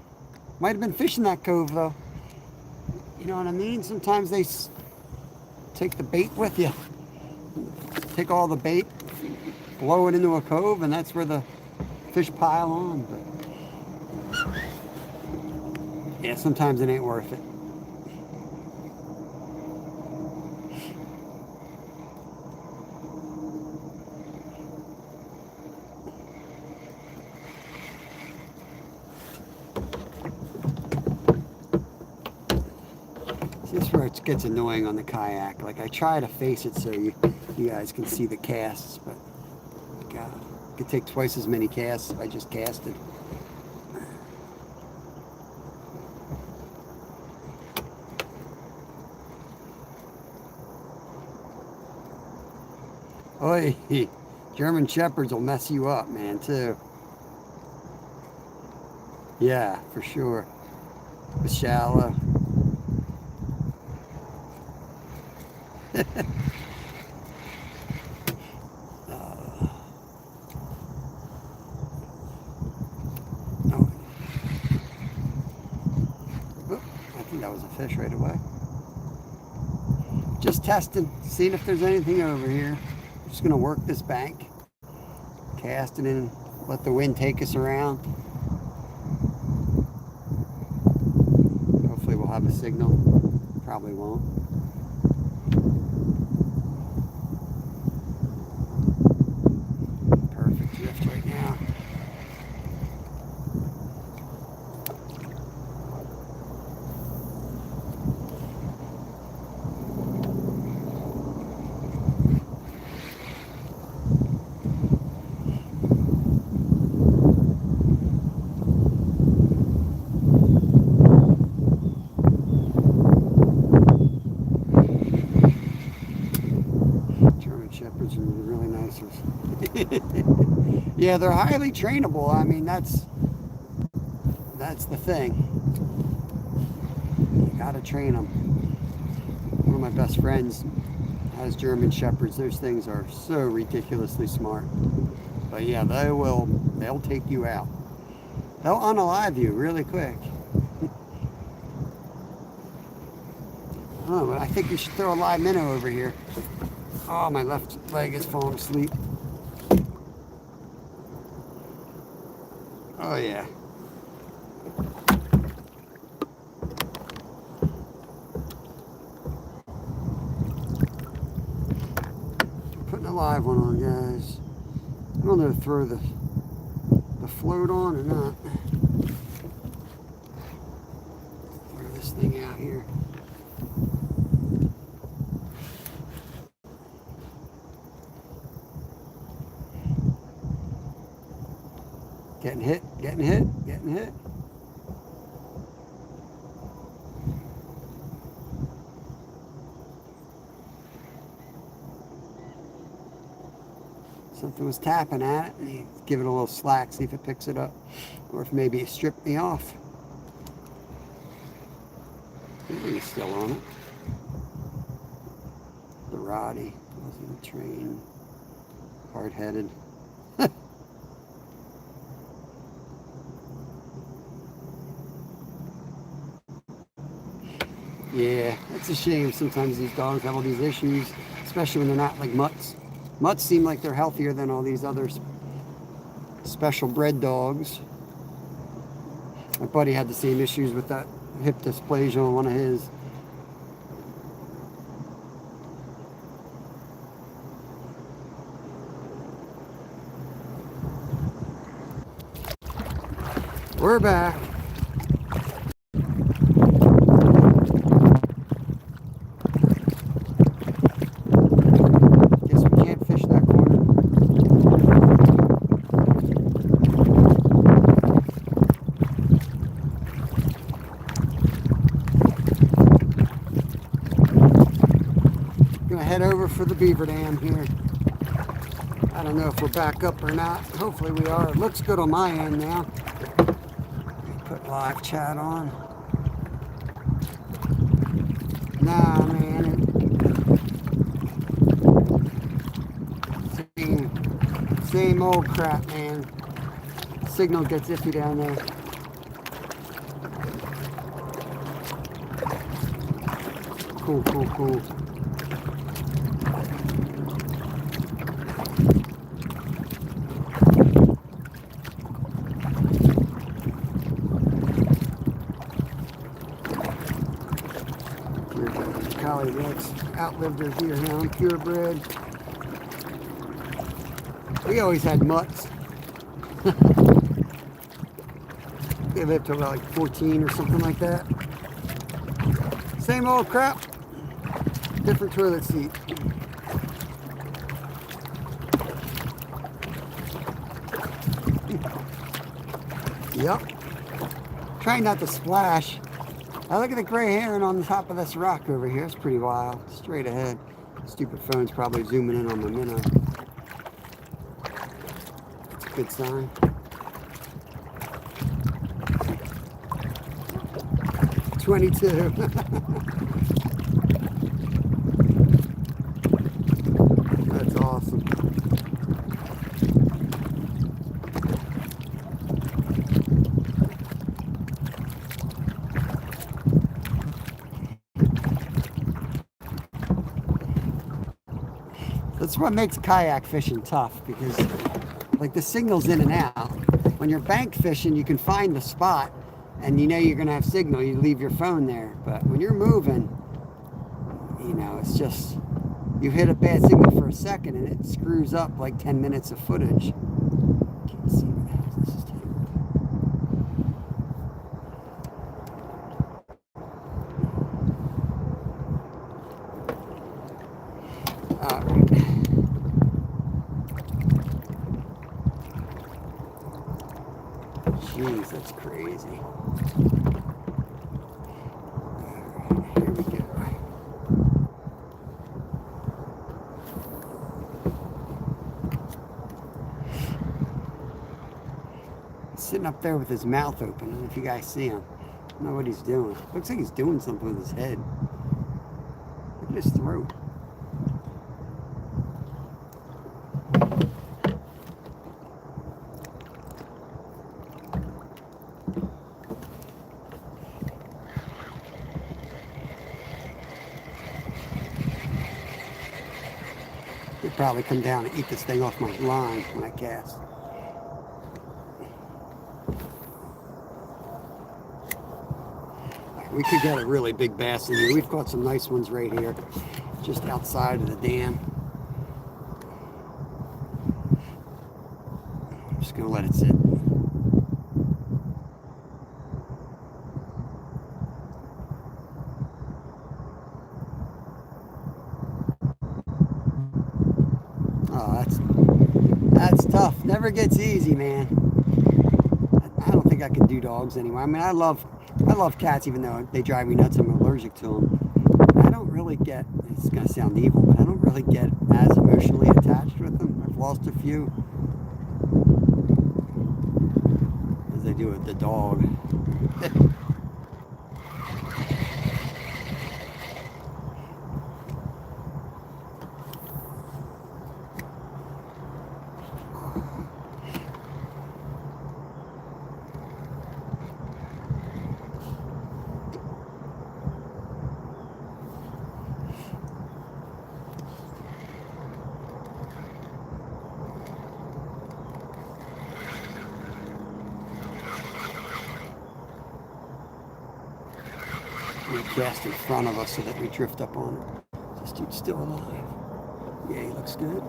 Might have been fishing that cove, though. You know what I mean? Sometimes they take the bait with you. Take all the bait, blow it into a cove, and that's where the fish pile on. But yeah, sometimes it ain't worth it. This is where it gets annoying on the kayak. Like, I try to face it so you guys can see the casts, but like, I could take twice as many casts if I just casted. Oi, German Shepherds will mess you up, man, too. Yeah, for sure. It's shallow. I think that was a fish right away. Just testing, seeing if there's anything over here. I'm just gonna work this bank, cast it in, let the wind take us around. Hopefully we'll have a signal. Probably won't. Perfect drift right now. Yeah, they're highly trainable. I mean, that's the thing. You gotta train them. One of my best friends has German Shepherds. Those things are so ridiculously smart. But yeah, they'll take you out. They'll unalive you really quick. Oh, but I think you should throw a live minnow over here. Oh, my left leg is falling asleep. Oh yeah. Putting a live one on, guys. I don't know if to throw the float on or not. Throw this thing out here. Getting hit, getting hit, getting hit. Something was tapping at it, and you give it a little slack, see if it picks it up, or if maybe it stripped me off. He's still on it. The Roddy wasn't trained, hard-headed. Yeah, it's a shame. Sometimes these dogs have all these issues, especially when they're not like mutts. Mutts seem like they're healthier than all these other special bred dogs. My buddy had the same issues with that hip dysplasia on one of his. We're back. Head over for the beaver dam here. I don't know if we're back up or not. Hopefully we are. It looks good on my end now. Put live chat on. Nah, man. Same old crap, man. Signal gets iffy down there. Cool, cool, cool. Collie Rex outlived their deerhound, purebred. We always had mutts. They lived till about like 14 or something like that. Same old crap, different toilet seat. Yep. Trying not to splash. Now look at the gray heron on the top of this rock over here. It's pretty wild. Straight ahead. Stupid phone's probably zooming in on my minnow. That's a good sign. $22. That's awesome. That's what makes kayak fishing tough, because like the signal's in and out. When you're bank fishing, you can find the spot and you know you're gonna have signal, you leave your phone there. But when you're moving, you know, it's just, you hit a bad signal for a second and it screws up like 10 minutes of footage. Can't see what the hell this is taking. All right. Jeez, that's crazy. Alright, here we go. sitting up there with his mouth open. I don't know if you guys see him. I don't know what he's doing. Looks like he's doing something with his head. Look at his throat. He'd probably come down and eat this thing off my line when I cast. We could get a really big bass in here. We've got some nice ones right here, just outside of the dam. I'm just gonna let it sit. Oh, that's tough. Never gets easy, man. I don't think I can do dogs anymore. I mean, I love cats, even though they drive me nuts. I'm allergic to them. I don't really get, it's going to sound evil, but I don't really get as emotionally attached with them. I've lost a few as I do with the dog. We cast in front of us so that we drift up on it. This dude's still alive. Yeah, he looks good.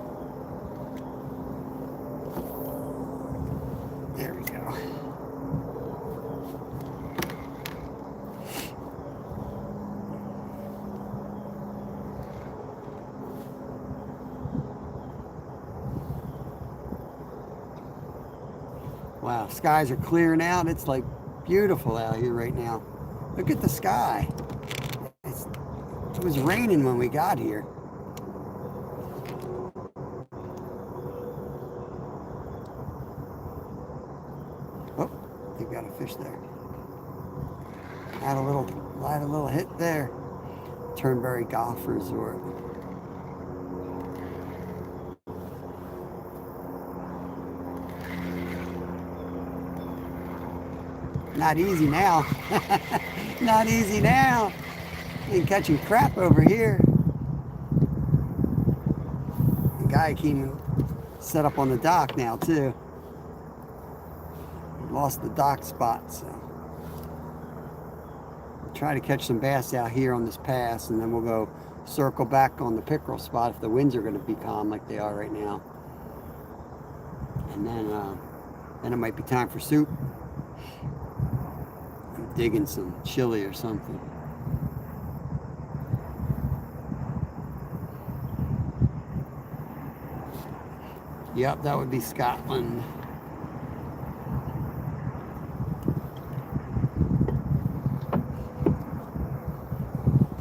There we go. Wow, skies are clearing out. It's like beautiful out here right now. Look at the sky. It was raining when we got here. Oh, they've got a fish there. Had a little hit there. Turnberry Golf Resort. Not easy now. Not easy now. Ain't catching crap over here. The guy came set up on the dock now too. Lost the dock spot, so we'll try to catch some bass out here on this pass, and then we'll go circle back on the pickerel spot if the winds are going to be calm like they are right now. And then it might be time for soup. I'm digging some chili or something. Yep, that would be Scotland.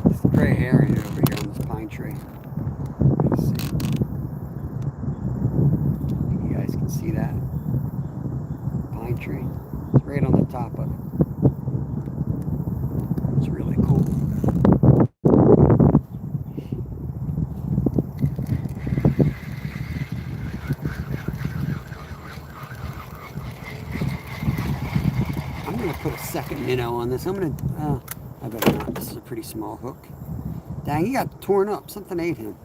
There's a gray heron over here on this pine tree. Let's see. You guys can see that pine tree. It's right on the top of it. It's really cool. I'm going to put a second minnow on this. I better not. This is a pretty small hook. Dang, he got torn up. Something ate him.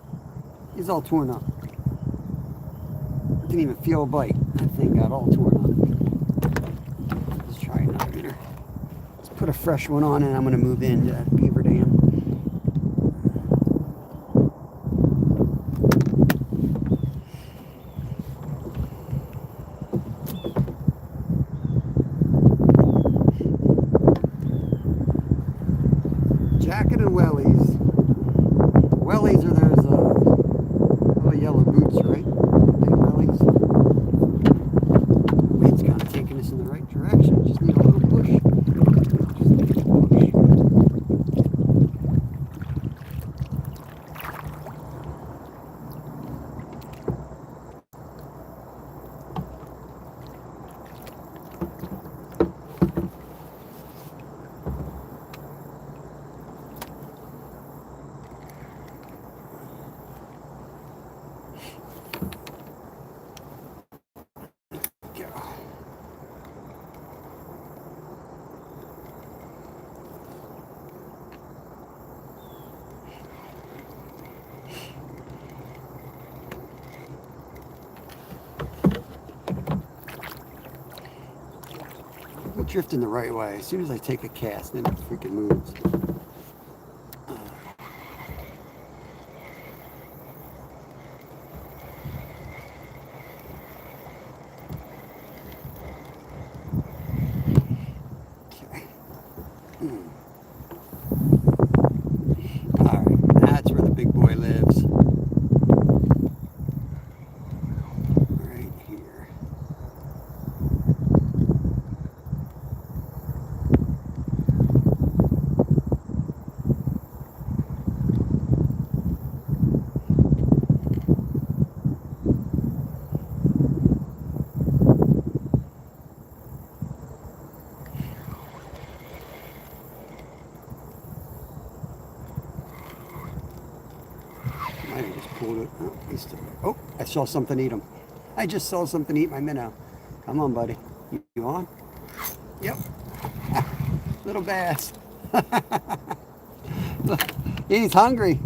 He's all torn up. I didn't even feel a bite. That thing got all torn up. Let's try another minnow. Let's put a fresh one on, and I'm going to move into that beaver dam. Jacket and wellies. Wellies are those little yellow boots, right? Big wellies. Wind's kind of taking us in the right direction. Just need a little push. Just need a push. drifting the right way. As soon as I take a cast, then it freaking moves. Okay. All right, that's where the big boy lives. Right here. I just pulled it. Oh, he's still there. Oh, I saw something eat him. I just saw something eat my minnow. Come on, buddy. You on? Yep. Little bass. He's hungry.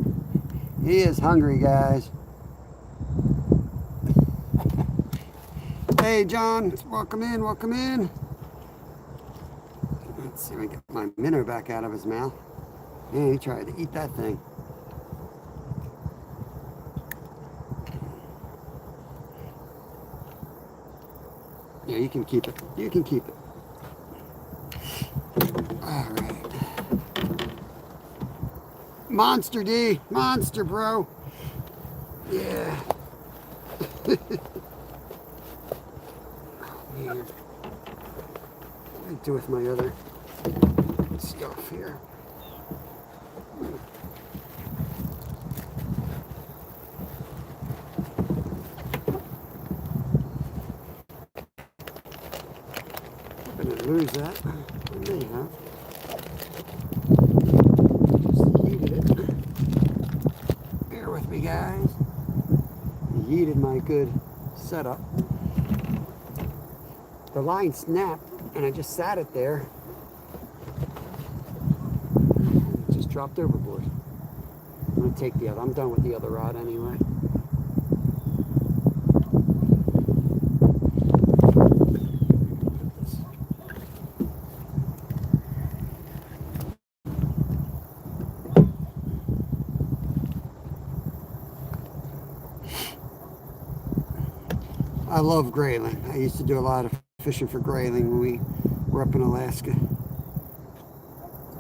He is hungry, guys. Hey, John. Welcome in. Welcome in. Let's see if I get my minnow back out of his mouth. Yeah, he tried to eat that thing. Yeah, you can keep it. You can keep it. All right. Monster D. Monster, bro. Yeah. Oh, man. What do I do with my other stuff here? I'm going to lose that. I may have. Just yeeted it. Bear with me, guys. Yeeted my good setup. The line snapped, and I just sat it there. It just dropped overboard. I'm going to take the other. I'm done with the other rod anyway. I love grayling. I used to do a lot of fishing for grayling when we were up in Alaska.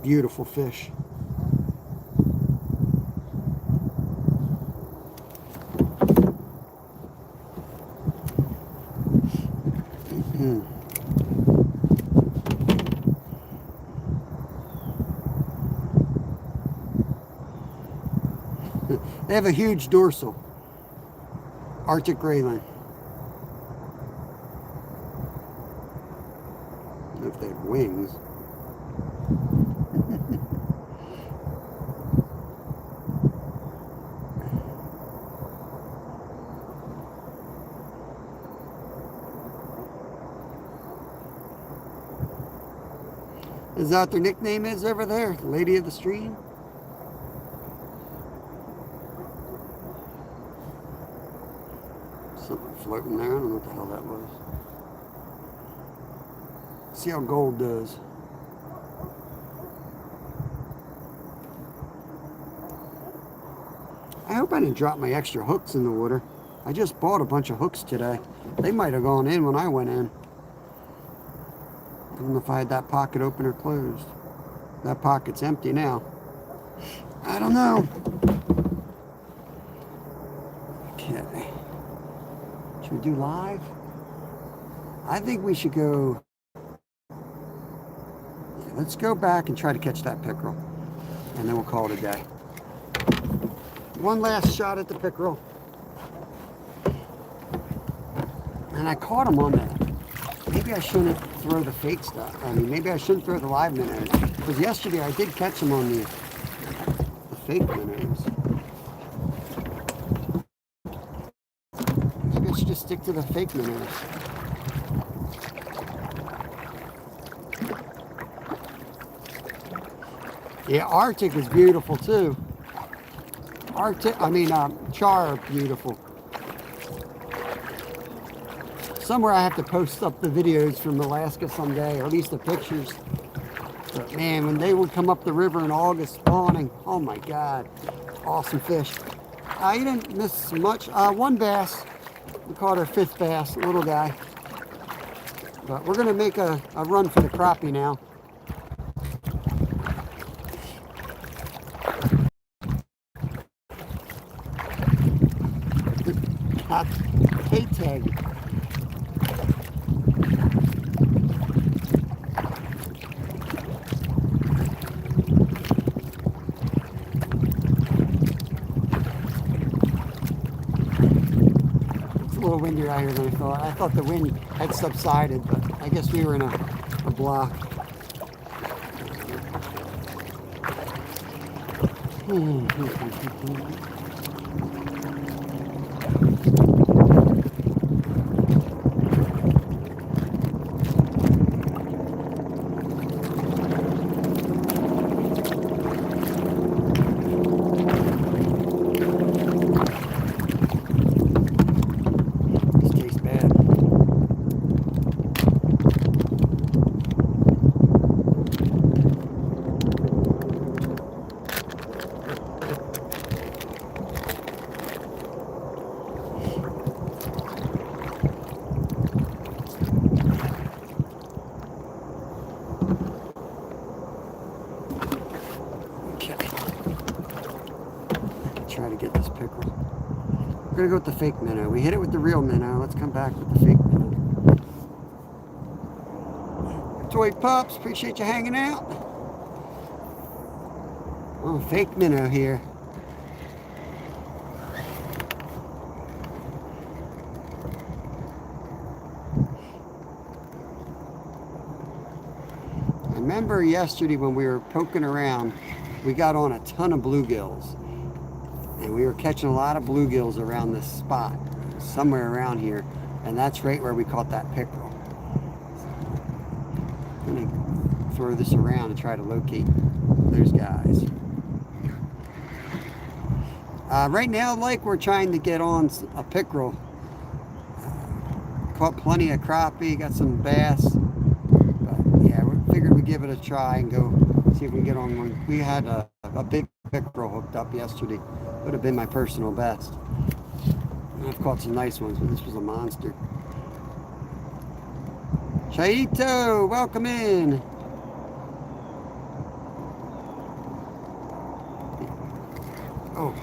Beautiful fish. They have a huge dorsal. Arctic grayling. I don't know if they have wings. Is that what their nickname is over there? Lady of the Stream? Something floating there. I don't know what the hell that was. See how gold does. I hope I didn't drop my extra hooks in the water. I just bought a bunch of hooks today. They might have gone in when I went in. I don't know if I had that pocket open or closed. That pocket's empty now. I don't know. Okay. Should we do live? I think we should go. Yeah, let's go back and try to catch that pickerel. And then we'll call it a day. One last shot at the pickerel. And I caught him on that. Maybe I shouldn't throw the fake stuff. I mean, maybe I shouldn't throw the live minnows. Because yesterday I did catch him on the fake minnows. Maybe I should just stick to the fake minnows. Yeah, Arctic is beautiful too. Char are beautiful. Somewhere I have to post up the videos from Alaska someday, or at least the pictures. But man, when they would come up the river in August spawning, oh my God, awesome fish. You didn't miss much. One bass, we caught our 5th bass, a little guy. But we're gonna make a run for the crappie now. Got K-tag. It's a little windier out here than I thought. I thought the wind had subsided, but I guess we were in a block. Try to get this pickerel. We're gonna go with the fake minnow. We hit it with the real minnow. Let's come back with the fake minnow. Toy pups, appreciate you hanging out. Oh, fake minnow here. I remember yesterday when we were poking around, we got on a ton of bluegills. And we were catching a lot of bluegills around this spot, somewhere around here, and that's right where we caught that pickerel. So I'm gonna throw this around and try to locate those guys. Right now, like, we're trying to get on a pickerel. Caught plenty of crappie, got some bass, but yeah, we figured we'd give it a try and go see if we can get on one. We had a big pickerel hooked up yesterday. Would have been my personal best. I've caught some nice ones, but this was a monster. Chaito, welcome in. Oh,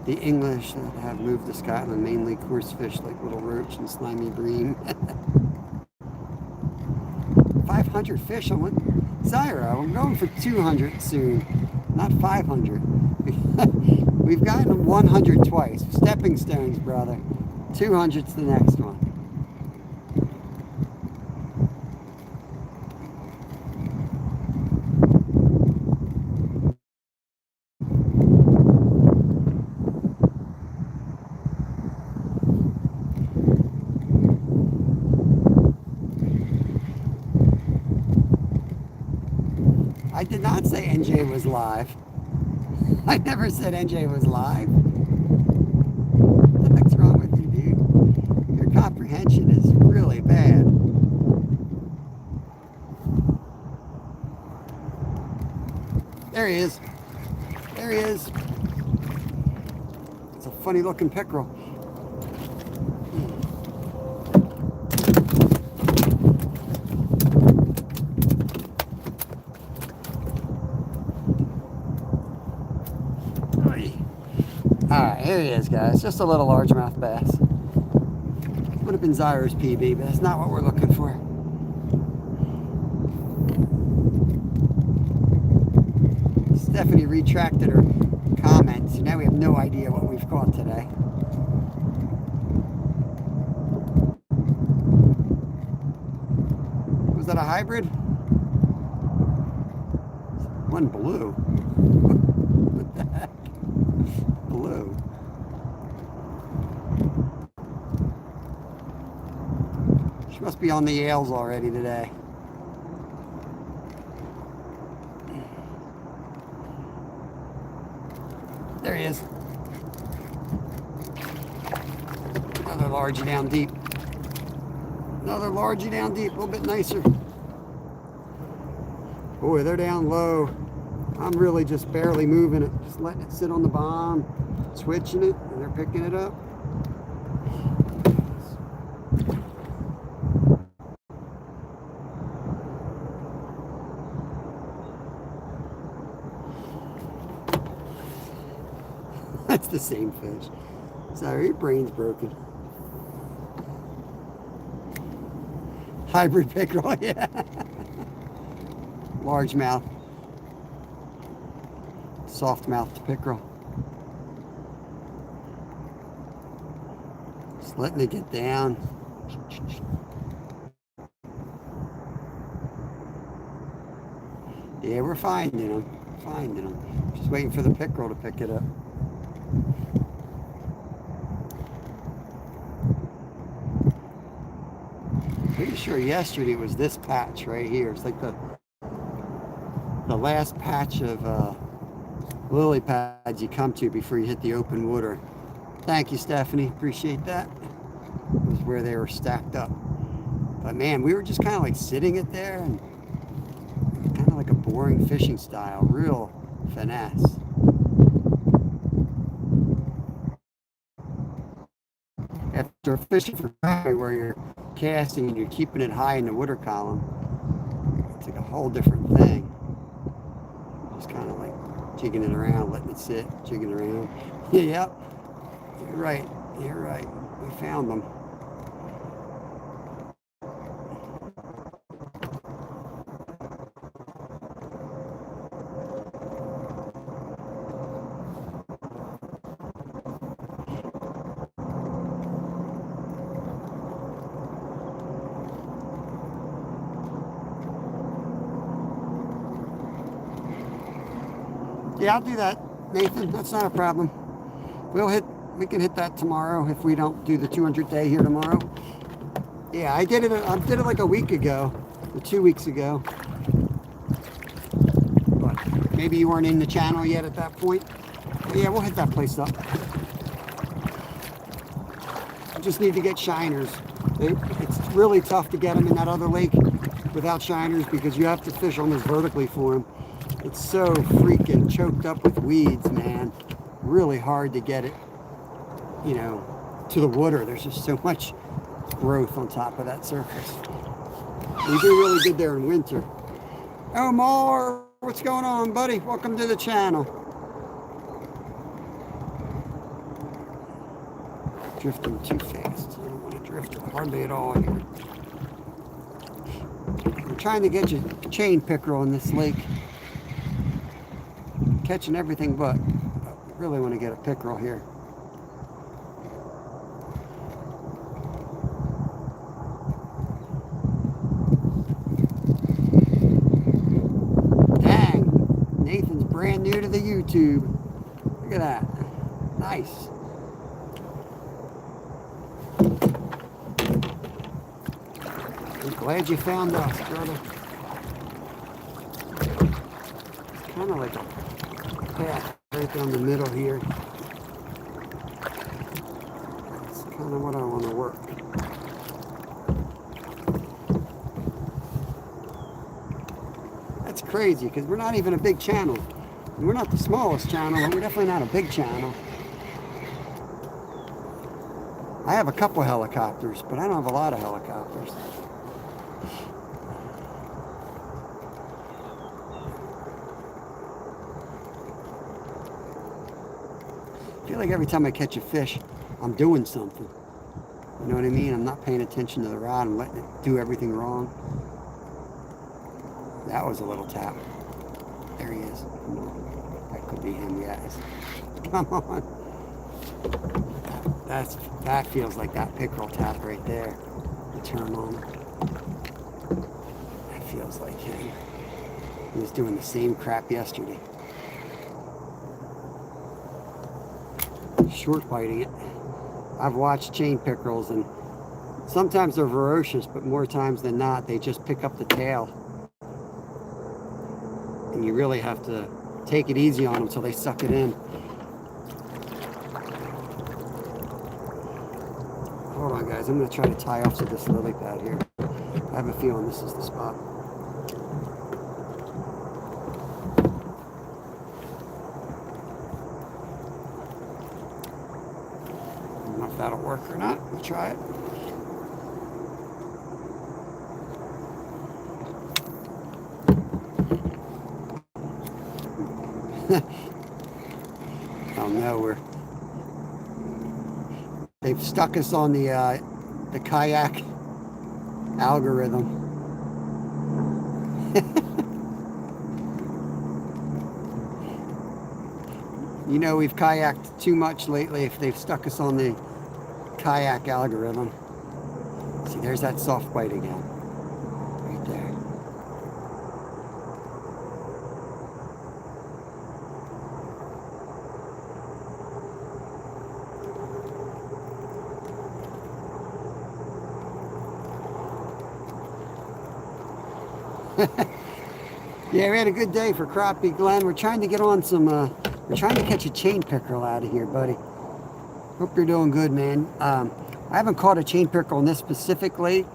the English that have moved to Scotland mainly coarse fish like little roach and slimy bream. 500 fish on one. Zyra, I'm going for 200 soon, not 500. We've gotten 100 twice. Stepping stones, brother. 200's the next one. I did not say NJ was live. I never said NJ was live. What the heck's wrong with you, dude? Your comprehension is really bad. There he is. There he is. It's a funny looking pickerel. Alright, here he is, guys. Just a little largemouth bass. Would have been Zyra's PB, but that's not what we're looking for. Stephanie retracted her comments, so now we have no idea what we've caught today. Was that a hybrid? One blue. What the heck? Blue. She must be on the Yales already today. There he is. Another large down deep. Another largie down deep, a little bit nicer. Boy, they're down low. I'm really just barely moving it, just letting it sit on the bottom, switching it, and they're picking it up. That's the same fish. Sorry, your brain's broken. Hybrid pickerel, yeah. Largemouth. Soft-mouthed pickerel. Just letting it get down. Yeah, we're finding them. Finding them. Just waiting for the pickerel to pick it up. Pretty sure yesterday was this patch right here. It's like the last patch of lily pads you come to before you hit the open water. Thank you, Stephanie. Appreciate that. It was where they were stacked up. But man, we were just kind of like sitting it there and kind of like a boring fishing style. Real finesse. After fishing for where you're casting and you're keeping it high in the water column, it's like a whole different thing. Just kind of like jigging it around, letting it sit, jigging it around. Yep, you're right, you're right. We found them. Yeah, I'll do that, Nathan. That's not a problem. We can hit that tomorrow if we don't do the 200th day here tomorrow. Yeah, I did it like a week ago, or 2 weeks ago. But maybe you weren't in the channel yet at that point. But yeah, we'll hit that place up. I just need to get shiners. It's really tough to get them in that other lake without shiners because you have to fish almost vertically for them. It's so freaking choked up with weeds, man. Really hard to get it, you know, to the water. There's just so much growth on top of that surface. We do really good there in winter. Omar, what's going on, buddy? Welcome to the channel. Drifting too fast. I don't want to drift hardly at all here. We're trying to get you chain pickerel in this lake. Catching everything but we really want to get a pickerel here. Dang, Nathan's brand new to the YouTube. Look at that. Nice. I'm glad you found us, brother. It's kind of like a path right down the middle here. That's kind of what I want to work. That's crazy because we're not even a big channel. We're not the smallest channel, but we're definitely not a big channel. I have a couple helicopters, but I don't have a lot of helicopters. I feel like every time I catch a fish, I'm doing something. You know what I mean? I'm not paying attention to the rod and letting it do everything wrong. That was a little tap. There he is. Come on. That could be him, yes. Come on. That feels like that pickerel tap right there. The turn on it. That feels like him. He was doing the same crap yesterday. Short biting it. I've watched chain pickerels and sometimes they're ferocious, but more times than not they just pick up the tail. And you really have to take it easy on them till they suck it in. Hold on, guys. I'm going to try to tie off to this lily pad here. I have a feeling this is the spot. I don't know if that'll work or not. We'll try it. Oh no, they've stuck us on the kayak algorithm. You know, we've kayaked too much lately if they've stuck us on the kayak algorithm. See, there's that soft bite again. Right there. Yeah, we had a good day for crappie, Glenn. We're trying to get on some, we're trying to catch a chain pickerel out of here, buddy. Hope you're doing good, man. I haven't caught a chain pickerel in this specific lake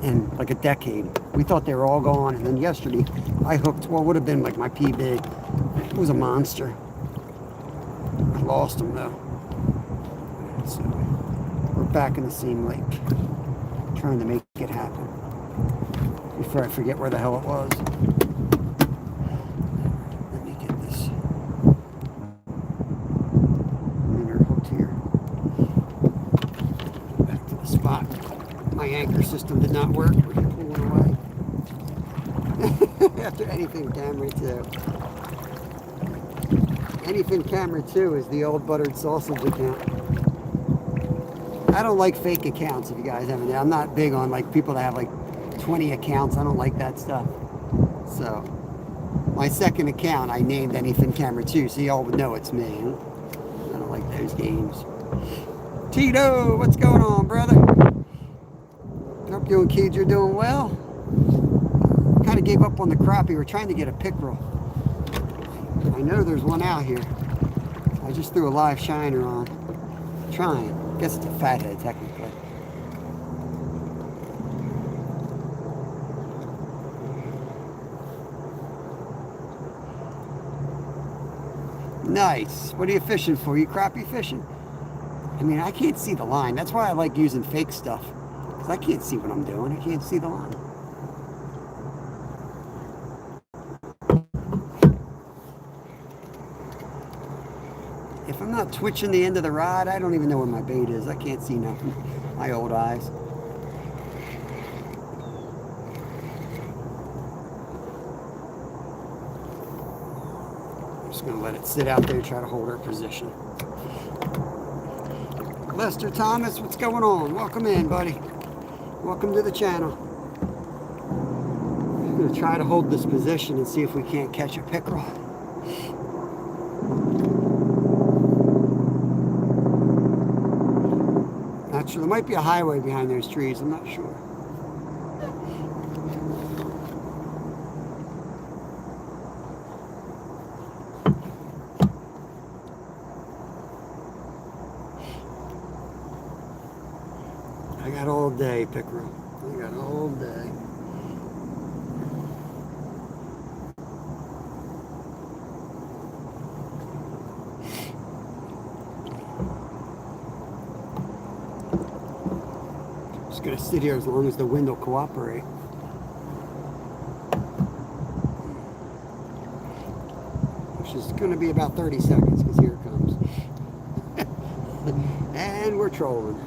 in like a decade. We thought they were all gone, and then yesterday I hooked, well, it would have been like my PB. It was a monster. I lost him though. So we're back in the same lake, trying to make it happen before I forget where the hell it was. Let me get this. They're hooked here. Back to the spot. My anchor system did not work. We're pulling away. After anything camera 2. Anything camera 2 is the old buttered sausage account. I don't like fake accounts, if you guys haven't. I'm not big on like people that have like 20 accounts. I don't like that stuff. So my second account I named Anything Camera 2, so y'all would know it's me. Huh? I don't like those games. Tito, what's going on, brother? Hope you and kids are doing well. Kind of gave up on the crappie. We're trying to get a pickerel. I know there's one out here. I just threw a live shiner on. Trying. I guess it's a fathead technically. Nice. What are you fishing for? You crappie fishing? I mean, I can't see the line. That's why I like using fake stuff. Because I can't see what I'm doing. I can't see the line. If I'm not twitching the end of the rod, I don't even know where my bait is. I can't see nothing. My old eyes. Just going to let it sit out there and try to hold our position. Lester Thomas, what's going on? Welcome in, buddy. Welcome to the channel. I'm going to try to hold this position and see if we can't catch a pickerel. Not sure. There might be a highway behind those trees. I'm not sure. I got all day, pickerel. I got all day. Just gonna sit here as long as the wind will cooperate. Which is gonna be about 30 seconds, because here it comes. And we're trolling.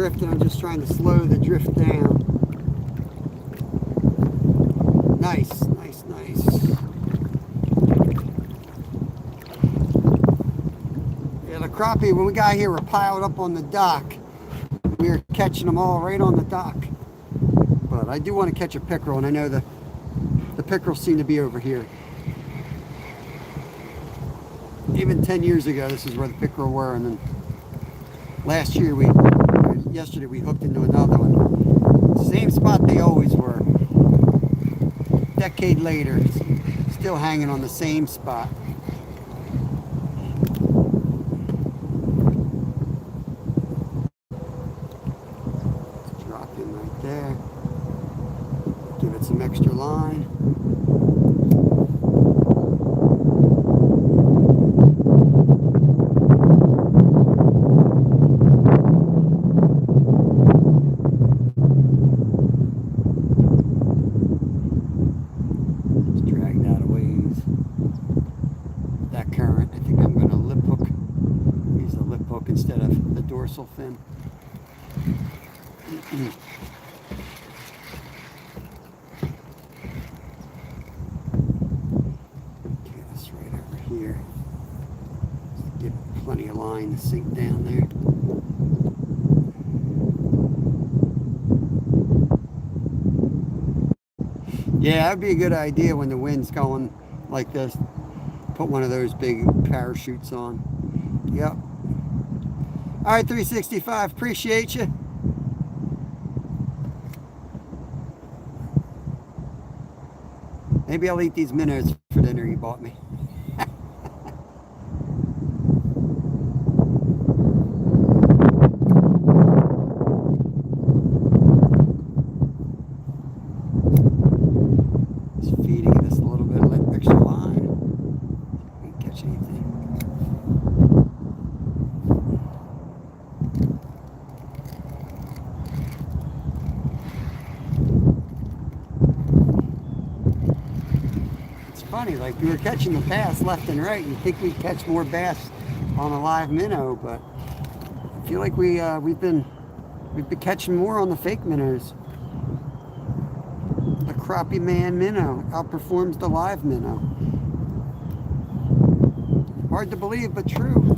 drifting. I'm just trying to slow the drift down. Nice, nice, nice. Yeah, the crappie, when we got here, were piled up on the dock. We were catching them all right on the dock. But I do want to catch a pickerel, and I know the pickerel seem to be over here. Even 10 years ago, this is where the pickerel were, and then yesterday we hooked into another one. Same spot they always were. Decade later, still hanging on the same spot. Drop in right there. Give it some extra line. Instead of the dorsal fin. Okay, that's right over here. Just get plenty of line to sink down there. Yeah, that'd be a good idea when the wind's going like this. Put one of those big parachutes on. Yep. All right, 365, appreciate you. Maybe I'll eat these minnows for dinner you bought me. Just feeding this a little bit of extra line. Can't catch anything. Funny, like we were catching the bass left and right. You'd think we'd catch more bass on a live minnow, but I feel like we've been catching more on the fake minnows. The crappie man minnow outperforms the live minnow. Hard to believe, but true.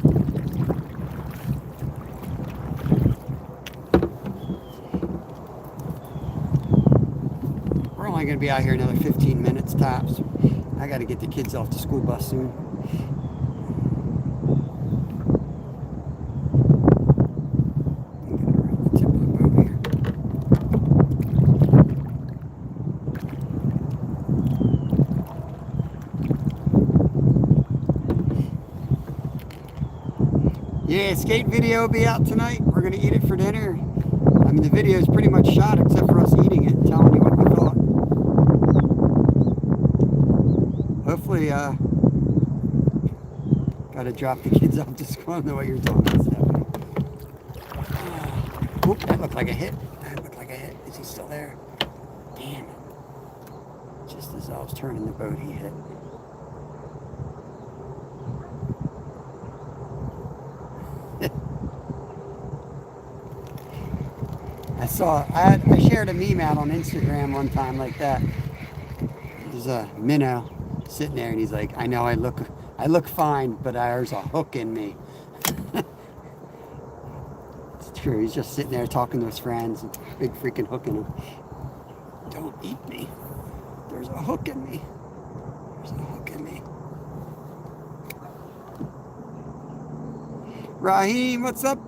We're only going to be out here another 15 minutes tops. I got to get the kids off the school bus soon. Get around the tip of the boat here. Yeah, skate video will be out tonight. We're going to eat it for dinner. I mean, the video is pretty much shot except for us eating it and telling you what we thought. Hopefully, gotta drop the kids off to school. I don't know what you're talking about. Oop, that looked like a hit. That looked like a hit. Is he still there? Damn it. Just as I was turning the boat, he hit. I shared a meme out on Instagram one time like that. There's a minnow sitting there, and he's like, I know I look fine, but there's a hook in me. It's true. He's just sitting there talking to his friends, and big freaking hook in him. Don't eat me. There's a hook in me. There's a hook in me. Raheem, what's up?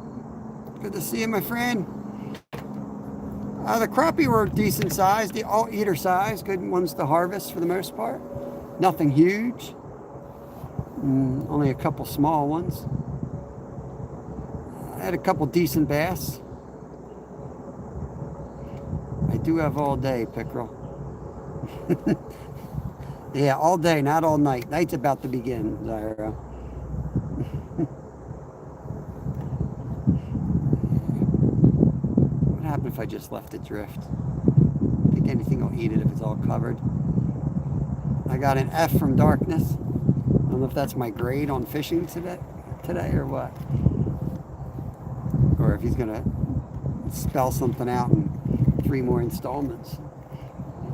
Good to see you, my friend. The crappie were decent size, the all-eater size, good ones to harvest for the most part. Nothing huge. Only a couple small ones. I had a couple decent bass. I do have all day, pickerel. Yeah, all day, not all night. Night's about to begin, Zyra. What happened if I just left it drift? I think anything will eat it if it's all covered. I got an F from darkness. I don't know if that's my grade on fishing today or what. Or if he's gonna spell something out in 3 more installments.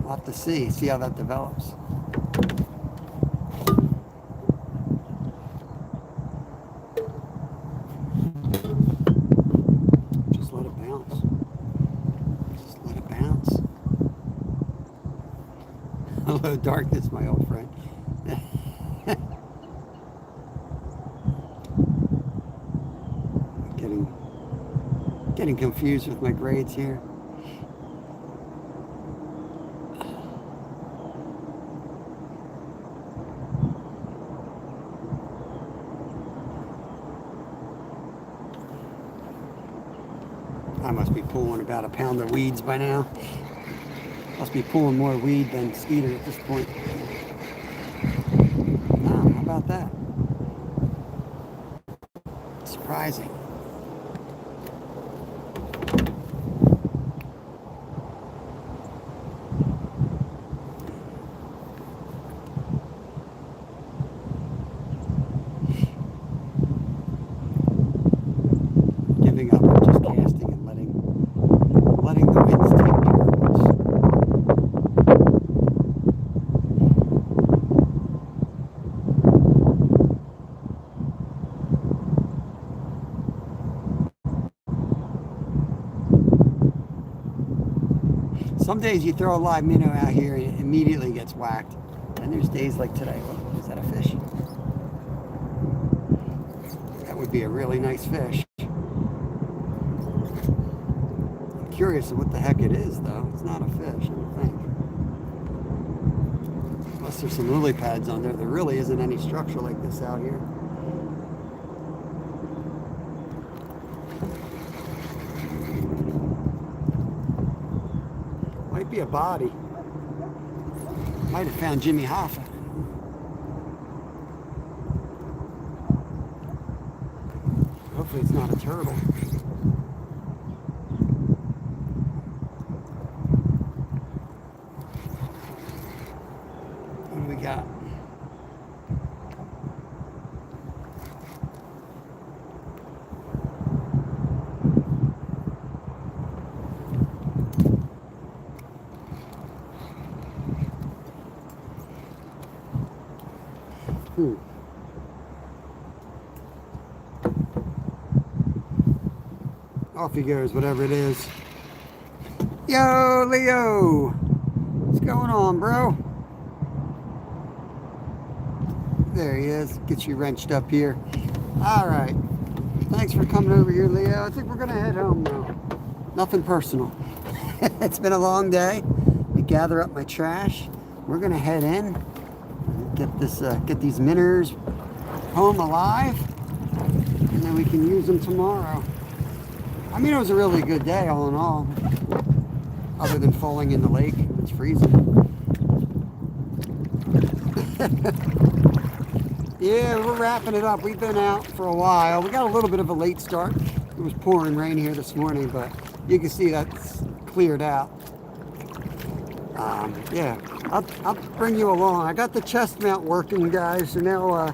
We'll have to see how that develops. Just let it bounce. Just let it bounce. Hello, darkness, my old friend. Getting confused with my grades here. I must be pulling about a pound of weeds by now. Must be pulling more weed than Skeeter at this point. Oh, how about that? Surprising. Giving up and just casting and letting the winds take me upwards. Some days you throw a live minnow out here and it immediately gets whacked. And there's days like today. Well, is that a fish? That would be a really nice fish. I'm curious of what the heck it is, though. It's not a fish, I don't think. Unless there's some lily pads on there. There really isn't any structure like this out here. Might be a body. Might have found Jimmy Hoffa. Hopefully it's not a turtle. What do we got? Off he goes, whatever it is. Yo, Leo! What's going on, bro? There he is. Get you wrenched up here. Alright. Thanks for coming over here, Leo. I think we're going to head home now. Nothing personal. It's been a long day. I gather up my trash. We're going to head in. Get these minnows home alive. And then we can use them tomorrow. I mean, it was a really good day, all in all. Other than falling in the lake. It's freezing. Yeah, we're wrapping it up. We've been out for a while. We got a little bit of a late start. It was pouring rain here this morning, but you can see that's cleared out. Yeah, I'll bring you along. I got the chest mount working, guys, so now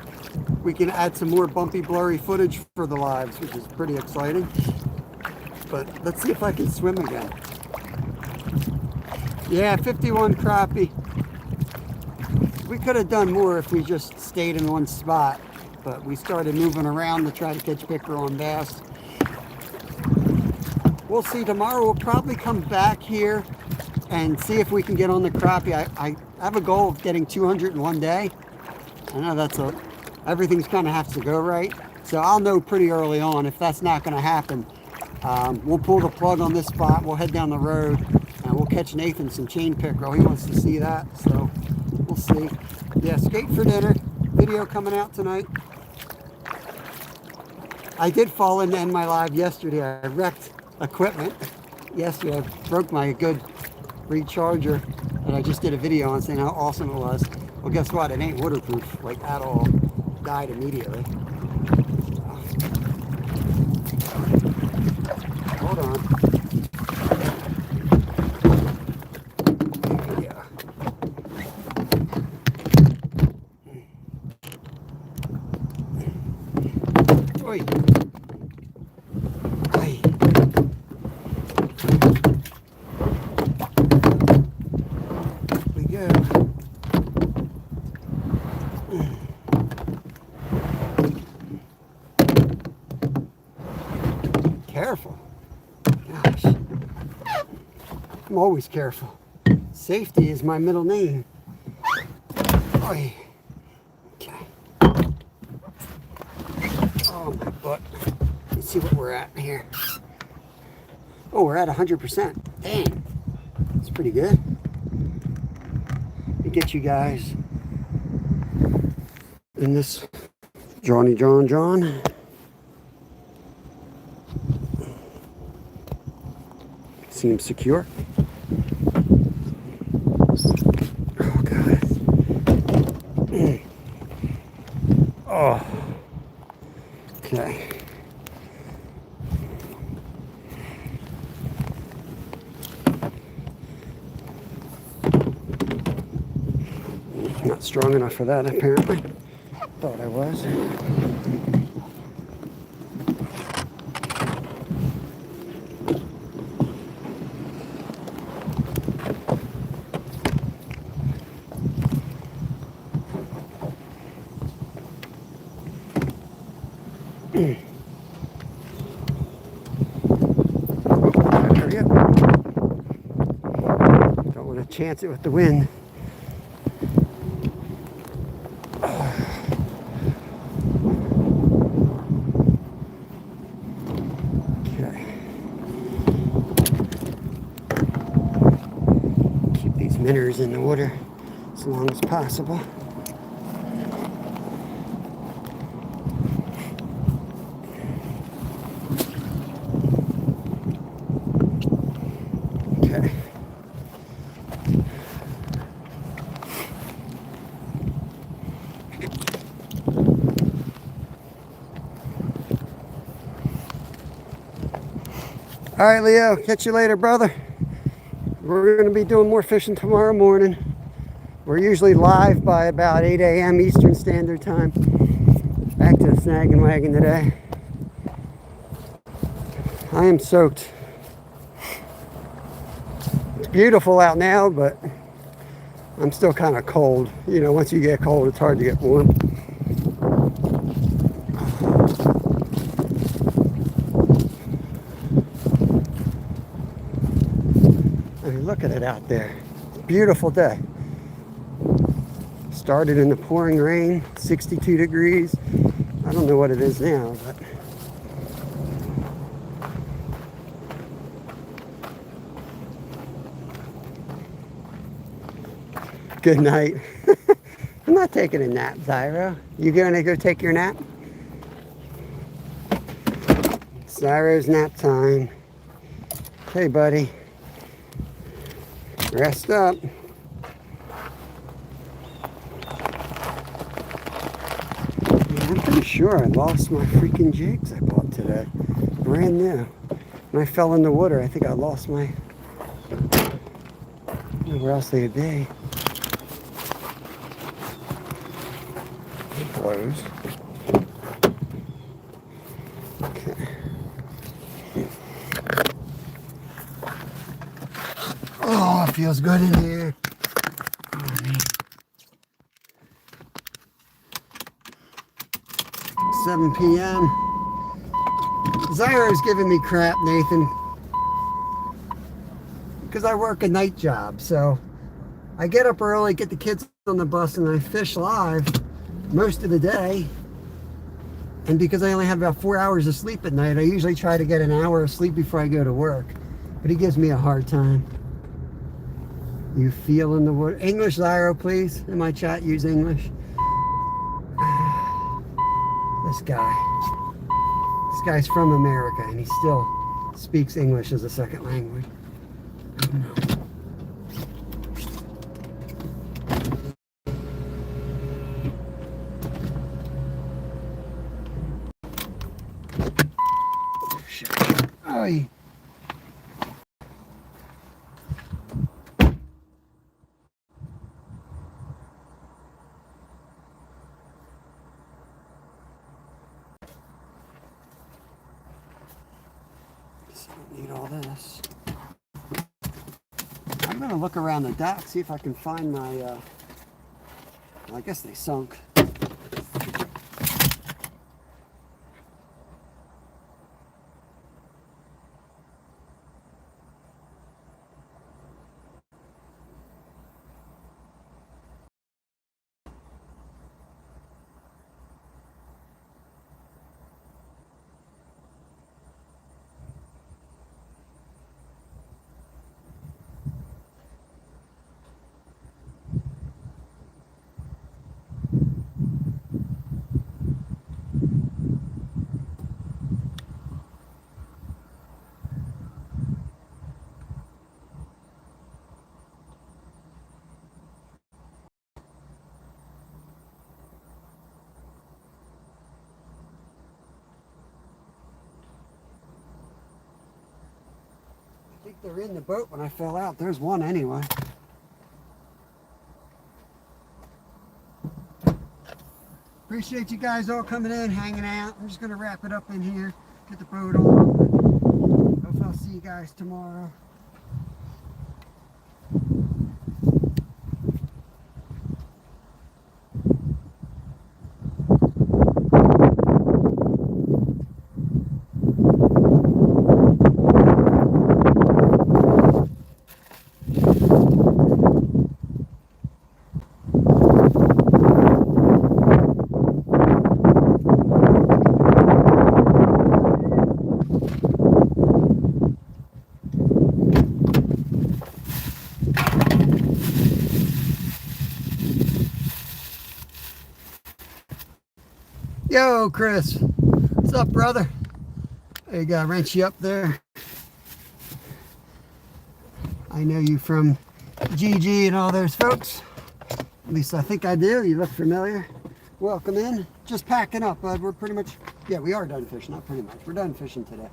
we can add some more bumpy, blurry footage for the lives, which is pretty exciting. But let's see if I can swim again. Yeah, 51 crappie. We could have done more if we just stayed in one spot, but we started moving around to try to catch pickerel on bass. We'll see. Tomorrow we'll probably come back here and see if we can get on the crappie. I have a goal of getting 200 in one day. I know everything's kind of has to go right. So I'll know pretty early on if that's not going to happen. We'll pull the plug on this spot. We'll head down the road and we'll catch Nathan some chain pickerel. He wants to see that, so we'll see. Yeah, skate for dinner. Video coming out tonight. I did fall in to end my live yesterday. I wrecked equipment yesterday. I broke my good recharger that I just did a video on saying how awesome it was. Well, guess what? It ain't waterproof, like at all. Died immediately. Hold on. There we go. Oi. Oi. I'm always careful. Safety is my middle name. Oy. Okay. Oh, my butt. Let's see what we're at here. Oh, we're at 100%. Dang. That's pretty good. Let me get you guys in this John. Seems secure. Oh, God. Oh. Okay. Not strong enough for that, apparently. Thought I was. Hurry up. Don't want to chance it with the wind. Okay. Keep these minnows in the water as long as possible. Okay. All right, Leo, catch you later, brother. We're going to be doing more fishing tomorrow morning. We're usually live by about 8 a.m. Eastern Standard Time. Back to the snagging wagon today. I am soaked. It's beautiful out now, but I'm still kind of cold. You know, once you get cold, it's hard to get warm. I mean, look at it out there. It's a beautiful day. Started in the pouring rain, 62 degrees. I don't know what it is now, but good night. I'm not taking a nap, Zyro. You gonna go take your nap? Zyro's nap time. Hey, buddy. Rest up. I'm pretty sure I lost my freaking jigs I bought today. Brand new. When I fell in the water, I think I lost my... I don't know where else they'd be. Close. Okay. Oh, it feels good in here. Oh, man. 7 p.m. Zyro's giving me crap, Nathan, because I work a night job. So I get up early, get the kids on the bus, and I fish live most of the day. And because I only have about 4 hours of sleep at night, I usually try to get an hour of sleep before I go to work. But he gives me a hard time. You feel in the water. English, Zyro, please. In my chat, use English. This guy. This guy's from America, and he still speaks English as a second language. I don't know. Oy. Don't need all this. I'm gonna look around the dock, see if I can find my, well, I guess they sunk. they're in the boat when I fell out. There's one anyway. Appreciate you guys all coming in, hanging out. I'm just going to wrap it up in here, get the boat on. Hope I'll see you guys tomorrow. Yo, Chris. What's up, brother? I got Wrenchy up there. I know you from GG and all those folks. At least I think I do. You look familiar. Welcome in. Just packing up, bud. We're pretty much, yeah, we are done fishing. Not pretty much. We're done fishing today.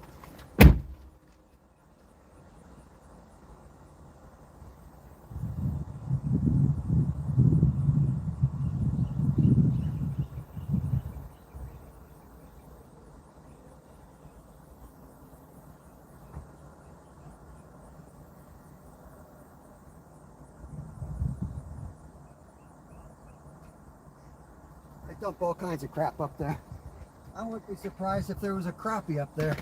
Dump all kinds of crap up there. I wouldn't be surprised if there was a crappie up there.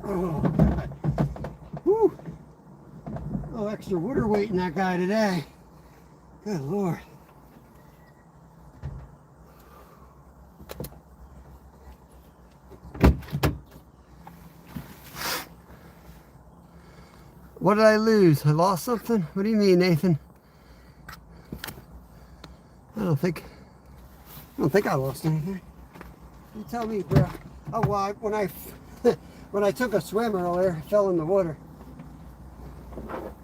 Oh, God. Whew. A little extra water weight in that guy today. Good Lord. What did I lose? I lost something? What do you mean, Nathan? I don't think I lost anything. You tell me, bro. Oh, well, when I took a swim earlier, I fell in the water.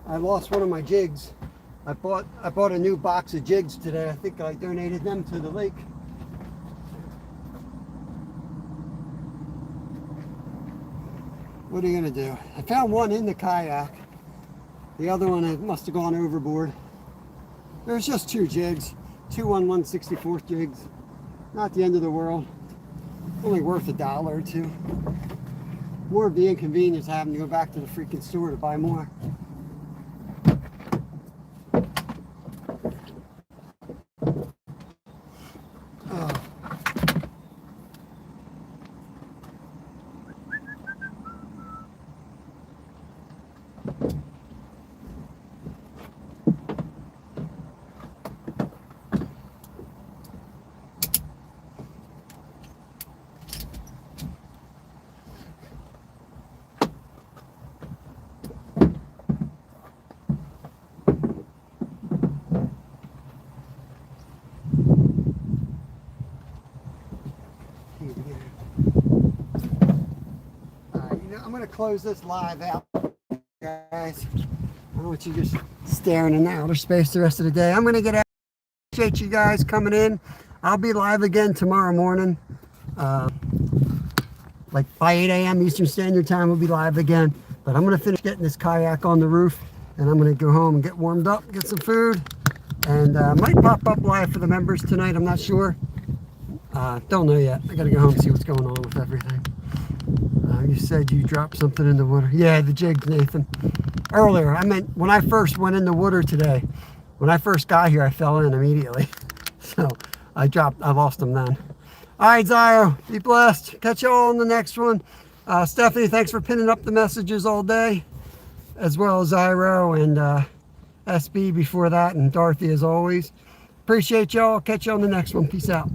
I lost one of my jigs. I bought a new box of jigs today. I think I donated them to the lake. What are you gonna do? I found one in the kayak. The other one must have gone overboard. There's just two jigs, two 1/164th jigs. Not the end of the world. Only worth $1 or $2. More of the inconvenience of having to go back to the freaking store to buy more. I'm going to close this live out, guys. I don't want you just staring in outer space the rest of the day. I'm going to get out. Appreciate you guys coming in. I'll be live again tomorrow morning. Like by 8 a.m. Eastern Standard Time, we'll be live again. But I'm going to finish getting this kayak on the roof, and I'm going to go home and get warmed up, get some food, and might pop up live for the members tonight. I'm not sure. Don't know yet. I got to go home and see what's going on with everything. You said you dropped something in the water. Yeah, the jigs, Nathan. Earlier, I meant when I first went in the water today. When I first got here, I fell in immediately. So I lost them then. All right, Zyro, be blessed. Catch you all on the next one. Stephanie, thanks for pinning up the messages all day, as well as Zyro and SB before that, and Dorothy as always. appreciate y'all. Catch you on the next one. Peace out.